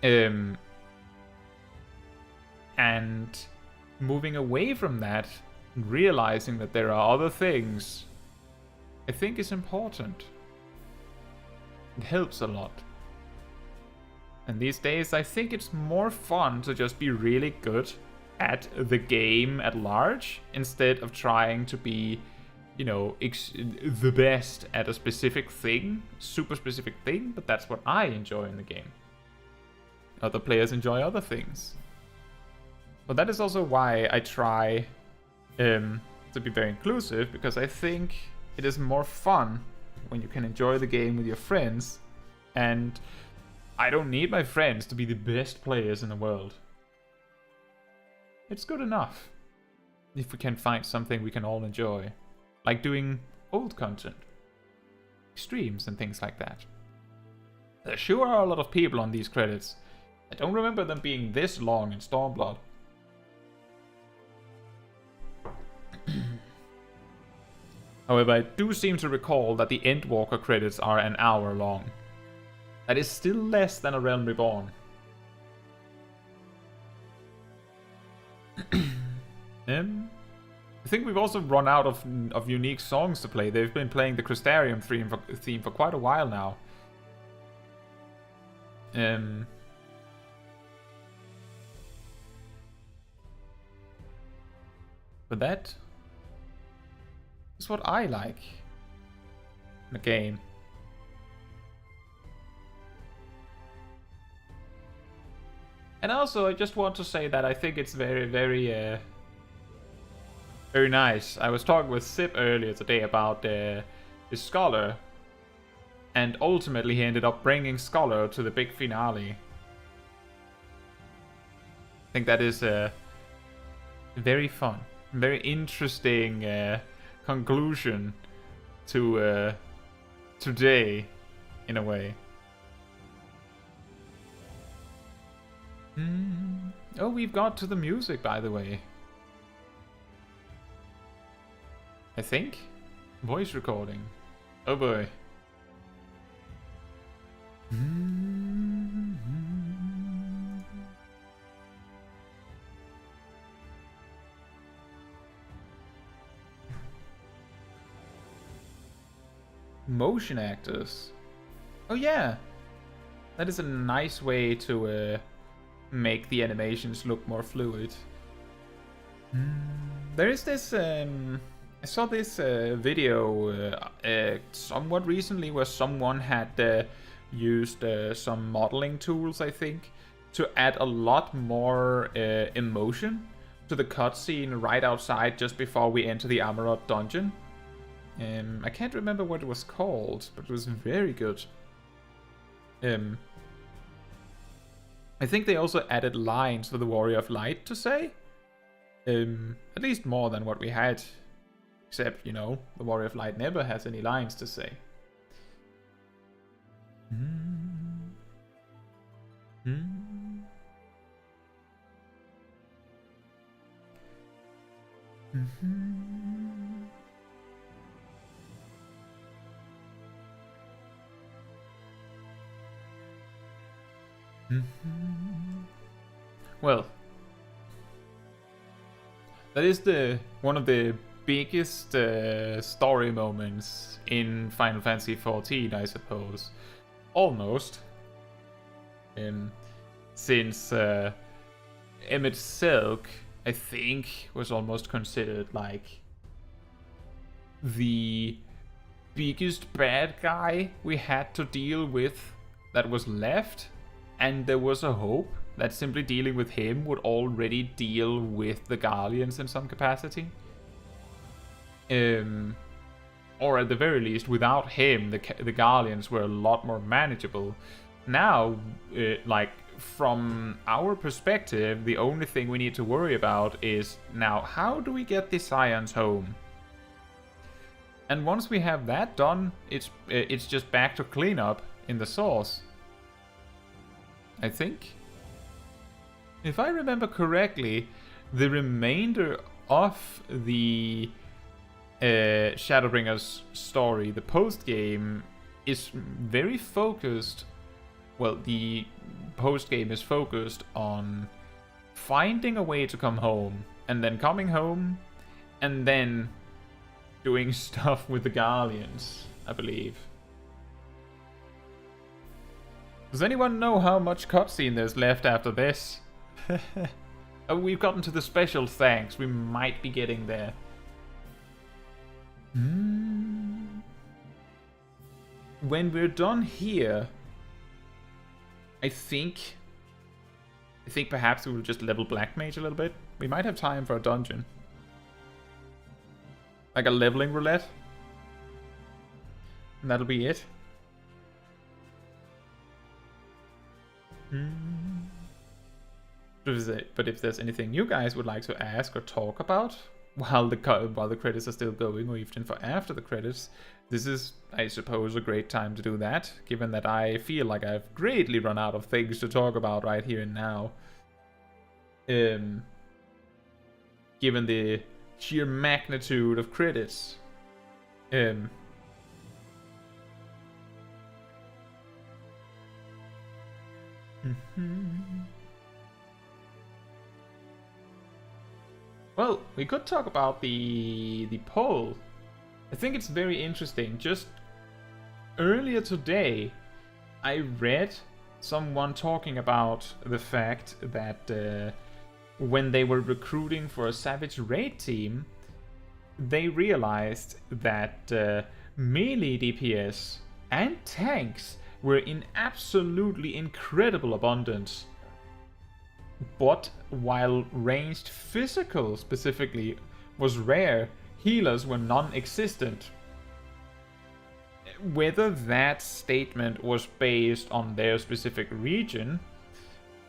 And moving away from that, realizing that there are other things, I think is important. It helps a lot. And these days, I think it's more fun to just be really good at the game at large, instead of trying to be, you know, the best at a specific thing, super specific thing, but that's what I enjoy in the game. Other players enjoy other things. But that is also why I try to be very inclusive, because I think it is more fun when you can enjoy the game with your friends, and I don't need my friends to be the best players in the world. It's good enough if we can find something we can all enjoy, like doing old content, streams and things like that. There sure are a lot of people on these credits. I don't remember them being this long in Stormblood. However, I do seem to recall that the Endwalker credits are an hour long. That is still less than A Realm Reborn. I think we've also run out of unique songs to play. They've been playing the Crystarium theme for quite a while now. But that is what I like in a game. And also, I just want to say that I think it's very, very, very nice. I was talking with Sip earlier today about his Scholar, and ultimately he ended up bringing Scholar to the big finale. I think that is very fun, very interesting conclusion to today, in a way. Oh, we've got to the music, by the way. I think. Voice recording. Oh boy. Motion actors. Oh yeah. That is a nice way to make the animations look more fluid. There is this I saw this video somewhat recently where someone had used some modeling tools, I think, to add a lot more emotion to the cutscene right outside just before we enter the Amaurot dungeon. I can't remember what it was called, but it was very good. I think they also added lines for the Warrior of Light to say. At least more than what we had. Except, you know, the Warrior of Light never has any lines to say. Well, that is one of the biggest story moments in Final Fantasy XIV, I suppose. Almost. Since Emmett Silk, I think, was almost considered like the biggest bad guy we had to deal with that was left, and there was a hope that simply dealing with him would already deal with the Guardians in some capacity. Or at the very least, without him, the Guardians were a lot more manageable. Now, like, from our perspective, the only thing we need to worry about is, now, how do we get the Scions home? And once we have that done, it's just back to cleanup in the source. I think. If I remember correctly, the remainder of the Shadowbringers story, the post-game, is very focused. Well, the post-game is focused on finding a way to come home, and then coming home, and then doing stuff with the Guardians, I believe. Does anyone know how much cutscene there's left after this? Oh, we've gotten to the special thanks. We might be getting there. When we're done here, I think perhaps we will just level Black Mage a little bit. We might have time for a dungeon. Like a leveling roulette. And that'll be it. But if there's anything you guys would like to ask or talk about while the credits are still going, or even for after the credits, this is, I suppose, a great time to do that, given that I feel like I've greatly run out of things to talk about right here and now. Given the sheer magnitude of credits. Well, we could talk about the poll. I think it's very interesting. Just earlier today, I read someone talking about the fact that when they were recruiting for a Savage Raid team, they realized that melee DPS and tanks were in absolutely incredible abundance. But while ranged physical specifically was rare, healers were non-existent. Whether that statement was based on their specific region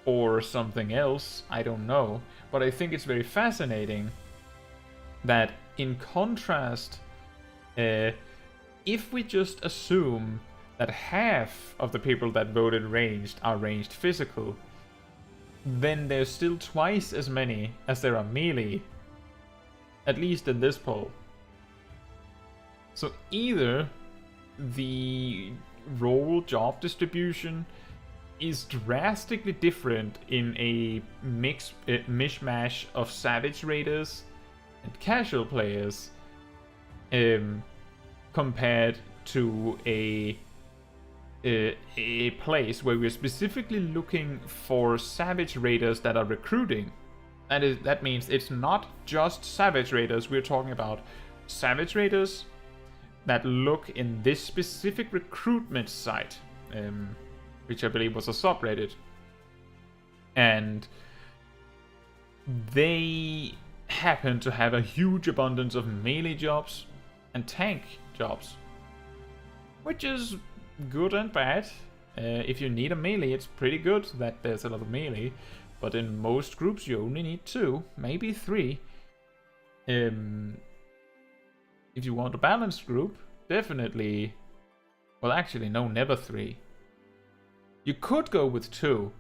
or something else, I don't know. But I think it's very fascinating that in contrast, if we just assume that half of the people that voted ranged are ranged physical, then there's still twice as many as there are melee, at least in this poll. So either the role job distribution is drastically different in a mishmash of Savage Raiders and casual players compared to a place where we're specifically looking for Savage Raiders that are recruiting. That means it's not just Savage Raiders, we're talking about Savage Raiders that look in this specific recruitment site, which I believe was a subreddit. And they happen to have a huge abundance of melee jobs and tank jobs, which is good and bad. If you need a melee, it's pretty good that there's a lot of melee, but in most groups you only need 2, maybe 3. If you want a balanced group, definitely, well actually no, never 3. You could go with 2.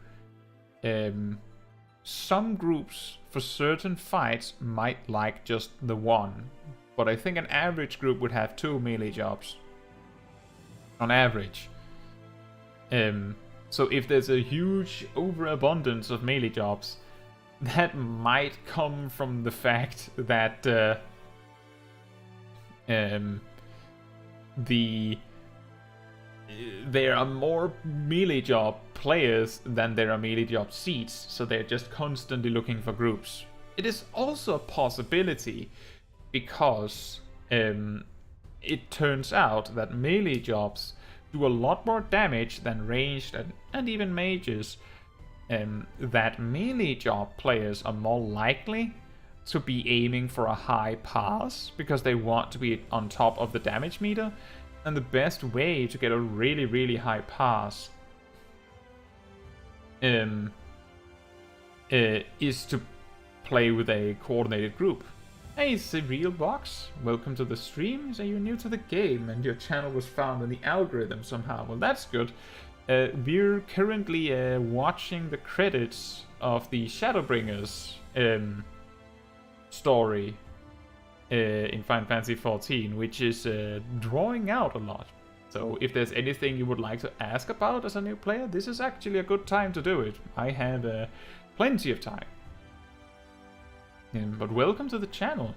Some groups for certain fights might like just the 1, but I think an average group would have 2 melee jobs. On average. So if there's a huge overabundance of melee jobs, that might come from the fact that there are more melee job players than there are melee job seats, so they're just constantly looking for groups. It is also a possibility because it turns out that melee jobs do a lot more damage than ranged and even mages, that melee job players are more likely to be aiming for a high pass because they want to be on top of the damage meter, and the best way to get a really, really high pass is to play with a coordinated group. Hey, Cyril Box, welcome to the stream. So you're new to the game and your channel was found in the algorithm somehow. Well, that's good. We're currently watching the credits of the Shadowbringers story in Final Fantasy XIV, which is drawing out a lot. So if there's anything you would like to ask about as a new player, this is actually a good time to do it. I have plenty of time. But welcome to the channel.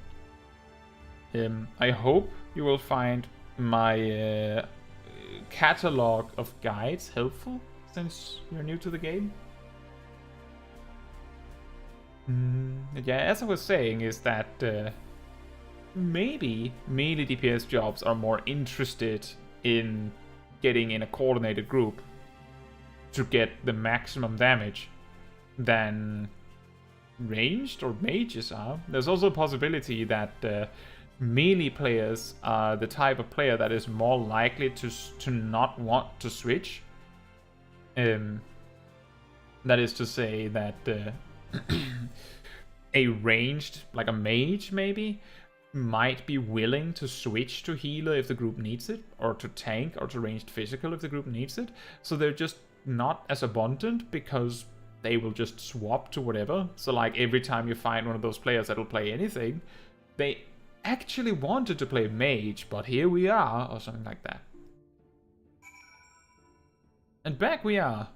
I hope you will find my catalog of guides helpful, since you're new to the game. Yeah, as I was saying, is that maybe melee DPS jobs are more interested in getting in a coordinated group to get the maximum damage than ranged or mages are. There's also a possibility that melee players are the type of player that is more likely to not want to switch. That is to say that a ranged, like a mage maybe, might be willing to switch to healer if the group needs it, or to tank or to ranged physical if the group needs it. So they're just not as abundant because they will just swap to whatever. So like every time you find one of those players that will play anything, they actually wanted to play mage, but here we are, or something like that. And back we are.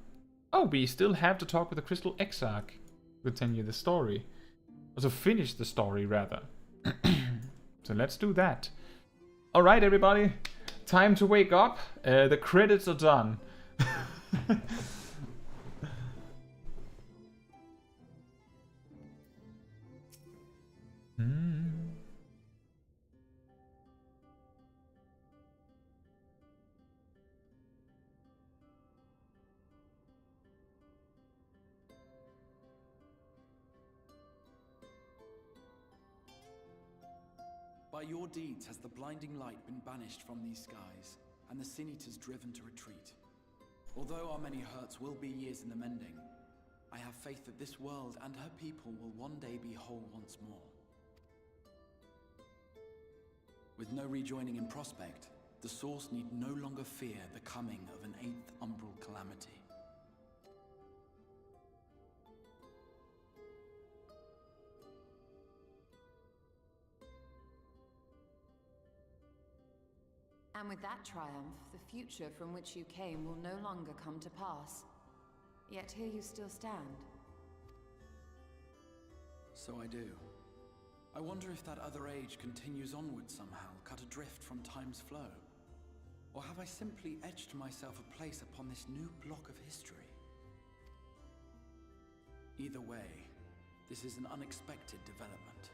Oh, we still have to talk with the Crystal Exarch to continue the story. Or to finish the story, rather. So let's do that. Alright, everybody. Time to wake up. The credits are done. By your deeds has the blinding light been banished from these skies, and the Sin Eaters driven to retreat. Although our many hurts will be years in the mending, I have faith that this world and her people will one day be whole once more. With no rejoining in prospect, the Source need no longer fear the coming of an 8th umbral calamity. And with that triumph, the future from which you came will no longer come to pass. Yet here you still stand. So I do. I wonder if that other age continues onward somehow, cut adrift from time's flow. Or have I simply etched myself a place upon this new block of history? Either way, this is an unexpected development.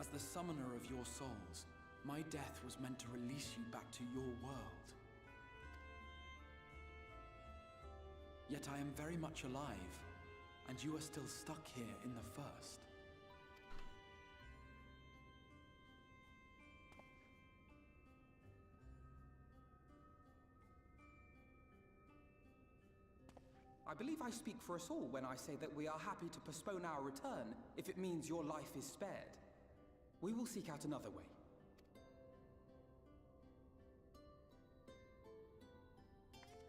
As the summoner of your souls, my death was meant to release you back to your world. Yet I am very much alive, and you are still stuck here in the First. I believe I speak for us all when I say that we are happy to postpone our return if it means your life is spared. We will seek out another way.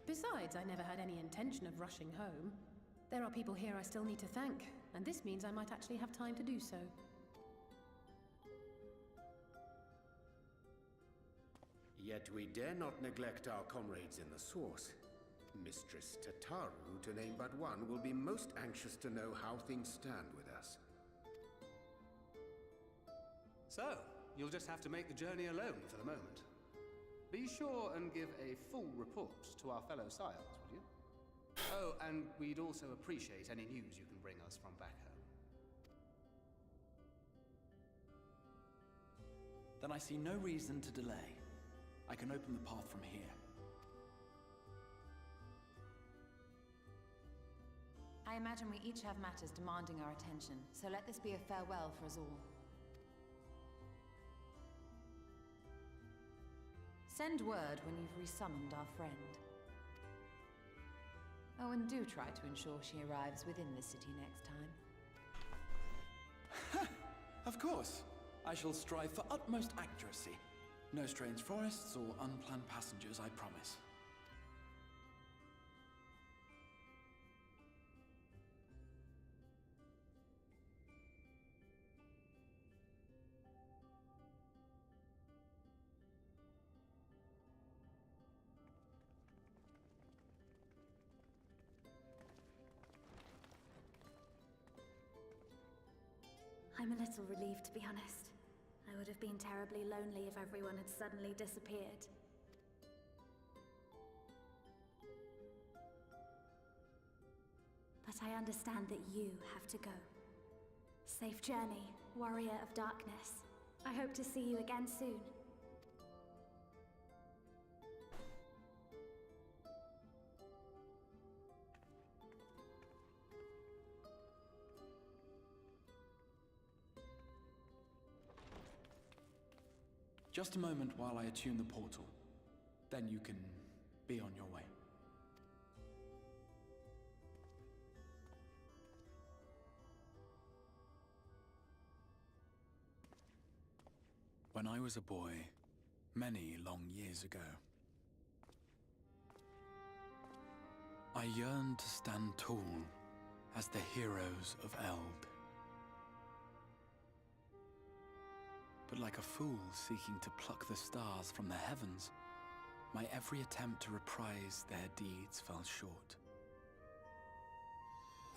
Besides, I never had any intention of rushing home. There are people here I still need to thank, and this means I might actually have time to do so. Yet we dare not neglect our comrades in the Source. Mistress Tataru, to name but one, will be most anxious to know how things stand with us. So, you'll just have to make the journey alone for the moment. Be sure and give a full report to our fellow sires, would you? Oh, and we'd also appreciate any news you can bring us from back home. Then I see no reason to delay. I can open the path from here. I imagine we each have matters demanding our attention, so let this be a farewell for us all. Send word when you've resummoned our friend. Oh, and do try to ensure she arrives within the city next time. Of course. I shall strive for utmost accuracy. No strange forests or unplanned passengers, I promise. I'm a little relieved, to be honest. I would have been terribly lonely if everyone had suddenly disappeared. But I understand that you have to go. Safe journey, warrior of darkness. I hope to see you again soon. Just a moment while I attune the portal. Then you can be on your way. When I was a boy, many long years ago, I yearned to stand tall as the heroes of Eld. But like a fool seeking to pluck the stars from the heavens, my every attempt to reprise their deeds fell short.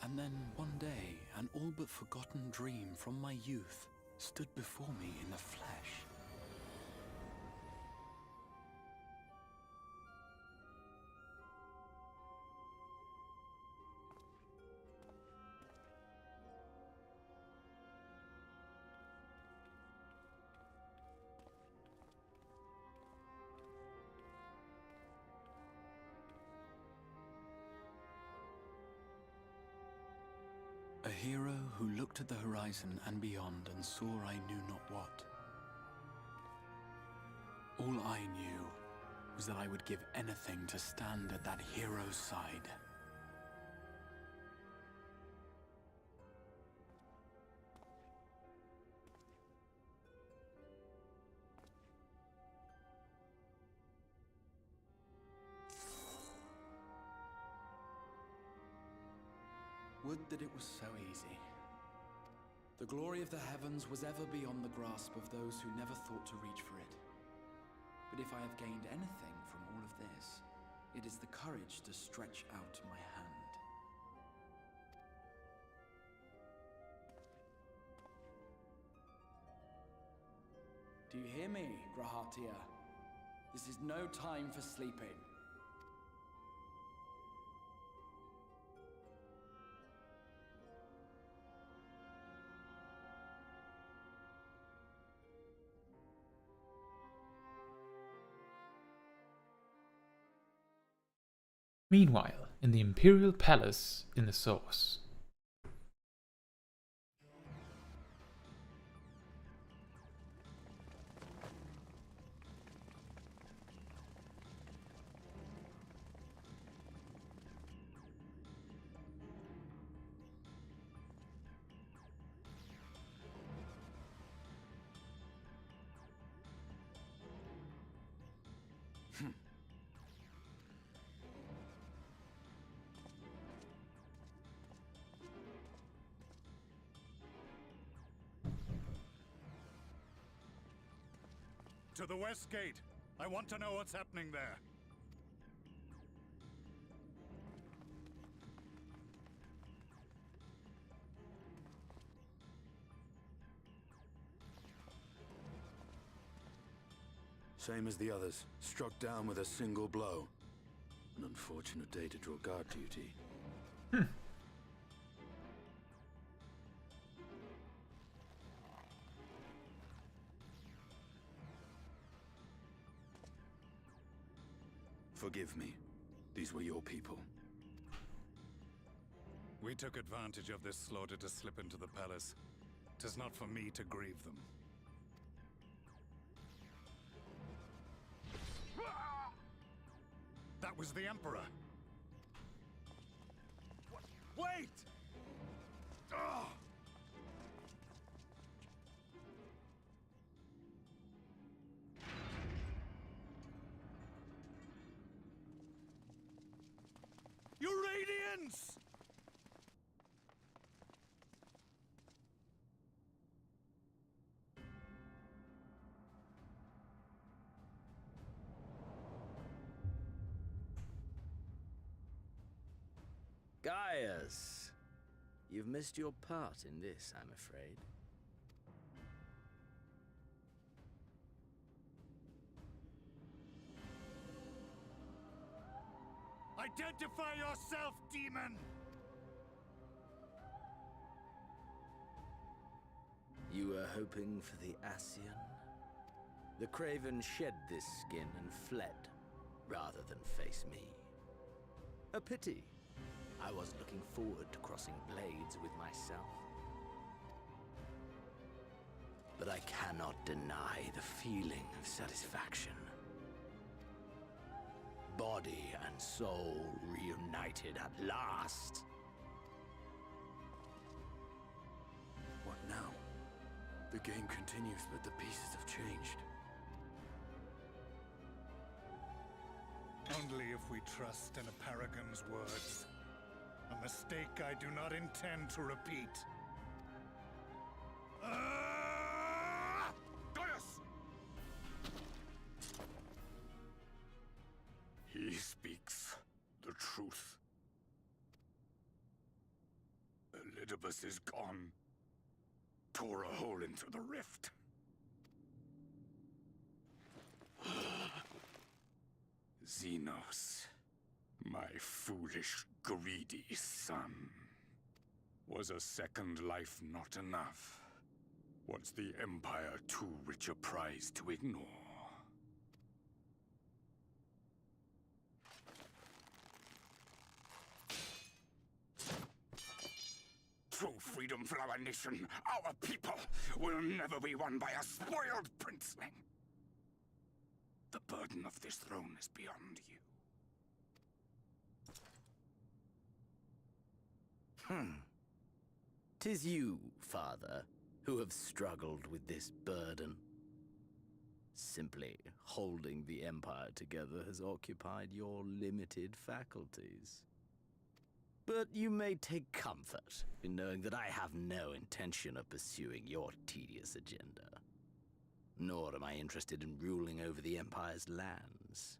And then one day, an all but forgotten dream from my youth stood before me in the flesh. A hero who looked at the horizon and beyond and saw I knew not what. All I knew was that I would give anything to stand at that hero's side. Would that it was so easy. The glory of the heavens was ever beyond the grasp of those who never thought to reach for it. But if I have gained anything from all of this, it is the courage to stretch out my hand. Do you hear me, Grahatia? This is no time for sleeping. Meanwhile, in the Imperial Palace in the Source. To the west gate. I want to know what's happening there. Same as the others. Struck down with a single blow. An unfortunate day to draw guard duty. Forgive me. These were your people. We took advantage of this slaughter to slip into the palace. 'Tis not for me to grieve them. That was the Emperor! Wait! Ugh! Your Radiance! Gaius! You've missed your part in this, I'm afraid. Identify yourself, demon! You were hoping for the Ascian? The Craven shed this skin and fled, rather than face me. A pity. I was looking forward to crossing blades with myself. But I cannot deny the feeling of satisfaction. Body and soul reunited at last. What now? The game continues, but the pieces have changed. Only if we trust in a paragon's words. A mistake I do not intend to repeat. Gaius! He speaks the truth. Elidibus is gone. Tore a hole into the rift. Xenos, my foolish, greedy son. Was a second life not enough? Was the Empire too rich a prize to ignore? True freedom for our nation, our people, will never be won by a spoiled princeling. burden of this throne is beyond you. "'Tis you, father, who have struggled with this burden. Simply holding the Empire together has occupied your limited faculties. But you may take comfort in knowing that I have no intention of pursuing your tedious agenda. Nor am I interested in ruling over the Empire's lands.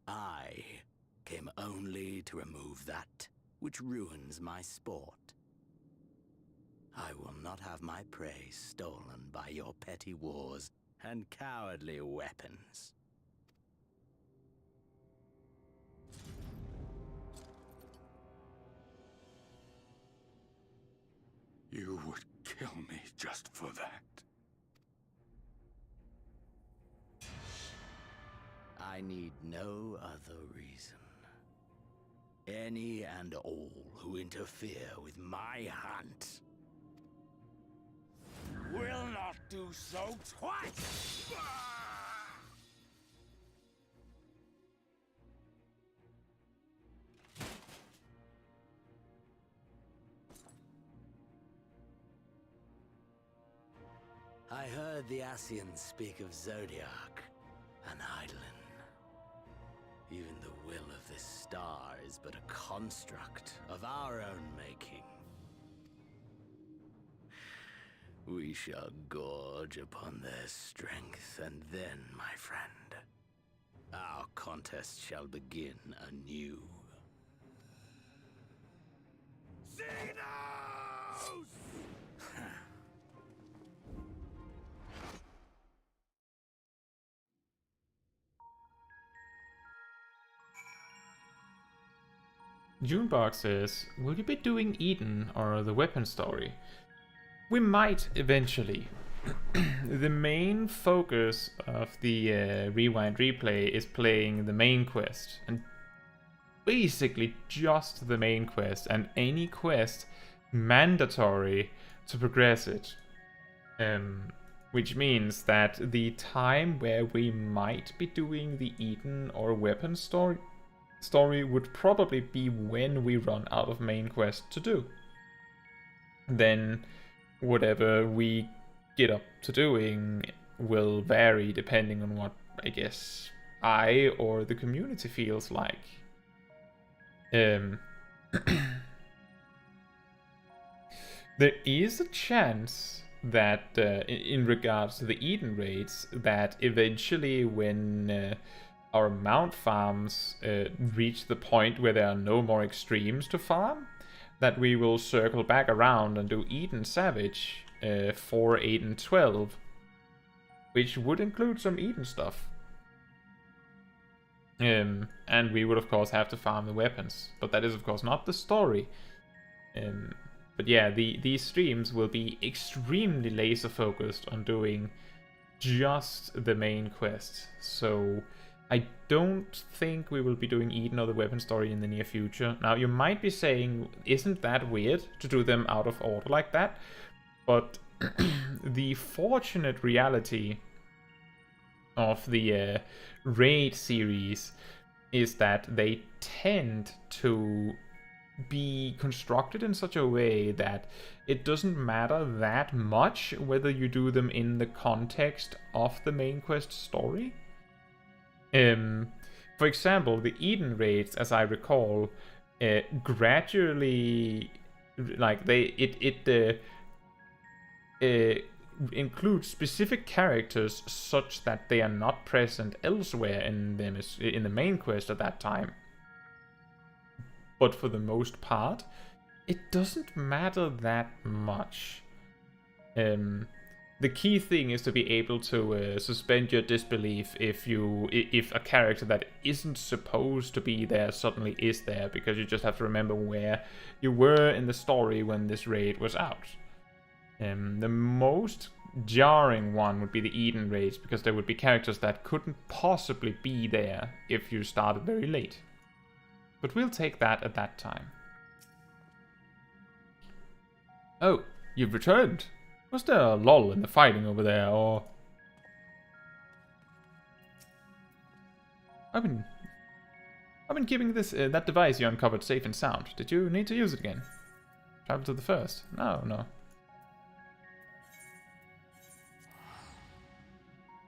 I came only to remove that which ruins my sport. I will not have my prey stolen by your petty wars and cowardly weapons." You would kill me just for that. I need no other reason. Any and all who interfere with my hunt will not do so twice! I heard the Ascians speak of Zodiac, an Eidolon. Even the will of this star is but a construct of our own making. We shall gorge upon their strength, and then, my friend, our contest shall begin anew. Xenos! Junebug says, will you be doing Eden or the weapon story? We might eventually. The main focus of the Rewind Replay is playing the main quest. And basically just the main quest and any quest mandatory to progress it. Which means that the time where we might be doing the Eden or weapon story would probably be when we run out of main quest to do. Then whatever we get up to doing will vary depending on what, I guess, I or the community feels like. There is a chance that in regards to the Eden raids, that eventually when our mount farms reach the point where there are no more extremes to farm, that we will circle back around and do Eden Savage for 8 and 12, which would include some Eden stuff. And we would of course have to farm the weapons, but that is of course not the story. But yeah, these streams will be extremely laser focused on doing just the main quest. So I don't think we will be doing Eden or the weapon story in the near future. Now you might be saying, isn't that weird to do them out of order like that? But the fortunate reality of the raid series is that they tend to be constructed in such a way that it doesn't matter that much whether you do them in the context of the main quest story. For example, the Eden raids, as I recall, gradually, like includes specific characters such that they are not present elsewhere in the main quest at that time. But for the most part, it doesn't matter that much. The key thing is to be able to suspend your disbelief if a character that isn't supposed to be there suddenly is there, because you just have to remember where you were in the story when this raid was out. The most jarring one would be the Eden raids, because there would be characters that couldn't possibly be there if you started very late. But we'll take that at that time. Oh, you've returned. Was there a lull in the fighting over there, or... I've been keeping this that device you uncovered safe and sound. Did you need to use it again? Travel to the first? No.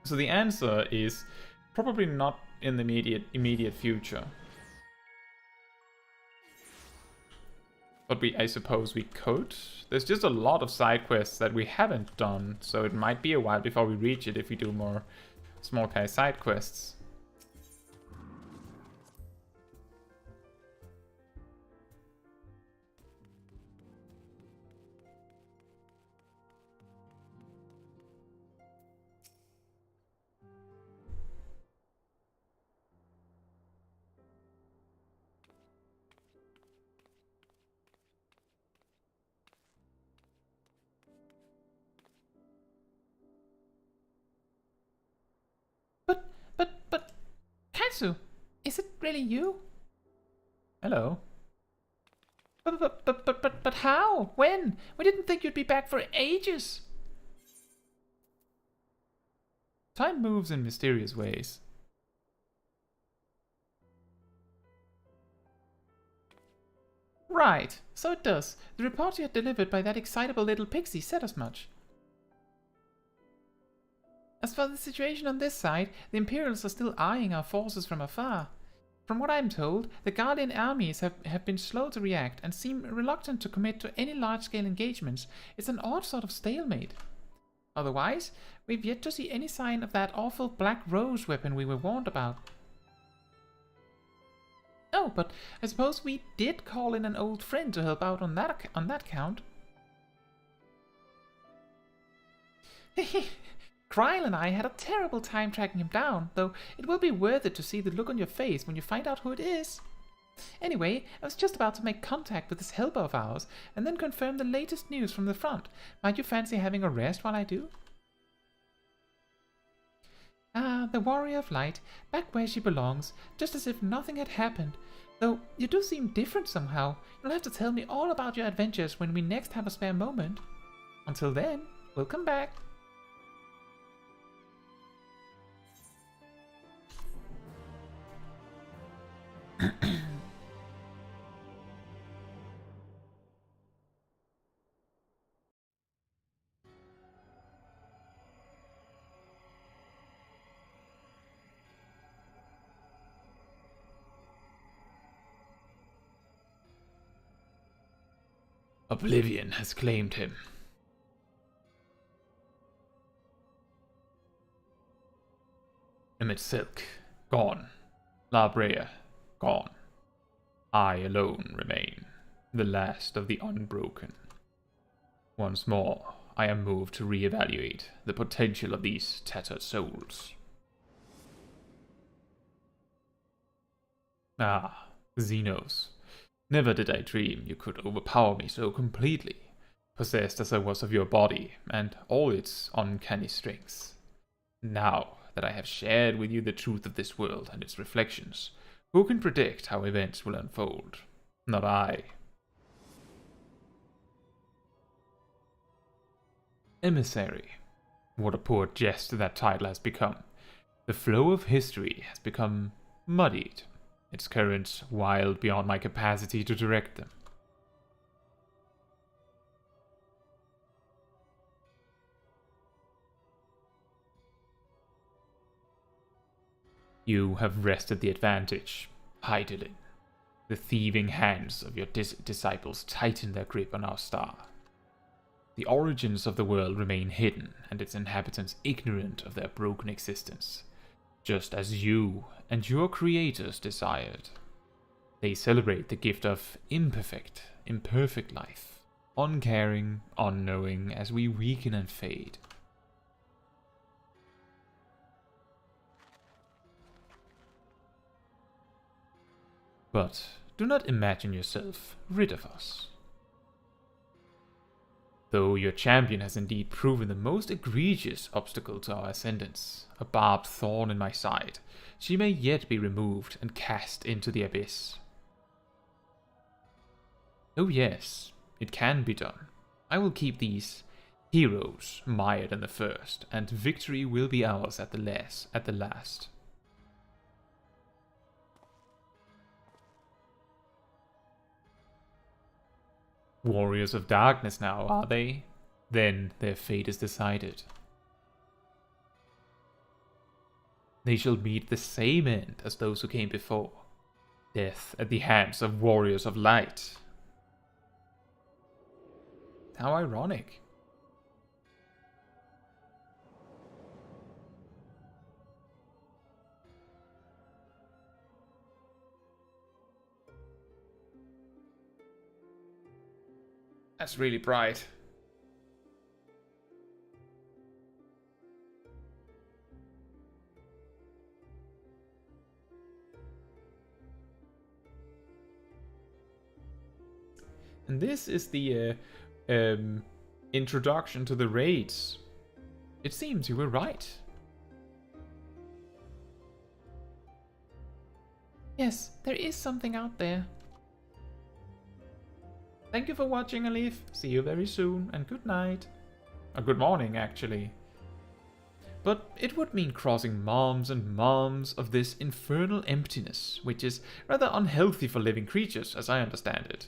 So the answer is probably not in the immediate future. But I suppose we could. There's just a lot of side quests that we haven't done, so it might be a while before we reach it if we do more Smol Caetsu side quests. But, Caetsu, is it really you? Hello. But how? When? We didn't think you'd be back for ages. Time moves in mysterious ways. Right, so it does. The report you had delivered by that excitable little pixie said as much. As for the situation on this side, the Imperials are still eyeing our forces from afar. From what I'm told, the Guardian armies have been slow to react and seem reluctant to commit to any large-scale engagements. It's an odd sort of stalemate. Otherwise, we've yet to see any sign of that awful Black Rose weapon we were warned about. Oh, but I suppose we did call in an old friend to help out on that count. Kryle and I had a terrible time tracking him down, though it will be worth it to see the look on your face when you find out who it is. Anyway, I was just about to make contact with this helper of ours, and then confirm the latest news from the front. Might you fancy having a rest while I do? Ah, the Warrior of Light, back where she belongs, just as if nothing had happened. Though, you do seem different somehow. You'll have to tell me all about your adventures when we next have a spare moment. Until then, we'll come back. Oblivion has claimed him. Emmett Silk, gone. La Brea, gone. I alone remain, the last of the unbroken. Once more, I am moved to re-evaluate the potential of these tattered souls. Ah, Xenos. Never did I dream you could overpower me so completely, possessed as I was of your body and all its uncanny strengths. Now that I have shared with you the truth of this world and its reflections, who can predict how events will unfold? Not I. Emissary. What a poor jest that title has become. The flow of history has become muddied. Its currents wild beyond my capacity to direct them. You have wrested the advantage, Hydaelyn. The thieving hands of your disciples tighten their grip on our star. The origins of the world remain hidden, and its inhabitants ignorant of their broken existence, just as you and your creators desired. They celebrate the gift of imperfect life, uncaring, unknowing as we weaken and fade. But do not imagine yourself rid of us. Though your champion has indeed proven the most egregious obstacle to our ascendance, a barbed thorn in my side, she may yet be removed and cast into the abyss. Oh yes, it can be done. I will keep these heroes mired in the first, and victory will be ours at the last. warriors of darkness now, are they? Then their fate is decided. They shall meet the same end as those who came before. Death at the hands of warriors of light. How ironic. That's really bright. And this is the introduction to the raids. It seems you were right. Yes, there is something out there. Thank you for watching, Alif. See you very soon, and good night. Good morning, actually. But it would mean crossing moms and moms of this infernal emptiness, which is rather unhealthy for living creatures, as I understand it.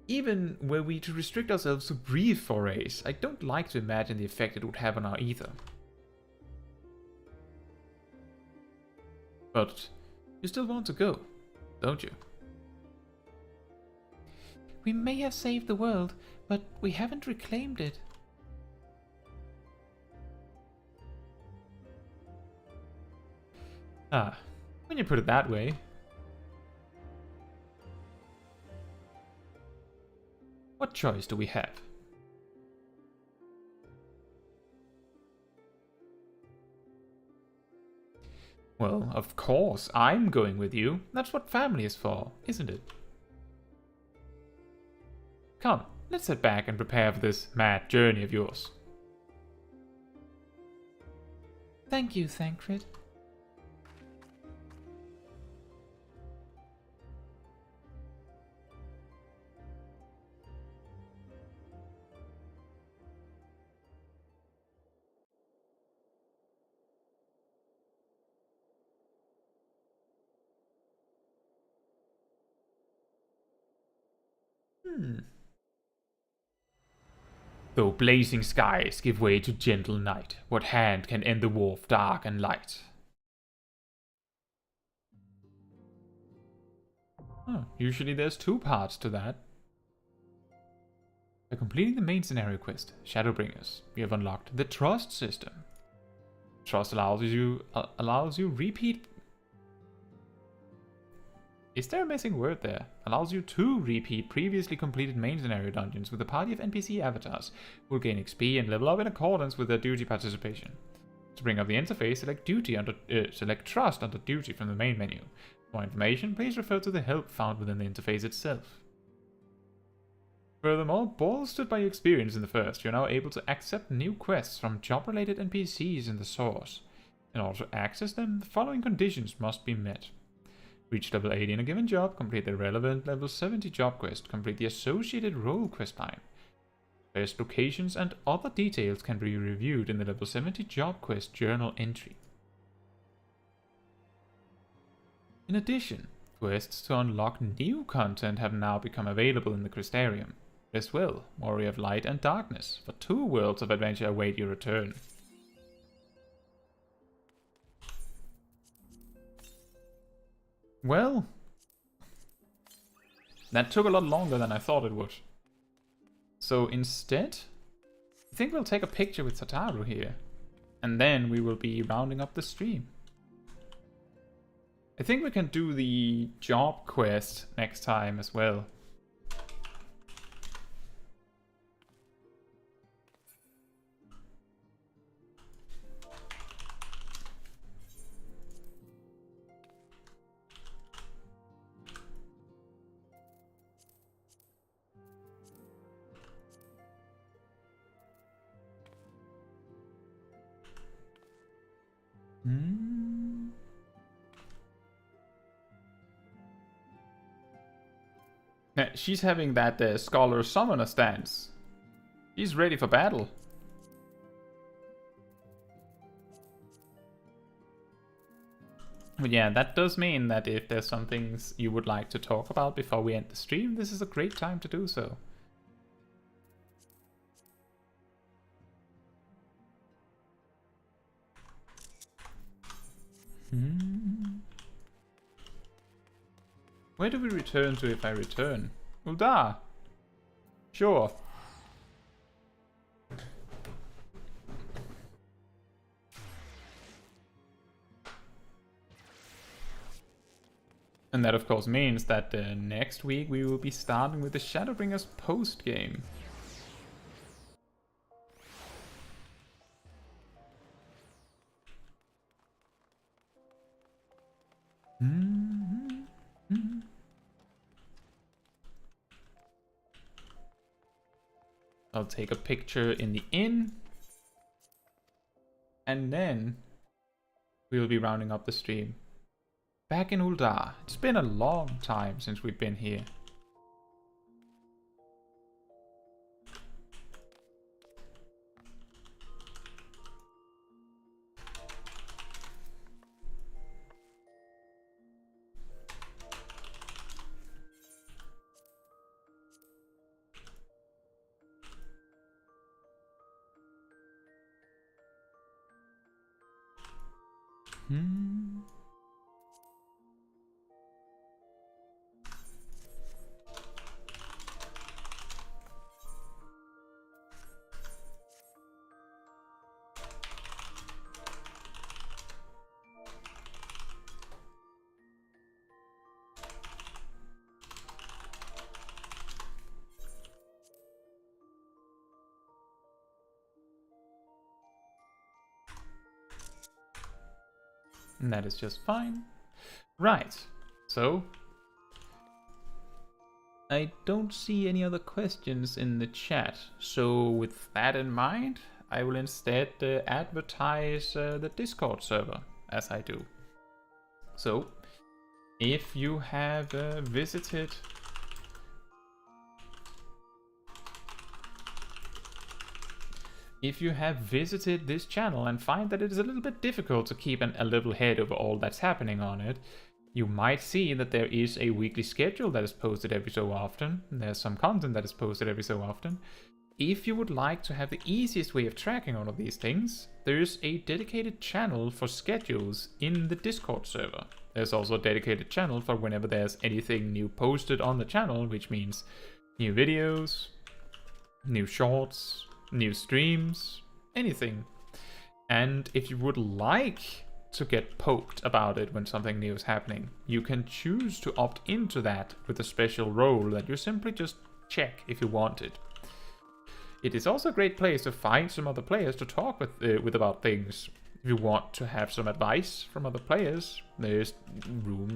Even were we to restrict ourselves to brief forays, I don't like to imagine the effect it would have on our ether. But you still want to go, don't you? We may have saved the world, but we haven't reclaimed it. Ah, when you put it that way. What choice do we have? Well, of course, I'm going with you. That's what family is for, isn't it? Come, let's head back and prepare for this mad journey of yours. Thank you, Thancred. Though blazing skies give way to gentle night, what hand can end the war of dark and light? Oh, usually there's two parts to that. By completing the main scenario quest, Shadowbringers, we have unlocked the Trust system. Trust allows you repeat... Is there a missing word there? Allows you to repeat previously completed main scenario dungeons with a party of NPC avatars who will gain XP and level up in accordance with their duty participation. To bring up the interface, select Trust under Duty from the main menu. For more information, please refer to the help found within the interface itself. Furthermore, bolstered by your experience in the first, you're now able to accept new quests from job-related NPCs in the source. In order to access them, the following conditions must be met. Reach level 80 in a given job, complete the relevant level 70 job quest, complete the associated role quest line. Quest locations and other details can be reviewed in the level 70 job quest journal entry. In addition, quests to unlock new content have now become available in the Crystarium. As well, Warrior of Light and Darkness, for 2 worlds of adventure await your return. Well, that took a lot longer than I thought it would. So instead, I think we'll take a picture with Sataru here. And then we will be rounding up the stream. I think we can do the job quest next time as well. She's having that Scholar Summoner stance. She's ready for battle. But yeah, that does mean that if there's some things you would like to talk about before we end the stream, this is a great time to do so. Where do we return to if I return? Uldar! Sure. And that of course means that next week we will be starting with the Shadowbringers post-game. I'll take a picture in the inn. And then we'll be rounding up the stream. Back in Uldar. It's been a long time since we've been here. And that is just fine. Right, so I don't see any other questions in the chat. So with that in mind, I will instead advertise the Discord server, as I do. So if you have visited this channel and find that it is a little bit difficult to keep a level head over all that's happening on it, you might see that there is a weekly schedule that is posted every so often. There's some content that is posted every so often. If you would like to have the easiest way of tracking all of these things, there's a dedicated channel for schedules in the Discord server. There's also a dedicated channel for whenever there's anything new posted on the channel, which means new videos, new shorts, new streams, anything. And if you would like to get poked about it when something new is happening, you can choose to opt into that with a special role that you simply just check if you want it. It is also a great place to find some other players to talk with about things. If you want to have some advice from other players, there's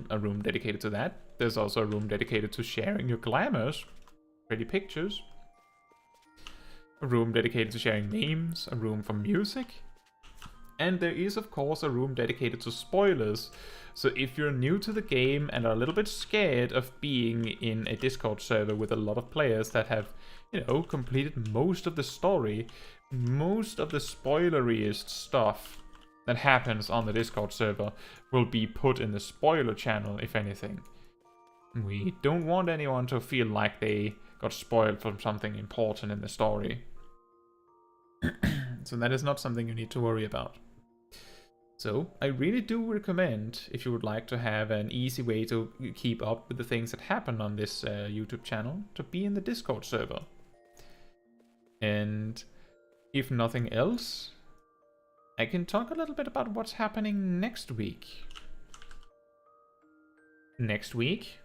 a room dedicated to that. There's also a room dedicated to sharing your glamours, pretty pictures. A room dedicated to sharing memes, a room for music. And there is of course a room dedicated to spoilers. So if you're new to the game and are a little bit scared of being in a Discord server with a lot of players that have, you know, completed most of the story, most of the spoileriest stuff that happens on the Discord server will be put in the spoiler channel, if anything. We don't want anyone to feel like they got spoiled from something important in the story. So that is not something you need to worry about. So I really do recommend, if you would like to have an easy way to keep up with the things that happen on this YouTube channel, to be in the Discord server. And if nothing else, I can talk a little bit about what's happening next week. Next week,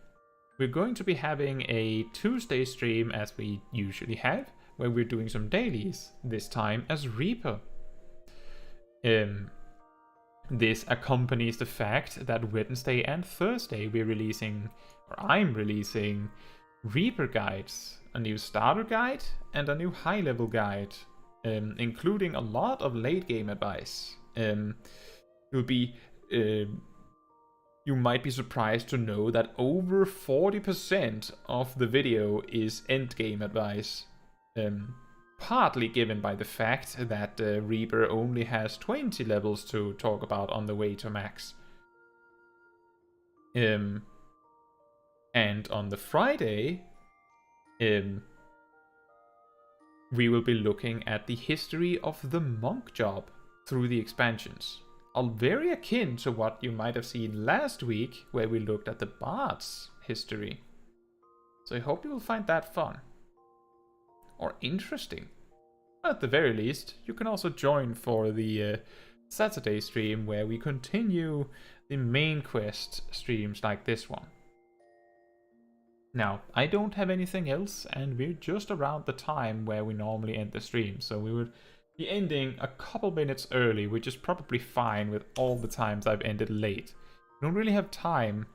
we're going to be having a Tuesday stream as we usually have, where we're doing some dailies, this time as Reaper. This accompanies the fact that Wednesday and Thursday we're releasing, or I'm releasing, Reaper guides. A new starter guide and a new high-level guide, including a lot of late-game advice. You'll be... You might be surprised to know that over 40% of the video is endgame advice. Partly given by the fact that Reaper only has 20 levels to talk about on the way to max. And on the Friday, we will be looking at the history of the monk job through the expansions. All very akin to what you might have seen last week, where we looked at the bard's history. So I hope you will find that fun. Or interesting. At the very least, you can also join for the Saturday stream where we continue the main quest streams like this one. Now, I don't have anything else, and we're just around the time where we normally end the stream, so we would be ending a couple minutes early, which is probably fine with all the times I've ended late. I don't really have time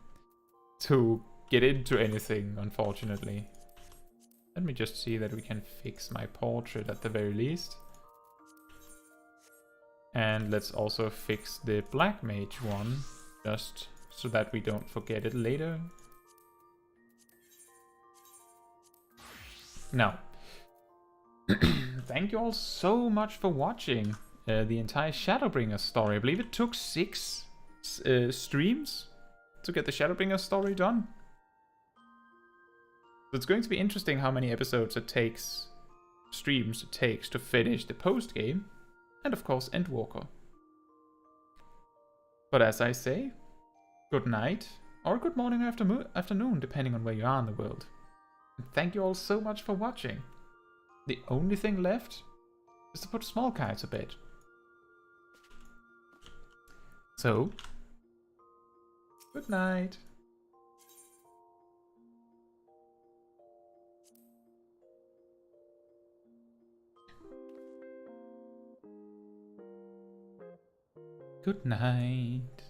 to get into anything, unfortunately. Let me just see that we can fix my portrait at the very least. And let's also fix the Black Mage one, just so that we don't forget it later. Now, thank you all so much for watching the entire Shadowbringers story. I believe it took 6 streams to get the Shadowbringers story done. So it's going to be interesting how many episodes it takes, streams it takes to finish the post-game, and of course Endwalker. But as I say, good night, or good morning or afternoon, depending on where you are in the world. And thank you all so much for watching. The only thing left is to put Smol Caetsu to bed. So, good night. Good night.